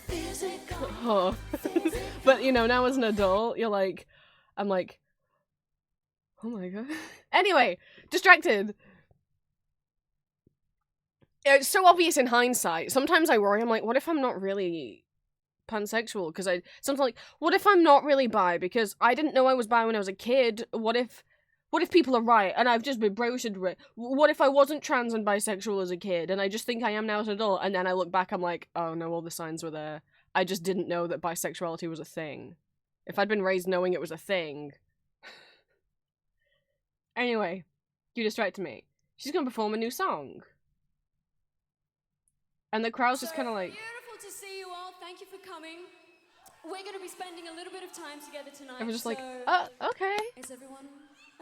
[SPEAKER 3] physical. Oh. But you know, now as an adult, I'm like, oh my god. Anyway, distracted. It's so obvious in hindsight. Sometimes I worry, I'm like, what if I'm not really pansexual? Because sometimes like, what if I'm not really bi? Because I didn't know I was bi when I was a kid. What if people are right and I've just been broached with? What if I wasn't trans and bisexual as a kid and I just think I am now as an adult, and then I look back, I'm like, oh no, all the signs were there. I just didn't know that bisexuality was a thing. If I'd been raised knowing it was a thing. Anyway, you distracted me. She's gonna perform a new song. And the crowd's just kind of like...
[SPEAKER 5] Beautiful to see you all. Thank you for coming. We're going to be spending a little bit of time together tonight.
[SPEAKER 3] I was just like,
[SPEAKER 5] so
[SPEAKER 3] okay.
[SPEAKER 5] Is everyone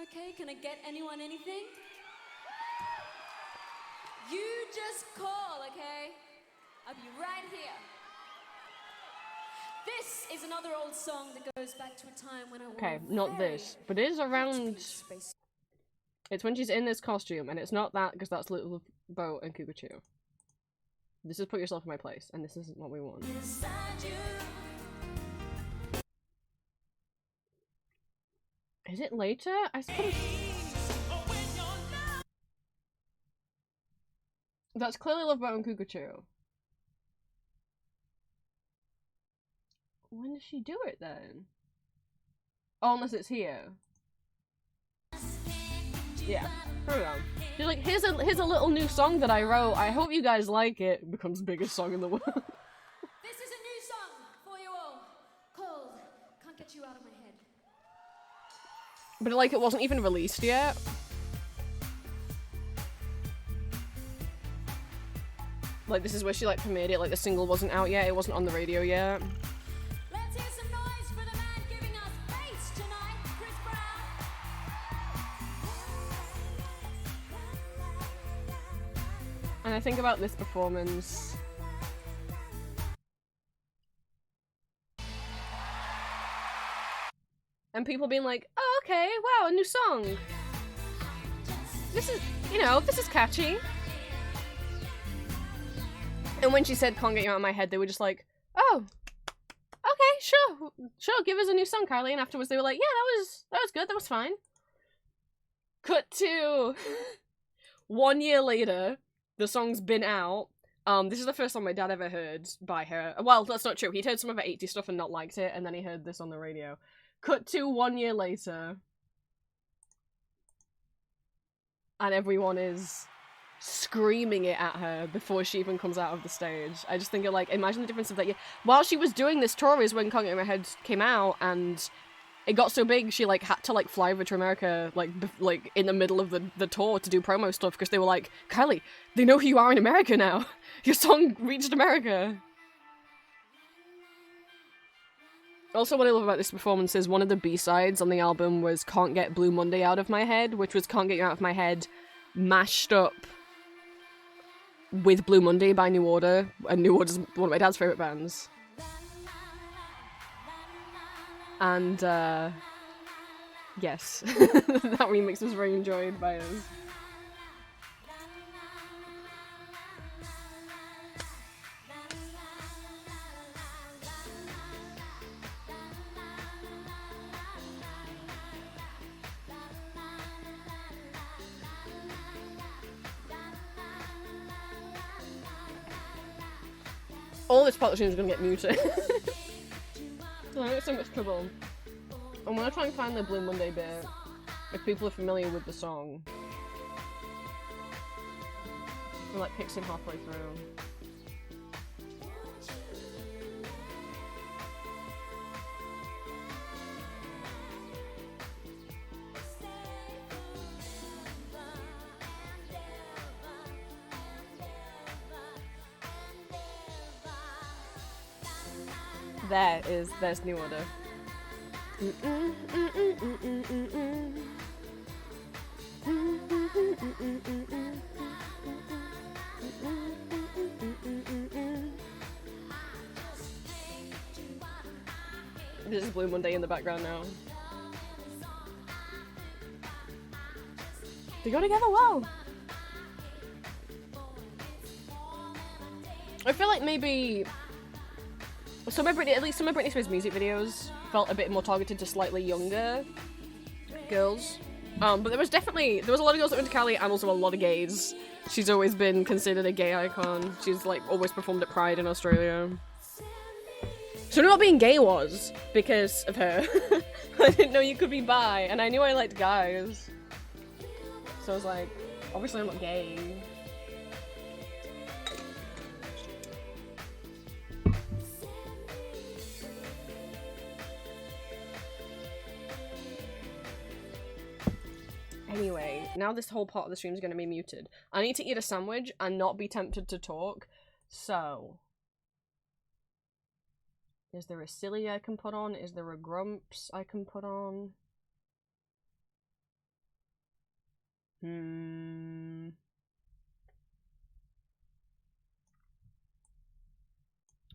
[SPEAKER 5] okay? Can I get anyone anything? You just call, okay? I'll be right here. This is another old song that goes back to a time when I wore
[SPEAKER 3] Okay,
[SPEAKER 5] a
[SPEAKER 3] not
[SPEAKER 5] very
[SPEAKER 3] this. But it is around...
[SPEAKER 5] space.
[SPEAKER 3] It's when she's in this costume, and it's not that, because that's Little Bo and Cuckoo. This is Put Yourself in My Place, and this isn't what we want.
[SPEAKER 5] Inside you.
[SPEAKER 3] Is it later? I suppose... That's clearly Love Boat and Cuckoo. When does she do it then? Oh, unless it's here. Yeah, hold on. She's like, here's a little new song that I wrote. I hope you guys like it. It becomes the biggest song in the world.
[SPEAKER 5] This is a new song for you all called Can't Get You Out of My Head.
[SPEAKER 3] But like, it wasn't even released yet. Like, this is where she like premiered it. Like, the single wasn't out yet. It wasn't on the radio yet.
[SPEAKER 5] Let's hear some noise for the man giving us bass tonight, Chris Brown.
[SPEAKER 3] And I think about this performance. And people being like, oh, okay, wow, a new song. This is, you know, this is catchy. And when she said Can't Get You Out of My Head, they were just like, oh, okay, sure, give us a new song, Kylie. And afterwards they were like, yeah, that was good, that was fine. Cut to 1 year later, the song's been out. This is the first song my dad ever heard by her. Well, that's not true. He'd heard some of her 80s stuff and not liked it, and then he heard this on the radio. Cut to 1 year later. And everyone is screaming it at her before she even comes out of the stage. I just think of, like, imagine the difference of that. While she was doing this tour is when Can't Get You Out of My Head came out, and it got so big she, like, had to, like, fly over to America, like, in the middle of the tour to do promo stuff, because they were like, Kylie, they know who you are in America now. Your song reached America. Also, what I love about this performance is one of the B-sides on the album was Can't Get Blue Monday Out of My Head, which was Can't Get You Out of My Head mashed up with Blue Monday by New Order, and New Order's one of my dad's favourite bands. And, yes, that remix was very enjoyed by us. All this part of the tune is gonna get muted. I'm in so much trouble. I'm gonna try and find the Blue Monday bit, if people are familiar with the song. It like kicks in halfway through. There's New Order. This is Blue Monday in the background now. They go together well. I feel like maybe at least some of Britney Spears' music videos felt a bit more targeted to slightly younger girls. But there was a lot of girls that went to Cali and also a lot of gays. She's always been considered a gay icon. She's like always performed at Pride in Australia. So I knew what being gay was because of her. I didn't know you could be bi, and I knew I liked guys. So I was like, obviously I'm not gay. Anyway, now this whole part of the stream is going to be muted. I need to eat a sandwich and not be tempted to talk, so... Is there a silly I can put on? Is there a grumps I can put on?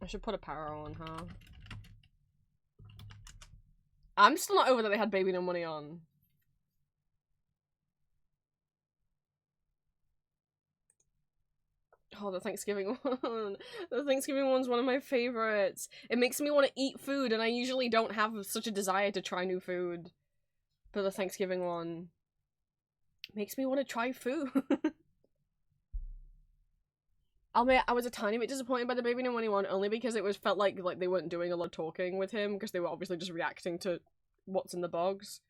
[SPEAKER 3] I should put a power on, huh? I'm still not over that they had Baby No Money on. Oh, the Thanksgiving one. The Thanksgiving one's one of my favorites. It makes me want to eat food, and I usually don't have such a desire to try new food. But the Thanksgiving one makes me want to try food. I'll admit, I was a tiny bit disappointed by the Baby No Money one, only because it felt like they weren't doing a lot of talking with him, because they were obviously just reacting to what's in the box.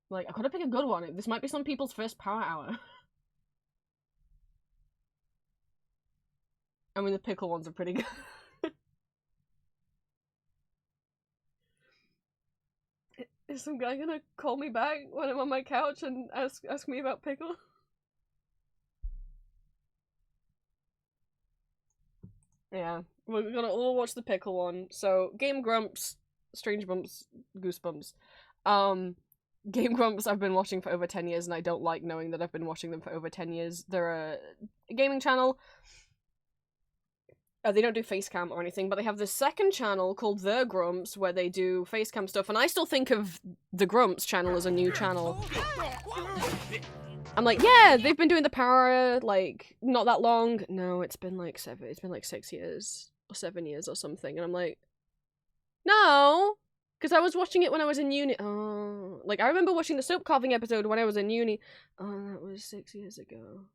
[SPEAKER 3] Like, I gotta pick a good one. This might be some people's first power hour. I mean, the pickle ones are pretty good. Is some guy gonna call me back when I'm on my couch and ask me about pickle? Yeah, we're gonna all watch the pickle one. So, Game Grumps, Strange Bumps, Goosebumps. Game Grumps I've been watching for over 10 years, and I don't like knowing that I've been watching them for over 10 years. They're a gaming channel. They don't do facecam or anything, but they have this second channel called The Grumps, where they do facecam stuff, and I still think of The Grumps channel as a new channel. I'm like, yeah, they've been doing the power, like, not that long. No, it's been like 6 years, or 7 years or something, and I'm like, no! Because I was watching it when I was in uni. Oh, like, I remember watching the soap carving episode when I was in uni. Oh, that was 6 years ago.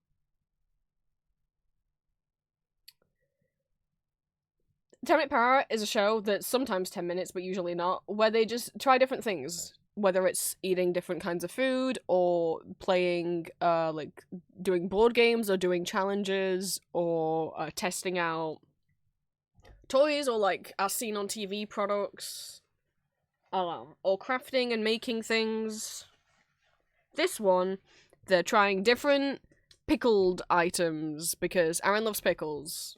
[SPEAKER 3] 10-Minute Power is a show that's sometimes 10 minutes, but usually not, where they just try different things. Whether it's eating different kinds of food, or playing, like, doing board games, or doing challenges, or testing out toys, or, like, as seen on TV products. Or crafting and making things. This one, they're trying different pickled items, because Aaron loves pickles.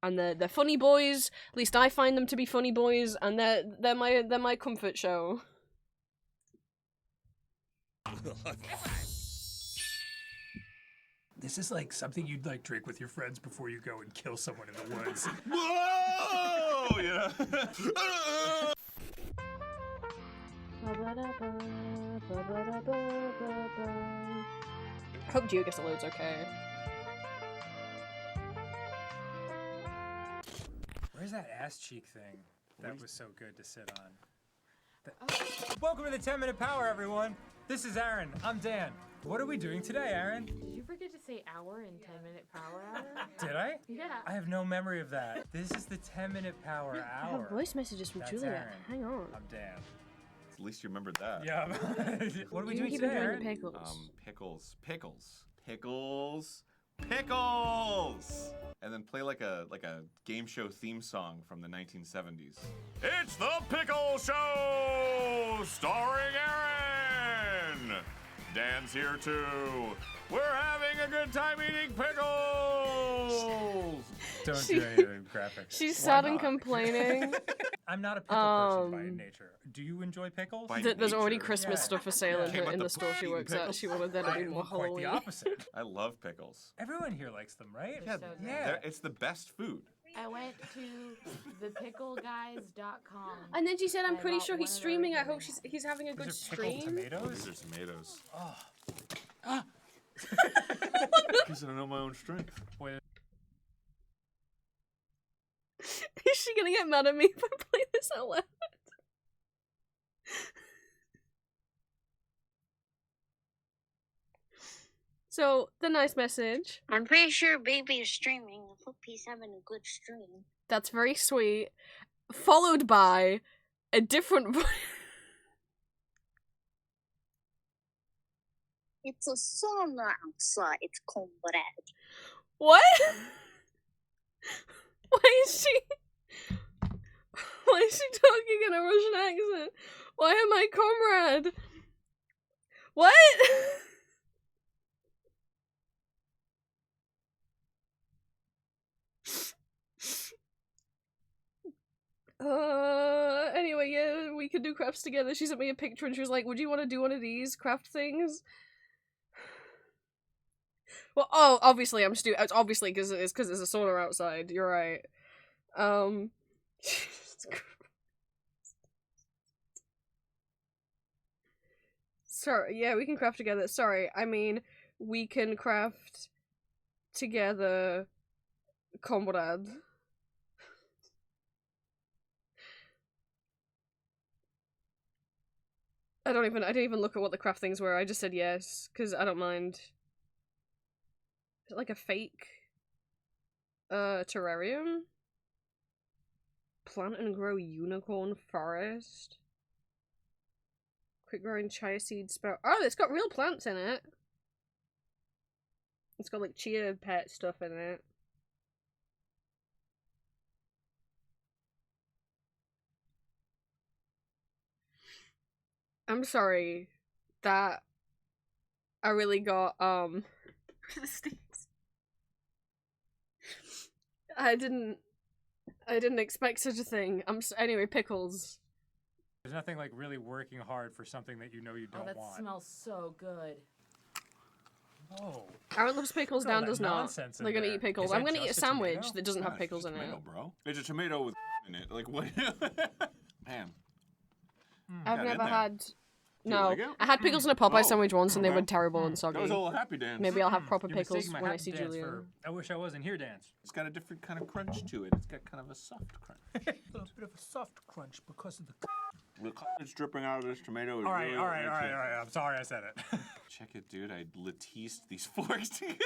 [SPEAKER 3] And they're funny boys. At least I find them to be funny boys, and they're my comfort show.
[SPEAKER 6] This is like something you'd like drink with your friends before you go and kill someone in the woods.
[SPEAKER 7] Whoa! Yeah.
[SPEAKER 3] I hope Geoguessr loads okay.
[SPEAKER 6] Where's that ass cheek thing that was so good to sit on? Welcome to the 10-Minute Power, everyone. This is Aaron. I'm Dan. What are we doing today, Aaron?
[SPEAKER 8] Did you forget to say hour in 10-minute power hour?
[SPEAKER 6] Did I?
[SPEAKER 8] Yeah.
[SPEAKER 6] I have no memory of that. This is the 10-Minute Power
[SPEAKER 3] I
[SPEAKER 6] Hour.
[SPEAKER 3] have voice messages from
[SPEAKER 6] That's
[SPEAKER 3] Juliet.
[SPEAKER 6] Aaron.
[SPEAKER 3] Hang on.
[SPEAKER 6] I'm Dan.
[SPEAKER 7] At least you remembered that.
[SPEAKER 6] Yeah. What are we
[SPEAKER 3] You
[SPEAKER 6] doing
[SPEAKER 3] keep
[SPEAKER 6] today,
[SPEAKER 3] enjoying
[SPEAKER 6] Aaron?
[SPEAKER 3] the pickles.
[SPEAKER 7] Pickles. Pickles! And then play like a game show theme song from the 1970s. It's the Pickle Show! Starring Aaron! Dan's here too. We're having a good time eating pickles!
[SPEAKER 6] Don't do any of the graphics.
[SPEAKER 3] She's
[SPEAKER 7] Why
[SPEAKER 3] sad and
[SPEAKER 7] not?
[SPEAKER 3] complaining.
[SPEAKER 6] I'm not a pickle person by nature. Do you enjoy pickles?
[SPEAKER 7] By
[SPEAKER 3] There's already
[SPEAKER 7] nature.
[SPEAKER 3] Christmas
[SPEAKER 6] Yeah.
[SPEAKER 3] stuff for sale
[SPEAKER 6] Yeah.
[SPEAKER 3] in,
[SPEAKER 7] Came
[SPEAKER 3] the,
[SPEAKER 7] with
[SPEAKER 3] in
[SPEAKER 7] the
[SPEAKER 3] the store she
[SPEAKER 7] eating
[SPEAKER 3] works at.
[SPEAKER 7] pickles.
[SPEAKER 3] She wanted there to
[SPEAKER 6] I
[SPEAKER 3] be
[SPEAKER 6] am
[SPEAKER 3] more
[SPEAKER 6] quite the
[SPEAKER 3] Halloween.
[SPEAKER 6] opposite.
[SPEAKER 7] I love pickles.
[SPEAKER 6] Everyone here likes them, right?
[SPEAKER 8] They're so good.
[SPEAKER 6] Yeah.
[SPEAKER 7] It's the best food.
[SPEAKER 8] I went to thepickleguys.com.
[SPEAKER 1] And then she said, "I'm
[SPEAKER 8] I
[SPEAKER 1] pretty
[SPEAKER 8] bought
[SPEAKER 1] sure he's
[SPEAKER 8] one of those
[SPEAKER 1] streaming. I
[SPEAKER 8] and
[SPEAKER 1] hope
[SPEAKER 8] then-
[SPEAKER 1] he's having a good
[SPEAKER 6] These are pickled
[SPEAKER 1] stream."
[SPEAKER 6] tomatoes.
[SPEAKER 7] These are tomatoes.
[SPEAKER 6] Oh.
[SPEAKER 7] Because I don't know my own strength.
[SPEAKER 6] Wait,
[SPEAKER 3] Is she gonna get mad at me if I play this out loud? So, the nice message.
[SPEAKER 9] I'm pretty sure baby is streaming. I hope he's having a good stream.
[SPEAKER 3] That's very sweet. Followed by a different voice.
[SPEAKER 9] It's a sauna outside. It's cold, but
[SPEAKER 3] What? Why is she talking in a Russian accent? Why am I comrade? What? Anyway, yeah, we could do crafts together. She sent me a picture and she was like, would you want to do one of these craft things? Well, oh, obviously I'm it's obviously because there's a sauna outside. You're right. Jesus Christ. Sorry, yeah, we can craft together. Sorry, I mean, we can craft together, comrade. I didn't even look at what the craft things were. I just said yes, because I don't mind. Is it like a fake terrarium? Plant and grow unicorn forest. Quick growing chia seed sprout. Oh, it's got real plants in it. It's got like chia pet stuff in it. I'm sorry that I really got I didn't expect such a thing. Anyway, pickles.
[SPEAKER 6] there's nothing like really working hard for something that you know you
[SPEAKER 8] Oh,
[SPEAKER 6] don't
[SPEAKER 8] that
[SPEAKER 6] want.
[SPEAKER 8] smells so good.
[SPEAKER 6] Oh.
[SPEAKER 3] Aaron loves pickles,
[SPEAKER 6] Look at all
[SPEAKER 3] Dan
[SPEAKER 6] that
[SPEAKER 3] does not.
[SPEAKER 6] nonsense in
[SPEAKER 3] They're gonna
[SPEAKER 6] there.
[SPEAKER 3] eat pickles.
[SPEAKER 6] Is
[SPEAKER 3] I'm
[SPEAKER 6] that
[SPEAKER 3] gonna eat a
[SPEAKER 6] just a
[SPEAKER 3] sandwich
[SPEAKER 6] tomato?
[SPEAKER 3] that doesn't have
[SPEAKER 7] Yeah,
[SPEAKER 3] pickles
[SPEAKER 7] it's
[SPEAKER 3] in
[SPEAKER 7] just
[SPEAKER 3] it.
[SPEAKER 7] tomato, bro. It's a tomato with in it. Like what? Man.
[SPEAKER 3] I've
[SPEAKER 7] Got in
[SPEAKER 3] never
[SPEAKER 7] there.
[SPEAKER 3] had.
[SPEAKER 7] Do you
[SPEAKER 3] No,
[SPEAKER 7] like it?
[SPEAKER 3] I had pickles in a Popeye
[SPEAKER 7] Oh,
[SPEAKER 3] sandwich once, and they were
[SPEAKER 7] okay.
[SPEAKER 3] terrible and
[SPEAKER 7] That was
[SPEAKER 3] soggy.
[SPEAKER 7] a little happy dance.
[SPEAKER 3] Maybe I'll have proper
[SPEAKER 6] You're
[SPEAKER 3] pickles
[SPEAKER 6] mistaking my
[SPEAKER 3] when I
[SPEAKER 6] happy
[SPEAKER 3] see
[SPEAKER 6] dance
[SPEAKER 3] Julia.
[SPEAKER 6] for I wish I wasn't here dance.
[SPEAKER 7] It's got a different kind of crunch to it. It's got kind of a soft crunch.
[SPEAKER 6] A little bit of a soft crunch because of the.
[SPEAKER 7] The college dripping out of this tomato is
[SPEAKER 6] All right,
[SPEAKER 7] really
[SPEAKER 6] all
[SPEAKER 7] what
[SPEAKER 6] right, all
[SPEAKER 7] makes
[SPEAKER 6] right,
[SPEAKER 7] it-
[SPEAKER 6] all right. I'm sorry I said it.
[SPEAKER 7] Check it, dude. I latticed these forks together.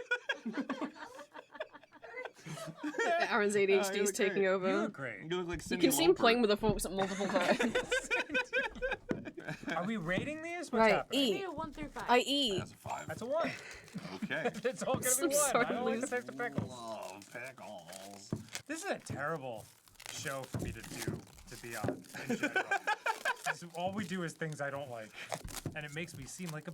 [SPEAKER 3] Aaron's
[SPEAKER 7] Oh, you
[SPEAKER 3] ADHD is
[SPEAKER 7] look
[SPEAKER 3] taking
[SPEAKER 7] great.
[SPEAKER 6] you
[SPEAKER 3] over.
[SPEAKER 6] look great.
[SPEAKER 7] You look like
[SPEAKER 3] You
[SPEAKER 7] Cindy
[SPEAKER 3] can see him
[SPEAKER 7] Lauper.
[SPEAKER 3] playing with the forks at multiple times.
[SPEAKER 6] Are we rating these? What's
[SPEAKER 3] Right,
[SPEAKER 6] happening?
[SPEAKER 3] eat.
[SPEAKER 8] Maybe a 1 through 5.
[SPEAKER 3] I eat.
[SPEAKER 7] That's a 5.
[SPEAKER 6] That's a 1.
[SPEAKER 7] Okay.
[SPEAKER 6] It's all gonna be
[SPEAKER 3] I'm
[SPEAKER 6] 1.
[SPEAKER 3] sorry,
[SPEAKER 6] I don't like the
[SPEAKER 3] Liz.
[SPEAKER 6] taste of pickles.
[SPEAKER 7] Oh, pickles.
[SPEAKER 6] This is a terrible show for me to do, to be on, in general. All we do is things I don't like, and it makes me seem like a.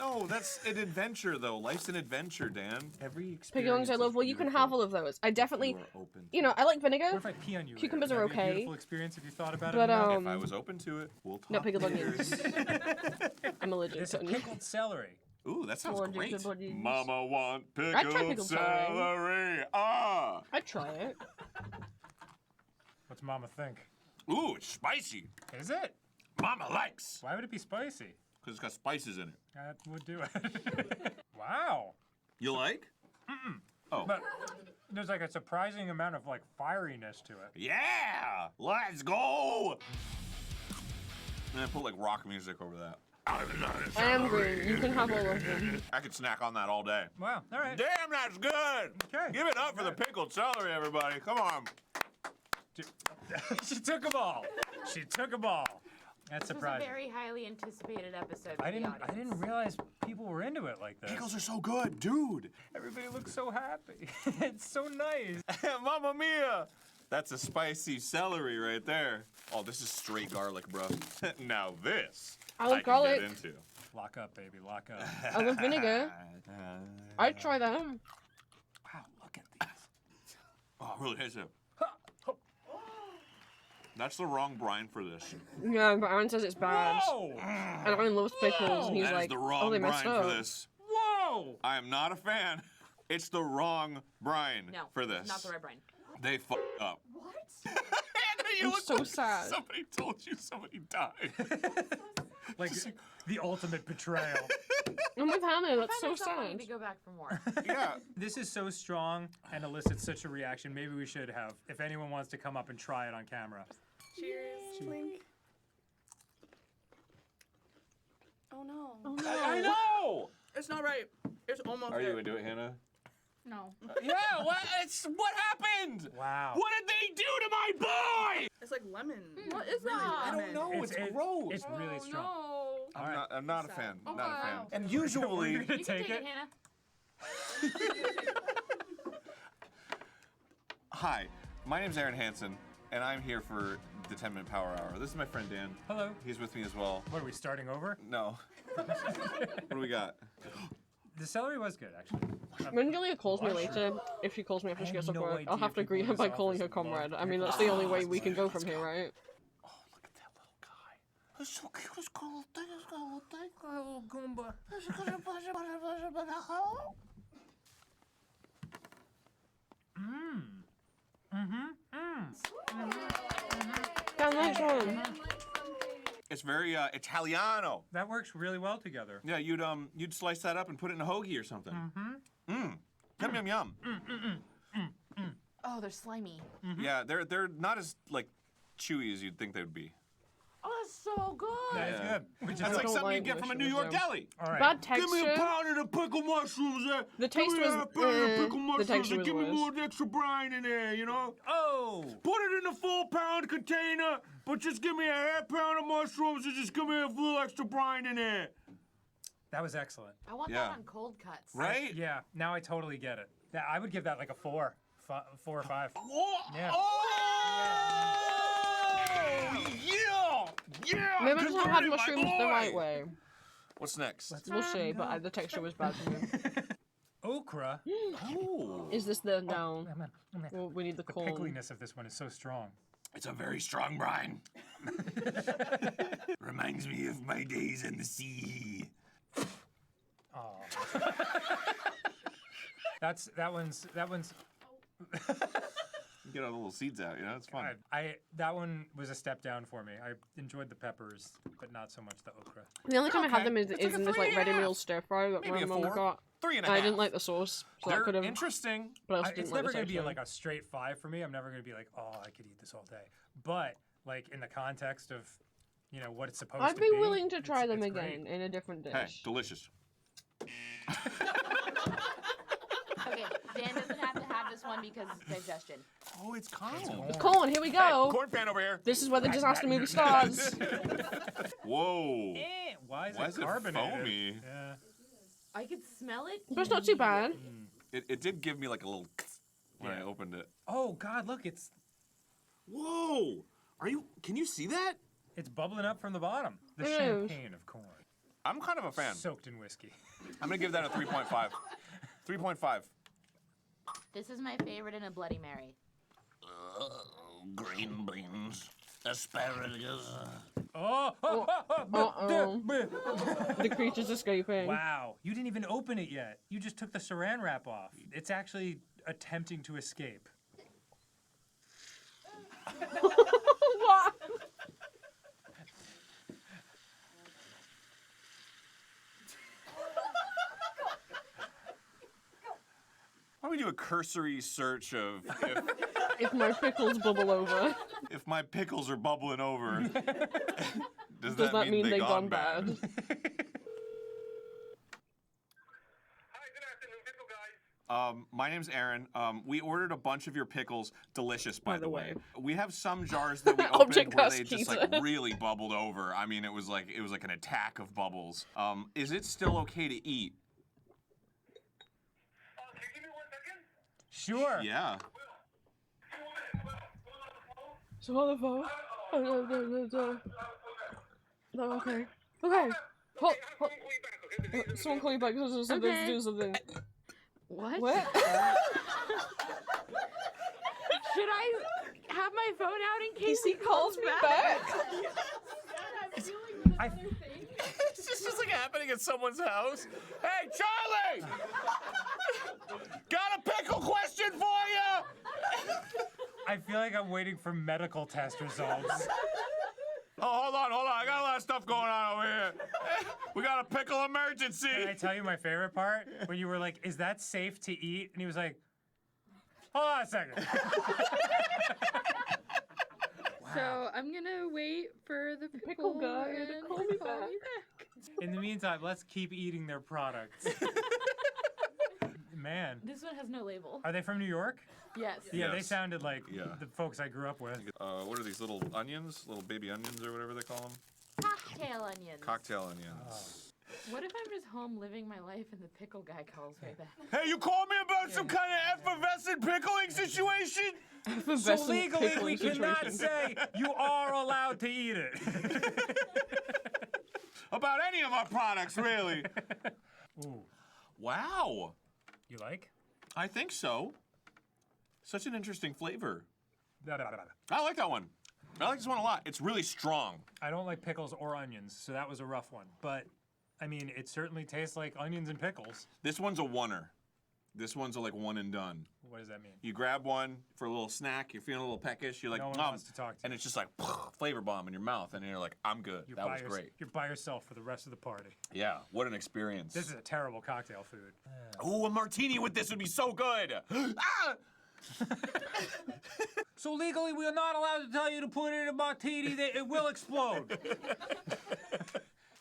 [SPEAKER 7] No, that's an adventure, though. Life's an adventure, Dan. Every experience.
[SPEAKER 3] Pickles I love.
[SPEAKER 7] is
[SPEAKER 3] Well, you can
[SPEAKER 7] beautiful.
[SPEAKER 3] have all of those. I definitely,
[SPEAKER 7] You are open to
[SPEAKER 3] you know,
[SPEAKER 7] it.
[SPEAKER 3] I like
[SPEAKER 6] What
[SPEAKER 3] vinegar.
[SPEAKER 6] if I pee on you?
[SPEAKER 3] Cucumbers
[SPEAKER 6] later?
[SPEAKER 3] are
[SPEAKER 6] Would that be a
[SPEAKER 3] okay.
[SPEAKER 6] beautiful experience if you thought about
[SPEAKER 3] But,
[SPEAKER 6] it enough?
[SPEAKER 7] If I was open to it, we'll talk.
[SPEAKER 3] No pickled
[SPEAKER 7] later.
[SPEAKER 3] onions. I'm allergic
[SPEAKER 6] There's
[SPEAKER 3] to
[SPEAKER 6] a
[SPEAKER 3] onions.
[SPEAKER 6] pickled celery.
[SPEAKER 7] Ooh, that sounds
[SPEAKER 3] Allergic
[SPEAKER 7] great.
[SPEAKER 3] to onions.
[SPEAKER 7] Mama want
[SPEAKER 3] I'd try
[SPEAKER 7] pickled
[SPEAKER 3] pickled celery.
[SPEAKER 7] celery. Ah.
[SPEAKER 3] I'd try it.
[SPEAKER 6] What's Mama think?
[SPEAKER 7] Ooh, it's spicy.
[SPEAKER 6] Is it?
[SPEAKER 7] Mama likes.
[SPEAKER 6] Why would it be spicy?
[SPEAKER 7] Because it's got spices in it.
[SPEAKER 6] That would do it. Wow.
[SPEAKER 7] You like? Oh.
[SPEAKER 6] But there's like a surprising amount of like firiness to it.
[SPEAKER 7] Yeah! Let's go! And I put like rock music over that.
[SPEAKER 3] I am green. You can have all of them.
[SPEAKER 7] I could snack on that all day.
[SPEAKER 6] Wow. All right.
[SPEAKER 7] Damn, that's good!
[SPEAKER 6] Okay.
[SPEAKER 7] Give it up for the pickled celery, everybody. Come on.
[SPEAKER 6] She took them all. She took them all. That's
[SPEAKER 8] This was a
[SPEAKER 6] surprising.
[SPEAKER 8] very highly anticipated episode.
[SPEAKER 6] I
[SPEAKER 8] for the
[SPEAKER 6] didn't
[SPEAKER 8] audience.
[SPEAKER 6] realize people were into it like this.
[SPEAKER 7] Pickles are so good, dude.
[SPEAKER 6] Everybody looks so happy. It's so nice.
[SPEAKER 7] Mamma mia! That's a spicy celery right there. Oh, this is straight garlic, bro. Now this
[SPEAKER 3] I love
[SPEAKER 7] can
[SPEAKER 3] garlic.
[SPEAKER 7] get into.
[SPEAKER 6] Lock up, baby. Lock up.
[SPEAKER 3] I love vinegar. I'd try that.
[SPEAKER 6] Wow, look at these.
[SPEAKER 7] Oh, it really is it. That's the wrong brine for this.
[SPEAKER 3] Yeah, but Aaron says it's bad.
[SPEAKER 6] Whoa!
[SPEAKER 3] And Aaron loves pickles, and he's
[SPEAKER 7] That is
[SPEAKER 3] like,
[SPEAKER 7] the
[SPEAKER 3] oh,
[SPEAKER 7] wrong
[SPEAKER 3] they
[SPEAKER 7] brine
[SPEAKER 3] messed
[SPEAKER 7] for
[SPEAKER 3] up.
[SPEAKER 7] this.
[SPEAKER 6] Whoa!
[SPEAKER 7] I am not a fan. It's the wrong brine
[SPEAKER 8] No,
[SPEAKER 7] for this.
[SPEAKER 8] not the right brine.
[SPEAKER 7] They fucked up.
[SPEAKER 8] What?
[SPEAKER 7] You
[SPEAKER 3] I'm
[SPEAKER 7] look
[SPEAKER 3] so
[SPEAKER 7] like
[SPEAKER 3] sad.
[SPEAKER 7] Somebody told you somebody died.
[SPEAKER 6] Like the ultimate betrayal.
[SPEAKER 3] I'm with Hannah, that's
[SPEAKER 8] I
[SPEAKER 3] so
[SPEAKER 8] find myself wanting
[SPEAKER 3] sad.
[SPEAKER 8] to go back for more.
[SPEAKER 7] Yeah.
[SPEAKER 6] This is so strong and elicits such a reaction. Maybe we should have, if anyone wants to come up and try it on camera.
[SPEAKER 10] Oh no.
[SPEAKER 7] I know.
[SPEAKER 10] It's not right. It's almost
[SPEAKER 7] Are
[SPEAKER 10] there.
[SPEAKER 7] you into it, Hannah?
[SPEAKER 10] No.
[SPEAKER 7] Yeah. What happened?
[SPEAKER 6] Wow.
[SPEAKER 7] What did they do to my boy?
[SPEAKER 10] It's like lemon.
[SPEAKER 8] What is
[SPEAKER 10] Really
[SPEAKER 8] that?
[SPEAKER 10] lemon.
[SPEAKER 7] I don't know. It's
[SPEAKER 6] it-
[SPEAKER 7] gross.
[SPEAKER 6] It's really strong.
[SPEAKER 8] No.
[SPEAKER 7] I'm not a fan. Not a fan. And
[SPEAKER 6] You're
[SPEAKER 7] usually,
[SPEAKER 6] gonna
[SPEAKER 8] You can
[SPEAKER 6] take
[SPEAKER 8] take
[SPEAKER 6] it.
[SPEAKER 8] Hannah.
[SPEAKER 7] hi, my name's Aaron Hansen, and I'm here for the 10-minute power hour. This is my friend Dan.
[SPEAKER 6] Hello.
[SPEAKER 7] He's with me as well.
[SPEAKER 6] What are we starting over?
[SPEAKER 7] No. What do we got?
[SPEAKER 6] The celery was good, actually.
[SPEAKER 3] When Julia calls me later, if she calls me after
[SPEAKER 6] I
[SPEAKER 3] she
[SPEAKER 6] have
[SPEAKER 3] gets off
[SPEAKER 6] no
[SPEAKER 3] work, I'll
[SPEAKER 6] idea
[SPEAKER 3] have to
[SPEAKER 6] if people
[SPEAKER 3] greet
[SPEAKER 6] in
[SPEAKER 3] her
[SPEAKER 6] this
[SPEAKER 3] by calling her
[SPEAKER 6] office love
[SPEAKER 3] comrade. I
[SPEAKER 6] pickles.
[SPEAKER 3] mean, that's the only way we can go from here, right?
[SPEAKER 7] Oh, look at that little guy. He's so cute. He's got a little thing. He's got a little thing.
[SPEAKER 6] A little Goomba.
[SPEAKER 3] Damn, nice one.
[SPEAKER 7] It's very Italiano.
[SPEAKER 6] That works really well together.
[SPEAKER 7] Yeah, you'd slice that up and put it in a hoagie or something. Yum yum yum.
[SPEAKER 8] Oh, they're slimy.
[SPEAKER 7] Yeah, they're not as like chewy as you'd think they would be.
[SPEAKER 8] Oh, that's so good.
[SPEAKER 6] That is
[SPEAKER 7] Yeah.
[SPEAKER 6] good. Which is
[SPEAKER 7] That's like
[SPEAKER 3] don't
[SPEAKER 7] something you
[SPEAKER 3] like
[SPEAKER 7] get from a New
[SPEAKER 3] mushrooms,
[SPEAKER 7] York
[SPEAKER 3] though.
[SPEAKER 7] deli.
[SPEAKER 6] all right.
[SPEAKER 3] Bad texture.
[SPEAKER 7] pound of the pickled mushrooms there.
[SPEAKER 3] The taste was. The texture was worse.
[SPEAKER 7] extra brine in there, you know?
[SPEAKER 6] Oh!
[SPEAKER 7] Put it in a 4-pound container, but just give me a half-pound of mushrooms and just give me a little extra brine in there.
[SPEAKER 6] That was excellent.
[SPEAKER 8] I want
[SPEAKER 7] Yeah.
[SPEAKER 8] that on cold cuts.
[SPEAKER 7] Right?
[SPEAKER 6] Yeah, now I totally get it. I would give that like a 4. 4 or 5.
[SPEAKER 7] Whoa!
[SPEAKER 6] Yeah.
[SPEAKER 7] Oh! Yeah! Yeah!
[SPEAKER 3] Maybe I just haven't had
[SPEAKER 7] Converted, my
[SPEAKER 3] mushrooms the right
[SPEAKER 7] boy!
[SPEAKER 3] way.
[SPEAKER 7] What's next?
[SPEAKER 3] We'll see, but the texture was bad for me.
[SPEAKER 6] Okra.
[SPEAKER 7] Oh.
[SPEAKER 3] Is this the no?
[SPEAKER 6] Come on.
[SPEAKER 3] Well, we need the
[SPEAKER 6] The
[SPEAKER 3] corn.
[SPEAKER 6] pickliness of this one is so strong.
[SPEAKER 7] It's a very strong brine. Reminds me of my days in the sea.
[SPEAKER 6] Oh. that one's
[SPEAKER 7] Get all the little seeds out, you know? It's fun.
[SPEAKER 6] that one was a step down for me. I enjoyed the peppers, but not so much the okra.
[SPEAKER 3] The only time I
[SPEAKER 7] Okay.
[SPEAKER 3] had them is
[SPEAKER 7] It's
[SPEAKER 3] in
[SPEAKER 7] like a
[SPEAKER 3] this like
[SPEAKER 7] 3.5.
[SPEAKER 3] ready meal stir fry that
[SPEAKER 7] Maybe
[SPEAKER 3] my
[SPEAKER 7] a
[SPEAKER 3] mum
[SPEAKER 7] 4.
[SPEAKER 3] got.
[SPEAKER 7] 3.5.
[SPEAKER 3] And I didn't like the sauce, so
[SPEAKER 7] They're
[SPEAKER 3] I could have.
[SPEAKER 7] interesting.
[SPEAKER 3] But I also
[SPEAKER 6] It's
[SPEAKER 3] didn't like
[SPEAKER 6] never
[SPEAKER 3] the
[SPEAKER 6] gonna be
[SPEAKER 3] texture.
[SPEAKER 6] like a straight 5 for me. I'm never gonna be like, oh, I could eat this all day. But like in the context of, you know, what it's supposed
[SPEAKER 3] I'd
[SPEAKER 6] to
[SPEAKER 3] be
[SPEAKER 6] be.
[SPEAKER 3] willing to try them
[SPEAKER 6] it's
[SPEAKER 3] again
[SPEAKER 6] great.
[SPEAKER 3] in a different
[SPEAKER 7] Hey,
[SPEAKER 3] dish.
[SPEAKER 7] delicious.
[SPEAKER 8] Okay, Dan doesn't have to have this one because of digestion.
[SPEAKER 7] Oh, it's corn.
[SPEAKER 3] Corn, here we go.
[SPEAKER 7] Corn fan over here.
[SPEAKER 3] This is where the disaster movie starts.
[SPEAKER 7] Whoa.
[SPEAKER 6] Why is
[SPEAKER 7] Why
[SPEAKER 6] it
[SPEAKER 7] is it
[SPEAKER 6] carbonated?
[SPEAKER 7] foamy?
[SPEAKER 6] Yeah.
[SPEAKER 8] I could smell it.
[SPEAKER 3] But it's not too bad.
[SPEAKER 7] It did give me like a little when I opened it.
[SPEAKER 6] Oh God, look, it's
[SPEAKER 7] Whoa. Can you see that?
[SPEAKER 6] bubbling up from the bottom. The
[SPEAKER 3] It is.
[SPEAKER 6] champagne of corn,
[SPEAKER 7] I'm kind of a fan.
[SPEAKER 6] soaked in whiskey.
[SPEAKER 7] I'm going to give that a 3.5. 3.5.
[SPEAKER 8] This is my favorite in a Bloody Mary.
[SPEAKER 7] Green beans. Asparagus.
[SPEAKER 6] Oh!
[SPEAKER 3] Uh-oh. The creature's escaping.
[SPEAKER 6] Wow, you didn't even open it yet. You just took the saran wrap off. It's actually attempting to escape.
[SPEAKER 3] What?
[SPEAKER 7] Why don't we do a cursory search of
[SPEAKER 3] If my pickles bubble over,
[SPEAKER 7] if my pickles are bubbling over? Does
[SPEAKER 3] does that mean
[SPEAKER 7] they
[SPEAKER 3] they've gone bad?
[SPEAKER 11] Hi, good afternoon, Pickle Guys.
[SPEAKER 7] My name's Aaron. We ordered a bunch of your pickles. Delicious, by the way. We have some jars that we
[SPEAKER 3] Object
[SPEAKER 7] opened where they just
[SPEAKER 3] Casquita.
[SPEAKER 7] like really bubbled over. I mean, it was like an attack of bubbles. Is it still okay to eat?
[SPEAKER 6] Sure.
[SPEAKER 7] Yeah.
[SPEAKER 3] So on the phone. No, okay. Okay. Hold. Someone call you back. Do something.
[SPEAKER 8] What?
[SPEAKER 3] What?
[SPEAKER 8] Should I have my phone out in case
[SPEAKER 3] he calls me back?
[SPEAKER 7] It's just like happening at someone's house. Hey, Charlie! Got a pickle question for you!
[SPEAKER 6] I feel like I'm waiting for medical test results.
[SPEAKER 7] Oh, hold on. I got a lot of stuff going on over here. We got a pickle emergency.
[SPEAKER 6] Can I tell you my favorite part? When you were like, is that safe to eat? And he was like, hold on a second.
[SPEAKER 10] So I'm gonna wait for the
[SPEAKER 3] Pickle guy to
[SPEAKER 10] and
[SPEAKER 3] call me back.
[SPEAKER 6] In the meantime, let's keep eating their products. Man.
[SPEAKER 8] This one has no label.
[SPEAKER 6] Are they from New York?
[SPEAKER 8] Yes.
[SPEAKER 6] Yeah, they
[SPEAKER 7] Yes.
[SPEAKER 6] sounded like
[SPEAKER 7] Yeah.
[SPEAKER 6] the folks I grew up with.
[SPEAKER 7] What are these little onions? Little baby onions or whatever they call them?
[SPEAKER 8] Cocktail onions.
[SPEAKER 7] Cocktail onions.
[SPEAKER 8] What if I'm just home living my life and the pickle guy calls me back?
[SPEAKER 7] Hey, you called me about some kind of effervescent pickling situation?
[SPEAKER 6] So legally, we cannot say you are allowed to eat it.
[SPEAKER 7] About any of our products, really.
[SPEAKER 6] Ooh,
[SPEAKER 7] Wow.
[SPEAKER 6] you like?
[SPEAKER 7] I think so. Such an interesting flavor.
[SPEAKER 6] Da, da, da, da.
[SPEAKER 7] I like that one. I like this one a lot. It's really strong.
[SPEAKER 6] I don't like pickles or onions, so that was a rough one. But, I mean, it certainly tastes like onions and pickles.
[SPEAKER 7] This one's a oneer. This one's a like one and done.
[SPEAKER 6] What does that mean?
[SPEAKER 7] You grab one for a little snack, you're feeling a little peckish, you're like,
[SPEAKER 6] No one
[SPEAKER 7] "Nom,"
[SPEAKER 6] wants to talk to
[SPEAKER 7] and
[SPEAKER 6] you.
[SPEAKER 7] it's just like flavor bomb in your mouth, and you're like, I'm good.
[SPEAKER 6] You're
[SPEAKER 7] that
[SPEAKER 6] by
[SPEAKER 7] was
[SPEAKER 6] yours-
[SPEAKER 7] great.
[SPEAKER 6] You're by yourself for the rest of the party.
[SPEAKER 7] Yeah, what an experience.
[SPEAKER 6] This is a terrible cocktail food.
[SPEAKER 7] Ooh, a martini with this would be so good. Ah!
[SPEAKER 6] So legally, we are not allowed to tell you to put it in a martini. That it will explode.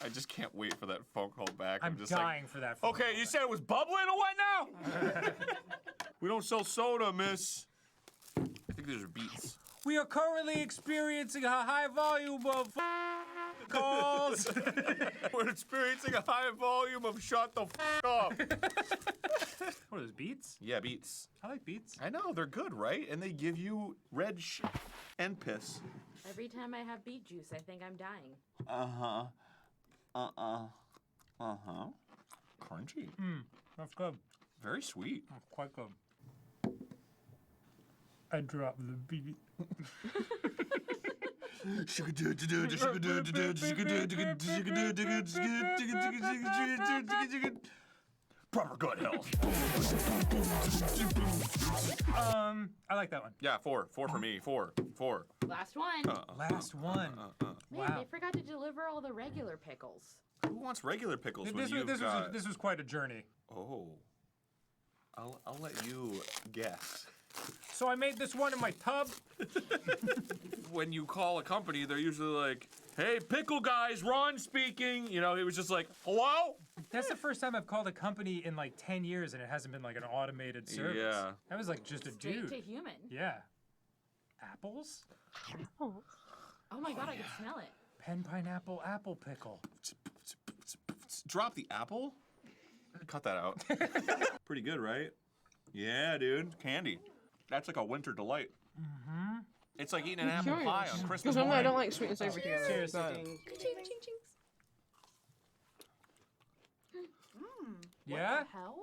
[SPEAKER 7] I just can't wait for that phone call back.
[SPEAKER 6] I'm
[SPEAKER 7] just
[SPEAKER 6] dying for that. phone
[SPEAKER 7] Okay,
[SPEAKER 6] call
[SPEAKER 7] you said it was bubbling or what now? We don't sell soda, miss. I think these are beets.
[SPEAKER 6] We are currently experiencing a high volume of calls.
[SPEAKER 7] We're experiencing a high volume of shut the up.
[SPEAKER 6] What are those, beets?
[SPEAKER 7] Yeah, beets.
[SPEAKER 6] I like beets.
[SPEAKER 7] I know, they're good, right? And they give you red and piss.
[SPEAKER 8] Every time I have beet juice, I think I'm dying.
[SPEAKER 7] Uh-huh. Uh-huh. Crunchy.
[SPEAKER 6] That's good.
[SPEAKER 7] Very sweet.
[SPEAKER 6] That's quite good. I dropped the beet.
[SPEAKER 7] Proper gut health.
[SPEAKER 6] I like that one.
[SPEAKER 7] Yeah, four for me. Four.
[SPEAKER 8] Last one.
[SPEAKER 6] Last one.
[SPEAKER 8] Man,
[SPEAKER 6] wow.
[SPEAKER 8] they forgot to deliver all the regular pickles.
[SPEAKER 7] Who wants regular pickles when
[SPEAKER 6] This
[SPEAKER 7] you've
[SPEAKER 6] was
[SPEAKER 7] got...
[SPEAKER 6] this was quite a journey.
[SPEAKER 7] Oh. I'll let you guess.
[SPEAKER 6] So I made this one in my tub.
[SPEAKER 7] When you call a company, they're usually like, "Hey, pickle guys, Ron speaking." You know, he was just like, "Hello?"
[SPEAKER 6] That's the first time I've called a company in like 10 years and it hasn't been like an automated service.
[SPEAKER 7] Yeah.
[SPEAKER 6] That was like just a
[SPEAKER 8] Straight
[SPEAKER 6] dude.
[SPEAKER 8] to human.
[SPEAKER 6] Yeah. Apples?
[SPEAKER 8] Oh my god, I can smell it.
[SPEAKER 6] Pen pineapple apple pickle.
[SPEAKER 7] Drop the apple? Cut that out. Pretty good, right? Yeah, dude. Candy. That's like a winter delight. Mm-hmm. It's like eating an apple pie on Christmas
[SPEAKER 3] Because normally I
[SPEAKER 7] morning.
[SPEAKER 3] don't like sweet and savory together.
[SPEAKER 6] Seriously. Yeah?
[SPEAKER 8] What the hell?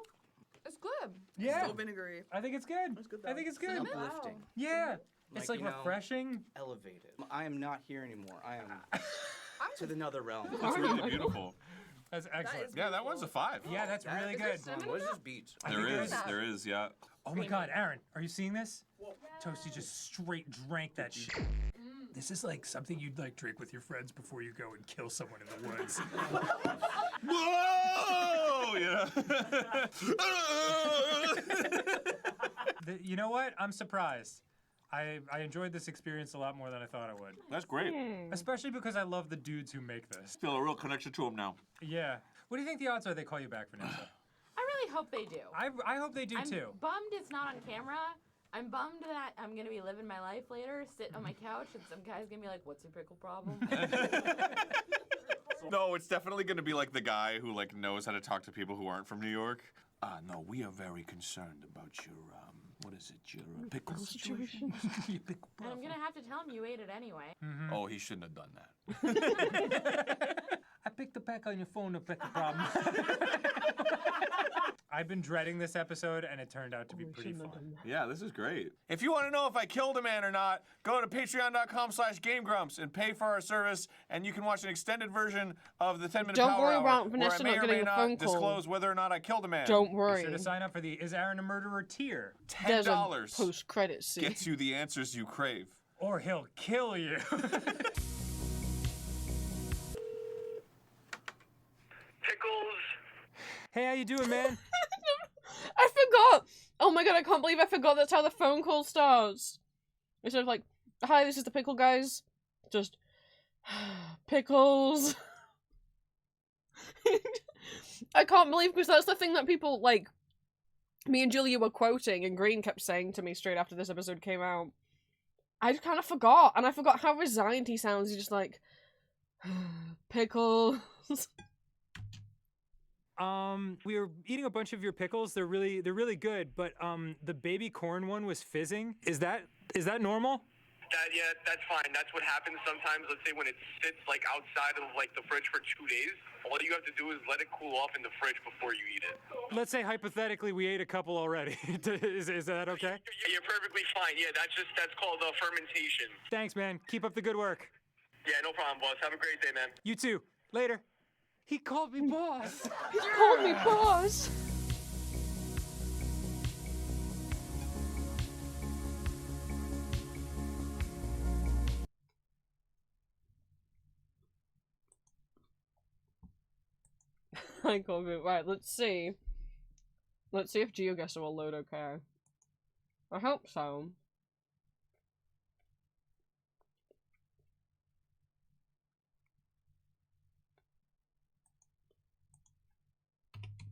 [SPEAKER 10] It's good.
[SPEAKER 6] Yeah.
[SPEAKER 10] Still vinegary.
[SPEAKER 6] I think it's good.
[SPEAKER 10] It's good
[SPEAKER 6] I think it's good.
[SPEAKER 11] Uplifting.
[SPEAKER 6] Yeah. It's like
[SPEAKER 11] you know,
[SPEAKER 6] refreshing.
[SPEAKER 11] elevated. I am not here anymore. I am to another realm.
[SPEAKER 7] That's really beautiful.
[SPEAKER 6] That's excellent.
[SPEAKER 10] is
[SPEAKER 7] Yeah, that one's a 5.
[SPEAKER 6] Yeah, that's really good.
[SPEAKER 11] What is this beats?
[SPEAKER 7] There is, yeah.
[SPEAKER 6] Oh my god, Aaron, are you seeing this? Toasty just straight drank that shit. This is like something you'd like drink with your friends before you go and kill someone in the woods.
[SPEAKER 7] Whoa! Yeah.
[SPEAKER 6] You know what? I'm surprised. I enjoyed this experience a lot more than I thought I would.
[SPEAKER 7] That's great.
[SPEAKER 6] Especially because I love the dudes who make this.
[SPEAKER 7] Feel a real connection to him now.
[SPEAKER 6] Yeah. What do you think the odds are they call you back, Vanessa?
[SPEAKER 8] I really hope they do.
[SPEAKER 6] I hope they do
[SPEAKER 8] I'm
[SPEAKER 6] too.
[SPEAKER 8] bummed it's not on camera. I'm bummed that I'm gonna be living my life later, sitting on my couch, and some guy's gonna be like, "What's your pickle problem?"
[SPEAKER 7] No, it's definitely going to be like the guy who like knows how to talk to people who aren't from New York. No, we are very concerned about your what is it? Your pickle situation. Your pickle
[SPEAKER 8] And I'm gonna have to tell him you ate it anyway.
[SPEAKER 7] Oh, he shouldn't have done that.
[SPEAKER 6] I picked the peck on your phone, the pickle problem. I've been dreading this episode, and it turned out to be pretty fun.
[SPEAKER 7] Yeah, this is great. If you want to know if I killed a man or not, go to patreon.com/GameGrumps and pay for our service, and you can watch an extended version of the 10-minute
[SPEAKER 1] Don't
[SPEAKER 7] Power
[SPEAKER 1] worry
[SPEAKER 7] Hour,
[SPEAKER 1] about
[SPEAKER 7] where
[SPEAKER 1] Vanessa
[SPEAKER 7] I may
[SPEAKER 1] not
[SPEAKER 7] or may
[SPEAKER 1] getting a phone
[SPEAKER 7] not
[SPEAKER 1] call.
[SPEAKER 7] disclose whether or not I killed a man.
[SPEAKER 1] Don't
[SPEAKER 6] Be
[SPEAKER 1] worry.
[SPEAKER 6] sure to sign up for the Is Aaron a Murderer tier,
[SPEAKER 1] There's a
[SPEAKER 7] $10
[SPEAKER 1] post-credit scene.
[SPEAKER 7] gets you the answers you crave.
[SPEAKER 6] or he'll kill you.
[SPEAKER 12] Pickles.
[SPEAKER 6] Hey, how you doing, man?
[SPEAKER 1] I forgot! Oh my god, I can't believe I forgot that's how the phone call starts. Instead of like, hi, this is the Pickle Guys. Just, pickles. I can't believe, because that's the thing that people, like, me and Julia were quoting, and Green kept saying to me straight after this episode came out. I just kind of forgot, and I forgot how resigned he sounds. He's just like, pickles.
[SPEAKER 6] We were eating a bunch of your pickles. They're really good, but the baby corn one was fizzing. Is that normal?
[SPEAKER 12] Yeah, that's fine. That's what happens sometimes. Let's say when it sits like outside of like the fridge for 2 days, all you have to do is let it cool off in the fridge before you eat it.
[SPEAKER 6] Let's say hypothetically we ate a couple already. is that okay?
[SPEAKER 12] You're perfectly fine. Yeah, that's called fermentation.
[SPEAKER 6] Thanks, man. Keep up the good work.
[SPEAKER 12] Yeah, no problem, boss. Have a great day, man.
[SPEAKER 6] You too. Later. He called me boss.
[SPEAKER 1] He called me boss. I called me. Right, let's see. Let's see if GeoGuessr will load okay. I hope so.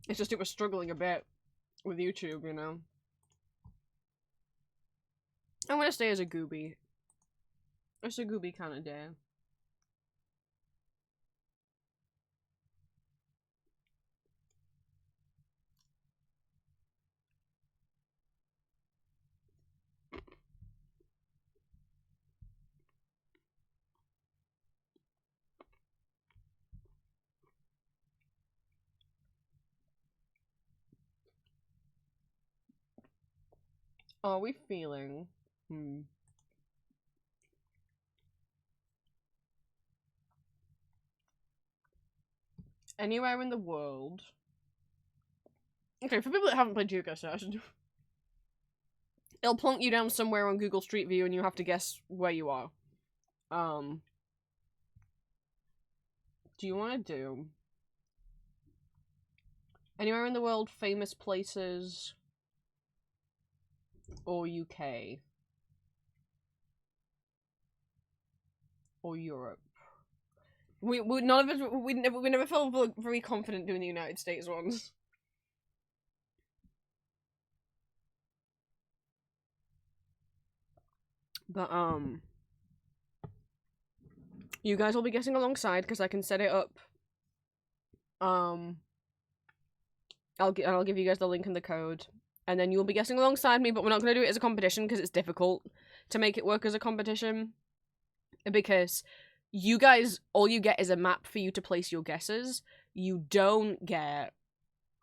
[SPEAKER 1] It's just it was struggling a bit with YouTube, you know. I'm gonna stay as a Gooby. It's a Gooby kind of day. Are we feeling? Anywhere in the world. Okay, for people that haven't played GeoGuessr, it'll plonk you down somewhere on Google Street View and you have to guess where you are. Do you want to do anywhere in the world, famous places, or UK? Or Europe? We none of us we never felt very confident doing the United States ones. But you guys will be guessing alongside because I can set it up. I'll give you guys the link and the code, and then you'll be guessing alongside me. But we're not going to do it as a competition because it's difficult to make it work as a competition. Because you guys, all you get is a map for you to place your guesses. You don't get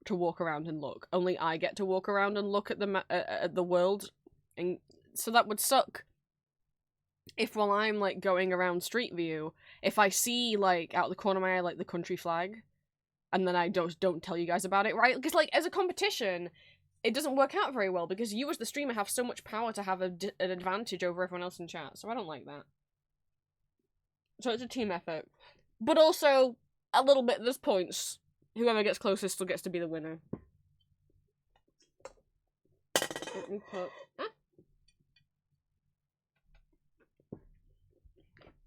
[SPEAKER 1] to walk around and look. Only I get to walk around and look at the at the world, and so that would suck. If while I'm like going around Street View, if I see like out the corner of my eye like the country flag, and then I don't tell you guys about it, right? Because like as a competition, it doesn't work out very well because you as the streamer have so much power to have an advantage over everyone else in chat. So I don't like that. So it's a team effort, but also a little bit. There's points. Whoever gets closest still gets to be the winner. Let me put.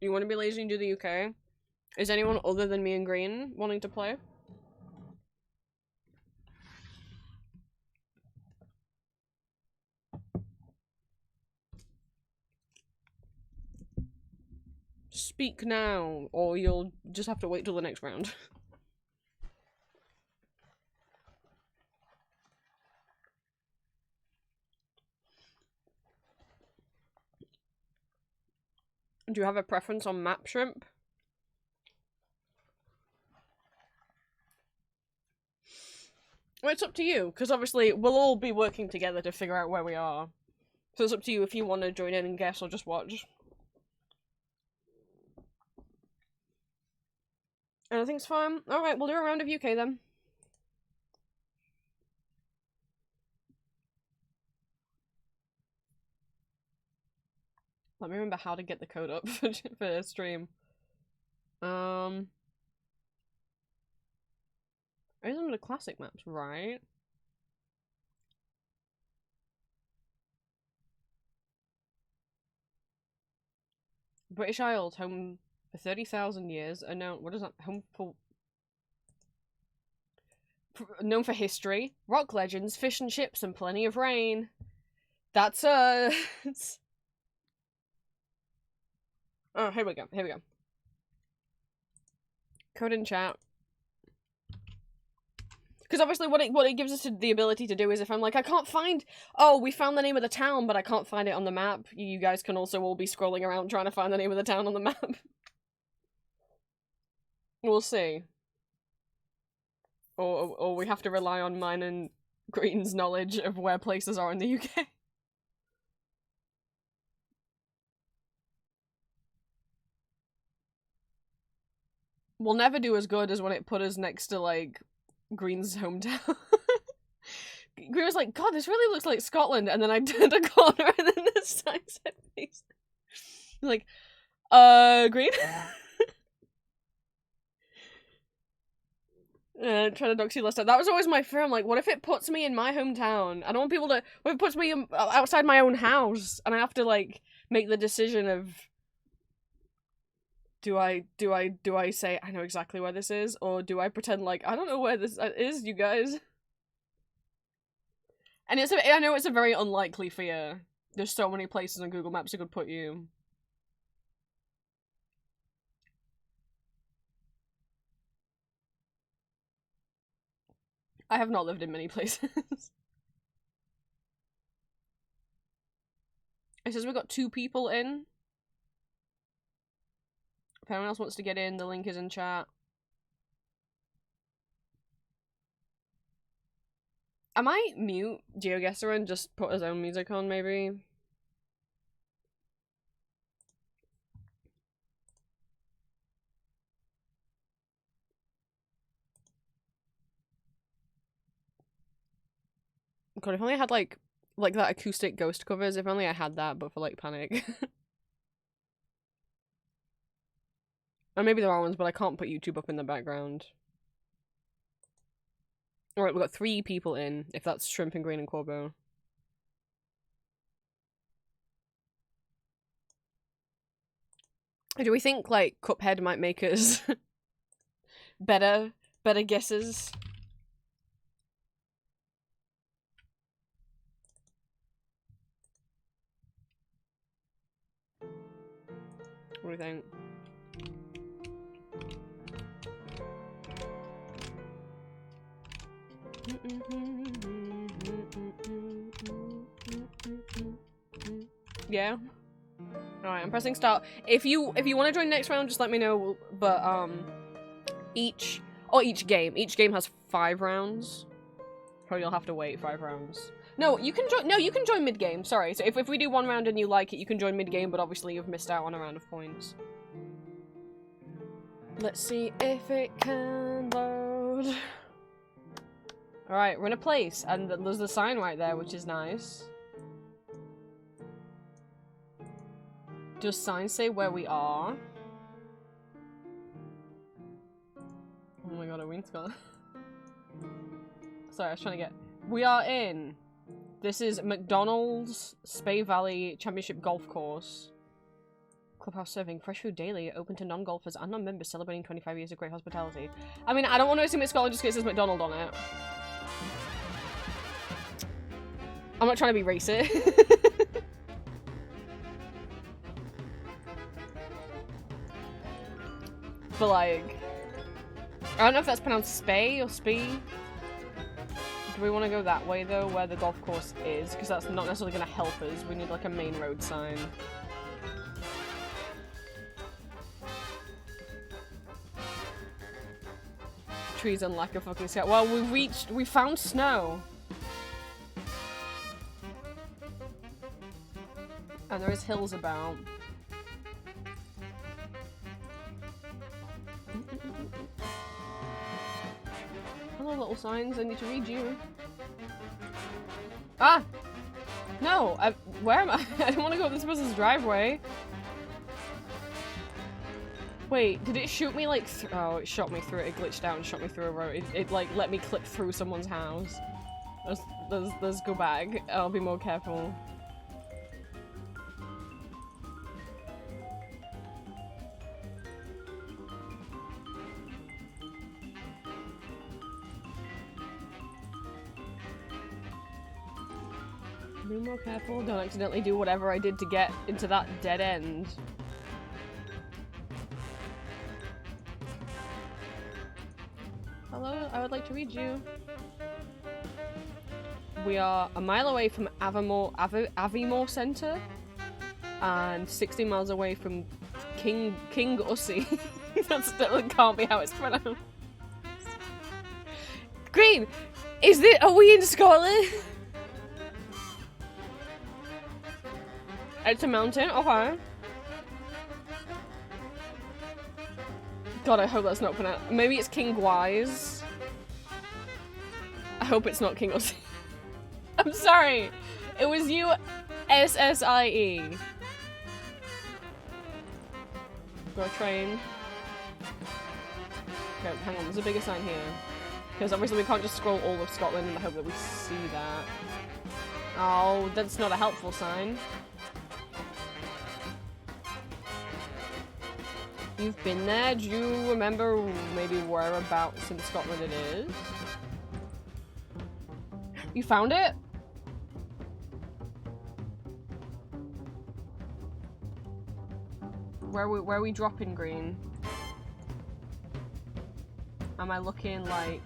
[SPEAKER 1] You want to be lazy and do the UK? Is anyone other than me and Green wanting to play? Speak now, or you'll just have to wait till the next round. Do you have a preference on map shrimp? Well, it's up to you, because obviously we'll all be working together to figure out where we are. So it's up to you if you want to join in and guess or just watch. Anything's fine? Alright, we'll do a round of UK then. Let me remember how to get the code up for stream. I remember the classic maps, right? British Isles, home for 30,000 years, are known. What is that? Home for. Known for history, rock legends, fish and chips, and plenty of rain. That's us. Oh, here we go. Here we go. Code in chat. Because obviously what it gives us the ability to do is if I'm like, I can't find... Oh, we found the name of the town, but I can't find it on the map. You guys can also all be scrolling around trying to find the name of the town on the map. We'll see. Or we have to rely on mine and Green's knowledge of where places are in the UK. We'll never do as good as when it put us next to, like, Green's hometown. Green was like, God, this really looks like Scotland, and then I turned a corner and then this sign said face. Like, Green? Trying to dox you last time. That was always my fear. I'm like, what if it puts me in my hometown? I don't want people to... What if it puts me outside my own house, and I have to, like, make the decision of... Do I say, I know exactly where this is? Or do I pretend like, I don't know where this is, you guys? And I know it's a very unlikely fear. There's so many places on Google Maps it could put you. I have not lived in many places. It says we've got 2 people in. If anyone else wants to get in, the link is in chat. I might mute GeoGuessr and just put his own music on, maybe. God, if only I had, like that acoustic ghost covers, if only I had that, but for, like, Panic. Or maybe there are ones, but I can't put YouTube up in the background. Alright, we've got 3 people in, if that's Shrimp and Green and Corbo. Do we think, like, Cuphead might make us better guesses? What do you think? Yeah. Alright, I'm pressing start. If you want to join next round, just let me know. But each game has 5 rounds. Probably you'll have to wait 5 rounds. No, you can join mid game. Sorry. So if we do 1 round and you like it, you can join mid game. But obviously you've missed out on a round of points. Let's see if it can load. Alright, we're in a place, and there's the sign right there, which is nice. Does signs say where we are? Oh my god, a wing skull. Sorry, I was trying to get... We are in... This is McDonald's Spey Valley Championship Golf Course. Clubhouse serving fresh food daily, open to non-golfers and non-members celebrating 25 years of great hospitality. I mean, I don't want to assume it's Scotland just because it says McDonald on it. I'm not trying to be racist.
[SPEAKER 3] But like, I don't know if that's pronounced Spay or Spee. Do we want to go that way though, where the golf course is? Because that's not necessarily going to help us. We need like a main road sign. Trees and lack of fucking sky. Well, we found snow. And there is hills about. Hello, little signs. I need to read you. Ah! No! Where am I? I don't want to go up this person's driveway. Wait, did it shoot me like oh, it shot me through it. It glitched out and shot me through a road. It like let me clip through someone's house. Let's go back. I'll be more careful. Be more careful. Don't accidentally do whatever I did to get into that dead end. Hello, I would like to read you. We are a mile away from Aviemore Center and 60 miles away from King Ussie. That can't be how it's pronounced. Green! Are we in Scotland? It's a mountain? Okay. God, I hope that's not pronounced. Maybe it's King Gwise. I hope it's not King Ussie. I'm sorry. It was U-S-S-I-E. Go train. Okay, hang on. There's a bigger sign here. Because obviously we can't just scroll all of Scotland in the hope that we see that. Oh, that's not a helpful sign. You've been there? Do you remember maybe whereabouts in Scotland it is? You found it? Where are we dropping, Green? Am I looking like...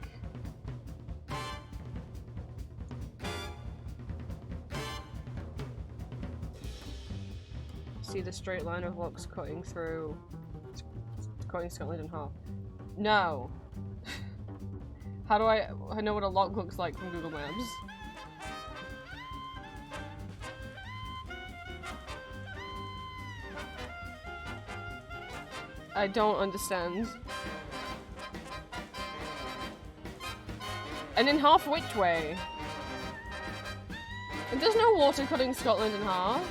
[SPEAKER 3] See the straight line of locks cutting through... Cutting Scotland in half. No. How do I know what a lock looks like from Google Maps? I don't understand. And in half which way? There's no water cutting Scotland in half.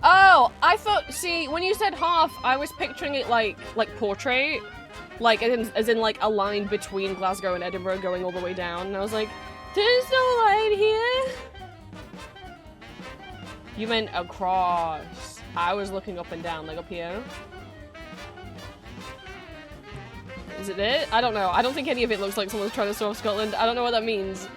[SPEAKER 3] Oh, I thought, see, when you said half, I was picturing it like portrait. Like, as in like a line between Glasgow and Edinburgh going all the way down. And I was like, there's no line here. You meant across. I was looking up and down, like up here. Is it it? I don't know. I don't think any of it looks like someone's trying to solve Scotland. I don't know what that means.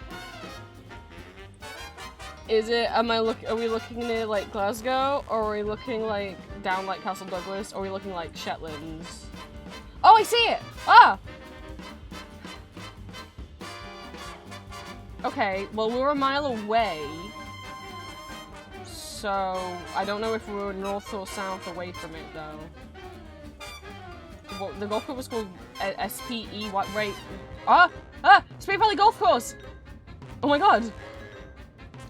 [SPEAKER 3] Is it, are we looking near like Glasgow? Or are we looking like down like Castle Douglas? Or are we looking like Shetlands? Oh, I see it! Ah! Okay, well we're a mile away. So, I don't know if we were north or south away from it though. Well, the golf course was called SPE, what, right? Spray Valley Golf Course! Oh my god!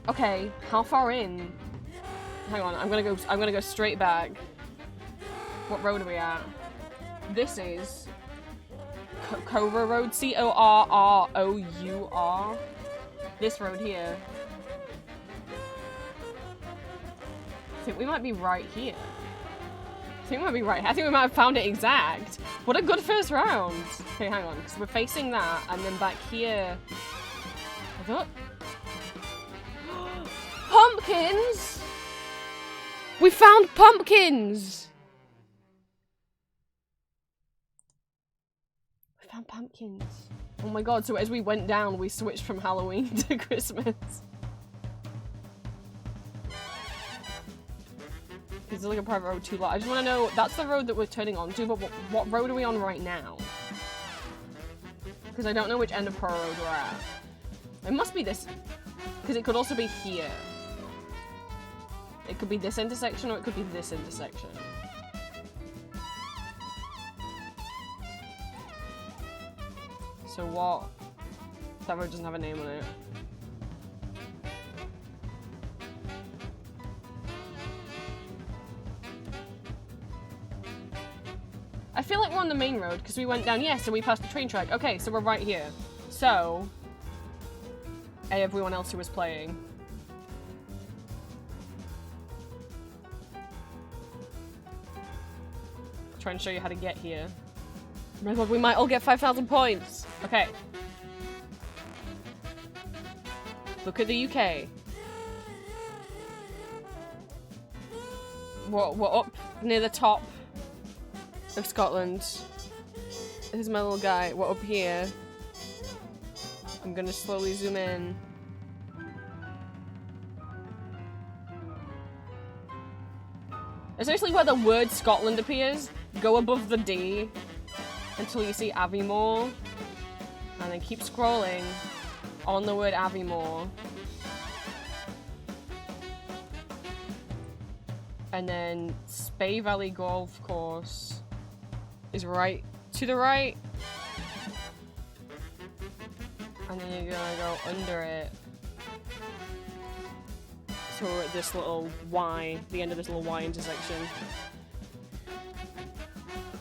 [SPEAKER 3] Okay, how far in? Hang on, I'm gonna go straight back. What road are we at? This is Corrour Road, C-O-R-R-O-U-R. This road here. I think we might be right here. I think we might have found it exact. What a good first round. Okay, hang on, because we're facing that, and then back here. Pumpkins! We found pumpkins! We found pumpkins. Oh my god, so as we went down, we switched from Halloween to Christmas. Because there's like a private road too long. I just want to know, that's the road that we're turning onto, but what road are we on right now? Because I don't know which end of Pro Road we're at. It must be this, because it could also be here. It could be this intersection or it could be this intersection. So what? That road doesn't have a name on it. I feel like we're on the main road because we went down, yeah, so we passed the train track. Okay, so we're right here. So, everyone else who was playing. Trying to show you how to get here. Oh my god, we might all get 5,000 points. Okay. Look at the UK. We're up near the top of Scotland. Here's my little guy. We're up here. I'm gonna slowly zoom in. Essentially where the word Scotland appears, go above the D until you see Aviemore, and then keep scrolling on the word Aviemore. And then Spey Valley Golf Course is right to the right. And then you're gonna go under it. So we're at this little Y, the end of this little Y intersection.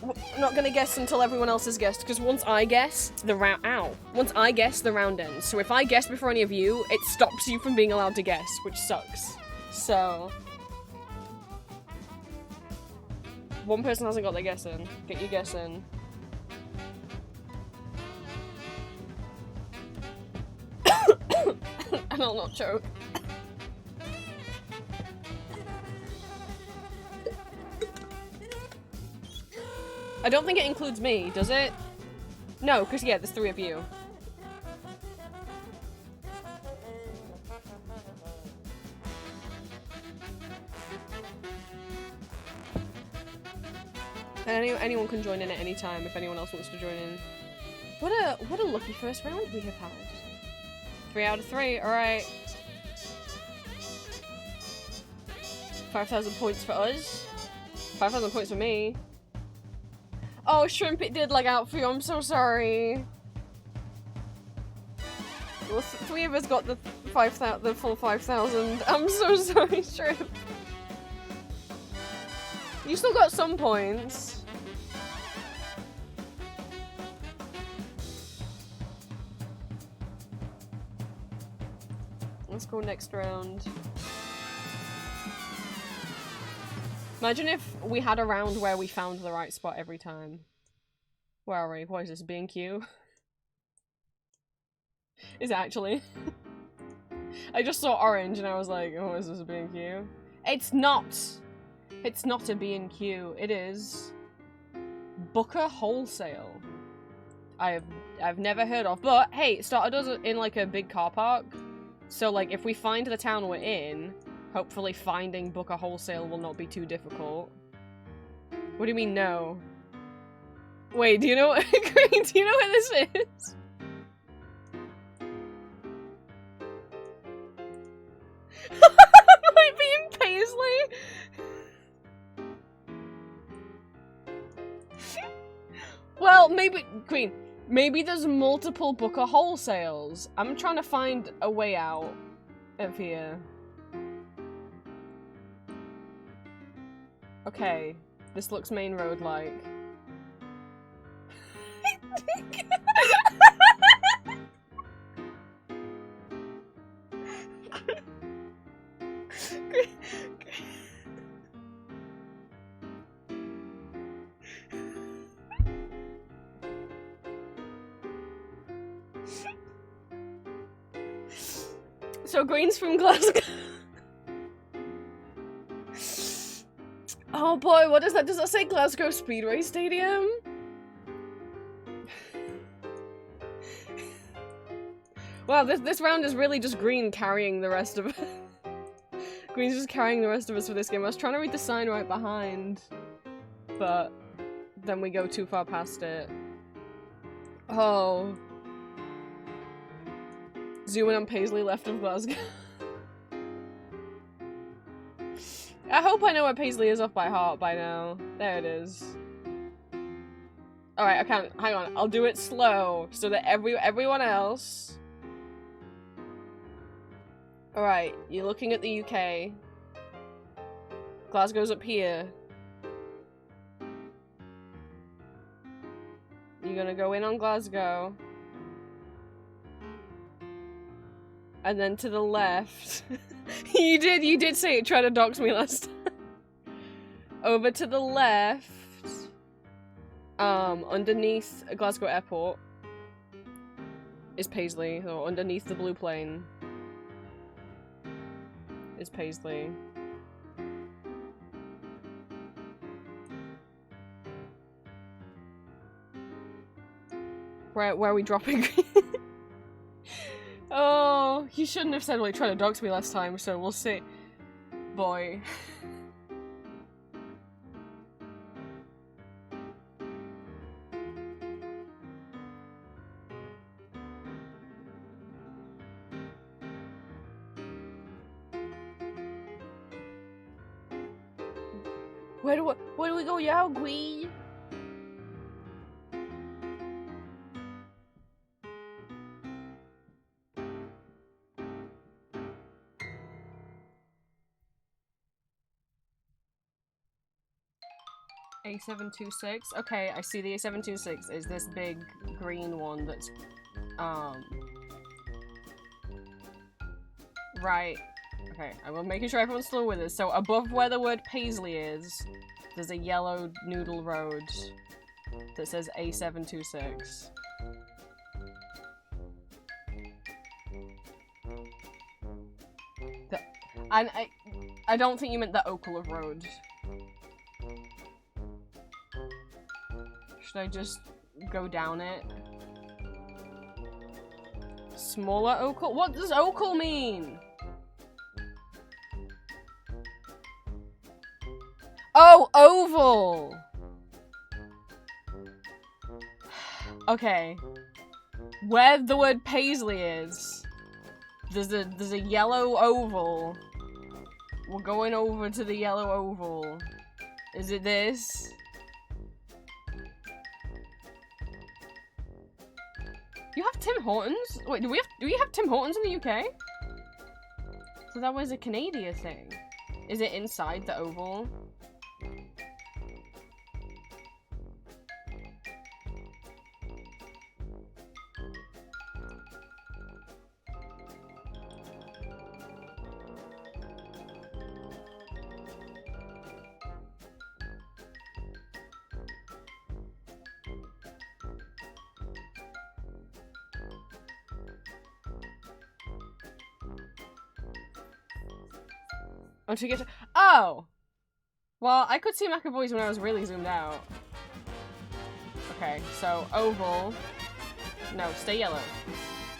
[SPEAKER 3] I'm not gonna guess until everyone else has guessed, because once I guess, the round ends. So if I guess before any of you, it stops you from being allowed to guess, which sucks. So one person hasn't got their guess in. Get your guess in. And I'll not choke. I don't think it includes me, does it? No, because yeah, there's 3 of you. And anyone can join in at any time if anyone else wants to join in. What a lucky first round we have had. 3 out of 3, alright. 5,000 points for us. 5,000 points for me. Oh, Shrimp, it did lag out for you. I'm so sorry. Well, 3 of us got the full 5,000. I'm so sorry, Shrimp. You still got some points. Let's go next round. Imagine if we had a round where we found the right spot every time. Where are we? What is this, B&Q? Is it actually? I just saw orange and I was like, oh, is this a B&Q? It's not! It's not a B&Q. It is Booker Wholesale. I've never heard of, but hey, it started us in like a big car park. So like if we find the town we're in, hopefully finding Booker Wholesale will not be too difficult. What do you mean, no? Wait, do you know Green, do you know where this is? Might be in Paisley? Well, maybe, Queen, maybe there's multiple Booker Wholesales. I'm trying to find a way out of here. Okay, this looks main road like. So Green's from Glasgow. Oh boy, what is that? Does that say Glasgow Speedway Stadium? Wow, this round is really just Green carrying the rest of it. Green's just carrying the rest of us for this game. I was trying to read the sign right behind, but then we go too far past it. Oh. Zooming on Paisley left of Glasgow. I hope I know where Paisley is off by heart by now. There it is. Alright, I can't. Hang on. I'll do it slow so that everyone else. Alright, you're looking at the UK. Glasgow's up here. You're gonna go in on Glasgow. And then to the left. you did say it, try to dox me last time. Over to the left. Underneath Glasgow Airport is Paisley, or underneath the blue plane is Paisley. Where are we dropping? Oh, you shouldn't have said, well, he tried to dox me last time, so we'll see. Boy. Where do we go now, Queen? A726. Okay, I see the A726 is this big green one that's right. Okay, I will making sure everyone's still with us. So above where the word Paisley is, there's a yellow noodle road that says A726. And I don't think you meant the Oakleigh Road. Should I just go down it? Smaller Oakleigh? What does Oakleigh mean? Oh, oval! Okay. Where the word Paisley is, there's a yellow oval. We're going over to the yellow oval. Is it this? You have Tim Hortons? Wait, do we have Tim Hortons in the UK? So that was a Canadian thing. Is it inside the oval? Once we get to— oh! Well, I could see McAvoy's when I was really zoomed out. Okay, so oval. No, stay yellow.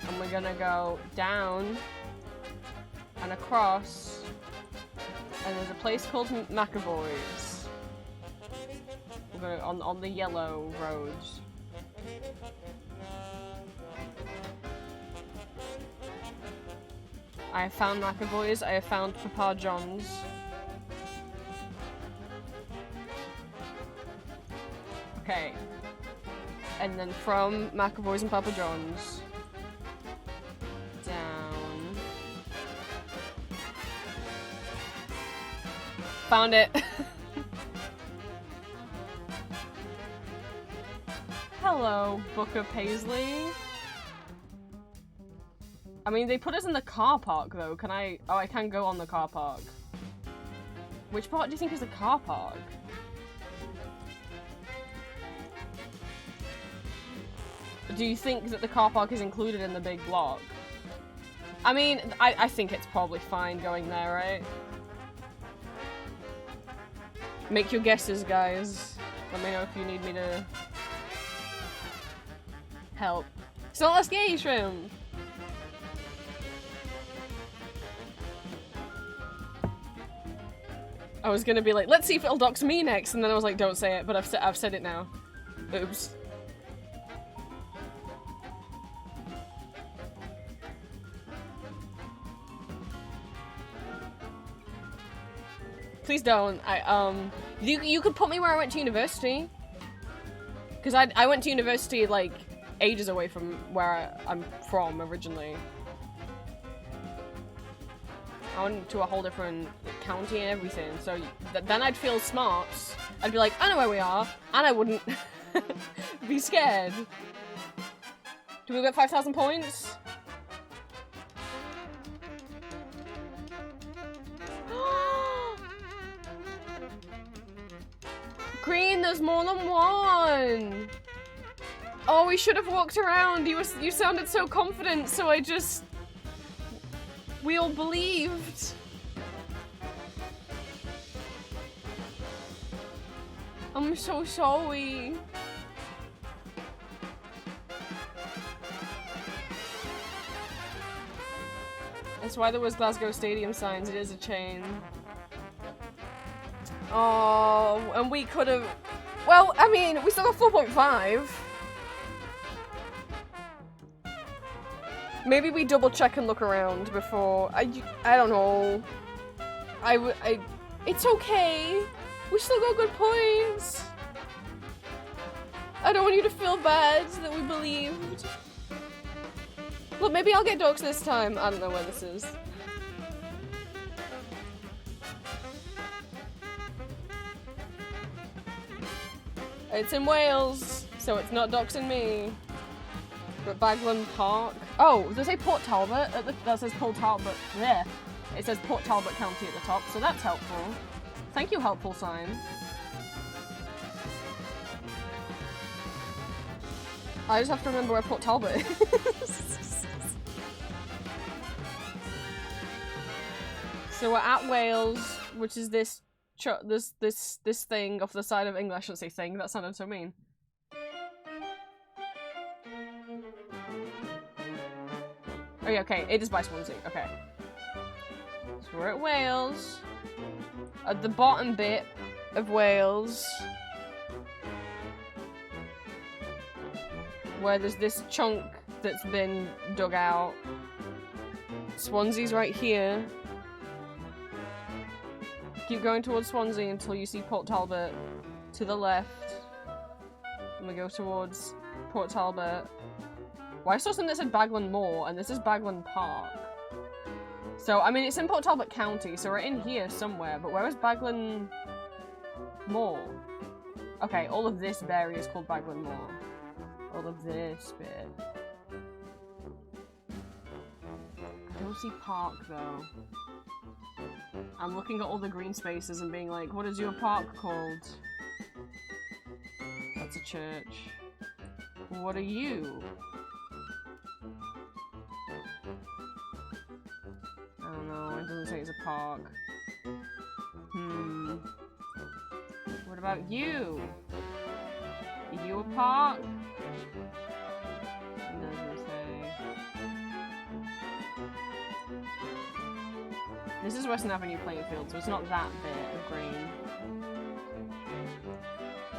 [SPEAKER 3] And we're gonna go down and across. And there's a place called McAvoy's. We're gonna on the yellow road. I have found McAvoy's, I have found Papa John's. Okay. And then from McAvoy's and Papa John's, down. Found it! Hello, Booker Paisley. I mean, they put us in the car park, though. Can I— oh, I can go on the car park. Which part do you think is the car park? Do you think that the car park is included in the big block? I mean, I think it's probably fine going there, right? Make your guesses, guys. Let me know if you need me to help. It's not a scary shrimp! I was gonna be like, let's see if it'll dox me next, and then I was like, don't say it, but I've said it now. Oops. Please don't. You could put me where I went to university. Because I went to university, like, ages away from where I'm from originally. I went to a whole different county and everything, so then I'd feel smart. I'd be like, I know where we are, and I wouldn't be scared. Do we get 5,000 points? Green, there's more than one! Oh, we should have walked around. You sounded so confident, so we all believed. I'm so sorry. That's why there was Glasgow Stadium signs. It is a chain. Oh, and we could have... Well, I mean, we still got 4.5. Maybe we double check and look around before... I don't know. It's okay. We still got good points. I don't want you to feel bad that we believed. Look, maybe I'll get dogs this time. I don't know where this is. It's in Wales, so it's not doxing me. But Baglan Park. Oh, does it say Port Talbot? That says Port Talbot. There. It says Port Talbot County at the top, so that's helpful. Thank you, helpful sign. I just have to remember where Port Talbot is. So we're at Wales, which is this thing off the side of England. I shouldn't say thing, that sounded so mean. Oh yeah, okay, it is by Swansea, okay. So we're at Wales. At the bottom bit of Wales, where there's this chunk that's been dug out. Swansea's right here. Keep going towards Swansea until you see Port Talbot to the left. And we go towards Port Talbot. Well, I saw something that said Baglan Moor, and this is Baglan Park. So, I mean, it's in Port Talbot County, so we're in here somewhere, but where is Baglan Moor? Okay, all of this area is called Baglan Moor. All of this bit. I don't see park, though. I'm looking at all the green spaces and being like, what is your park called? That's a church. What are you? I don't know, it doesn't say it's a park. What about you? Are you a park? It doesn't say. This is Western Avenue playing field, so it's not that bit of green.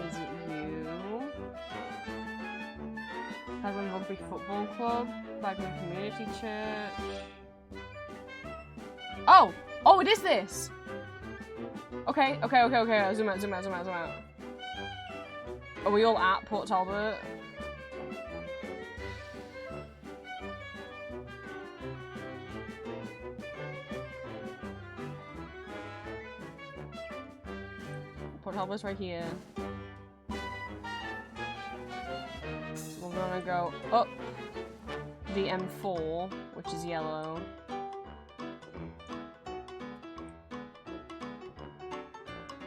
[SPEAKER 3] Is it you? Baglan Rugby Football Club? Baglan Community Church? Oh! Oh, it is this! Okay. Zoom out. Are we all at Port Talbot? Port Talbot's right here. So we're gonna go up the M4, which is yellow.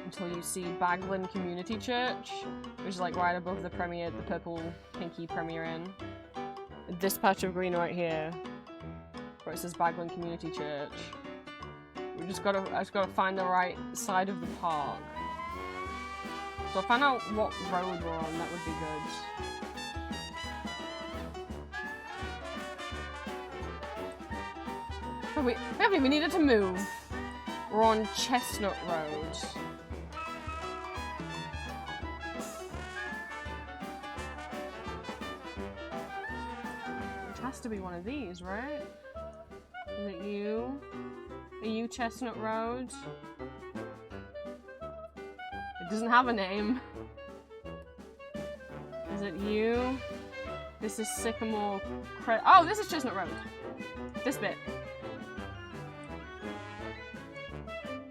[SPEAKER 3] Until you see Baglan Community Church, which is like right above the Premier, the purple pinky Premier Inn. This patch of green right here, where it says Baglan Community Church. I just gotta find the right side of the park. So I'll find out what road we're on, that would be good. We haven't even needed to move.
[SPEAKER 1] We're on Chestnut Road. It has to be one of these, right? Is it you? Are you Chestnut Road? It doesn't have a name. Is it you? This is Sycamore Oh, this is Chestnut Road. This bit.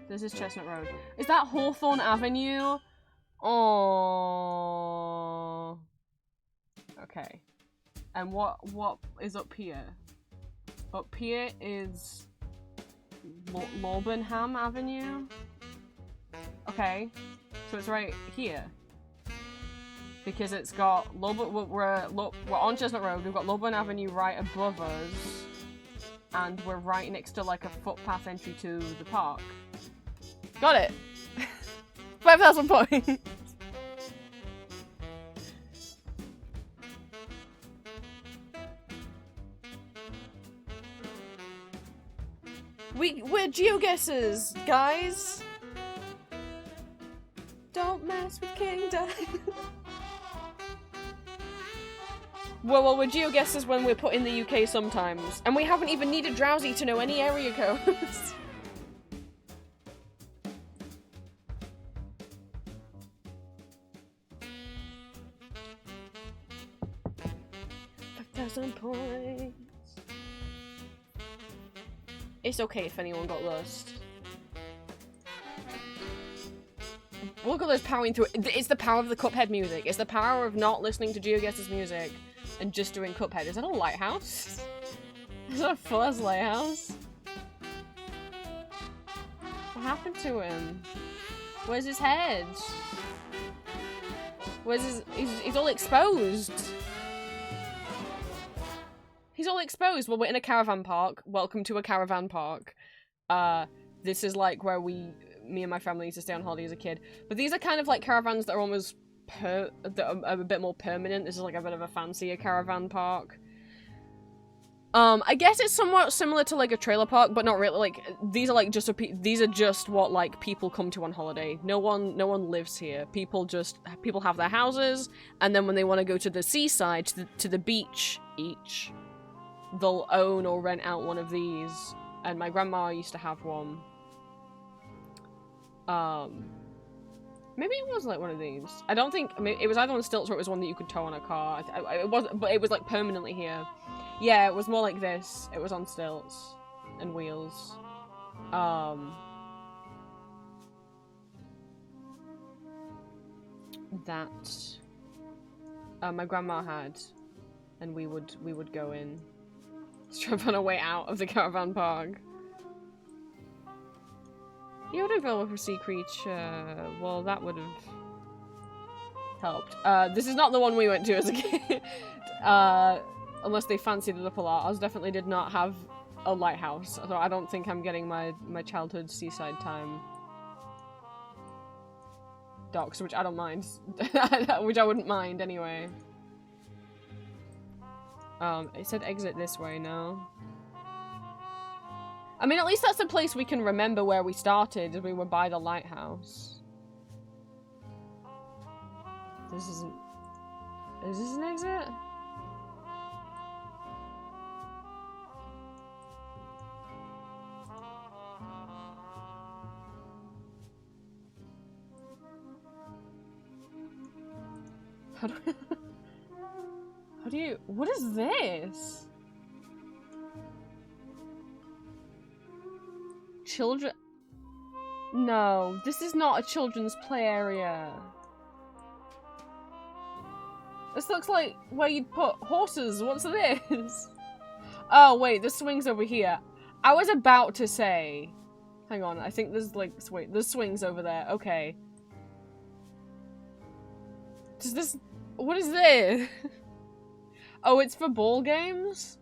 [SPEAKER 1] This is Chestnut Road. Is that Hawthorne Avenue? Oh. Okay. And what is up here? Up here is Laubenham Avenue. Okay. So it's right here. Because it's got we're on Chestnut Road. We've got Laubenham Avenue right above us, and we're right next to like a footpath entry to the park. Got it. 5,000 points. We're geoguessers, guys. Don't mess with King Diamond. Well, we're geoguessers when we're put in the UK sometimes. And we haven't even needed Drowsy to know any area codes. Points. It's okay if anyone got lost. Look at those powering through. It's the power of the Cuphead music. It's the power of not listening to GeoGuessr's music and just doing Cuphead. Is that a lighthouse? Is that a Fuzz lighthouse? What happened to him? Where's his head? Where's his... He's all exposed. He's all exposed. Well, we're in a caravan park. Welcome to a caravan park. This is like where me and my family used to stay on holiday as a kid. But these are kind of like caravans that are almost that are a bit more permanent. This is like a bit of a fancier caravan park. I guess it's somewhat similar to like a trailer park, but not really. Like these are like just these are just what like people come to on holiday. No one lives here. People have their houses, and then when they want to go to the seaside, to the beach each, they'll own or rent out one of these. And my grandma used to have one. Maybe it was like one of these. I don't think. I mean, it was either on stilts or it was one that you could tow on a car. It was, but it was like permanently here. Yeah, it was more like this. It was on stilts and wheels. That my grandma had, and we would go in. Let's try and find a way out of the caravan park. You would have built a sea creature. Well, that would have helped. This is not the one we went to as a kid. Unless they fancied it up a lot. Ours definitely did not have a lighthouse, so I don't think I'm getting my childhood seaside time. Docks, which I don't mind. Which I wouldn't mind anyway. It said exit this way, no? I mean, at least that's a place we can remember where we started, as we were by the lighthouse. This isn't... Is this an exit? How do you... What is this? Children... No, this is not a children's play area. This looks like where you'd put horses. What's this? Oh, wait, the swing's over here. I was about to say... Hang on, I think there's like... Wait, the swing's over there. Okay. Does this... What is this? Oh, it's for ball games?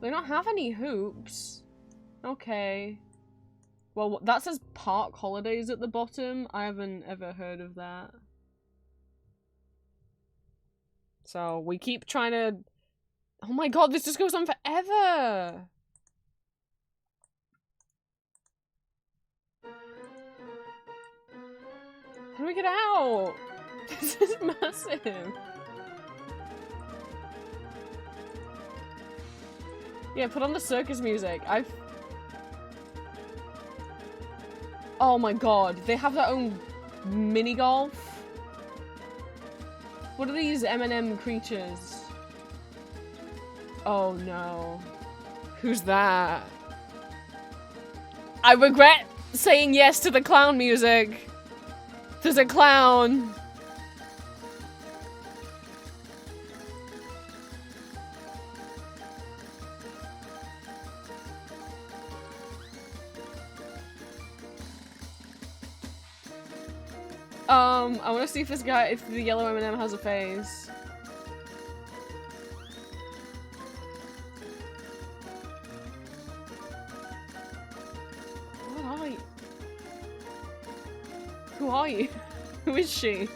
[SPEAKER 1] They don't have any hoops. Okay. Well, that says Park Holidays at the bottom. I haven't ever heard of that. So, we keep trying to... Oh my god, this just goes on forever!
[SPEAKER 3] do we get out? This is massive. Yeah, put on the circus music. Oh my god, they have their own mini golf. What are these M&M creatures? Oh no. Who's that? I regret saying yes to the clown music. There's a clown. I want to see if this guy, if the yellow M&M has a face. What are you? Who are you? Who is she?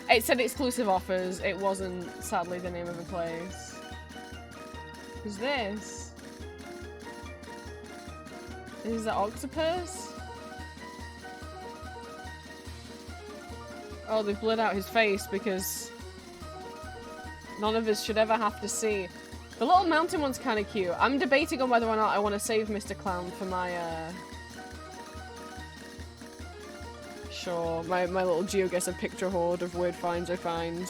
[SPEAKER 3] It said exclusive offers. It wasn't, sadly, the name of the place. Who's this? Is that octopus? Oh, they blurred out his face because none of us should ever have to see. The little mountain one's kind of cute. I'm debating on whether or not I want to save Mr. Clown for my, Sure, my little GeoGuessr picture hoard of weird finds I find.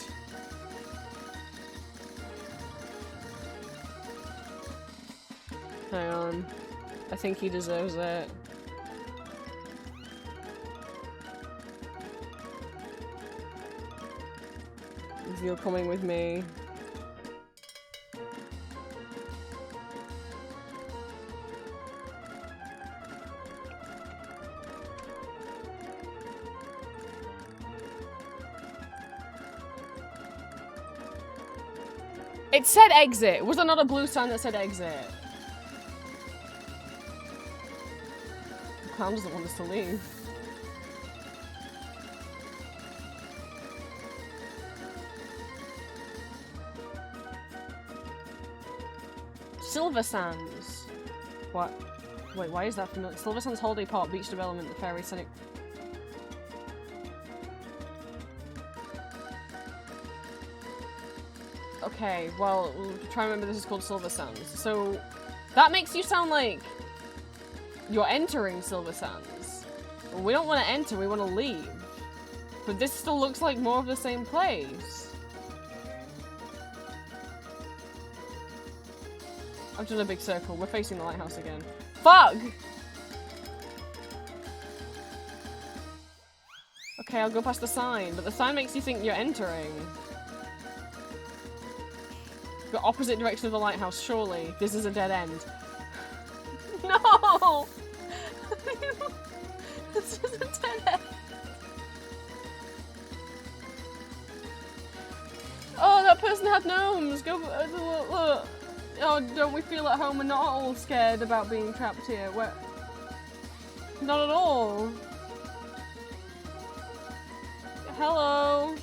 [SPEAKER 3] Hang on. I think he deserves it. If you're coming with me. It said exit. Was there not a blue sign that said exit? The clown doesn't want us to leave. Silver Sands. What? Wait, why is that familiar? Silver Sands Holiday Park, Beach Development, the Fairy Scenic. Okay, well, try and remember this is called Silver Sands. So, that makes you sound like you're entering Silver Sands. We don't want to enter, we want to leave. But this still looks like more of the same place. I've done a big circle. We're facing the lighthouse again. Fuck! Okay, I'll go past the sign, but the sign makes you think you're entering. The opposite direction of the lighthouse, surely. This is a dead end. No! This is a dead end. Oh, that person had gnomes! Go, look. Oh, don't we feel at home and not all scared about being trapped here? Where? Not at all. Hello.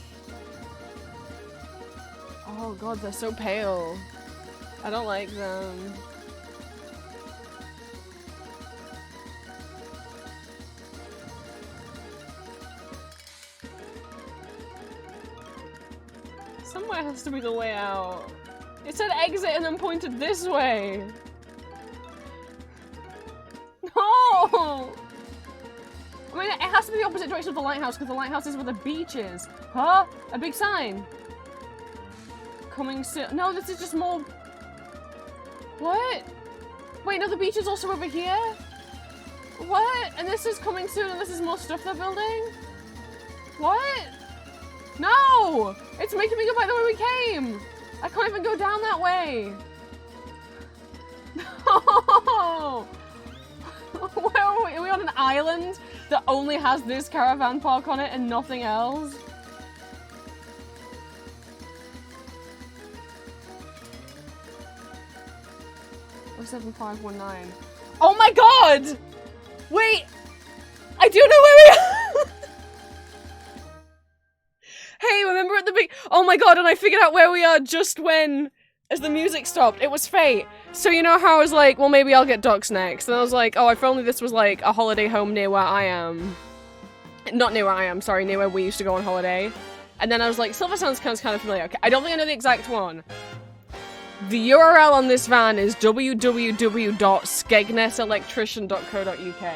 [SPEAKER 3] Oh god, they're so pale. I don't like them. Somewhere has to be the way out. It said exit and then pointed this way. No! I mean, it has to be the opposite direction of the lighthouse because the lighthouse is where the beach is. Huh? A big sign. Coming soon. No, this is just more. What? Wait, no, the beach is also over here? What? And this is coming soon and this is more stuff they're building? What? No! It's making me go back the way we came! I can't even go down that way! No! Where are we? Are we on an island that only has this caravan park on it and nothing else? Oh, 7519. Oh my god! Wait! I do know where we are! Hey, remember at the big— oh my god, and I figured out where we are just when— as the music stopped. It was fate. So you know how I was like, well, maybe I'll get ducks next. And I was like, oh, if only this was like a holiday home near where I am. Not near where I am, sorry, near where we used to go on holiday. And then I was like, Silver Sands sounds kind of familiar. Okay, I don't think I know the exact one. The URL on this van is www.skegnesselectrician.co.uk.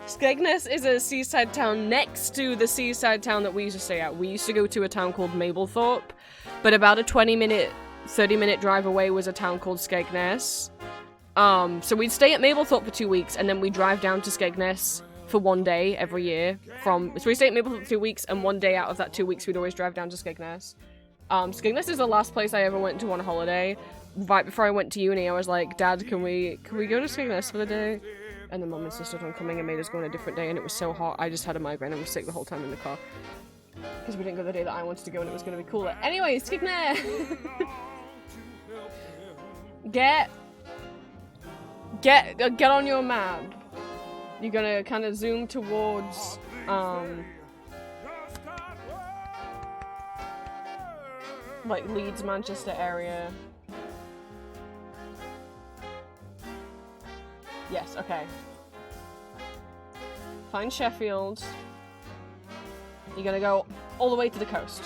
[SPEAKER 3] Skegness is a seaside town next to the seaside town that we used to stay at. We used to go to a town called Mablethorpe, but about a 20-minute, 30-minute drive away was a town called Skegness. So we'd stay at Mablethorpe for 2 weeks, and then we'd drive down to Skegness for 1 day every year. So we stayed at Mablethorpe for 2 weeks, and 1 day out of that 2 weeks, we'd always drive down to Skegness. Skegness is the last place I ever went to on a holiday. Right before I went to uni, I was like, Dad, can we go to Skegness for the day? And then Mum insisted on coming and made us go on a different day, and it was so hot, I just had a migraine and was sick the whole time in the car. Because we didn't go the day that I wanted to go, and it was going to be cooler. Anyway, Skegness! Get on your map. You're gonna kind of zoom towards, like Leeds, Manchester area. Yes, okay. Find Sheffield. You're gonna go all the way to the coast.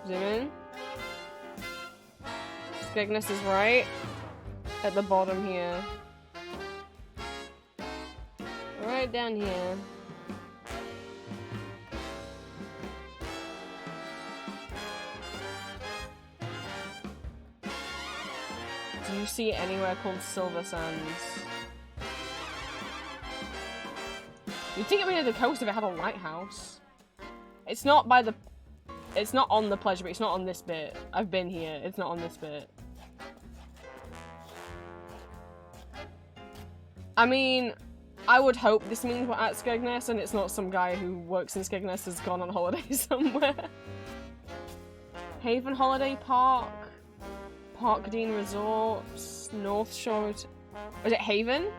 [SPEAKER 3] Zoom in. Skegness is right at the bottom here. Right down here. Do you see anywhere called Silver Sands? You'd think it would be near the coast if it had a lighthouse. It's not by the... It's not on the pleasure, but it's not on this bit. I've been here. It's not on this bit. I mean, I would hope this means we're at Skegness and it's not some guy who works in Skegness has gone on holiday somewhere. Haven Holiday Park. Parkdean Resorts. North Shore. Is it Haven?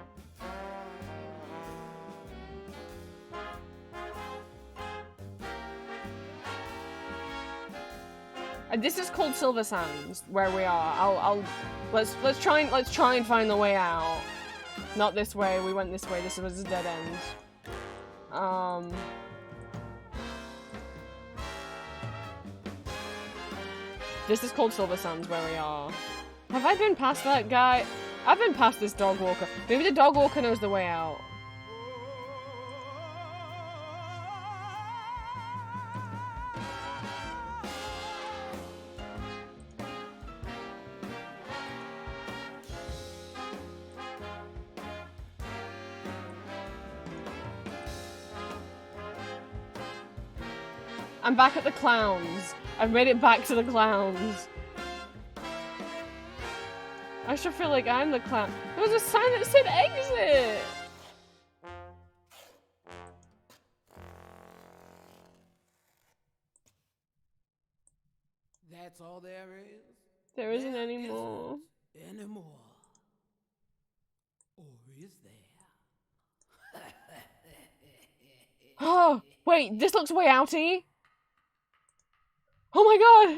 [SPEAKER 3] This is called Silver Sands, where we are. Let's try and find the way out. Not this way. We went this way. This was a dead end. This is called Silver Sands, where we are. Have I been past that guy? I've been past this dog walker. Maybe the dog walker knows the way out. I'm back at the clowns. I've made it back to the clowns. I should feel like I'm the clown. There was a sign that said exit!
[SPEAKER 13] That's all there is?
[SPEAKER 3] There isn't any more.
[SPEAKER 13] Anymore. Or is there?
[SPEAKER 3] Oh, wait, this looks way outy. Oh my god!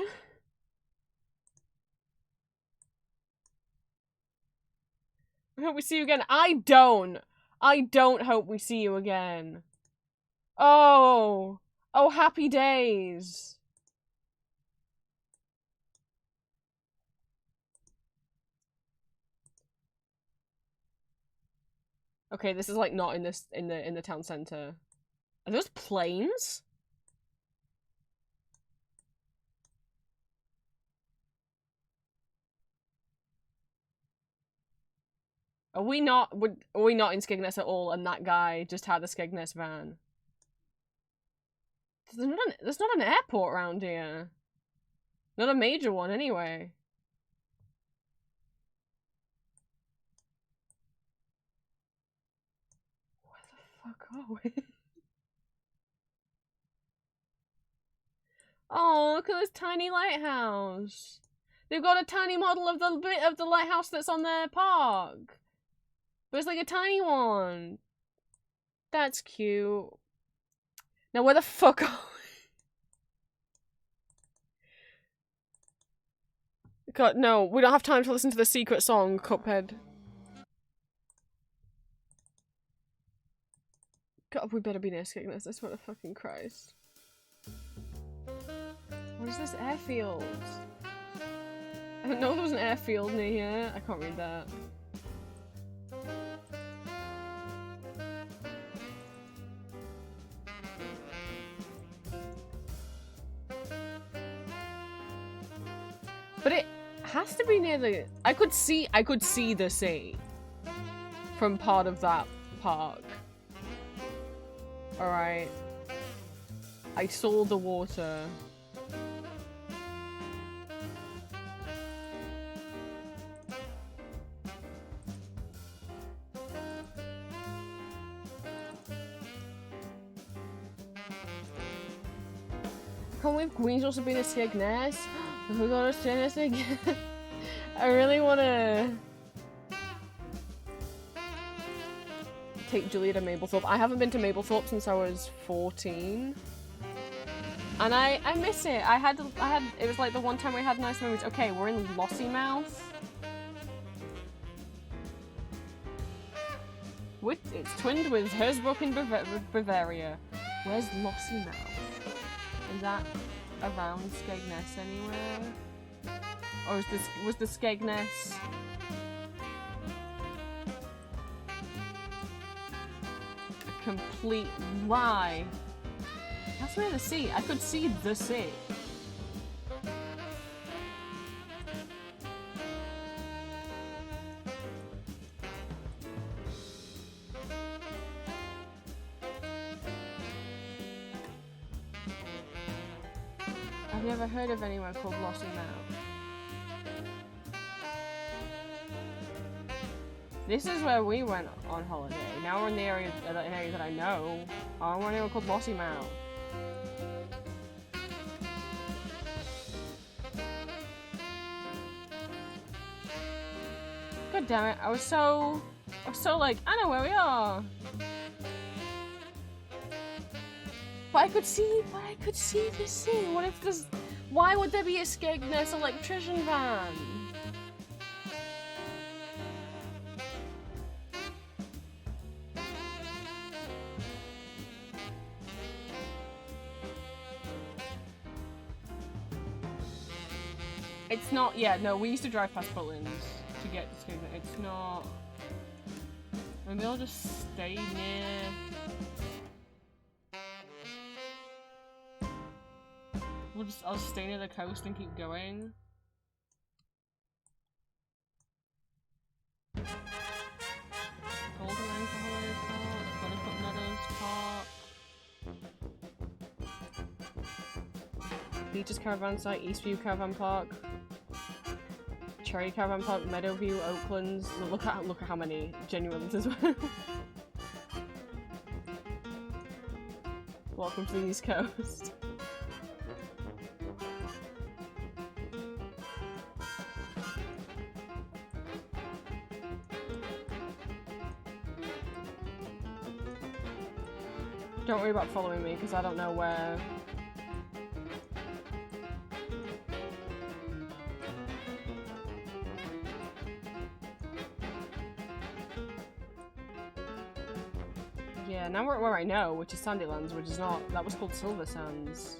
[SPEAKER 3] I hope we see you again. I don't hope we see you again. Oh. Oh, happy days. Okay, this is like not in this in the town center. Are those planes? Are we not in Skegness at all, and that guy just had a Skegness van? There's not an airport around here. Not a major one, anyway. Where the fuck are we? Oh, look at this tiny lighthouse. They've got a tiny model of the bit of the lighthouse that's on their park. But it's like a tiny one. That's cute. Now where the fuck are we? God, no, we don't have time to listen to the secret song, Cuphead. God, we better be near Skegness, I swear to fucking Christ. What is this airfield? I didn't know there was an airfield near here. I can't read that. But it has to be near the... I could see the sea from part of that park. Alright. I saw the water. Can't believe Queen's also been a Skegness. We're gonna say this again. I really wanna take Julia to Mablethorpe. I haven't been to Mablethorpe since I was 14. And I miss it. I had it was like the one time we had nice memories. Okay, we're in Lossiemouth. It's twinned with Hersbruck in Bavaria. Where's Lossiemouth? Is that around Skegness anywhere? Or was the Skegness a complete lie? That's near the sea. I could see the sea. I've never heard of anywhere called Lossiemouth. This is where we went on holiday. Now we're in the area, an area that I know. I don't want anyone called Lossiemouth. God damn it! I was so like, I know where we are. But I could see the sea. What if there's... Why would there be a Skegness electrician van? It's not... Yeah, no, we used to drive past Butlins to get to Skegness. It's not... Maybe I'll just stay near... I'll stay near the coast and keep going. Golden Anchor Holiday Park, Buttercup Meadows Park. Beaches Caravan Site, Eastview Caravan Park. Cherry Caravan Park, Meadowview, Oaklands. Look at how many genuine as well. Welcome to the East Coast. Don't worry about following me, because I don't know where... Yeah, now we're at where I know, which is Sandylands, which is not... That was called Silver Sands.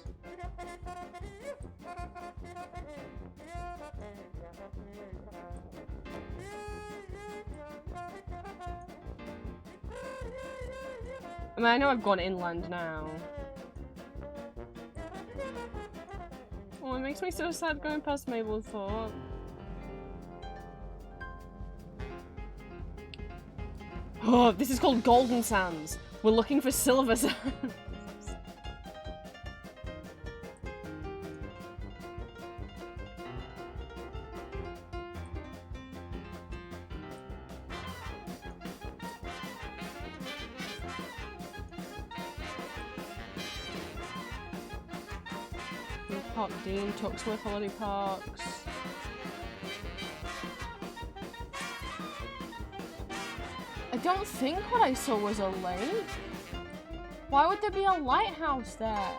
[SPEAKER 3] I mean, I know I've gone inland now. Oh, it makes me so sad going past Mablethorpe. Oh, this is called Golden Sands. We're looking for Silver Sands. Park Dean, Tuxworth Holiday Parks. I don't think what I saw was a lake. Why would there be a lighthouse there?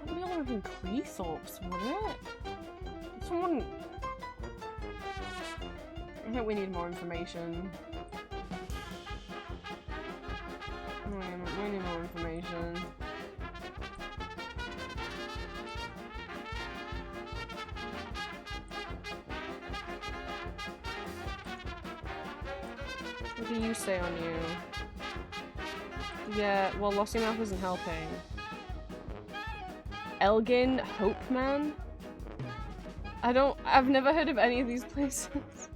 [SPEAKER 3] Probably all living Cleethorpes, would it? Someone. I think we need more information. We need more information. What do you say on you? Yeah, well, Lossymouth isn't helping. Elgin Hopeman? I've never heard of any of these places.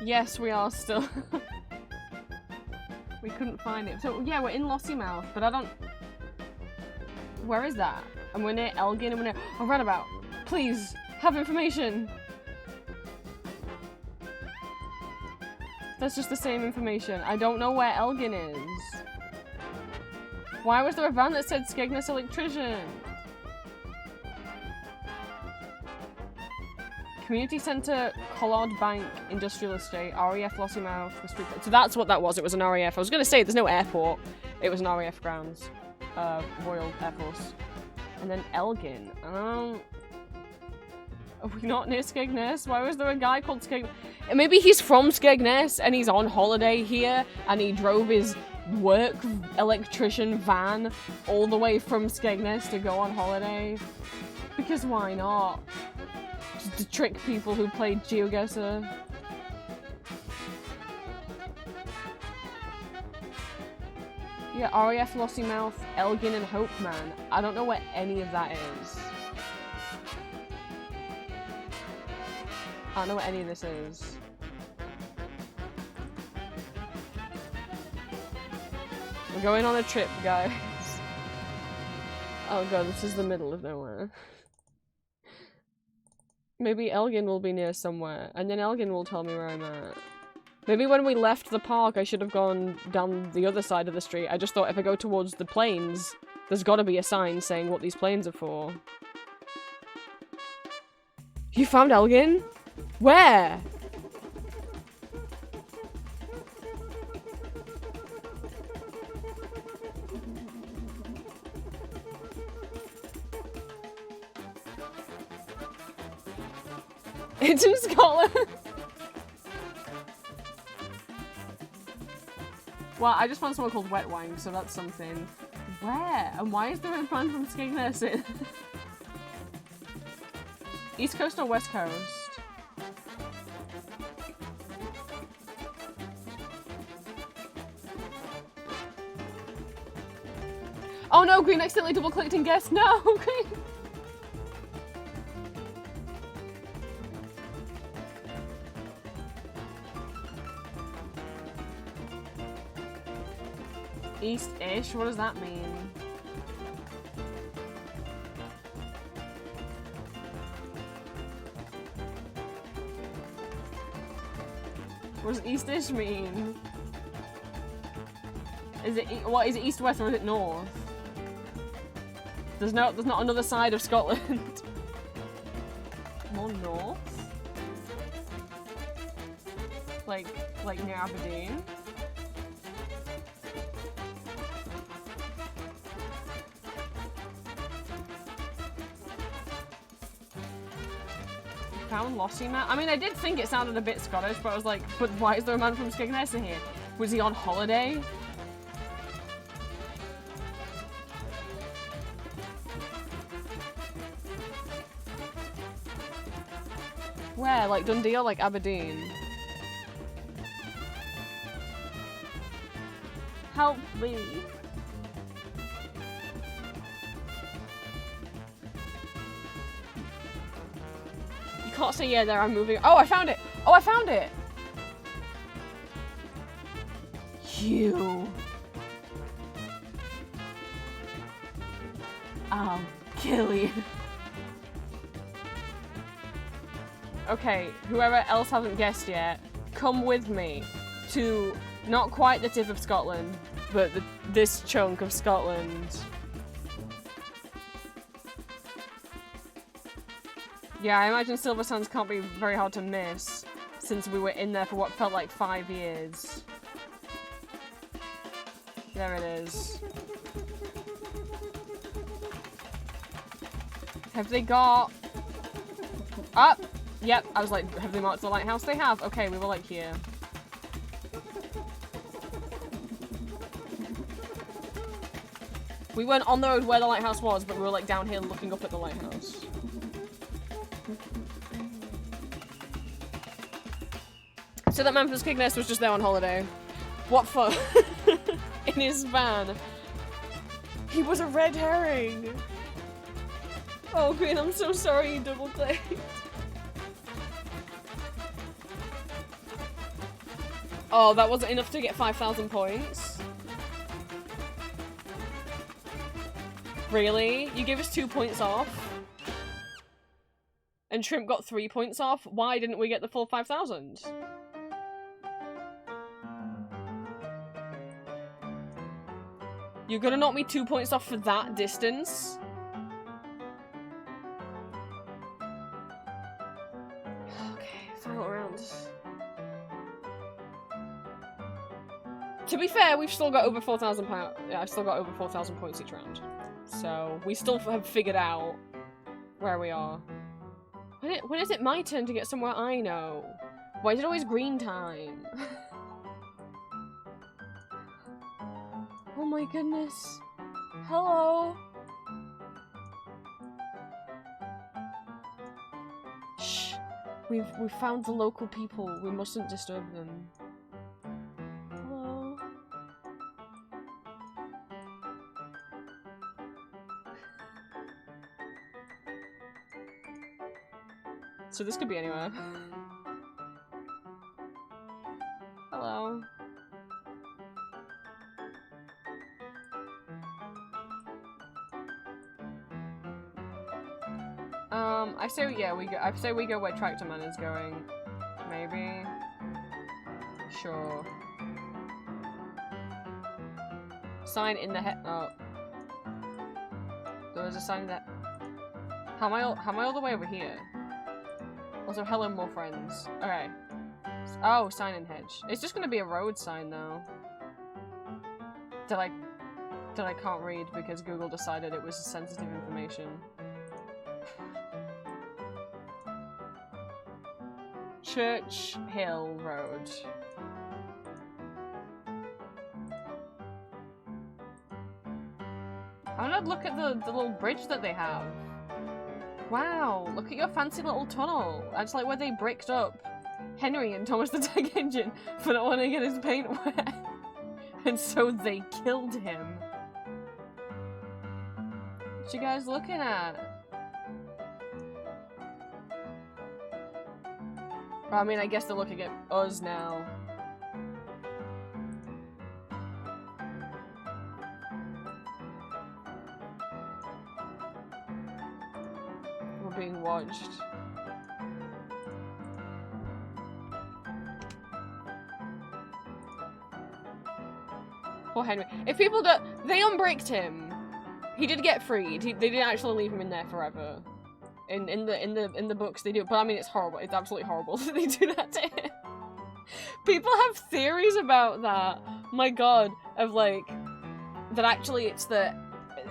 [SPEAKER 3] Yes, we are still. We couldn't find it. So, yeah, we're in Lossymouth, but I don't... Where is that? And we're near Elgin, and we're near... Oh, Runabout! Please, have information! That's just the same information. I don't know where Elgin is. Why was there a van that said Skegness Electrician? Community Centre, Collard Bank, Industrial Estate, RAF Lossymouth, the street. So that's what that was. It was an RAF. I was going to say there's no airport. It was an RAF grounds. Royal Air Force. And then Elgin. Are we not near Skegness? Why was there a guy called Skegness? Maybe he's from Skegness and he's on holiday here and he drove his work electrician van all the way from Skegness to go on holiday. Because why not? Just to trick people who played GeoGuessr. Yeah, RAF Lossymouth, Elgin, and Hopeman. I don't know what any of that is. I don't know what any of this is. We're going on a trip, guys. Oh god, this is the middle of nowhere. Maybe Elgin will be near somewhere, and then Elgin will tell me where I'm at. Maybe when we left the park, I should have gone down the other side of the street. I just thought if I go towards the plains, there's gotta be a sign saying what these plains are for. You found Elgin? Where? It's in Scotland. Well, I just found someone called Wet Wang, so that's something. Where? And why is there a man from Skegness in? East Coast or West Coast? Oh no, Green accidentally double clicked and guessed. No, Green. East-ish? What does that mean? What does east-ish mean? Is it what is it east-west or is it north? There's not another side of Scotland. More north? Like near Aberdeen? Found Lossymouth? I mean, I did think it sounded a bit Scottish, but I was like, but why is there a man from Skegness in here? Was he on holiday? Where? Like Dundee or like Aberdeen? Help me. Can't say yeah there, I'm moving. Oh, I found it! Oh, I found it! You.
[SPEAKER 8] I'll kill you.
[SPEAKER 3] Okay, whoever else hasn't guessed yet, come with me to not quite the tip of Scotland, but this chunk of Scotland. Yeah, I imagine Silver Sands can't be very hard to miss, since we were in there for what felt like 5 years. There it is. Have they got... Up! Yep, I was like, have they marked the lighthouse? They have. Okay, we were like here. We weren't on the road where the lighthouse was, but we were like down here looking up at the lighthouse. So that man from Skegness was just there on holiday. What fun. In his van. He was a red herring. Oh, Queen, I'm so sorry you double clicked. Oh, that wasn't enough to get 5,000 points? Really? You gave us 2 points off? And Shrimp got 3 points off? Why didn't we get the full 5,000? You're gonna knock me 2 points off for that distance? Okay, final round. To be fair, we've still got over 4,000 pounds. Yeah, I've still got over 4,000 points each round. So, we still have figured out where we are. When is it my turn to get somewhere I know? Why is it always green time? Oh my goodness. Hello? Shh. We've found the local people. We mustn't disturb them. Hello? So this could be anywhere. Hello. I say we go where Tractor Man is going. Maybe. Sure. Sign in the head. Oh. There was a sign that. How am I all the way over here? Also, hello, more friends. Okay. Oh, sign in hedge. It's just gonna be a road sign though. That I can't read because Google decided it was sensitive information. Church Hill Road. I'm gonna look at the little bridge that they have. Wow, look at your fancy little tunnel. That's like where they bricked up Henry and Thomas the Tank Engine for not wanting to get his paint wet. And so they killed him. What you guys looking at? Well, I mean, I guess they're looking at us now. We're being watched. Poor Henry. If people don't... They unbricked him. He did get freed. They didn't actually leave him in there forever. In the books they do, but I mean it's horrible. It's absolutely horrible that they do that to him. People have theories about that. My god, of like that actually it's that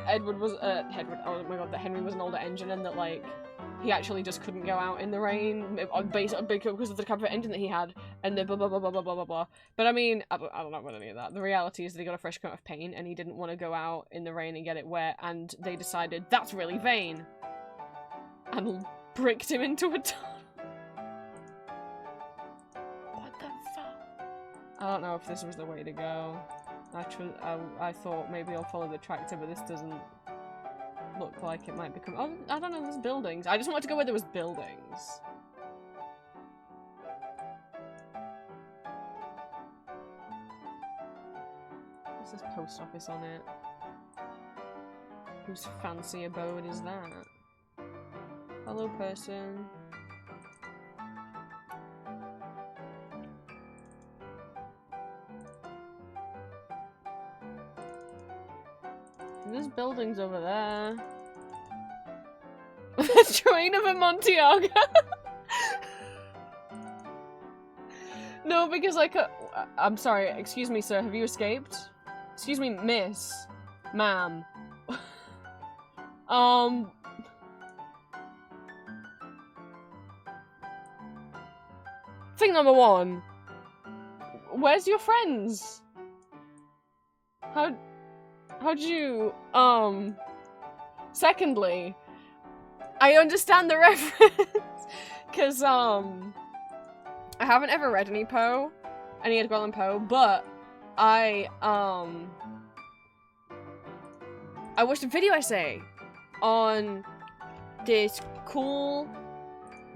[SPEAKER 3] Edward was oh my god, that Henry was an older engine and that like he actually just couldn't go out in the rain based on because of the type of engine that he had and the blah blah blah blah blah blah blah blah. But I mean I don't know about any of that. The reality is that he got a fresh coat of paint and he didn't want to go out in the rain and get it wet and they decided that's really vain. And bricked him into a tunnel. What the fuck? I don't know if this was the way to go. Actually, I thought maybe I'll follow the tractor, but this doesn't look like it might become. Oh, I don't know. There's buildings. I just wanted to go where there was buildings. This says post office on it.
[SPEAKER 1] Whose fancy abode is that? Hello, person. There's buildings over there. The train of Amontillado. No, because I'm sorry. Excuse me, sir. Have you escaped? Excuse me, miss. Ma'am. Thing number one. Where's your friends? How'd you, secondly, I understand the reference, cause, I haven't ever read any Edgar Allan Poe, but I watched a video essay on this cool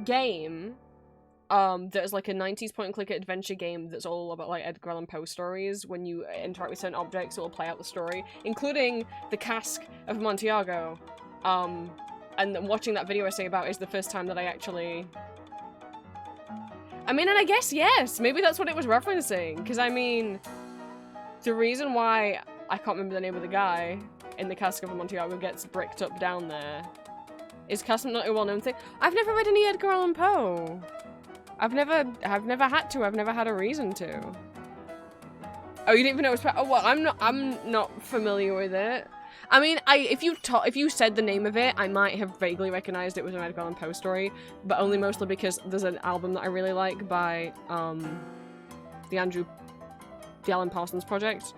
[SPEAKER 1] game, that is like a 90s point-and-click adventure game that's all about like Edgar Allan Poe stories. When you interact with certain objects, it will play out the story, including the cask of Amontillado. And watching that video essay about it is the first time that I actually... I mean, and I guess yes, maybe that's what it was referencing, because I mean, the reason why I can't remember the name of the guy in the cask of Amontillado gets bricked up down there is because not a well-known thing. I've never read any Edgar Allan Poe. I've never had to. I've never had a reason to. Oh, you didn't even know it was. Oh, well, I'm not familiar with it. I mean, if you said the name of it, I might have vaguely recognized it was an Edgar Allan Poe story, but only mostly because there's an album that I really like by the Alan Parsons Project,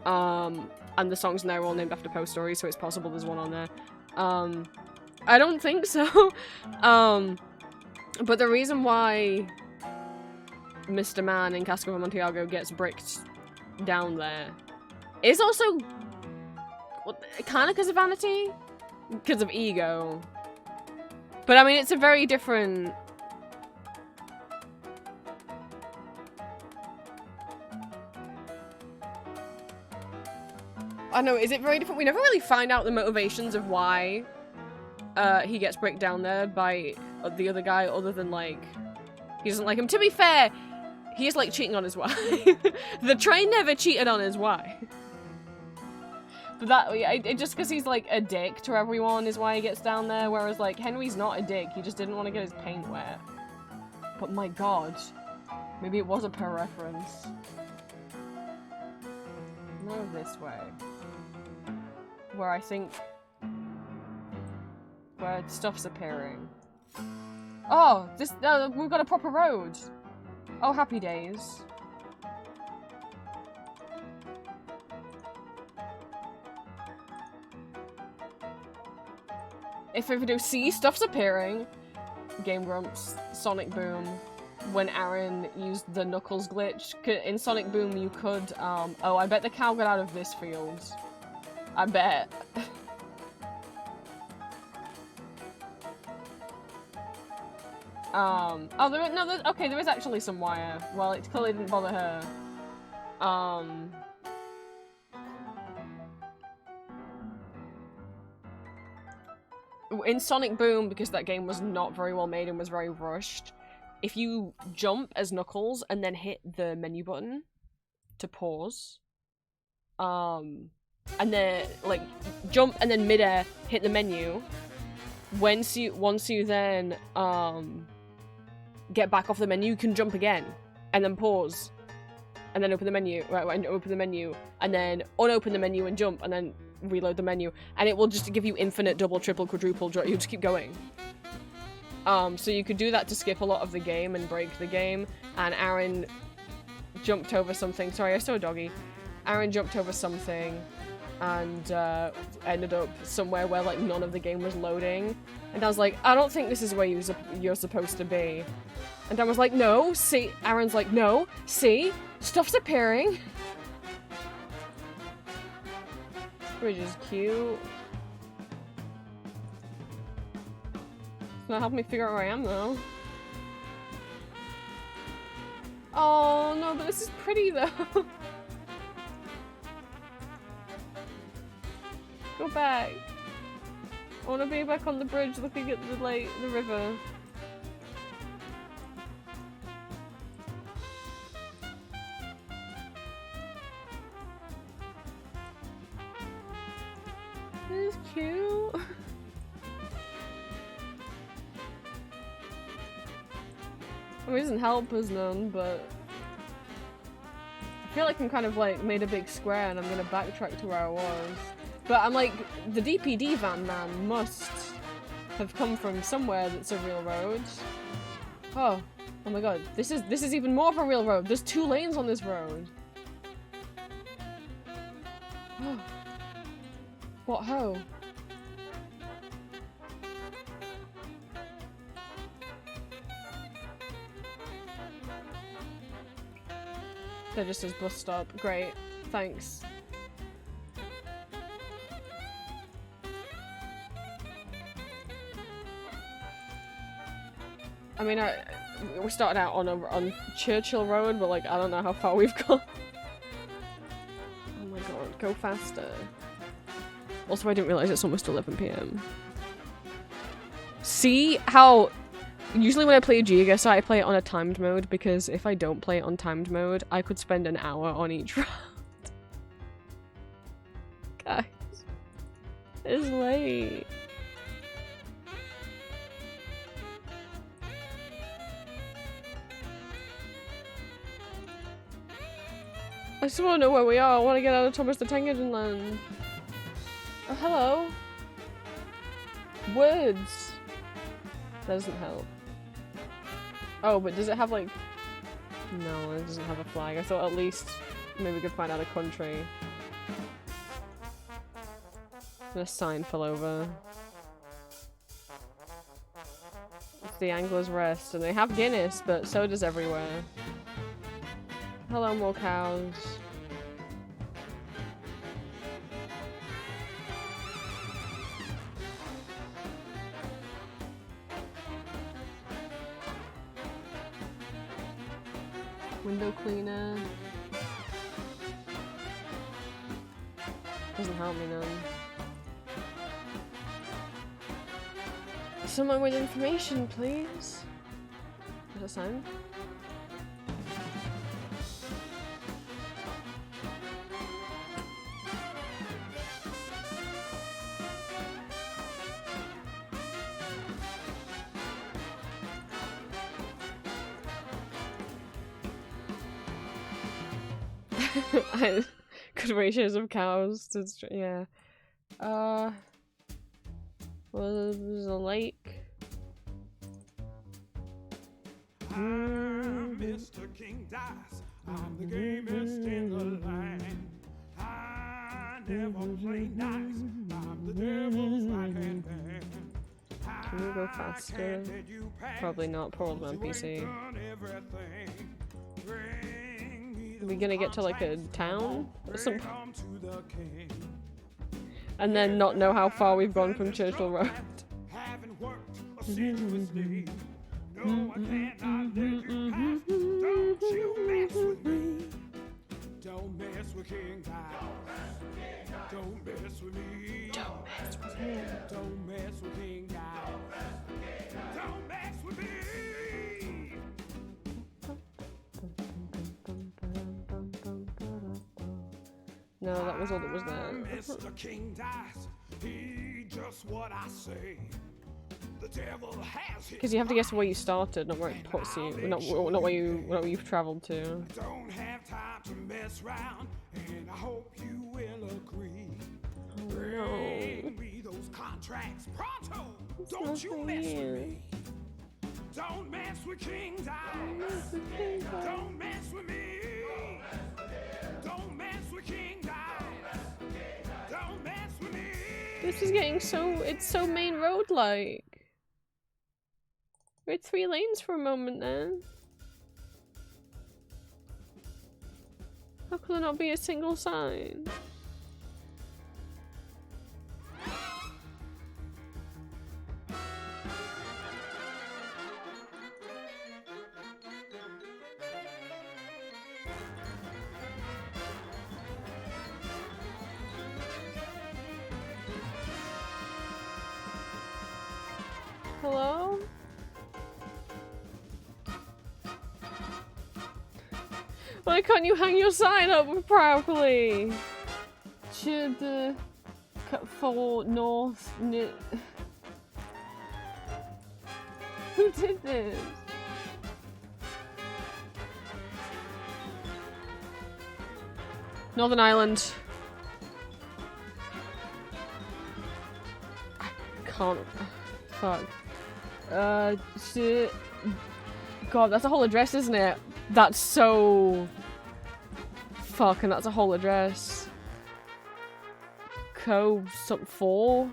[SPEAKER 1] and the songs in there are all named after Poe stories, so it's possible there's one on there. I don't think so. But the reason why Mr. Man in Cask of Amontillado gets bricked down there is also kind of because of vanity, because of ego. But I mean, it's a very different... I know, is it very different? We never really find out the motivations of why he gets bricked down there by the other guy, other than, like, he doesn't like him. To be fair, he is, like, cheating on his wife. The train never cheated on his wife. But that, just because he's, like, a dick to everyone is why he gets down there, whereas, like, Henry's not a dick, he just didn't want to get his paint wet. But my god, maybe it was a Poe reference. No, this way. Where I think... where stuff's appearing. Oh, we've got a proper road. Oh, happy days. If we do see stuff's appearing, Game Grumps, Sonic Boom, when Aaron used the Knuckles glitch. In Sonic Boom you could, oh, I bet the cow got out of this field. I bet. Oh, okay, there is actually some wire. Well, it clearly didn't bother her. In Sonic Boom, because that game was not very well made and was very rushed, if you jump as Knuckles and then hit the menu button to pause, and then, like, jump and then midair hit the menu, once you then, get back off the menu, you can jump again, and then pause, and then open the menu, and open the menu, and then unopen the menu and jump, and then reload the menu, and it will just give you infinite double, triple, quadruple, you just keep going. So you could do that to skip a lot of the game and break the game, and Aaron jumped over something, sorry, I saw a doggy. Aaron jumped over something, and ended up somewhere where, like, none of the game was loading, and I was like, I don't think this is where you're supposed to be. And Dan was like, no, see, Aaron's like, no, see, stuff's appearing. Which is cute. It's not helping me figure out where I am, though. Oh, no, but this is pretty, though. Go back. I wanna be back on the bridge looking at the lake, the river. This is cute. I mean, it doesn't help us none, but I feel like I'm kind of like made a big square and I'm gonna backtrack to where I was. But I'm like, the DPD van man must have come from somewhere that's a real road. Oh my god, this is even more of a real road. There's 2 lanes on this road. What ho? That just says bus stop. Great. Thanks. I mean, we started out on Churchill Road, but like, I don't know how far we've gone. Oh my god, go faster. Also, I didn't realize it's almost 11 PM. See how usually when I play Geoguessr, I play it on a timed mode, because if I don't play it on timed mode, I could spend an hour on each round. Guys, it's late. I just want to know where we are. I want to get out of Thomas the Tank Engine land. Oh, hello. Words. That doesn't help. Oh, but does it have like... No, it doesn't have a flag. I thought at least maybe we could find out a country. And a sign fell over. It's the Angler's Rest, and they have Guinness, but so does everywhere. Hello, more cows. Window cleaner. Doesn't help me none. Someone with information, please. Is that a sign? Good ratios of cows to yeah. Well, there's a lake.
[SPEAKER 13] I'm Mr. King Dice. I'm the gamest in the land. I never play nice. I'm the devil's right hand man.
[SPEAKER 1] Can we go faster? Probably not. Poor old man PC. Are we gonna get to like a town or something? And then not know how far we've gone from Churchill Road.
[SPEAKER 13] No, I cannot let you pass. Don't you mess with me. Don't mess with King Dice. Don't mess with me.
[SPEAKER 1] Don't mess with him.
[SPEAKER 13] Don't mess with King Dice. Don't mess with me.
[SPEAKER 1] No, that was all that was there.
[SPEAKER 13] Mr. King Dice. He just what I say. The devil has his
[SPEAKER 1] Because you have to guess where you started, not where it puts you. Not where you've travelled to.
[SPEAKER 13] Don't have time to mess around, and I hope you will agree. Bring me those contracts pronto. Don't you mess with me. Don't mess with King Dice. Don't mess with me. Don't mess with King Dice. Don't mess with me.
[SPEAKER 1] This is getting it's so main road like. We had 3 lanes for a moment then. How could there not be a single sign? Hello? Why can't you hang your sign up properly? Should cut for north. Who did this? Northern Ireland. I can't. Fuck. Shit. God, that's a whole address, isn't it? That's so. Fuck, and that's a whole address. Co. Something 4.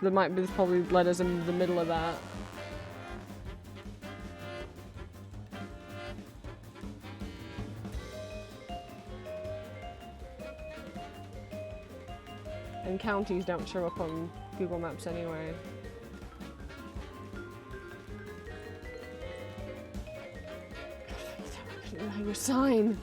[SPEAKER 1] There might be probably letters in the middle of that. And counties don't show up on Google Maps anyway. Your sign.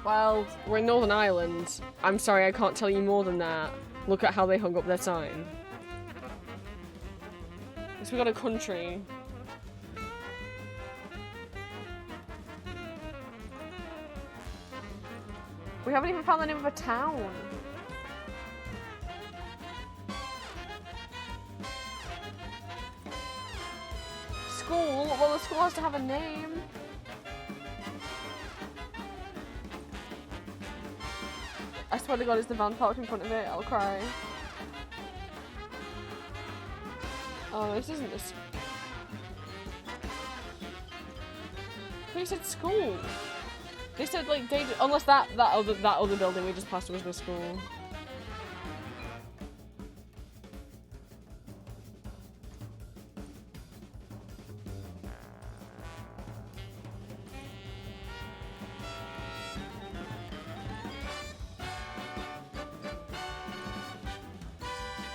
[SPEAKER 1] Well, we're in Northern Ireland. I'm sorry, I can't tell you more than that. Look at how they hung up their sign. So we got a country. We haven't even found the name of a town. School? Well, the school has to have a name. I swear to God, it's the van parked in front of it. I'll cry. Oh, this isn't this. Who said school? They said like they unless that other building we just passed was the school.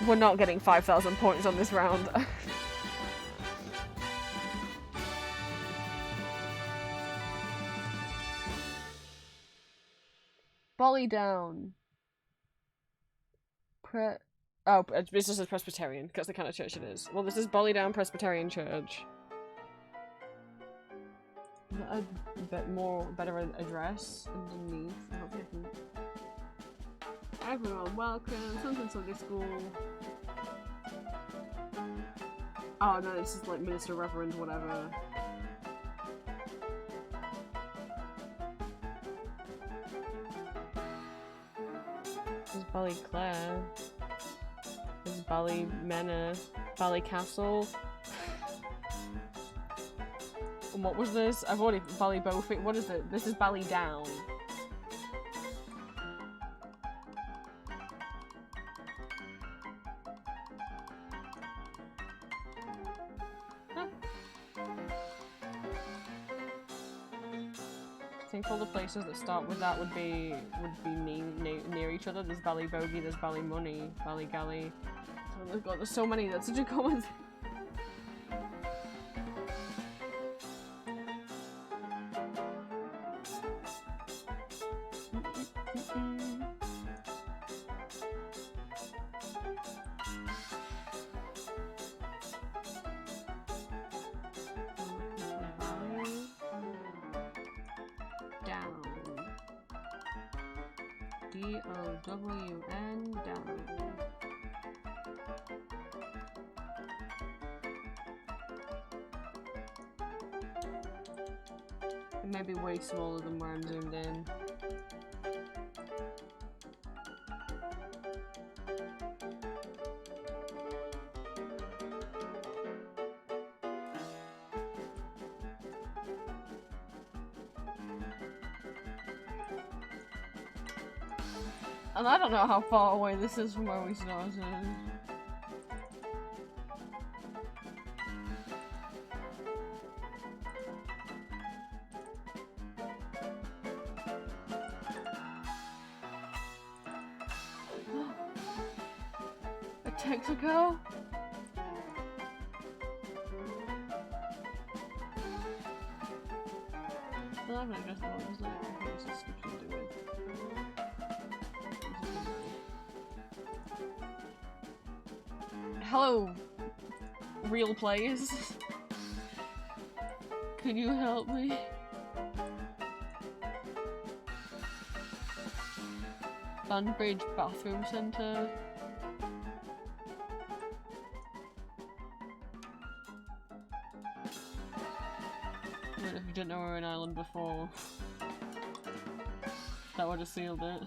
[SPEAKER 1] We're not getting 5,000 points on this round. Ballydown. Oh, this is a Presbyterian, because the kind of church it is. Well, this is Ballydown Presbyterian Church. A bit more, better address underneath. I hope you can... Everyone, welcome. Something Sunday school. Oh no, this is like Minister Reverend, whatever. This is Ballyclare. This is Ballymena. Ballycastle. And what was this? I've already Ballybofey. What is it? This is Ballydown. I think all the places that start with that would be near each other. There's Ballybogey, there's Ballymoney, Ballygally. Oh god, there's so many. That's such a common thing. D-O-W-N down. It may be way smaller than where I'm zoomed in. And I don't know how far away this is from where we started. A Texaco? I haven't addressed the one, there's no stuff to do with.
[SPEAKER 3] Hello, real plays. Can you help me? Banbridge Bathroom Centre. I don't know if you didn't know we were in Ireland before. That would have sealed it.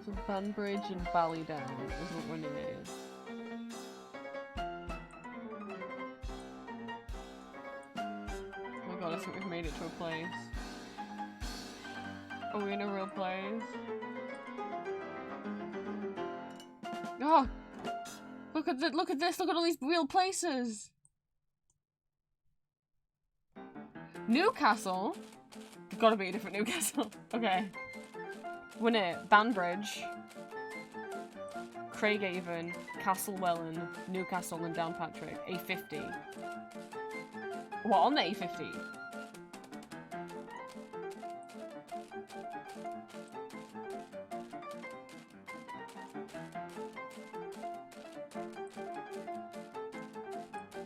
[SPEAKER 3] So Banbridge and Ballydown is what we're near. Oh my god, I think we've made it to a place. Are we in a real place? Oh! Look at this, look at all these real places! Newcastle? There's gotta be a different Newcastle. Okay. We're near Banbridge, Craigavon, Castlewellan, Newcastle and Downpatrick. A50. What, on the A50?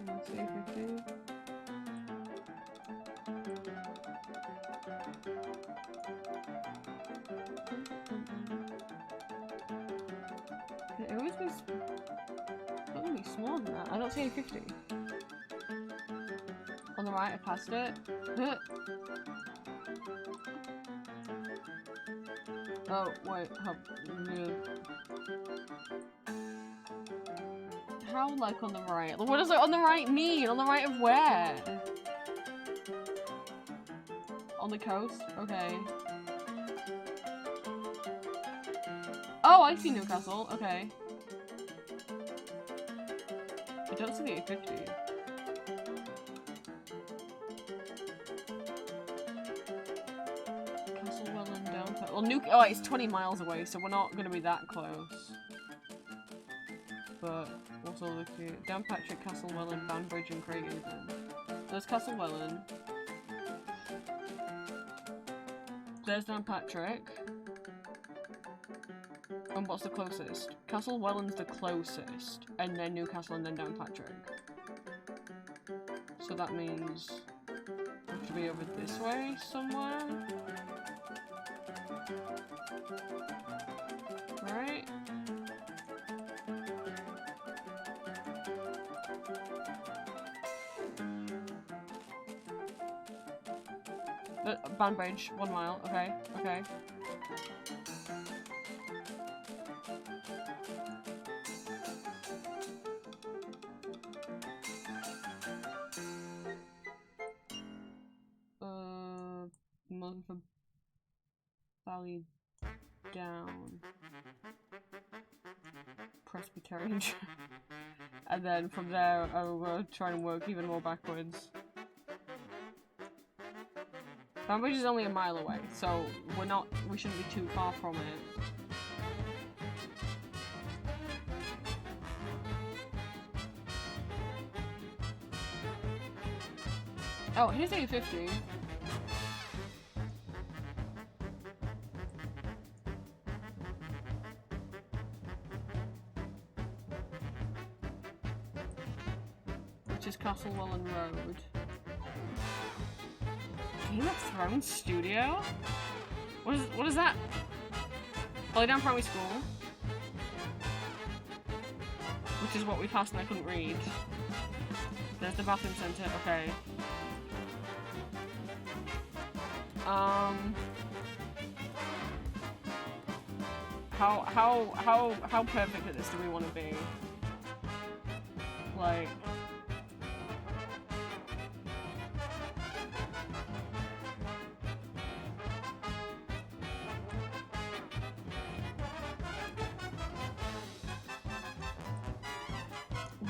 [SPEAKER 3] What's A50? It always be probably smaller than that. I don't see a 50. On the right, I passed it. Oh, wait, how, like, on the right? What does it on the right mean? On the right of where? On the coast? Okay. Oh, I see Newcastle. Okay. I don't see the 850. Castlewellan down. Well, oh, it's 20 miles away, so we're not gonna be that close. But also look here. Downpatrick, Castlewellan, Banbridge, and Craigavon. There's Castlewellan. There's Downpatrick. And what's the closest? Castlewellan's the closest, and then Newcastle, and then Downpatrick. So that means we have to be over this way somewhere. Right? Banbridge, 1 mile. Okay, okay. For Valley down Presbyterian and then from there we'll try and work even more backwards. Banbridge is only a mile away, so we shouldn't be too far from it. Oh, here's the 850. Which is Castlewellan Road. Game of Thrones Studio? What is that? Ballydown Primary School. Which is what we passed and I couldn't read. There's the bathroom centre, okay. How perfect at this do we want to be? Like...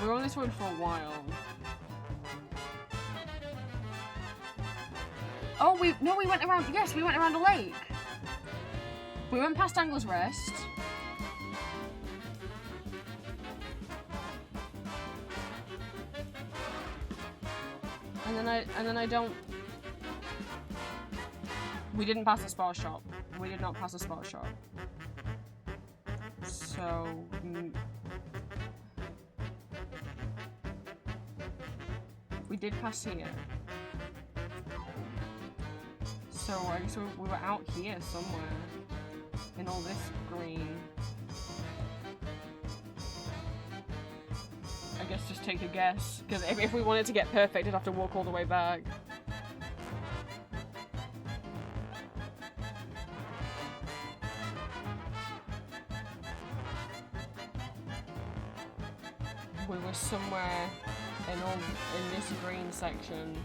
[SPEAKER 3] We're on this road for a while. Oh, we went around, yes, we went around a lake. We went past Angler's Rest. And then I don't... We didn't pass a spa shop. We did not pass a spa shop.
[SPEAKER 1] So... we did pass here. So I guess we were out here somewhere. In all this green. I guess just take a guess. Because if we wanted to get perfect, I'd have to walk all the way back. We were somewhere in this green section.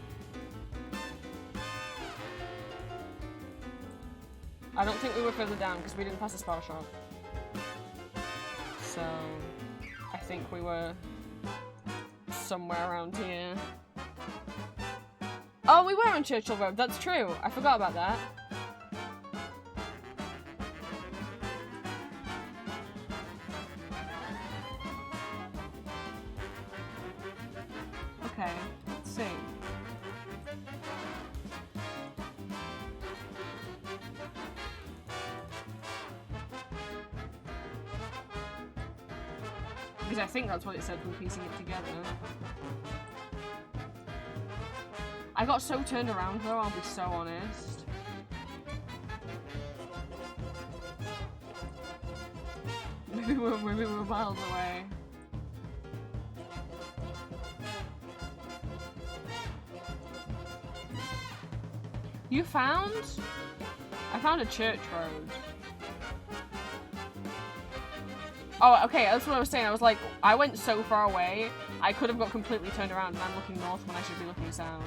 [SPEAKER 1] I don't think we were further down because we didn't pass a spell shop. So I think we were somewhere around here. Oh, we were on Churchill Road. That's true. I forgot about that. Okay, let's see. Because I think that's what it said from piecing it together. I got so turned around though, I'll be so honest. Maybe we were miles away. You found? I found a church road. Oh, okay, that's what I was saying. I was like, I went so far away, I could have got completely turned around and I'm looking north when I should be looking south.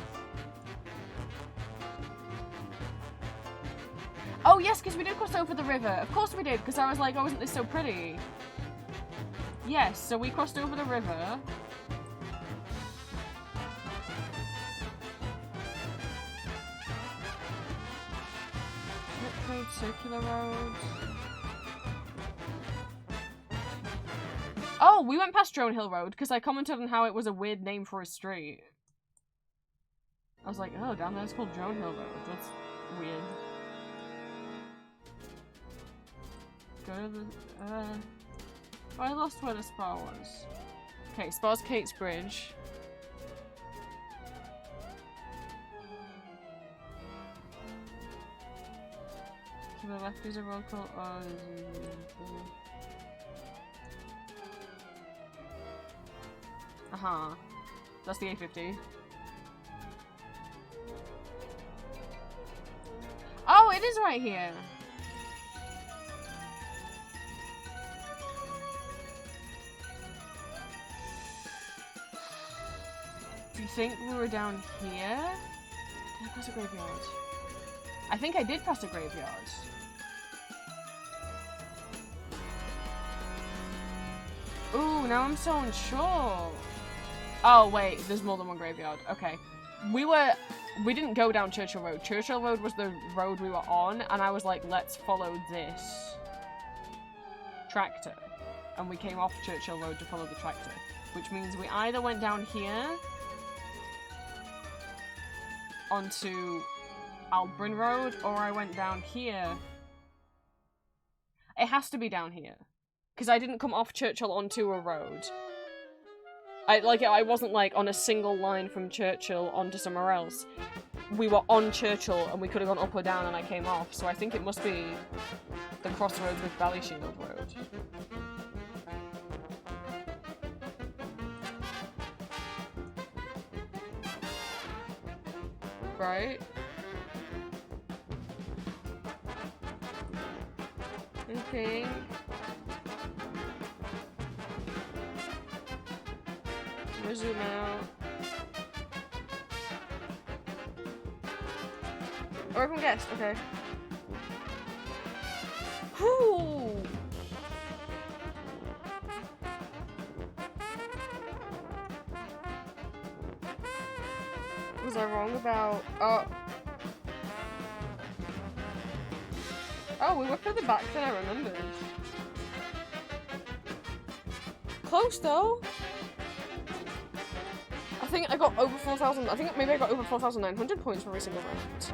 [SPEAKER 1] Oh, yes, because we did cross over the river. Of course we did, because I was like, oh, isn't this so pretty? Yes, so we crossed over the river. Road, circular road. Oh, we went past Drone Hill Road because I commented on how it was a weird name for a street. I was like, oh, down there it's called Drone Hill Road. That's weird. Go to the, oh, I lost where the spa was. Okay, Spa's Kate's Bridge. To the left is a road called, uh-huh. That's the A50. Oh, it is right here! Do you think we were down here? Did I pass a graveyard? I think I did pass a graveyard. Ooh, now I'm so unsure. Oh, wait, there's more than one graveyard. Okay. We didn't go down Churchill Road. Churchill Road was the road we were on, and I was like, let's follow this tractor. And we came off Churchill Road to follow the tractor. Which means we either went down here onto Albrin Road, or I went down here. It has to be down here. Because I didn't come off Churchill onto a road. I wasn't like on a single line from Churchill onto somewhere else. We were on Churchill and we could have gone up or down and I came off, so I think it must be the crossroads with Ballyshield Road. Right? Okay. We'll zoom out. Or from guest, okay. Whew! Was I wrong about... Oh. Oh, we were further back than I remembered. Close though. I think I got over 4,000. I think maybe I got over 4,900 points for every single round.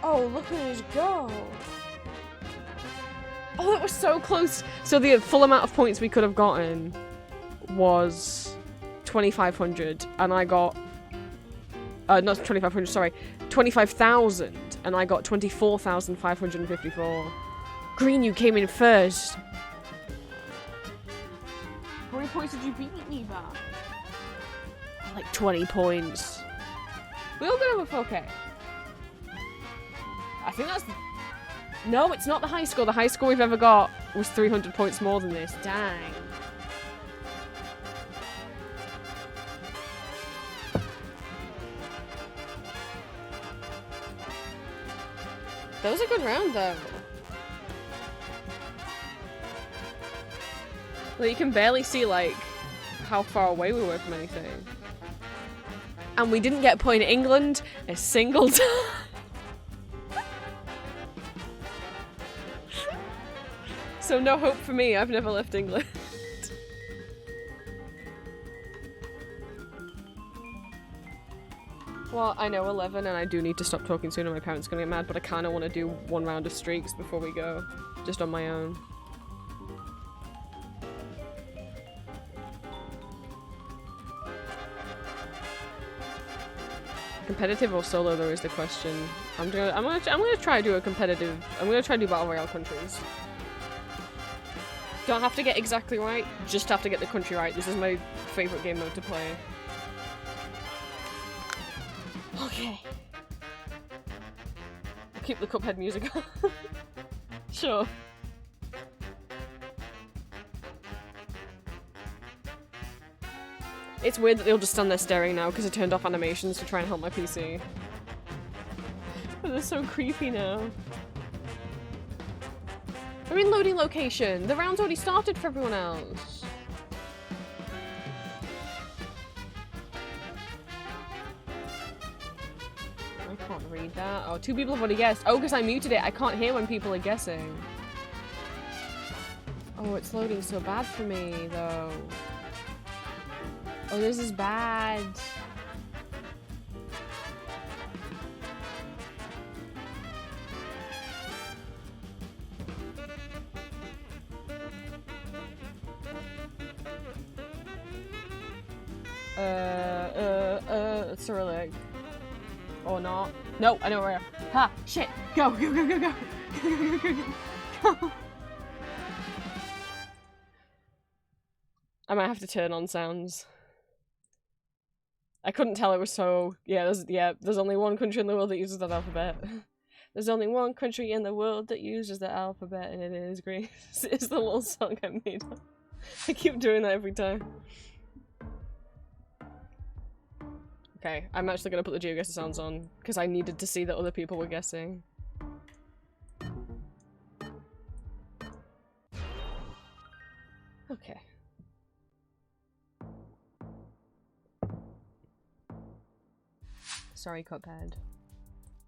[SPEAKER 1] Oh, look at us go!
[SPEAKER 3] Oh, it was so close. So the full amount of points we could have gotten was 2,500, and I got not 2,500. Sorry, 25,000, and I got 24,554. Green, you came in first. How many points did you beat me by? Like 20 points. We all got over 4K. I think that's... No, it's not the high score. The high score we've ever got was 300 points more than this. Dang. That was a good round, though. Well, you can barely see, like, how far away we were from anything. And we didn't get a point in England a single time. So no hope for me. I've never left England. Well, I know 11 and I do need to stop talking soon or my parents are gonna get mad, but I kinda wanna do one round of streaks before we go. Just on my own. Competitive or solo though is the question. I'm gonna try to do a competitive. I'm gonna try to do Battle Royale countries. Don't have to get exactly right, just have to get the country right. This is my favorite game mode to play. Okay. I'll keep the Cuphead music on. Sure. It's weird that they'll just stand there staring now because I turned off animations to try and help my PC. But they're so creepy now. We're in loading location. The round's already started for everyone else. I can't read that. Oh, 2 people have already guessed. Oh, because I muted it. I can't hear when people are guessing. Oh, it's loading so bad for me, though. Oh, this is bad. Cyrillic. Or not. No, I know where I am. Ha! Shit! Go! Go, go, go, go! Go, go, go, go, go! I might have to turn on sounds. I couldn't tell it was so... there's only one country in the world that uses that alphabet. There's only one country in the world that uses the alphabet, and it is Greece. It's the little song I made up. I keep doing that every time. Okay, I'm actually gonna put the GeoGuessr sounds on, because I needed to see that other people were guessing. Okay. Sorry, Cuphead.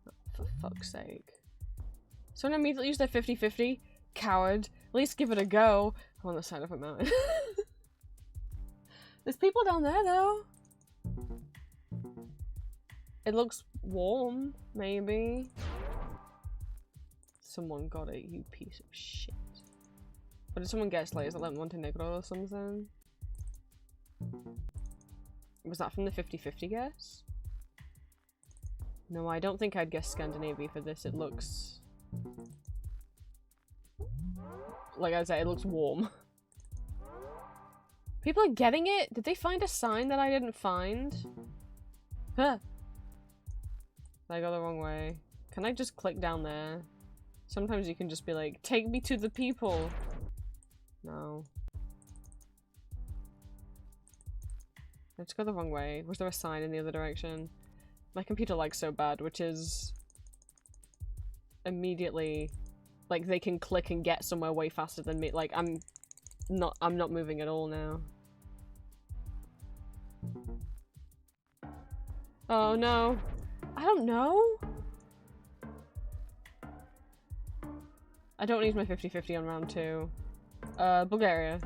[SPEAKER 3] Oh, for fuck's sake. Someone immediately used their 50-50? Coward. At least give it a go. I'm on the side of a mountain. There's people down there, though. It looks warm, maybe. Someone got it, you piece of shit. What did someone guess? Like, is it like Montenegro or something? Was that from the 50-50 guess? No, I don't think I'd guess Scandinavia for this. It looks... like I said, it looks warm. People are getting it? Did they find a sign that I didn't find? Huh. Did I go the wrong way? Can I just click down there? Sometimes you can just be like, take me to the people. No. Let's go the wrong way. Was there a sign in the other direction? My computer lags so bad, which is immediately like they can click and get somewhere way faster than me. Like I'm not moving at all now. Oh no. I don't know. I don't use my 50-50 on round 2. Bulgaria.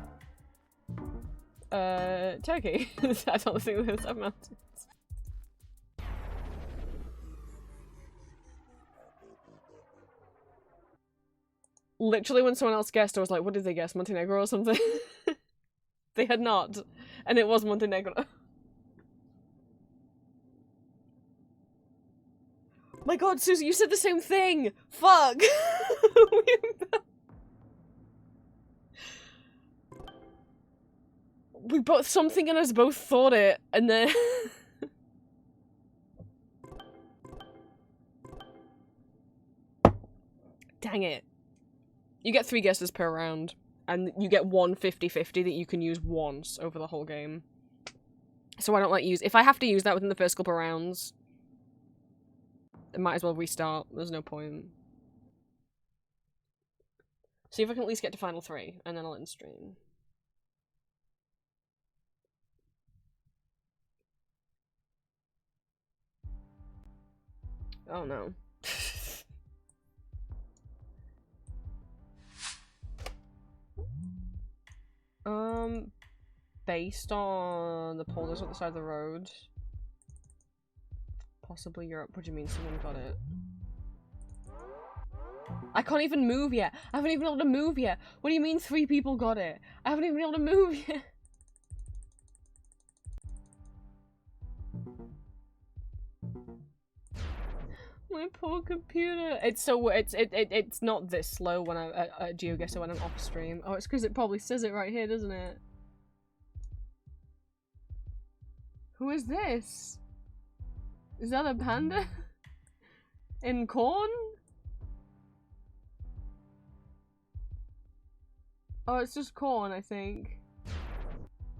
[SPEAKER 3] Turkey. I don't think there's that mountains. Literally, when someone else guessed, I was like, what did they guess? Montenegro or something? They had not. And it was Montenegro. My god, Susie, you said the same thing! Fuck! We both- something in us both thought it, and then- Dang it. You get 3 guesses per round, and you get one 50-50 that you can use once over the whole game. So I don't like use- if I have to use that within the first couple rounds, I might as well restart. There's no point. See if I can at least get to final 3, and then I'll end stream. Oh no. Based on the polders at the side of the road. Possibly Europe. What do you mean someone got it? I can't even move yet. I haven't even been able to move yet. What do you mean 3 people got it? I haven't even been able to move yet. My poor computer. It's so it's not this slow when I GeoGuessr when I'm off stream. Oh, it's because it probably says it right here, doesn't it? Who is this? Is that a panda? In corn? Oh, it's just corn, I think.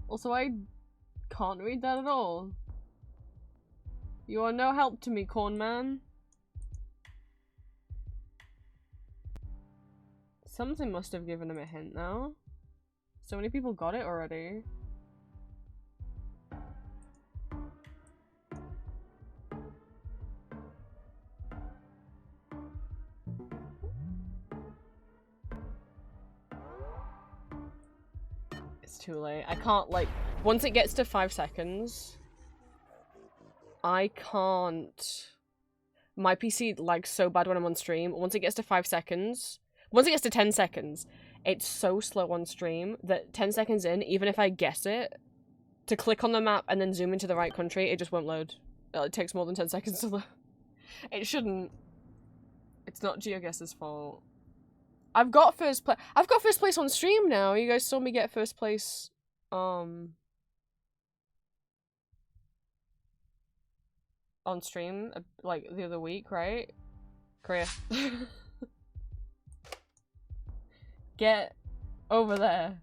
[SPEAKER 3] Also, I can't read that at all. You are no help to me, corn man. Something must have given him a hint now. So many people got it already. It's too late. I can't, like, once it gets to 5 seconds, I can't. My PC lags so bad when I'm on stream. Once it gets to 5 seconds, once it gets to 10 seconds, it's so slow on stream that 10 seconds in, even if I guess it, to click on the map and then zoom into the right country, it just won't load. It takes more than 10 seconds to load. It shouldn't. It's not GeoGuessr's fault. I've got first place on stream now. You guys saw me get first place, on stream, like, the other week, right? Korea. Get over there.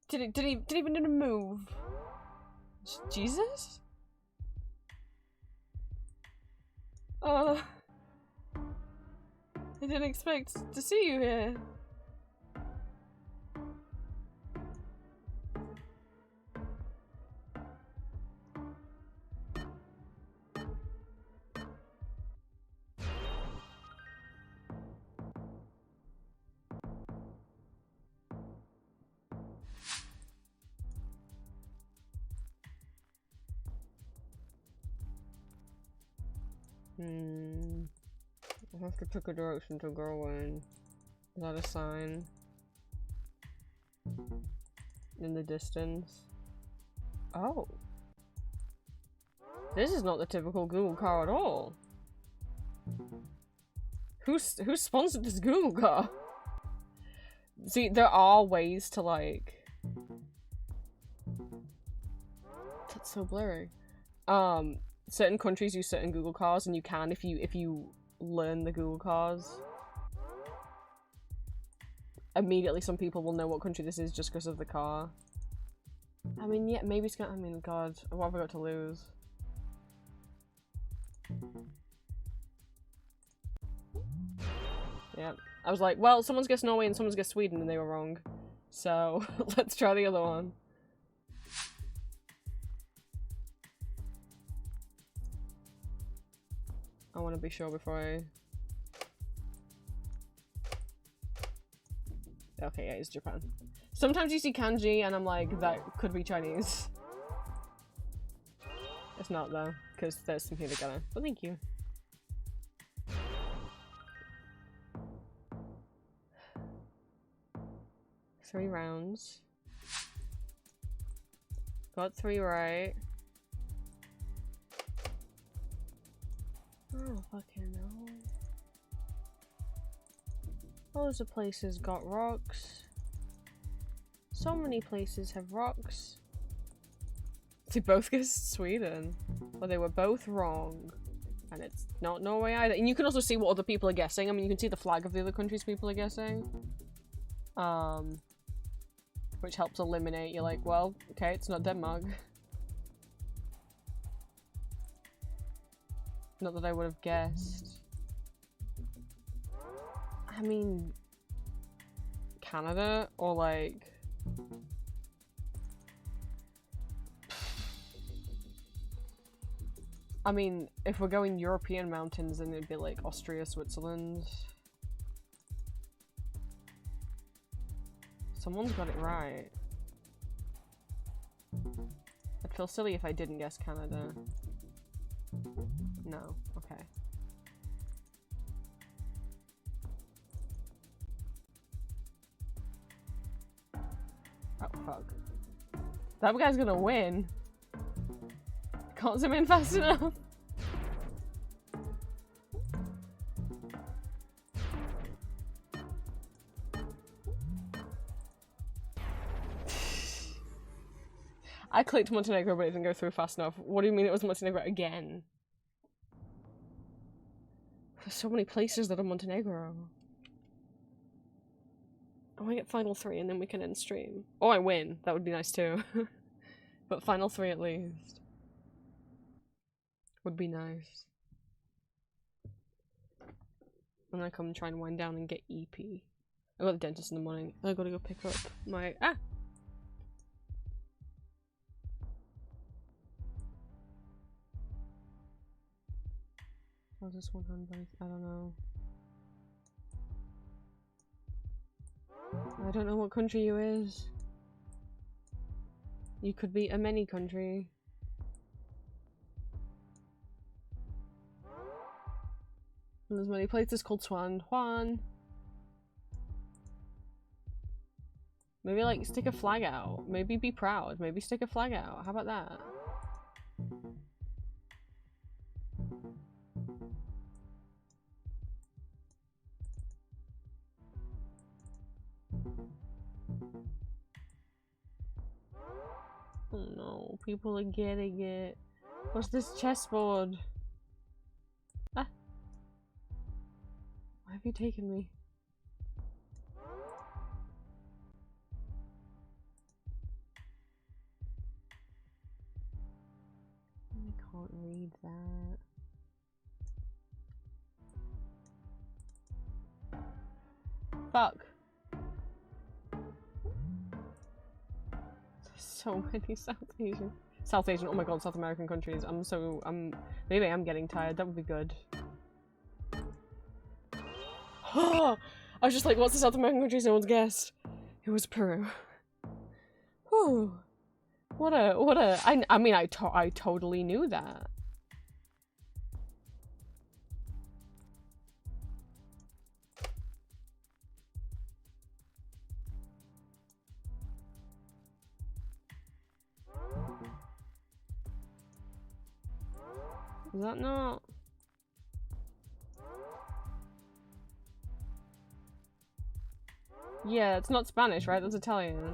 [SPEAKER 3] Did he even need to move? Jesus? I didn't expect to see you here. I have to pick a direction to go in. Is that a sign? In the distance? Oh. This is not the typical Google car at all. Who sponsored this Google car? See, there are ways to, like... That's so blurry. Certain countries use certain Google cars, and you can if you learn the Google cars. Immediately some people will know what country this is just because of the car. I mean, yeah, maybe it's gonna- I mean, god, what have I got to lose? Yeah, I was like, well, someone's guessed Norway and someone's guessed Sweden and they were wrong. So, let's try the other one. I want to be sure before I... Okay, yeah, it's Japan. Sometimes you see kanji and I'm like, that could be Chinese. It's not though, because there's some here together. But thank you. Three rounds. Got 3 right. Oh, fucking no. Loads of places got rocks. So many places have rocks. They both guessed Sweden. Well, they were both wrong. And it's not Norway either. And you can also see what other people are guessing. I mean, you can see the flag of the other countries people are guessing. Which helps eliminate, you're like, well, okay, it's not Denmark. Not that I would have guessed. I mean, Canada or like... I mean, if we're going European mountains, then it'd be like Austria, Switzerland. Someone's got it right. I'd feel silly if I didn't guess Canada. No, okay. Oh, fuck. That guy's gonna win. Can't zoom in fast enough. I clicked Montenegro, but it didn't go through fast enough. What do you mean it was Montenegro again? There's so many places that are Montenegro. I want to get final 3 and then we can end stream. Oh, I win. That would be nice too. But final 3 at least. Would be nice. And I come and try and wind down and get EP. I got the dentist in the morning. I gotta go pick up my... Ah! How's this one on both? I don't know. I don't know what country you is. You could be a many country. And there's many places called Swan Juan. Maybe like stick a flag out. Maybe be proud. Maybe stick a flag out. How about that? Oh no, people are getting it. What's this chessboard? Ah. Why have you taken me? I can't read that. Fuck. So many South Asian, oh my god, South American countries. Maybe I'm getting tired. That would be good. I was just like, what's the South American countries no one's guessed? It was Peru. Whew. I mean, I totally knew that. Is that not? Yeah, it's not Spanish, right? That's Italian.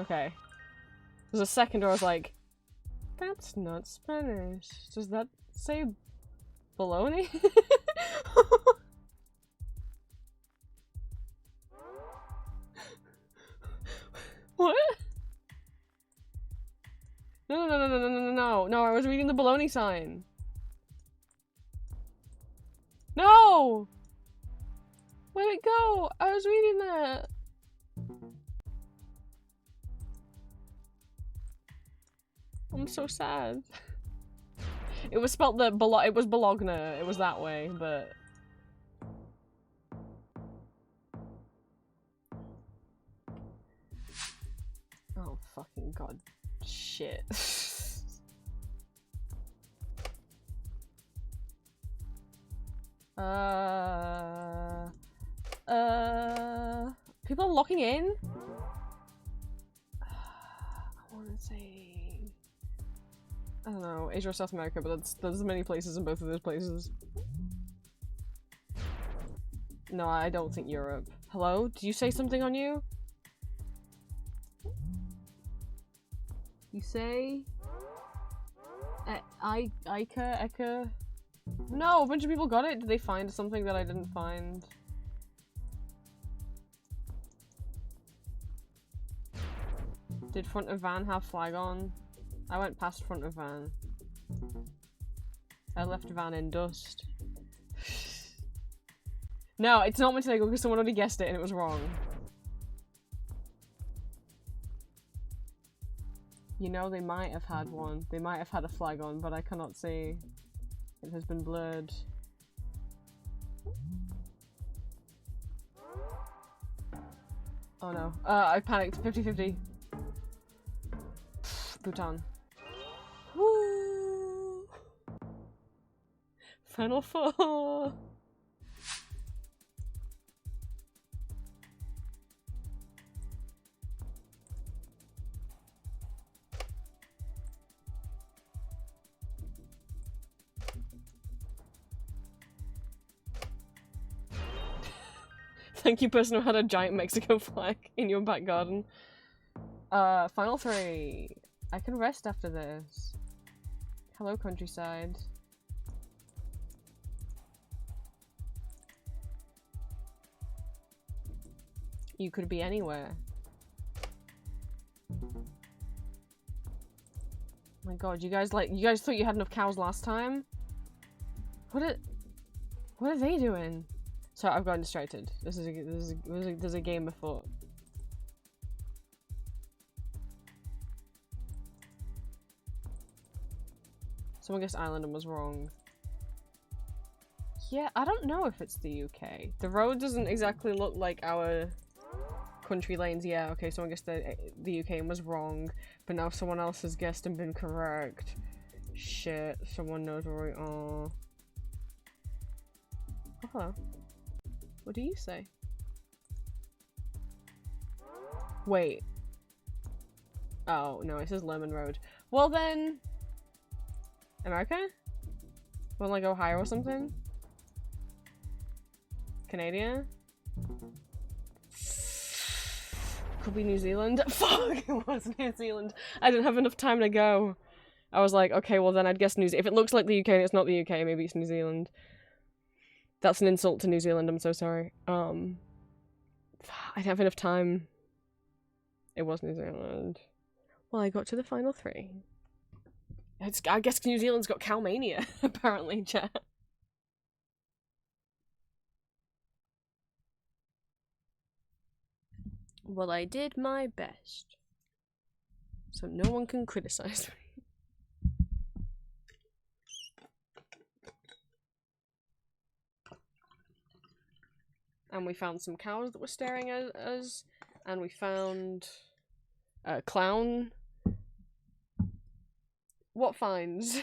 [SPEAKER 3] Okay. There's a second where I was like, that's not Spanish. Does that say bologna? What? No, I was reading the bologna sign. No! Where'd it go? I was reading that. I'm so sad. It was spelt it was Bologna. It was that way, but... Oh fucking god. Shit. People are locking in? I want to say... I don't know, Asia or South America, but there's many places in both of those places. No, I don't think Europe. Hello? Did you say something on you? You say? Eka? No, a bunch of people got it. Did they find something that I didn't find? Did front of van have flag on? I went past front of van. I left van in dust. No, it's not Montenegro because someone already guessed it and it was wrong. You know, they might have had one. They might have had a flag on, but I cannot see. It has been blurred. Oh no. I panicked. 50-50. Bhutan. Woo! Final Four! Thank you, person who had a giant Mexico flag in your back garden. Final 3. I can rest after this. Hello, countryside. You could be anywhere. Oh my god, you guys thought you had enough cows last time? What are they doing? Sorry, I've gotten distracted. There's a game afoot. Someone guessed Ireland and was wrong. Yeah, I don't know if it's the UK. The road doesn't exactly look like our country lanes. Yeah, okay, someone guessed the UK and was wrong, but now someone else has guessed and been correct. Shit, someone knows where we are. Oh, hello. What do you say? Wait. Oh, no, it says Lemon Road. Well then... America? Well, like Ohio or something? Canada? Could be New Zealand. Fuck, it was New Zealand. I didn't have enough time to go. I was like, okay, well then I'd guess New Zealand. If it looks like the UK and it's not the UK, maybe it's New Zealand. That's an insult to New Zealand, I'm so sorry. I didn't have enough time. It was New Zealand. Well, I got to the final 3. I guess New Zealand's got Cowmania, apparently, chat. Well, I did my best. So no one can criticize me. And we found some cows that were staring at us. And we found a clown. What finds?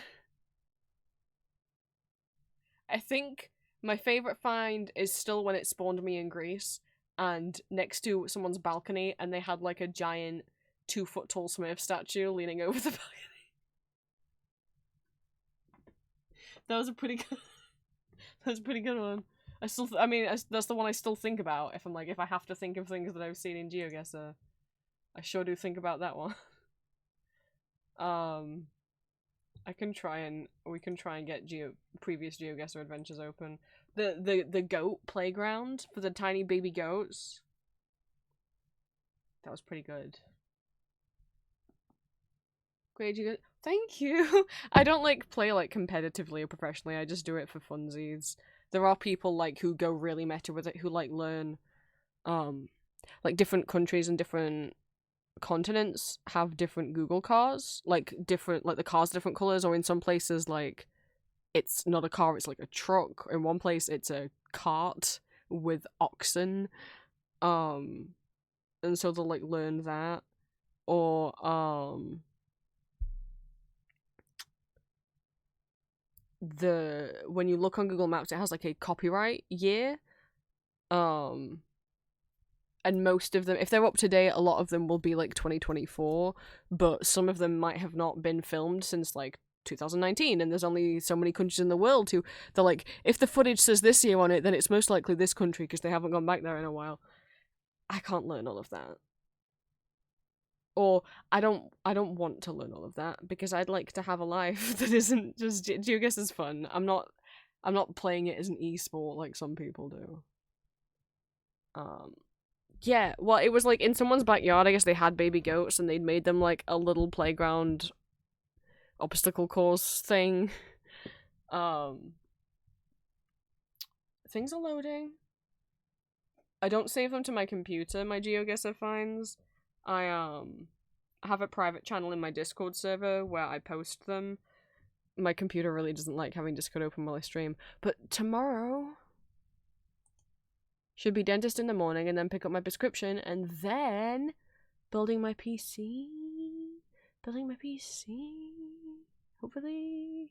[SPEAKER 3] I think my favourite find is still when it spawned me in Greece. And next to someone's balcony. And they had like a giant 2-foot tall Smurf statue leaning over the balcony. That was a pretty good... that was a pretty good one. That's the one I still think about if I have to think of things that I've seen in GeoGuessr. I sure do think about that one. We can try and get previous GeoGuessr adventures open. The goat playground for the tiny baby goats. That was pretty good. Great, you good? Thank you! I don't play competitively or professionally, I just do it for funsies. There are people who go really meta with it, who learn different countries and different continents have different Google cars, the cars are different colors, or in some places it's not a car, it's a truck. In one place it's a cart with oxen, and so they'll learn that. or when you look on Google Maps, it has like a copyright year. And most of them, if they're up to date, a lot of them will be like 2024, but some of them might have not been filmed since like 2019, and there's only so many countries in the world who they're like, if the footage says this year on it, then it's most likely this country because they haven't gone back there in a while. I can't learn all of that. Or I don't want to learn all of that because I'd like to have a life that isn't just GeoGuess is fun. I'm not playing it as an esport like some people do. Yeah, well, it was like in someone's backyard. I guess they had baby goats and they'd made them like a little playground obstacle course thing. Things are loading. I don't save them to my computer, my GeoGuessr finds. I have a private channel in my Discord server where I post them. My computer really doesn't like having Discord open while I stream. But tomorrow should be dentist in the morning and then pick up my prescription and then building my PC. Hopefully.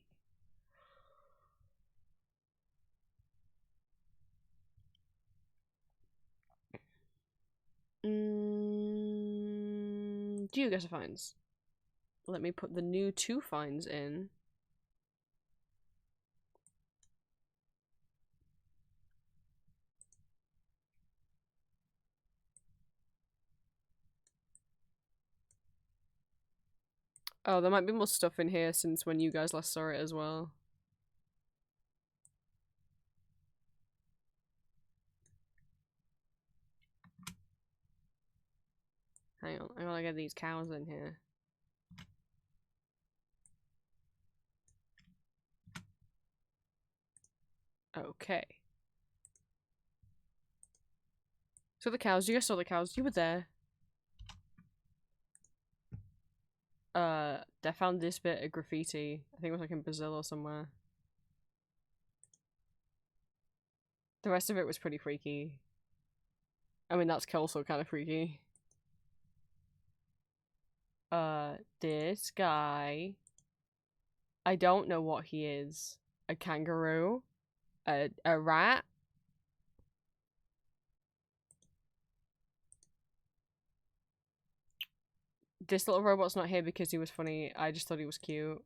[SPEAKER 3] GeoGuessr finds. Let me put the new 2 finds in. Oh, there might be more stuff in here since when you guys last saw it as well. Hang on, I gotta get these cows in here. Okay. So the cows, you guys saw the cows, you were there. I found this bit of graffiti. I think it was like in Brazil or somewhere. The rest of it was pretty freaky. I mean, that's also kind of freaky. This guy. I don't know what he is. A kangaroo? A rat? This little robot's not here because he was funny. I just thought he was cute.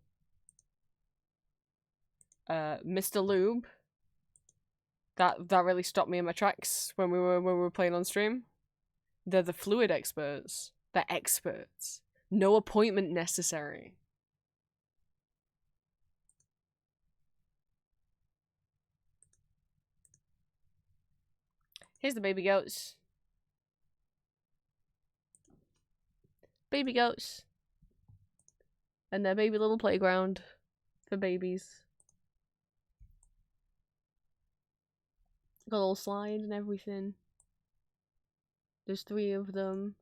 [SPEAKER 3] Mr. Lube. That really stopped me in my tracks when we were playing on stream. They're the fluid experts. They're experts. No appointment necessary. Here's the baby goats. Baby goats. And their baby little playground for babies. Got a little slide and everything. There's 3 of them.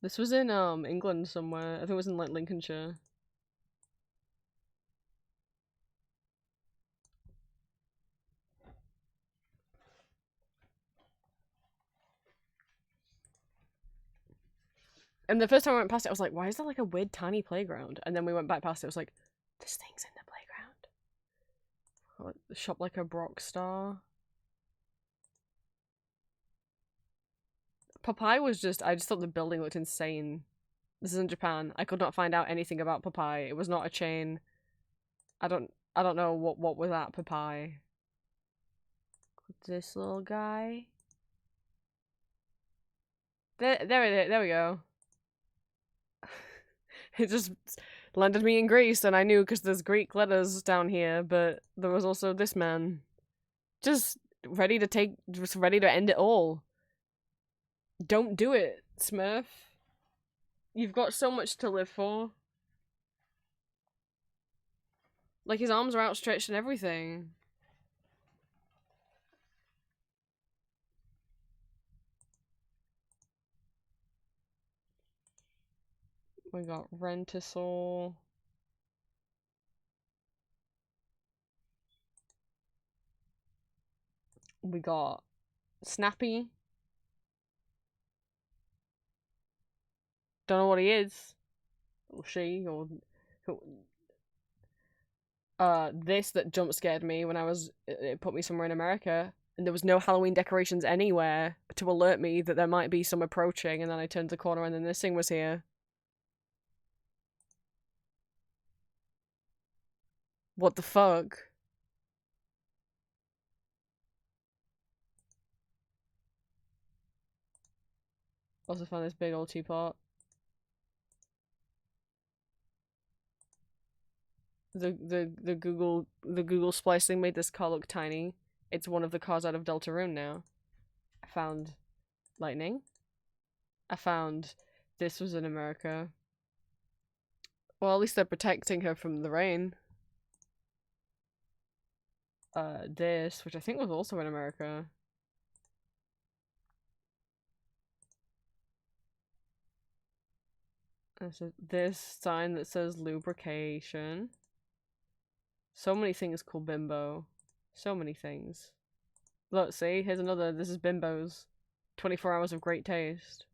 [SPEAKER 3] This was in England somewhere. I think it was in like Lincolnshire. And the first time I went past it, I was like, why is there like a weird tiny playground? And then we went back past it, I was like, this thing's in the playground. Oh, shop like a Brock star. Popeye was just, I just thought the building looked insane. This is in Japan. I could not find out anything about Popeye. It was not a chain. I don't know what was at Popeye. This little guy. There we go. It just landed me in Greece, and I knew because there's Greek letters down here, but there was also this man. Just ready to end it all. Don't do it, Smurf. You've got so much to live for. Like, his arms are outstretched and everything. We got Rentasaur. We got Snappy. Don't know what he is. Or she, or... This that jump scared me when it put me somewhere in America, and there was no Halloween decorations anywhere to alert me that there might be some approaching, and then I turned the corner and then this thing was here. What the fuck? Also found this big old teapot. The Google Splice thing made this car look tiny. It's one of the cars out of Deltarune now. I found lightning. I found this was in America. Well, at least they're protecting her from the rain. This, which I think was also in America. This sign that says lubrication. So many things called Bimbo. So many things. Look, see? Here's another. This is Bimbo's. 24 hours of great taste.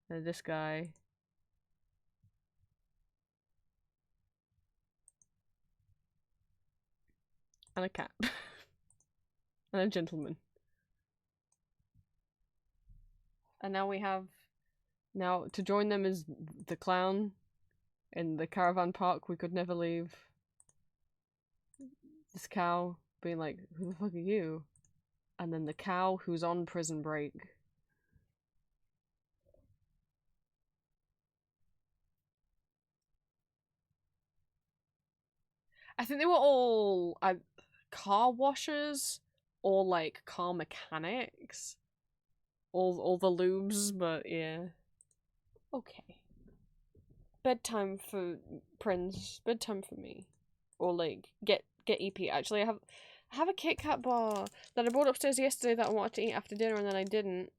[SPEAKER 3] And this guy. And a cat. And a gentleman. And now we have... Now, to join them is the clown in the caravan park we could never leave. This cow being like, who the fuck are you? And then the cow who's on prison break. I think they were all car washers or like car mechanics. All the lubes, but yeah. Okay. Bedtime for Prince. Bedtime for me. Or like get EP. Actually, I have a Kit Kat bar that I brought upstairs yesterday that I wanted to eat after dinner and then I didn't.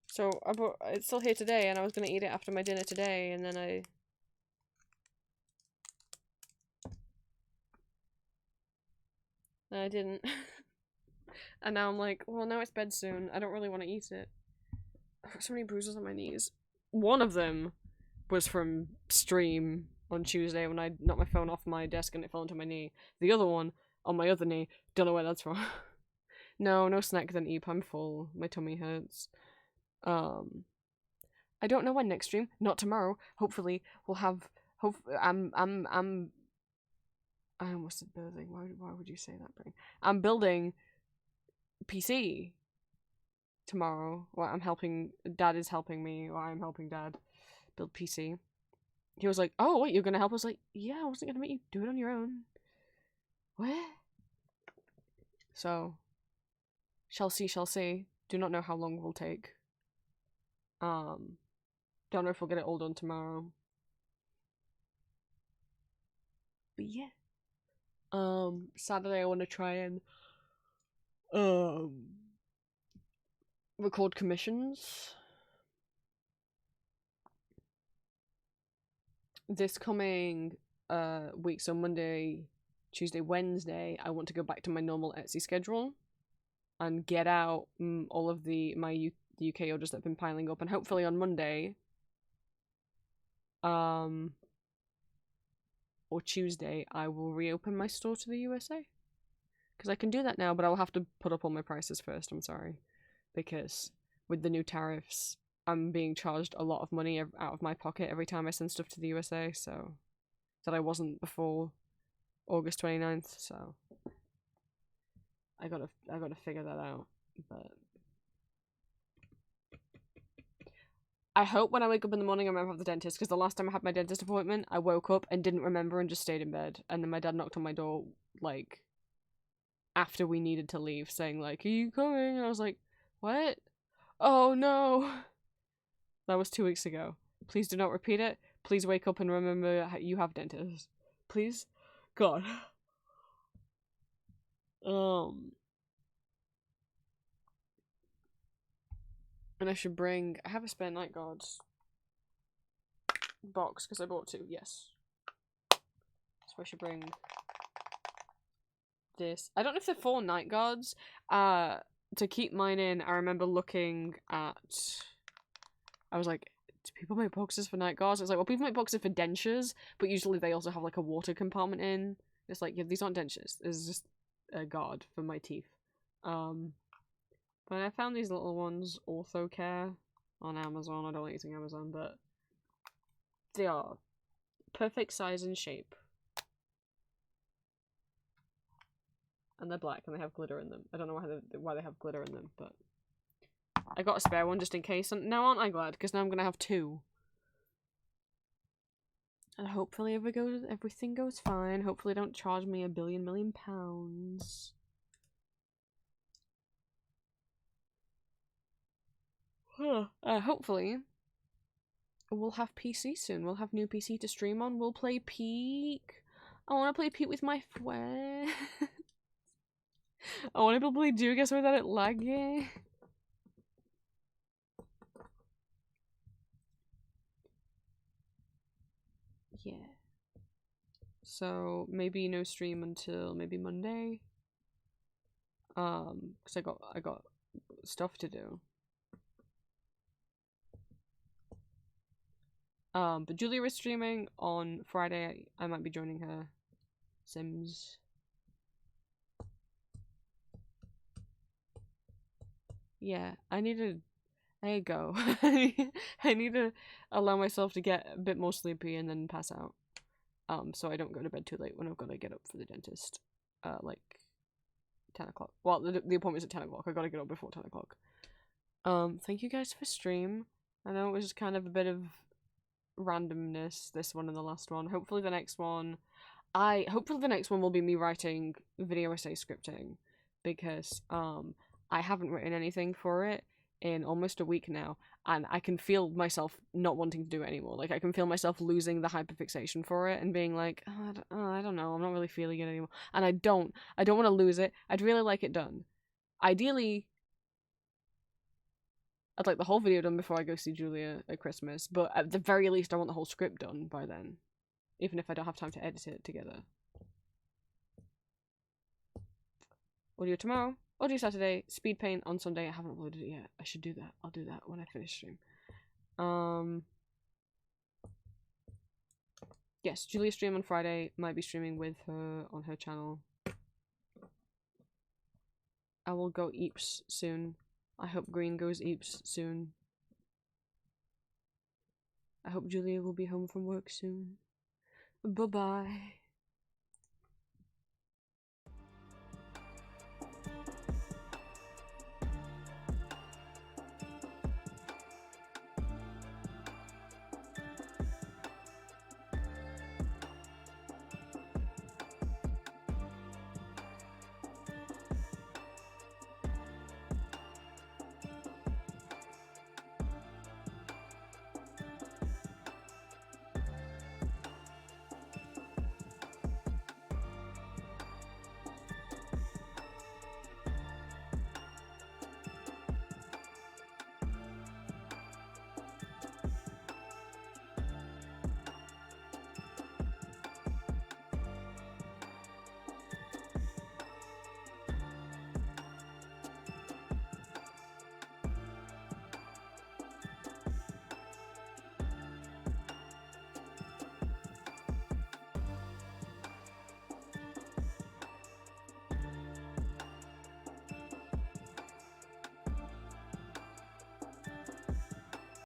[SPEAKER 3] So it's still here today and I was gonna eat it after my dinner today and then I didn't. And now I'm like, well, now it's bed soon. I don't really want to eat it. I've got so many bruises on my knees. One of them was from stream on Tuesday when I knocked my phone off my desk and it fell onto my knee. The other one, on my other knee, don't know where that's from. No snack then eat. I'm full. My tummy hurts. I don't know when next stream. Not tomorrow. Hopefully we'll have. I almost said building. Why would you say that, Brain? I'm building PC tomorrow. Well, I'm helping. Dad is helping me, or I'm helping Dad build PC. He was like, "Oh, wait, you're gonna help us?" Like, yeah, I wasn't gonna make you do it on your own. What? So, shall see. Do not know how long it will take. Don't know if we'll get it all done tomorrow. But yeah. Saturday I want to try and record commissions. This coming week, so Monday, Tuesday, Wednesday, I want to go back to my normal Etsy schedule and get out all of the UK orders that have been piling up, and hopefully on Monday or Tuesday I will reopen my store to the USA. Because I can do that now, but I'll have to put up all my prices first, I'm sorry. Because with the new tariffs, I'm being charged a lot of money out of my pocket every time I send stuff to the USA, so... That I wasn't before August 29th, so... I gotta figure that out, but... I hope when I wake up in the morning I remember to have the dentist, because the last time I had my dentist appointment, I woke up and didn't remember and just stayed in bed, and then my dad knocked on my door, like... after we needed to leave, saying like, "Are you coming?" And I was like, "What? Oh no." That was 2 weeks ago. Please do not repeat it. Please wake up and remember you have dentists. Please? God. And I should bring... I have a spare Night Guards box, because I bought 2, yes. So I should bring... this. I don't know if they're 4 Night Guards. to keep mine in, I remember looking at... I was like, do people make boxes for night guards? It's like, well, people make boxes for dentures, but usually they also have like a water compartment in. It's like, yeah, these aren't dentures. This is just a guard for my teeth. But I found these little ones, OrthoCare, on Amazon. I don't like using Amazon, but they are perfect size and shape. And they're black and they have glitter in them. I don't know why they have glitter in them, but I got a spare one just in case. And now aren't I glad? Because now I'm gonna have two. And hopefully everything goes fine. Hopefully they don't charge me £1 billion. Hopefully we'll have PC soon. We'll have new PC to stream on. We'll play Peak. I want to play Peak with my friends. I want to play Dugas without it lagging. Yeah. So maybe no stream until maybe Monday. Because I got stuff to do. But Julia is streaming on Friday. I might be joining her. Sims. Yeah, I need to go. I need to allow myself to get a bit more sleepy and then pass out. So I don't go to bed too late when I've got to get up for the dentist. Like 10 o'clock. Well, the appointment's at 10 o'clock. I gotta get up before 10 o'clock. Thank you guys for stream. I know it was just kind of a bit of randomness, this one and the last one. Hopefully the next one will be me writing video essay scripting, because I haven't written anything for it in almost a week now, and I can feel myself not wanting to do it anymore. Like, I can feel myself losing the hyperfixation for it and being like, I don't know, I'm not really feeling it anymore. And I don't want to lose it. I'd really like it done. Ideally, I'd like the whole video done before I go see Julia at Christmas, but at the very least I want the whole script done by then, even if I don't have time to edit it together. Audio tomorrow, audio Saturday, speed paint on Sunday. I haven't uploaded it yet. I should do that. I'll do that when I finish stream. Yes, Julia stream on Friday. Might be streaming with her on her channel. I will go Eeps soon. I hope Green goes Eeps soon. I hope Julia will be home from work soon. Bye-bye.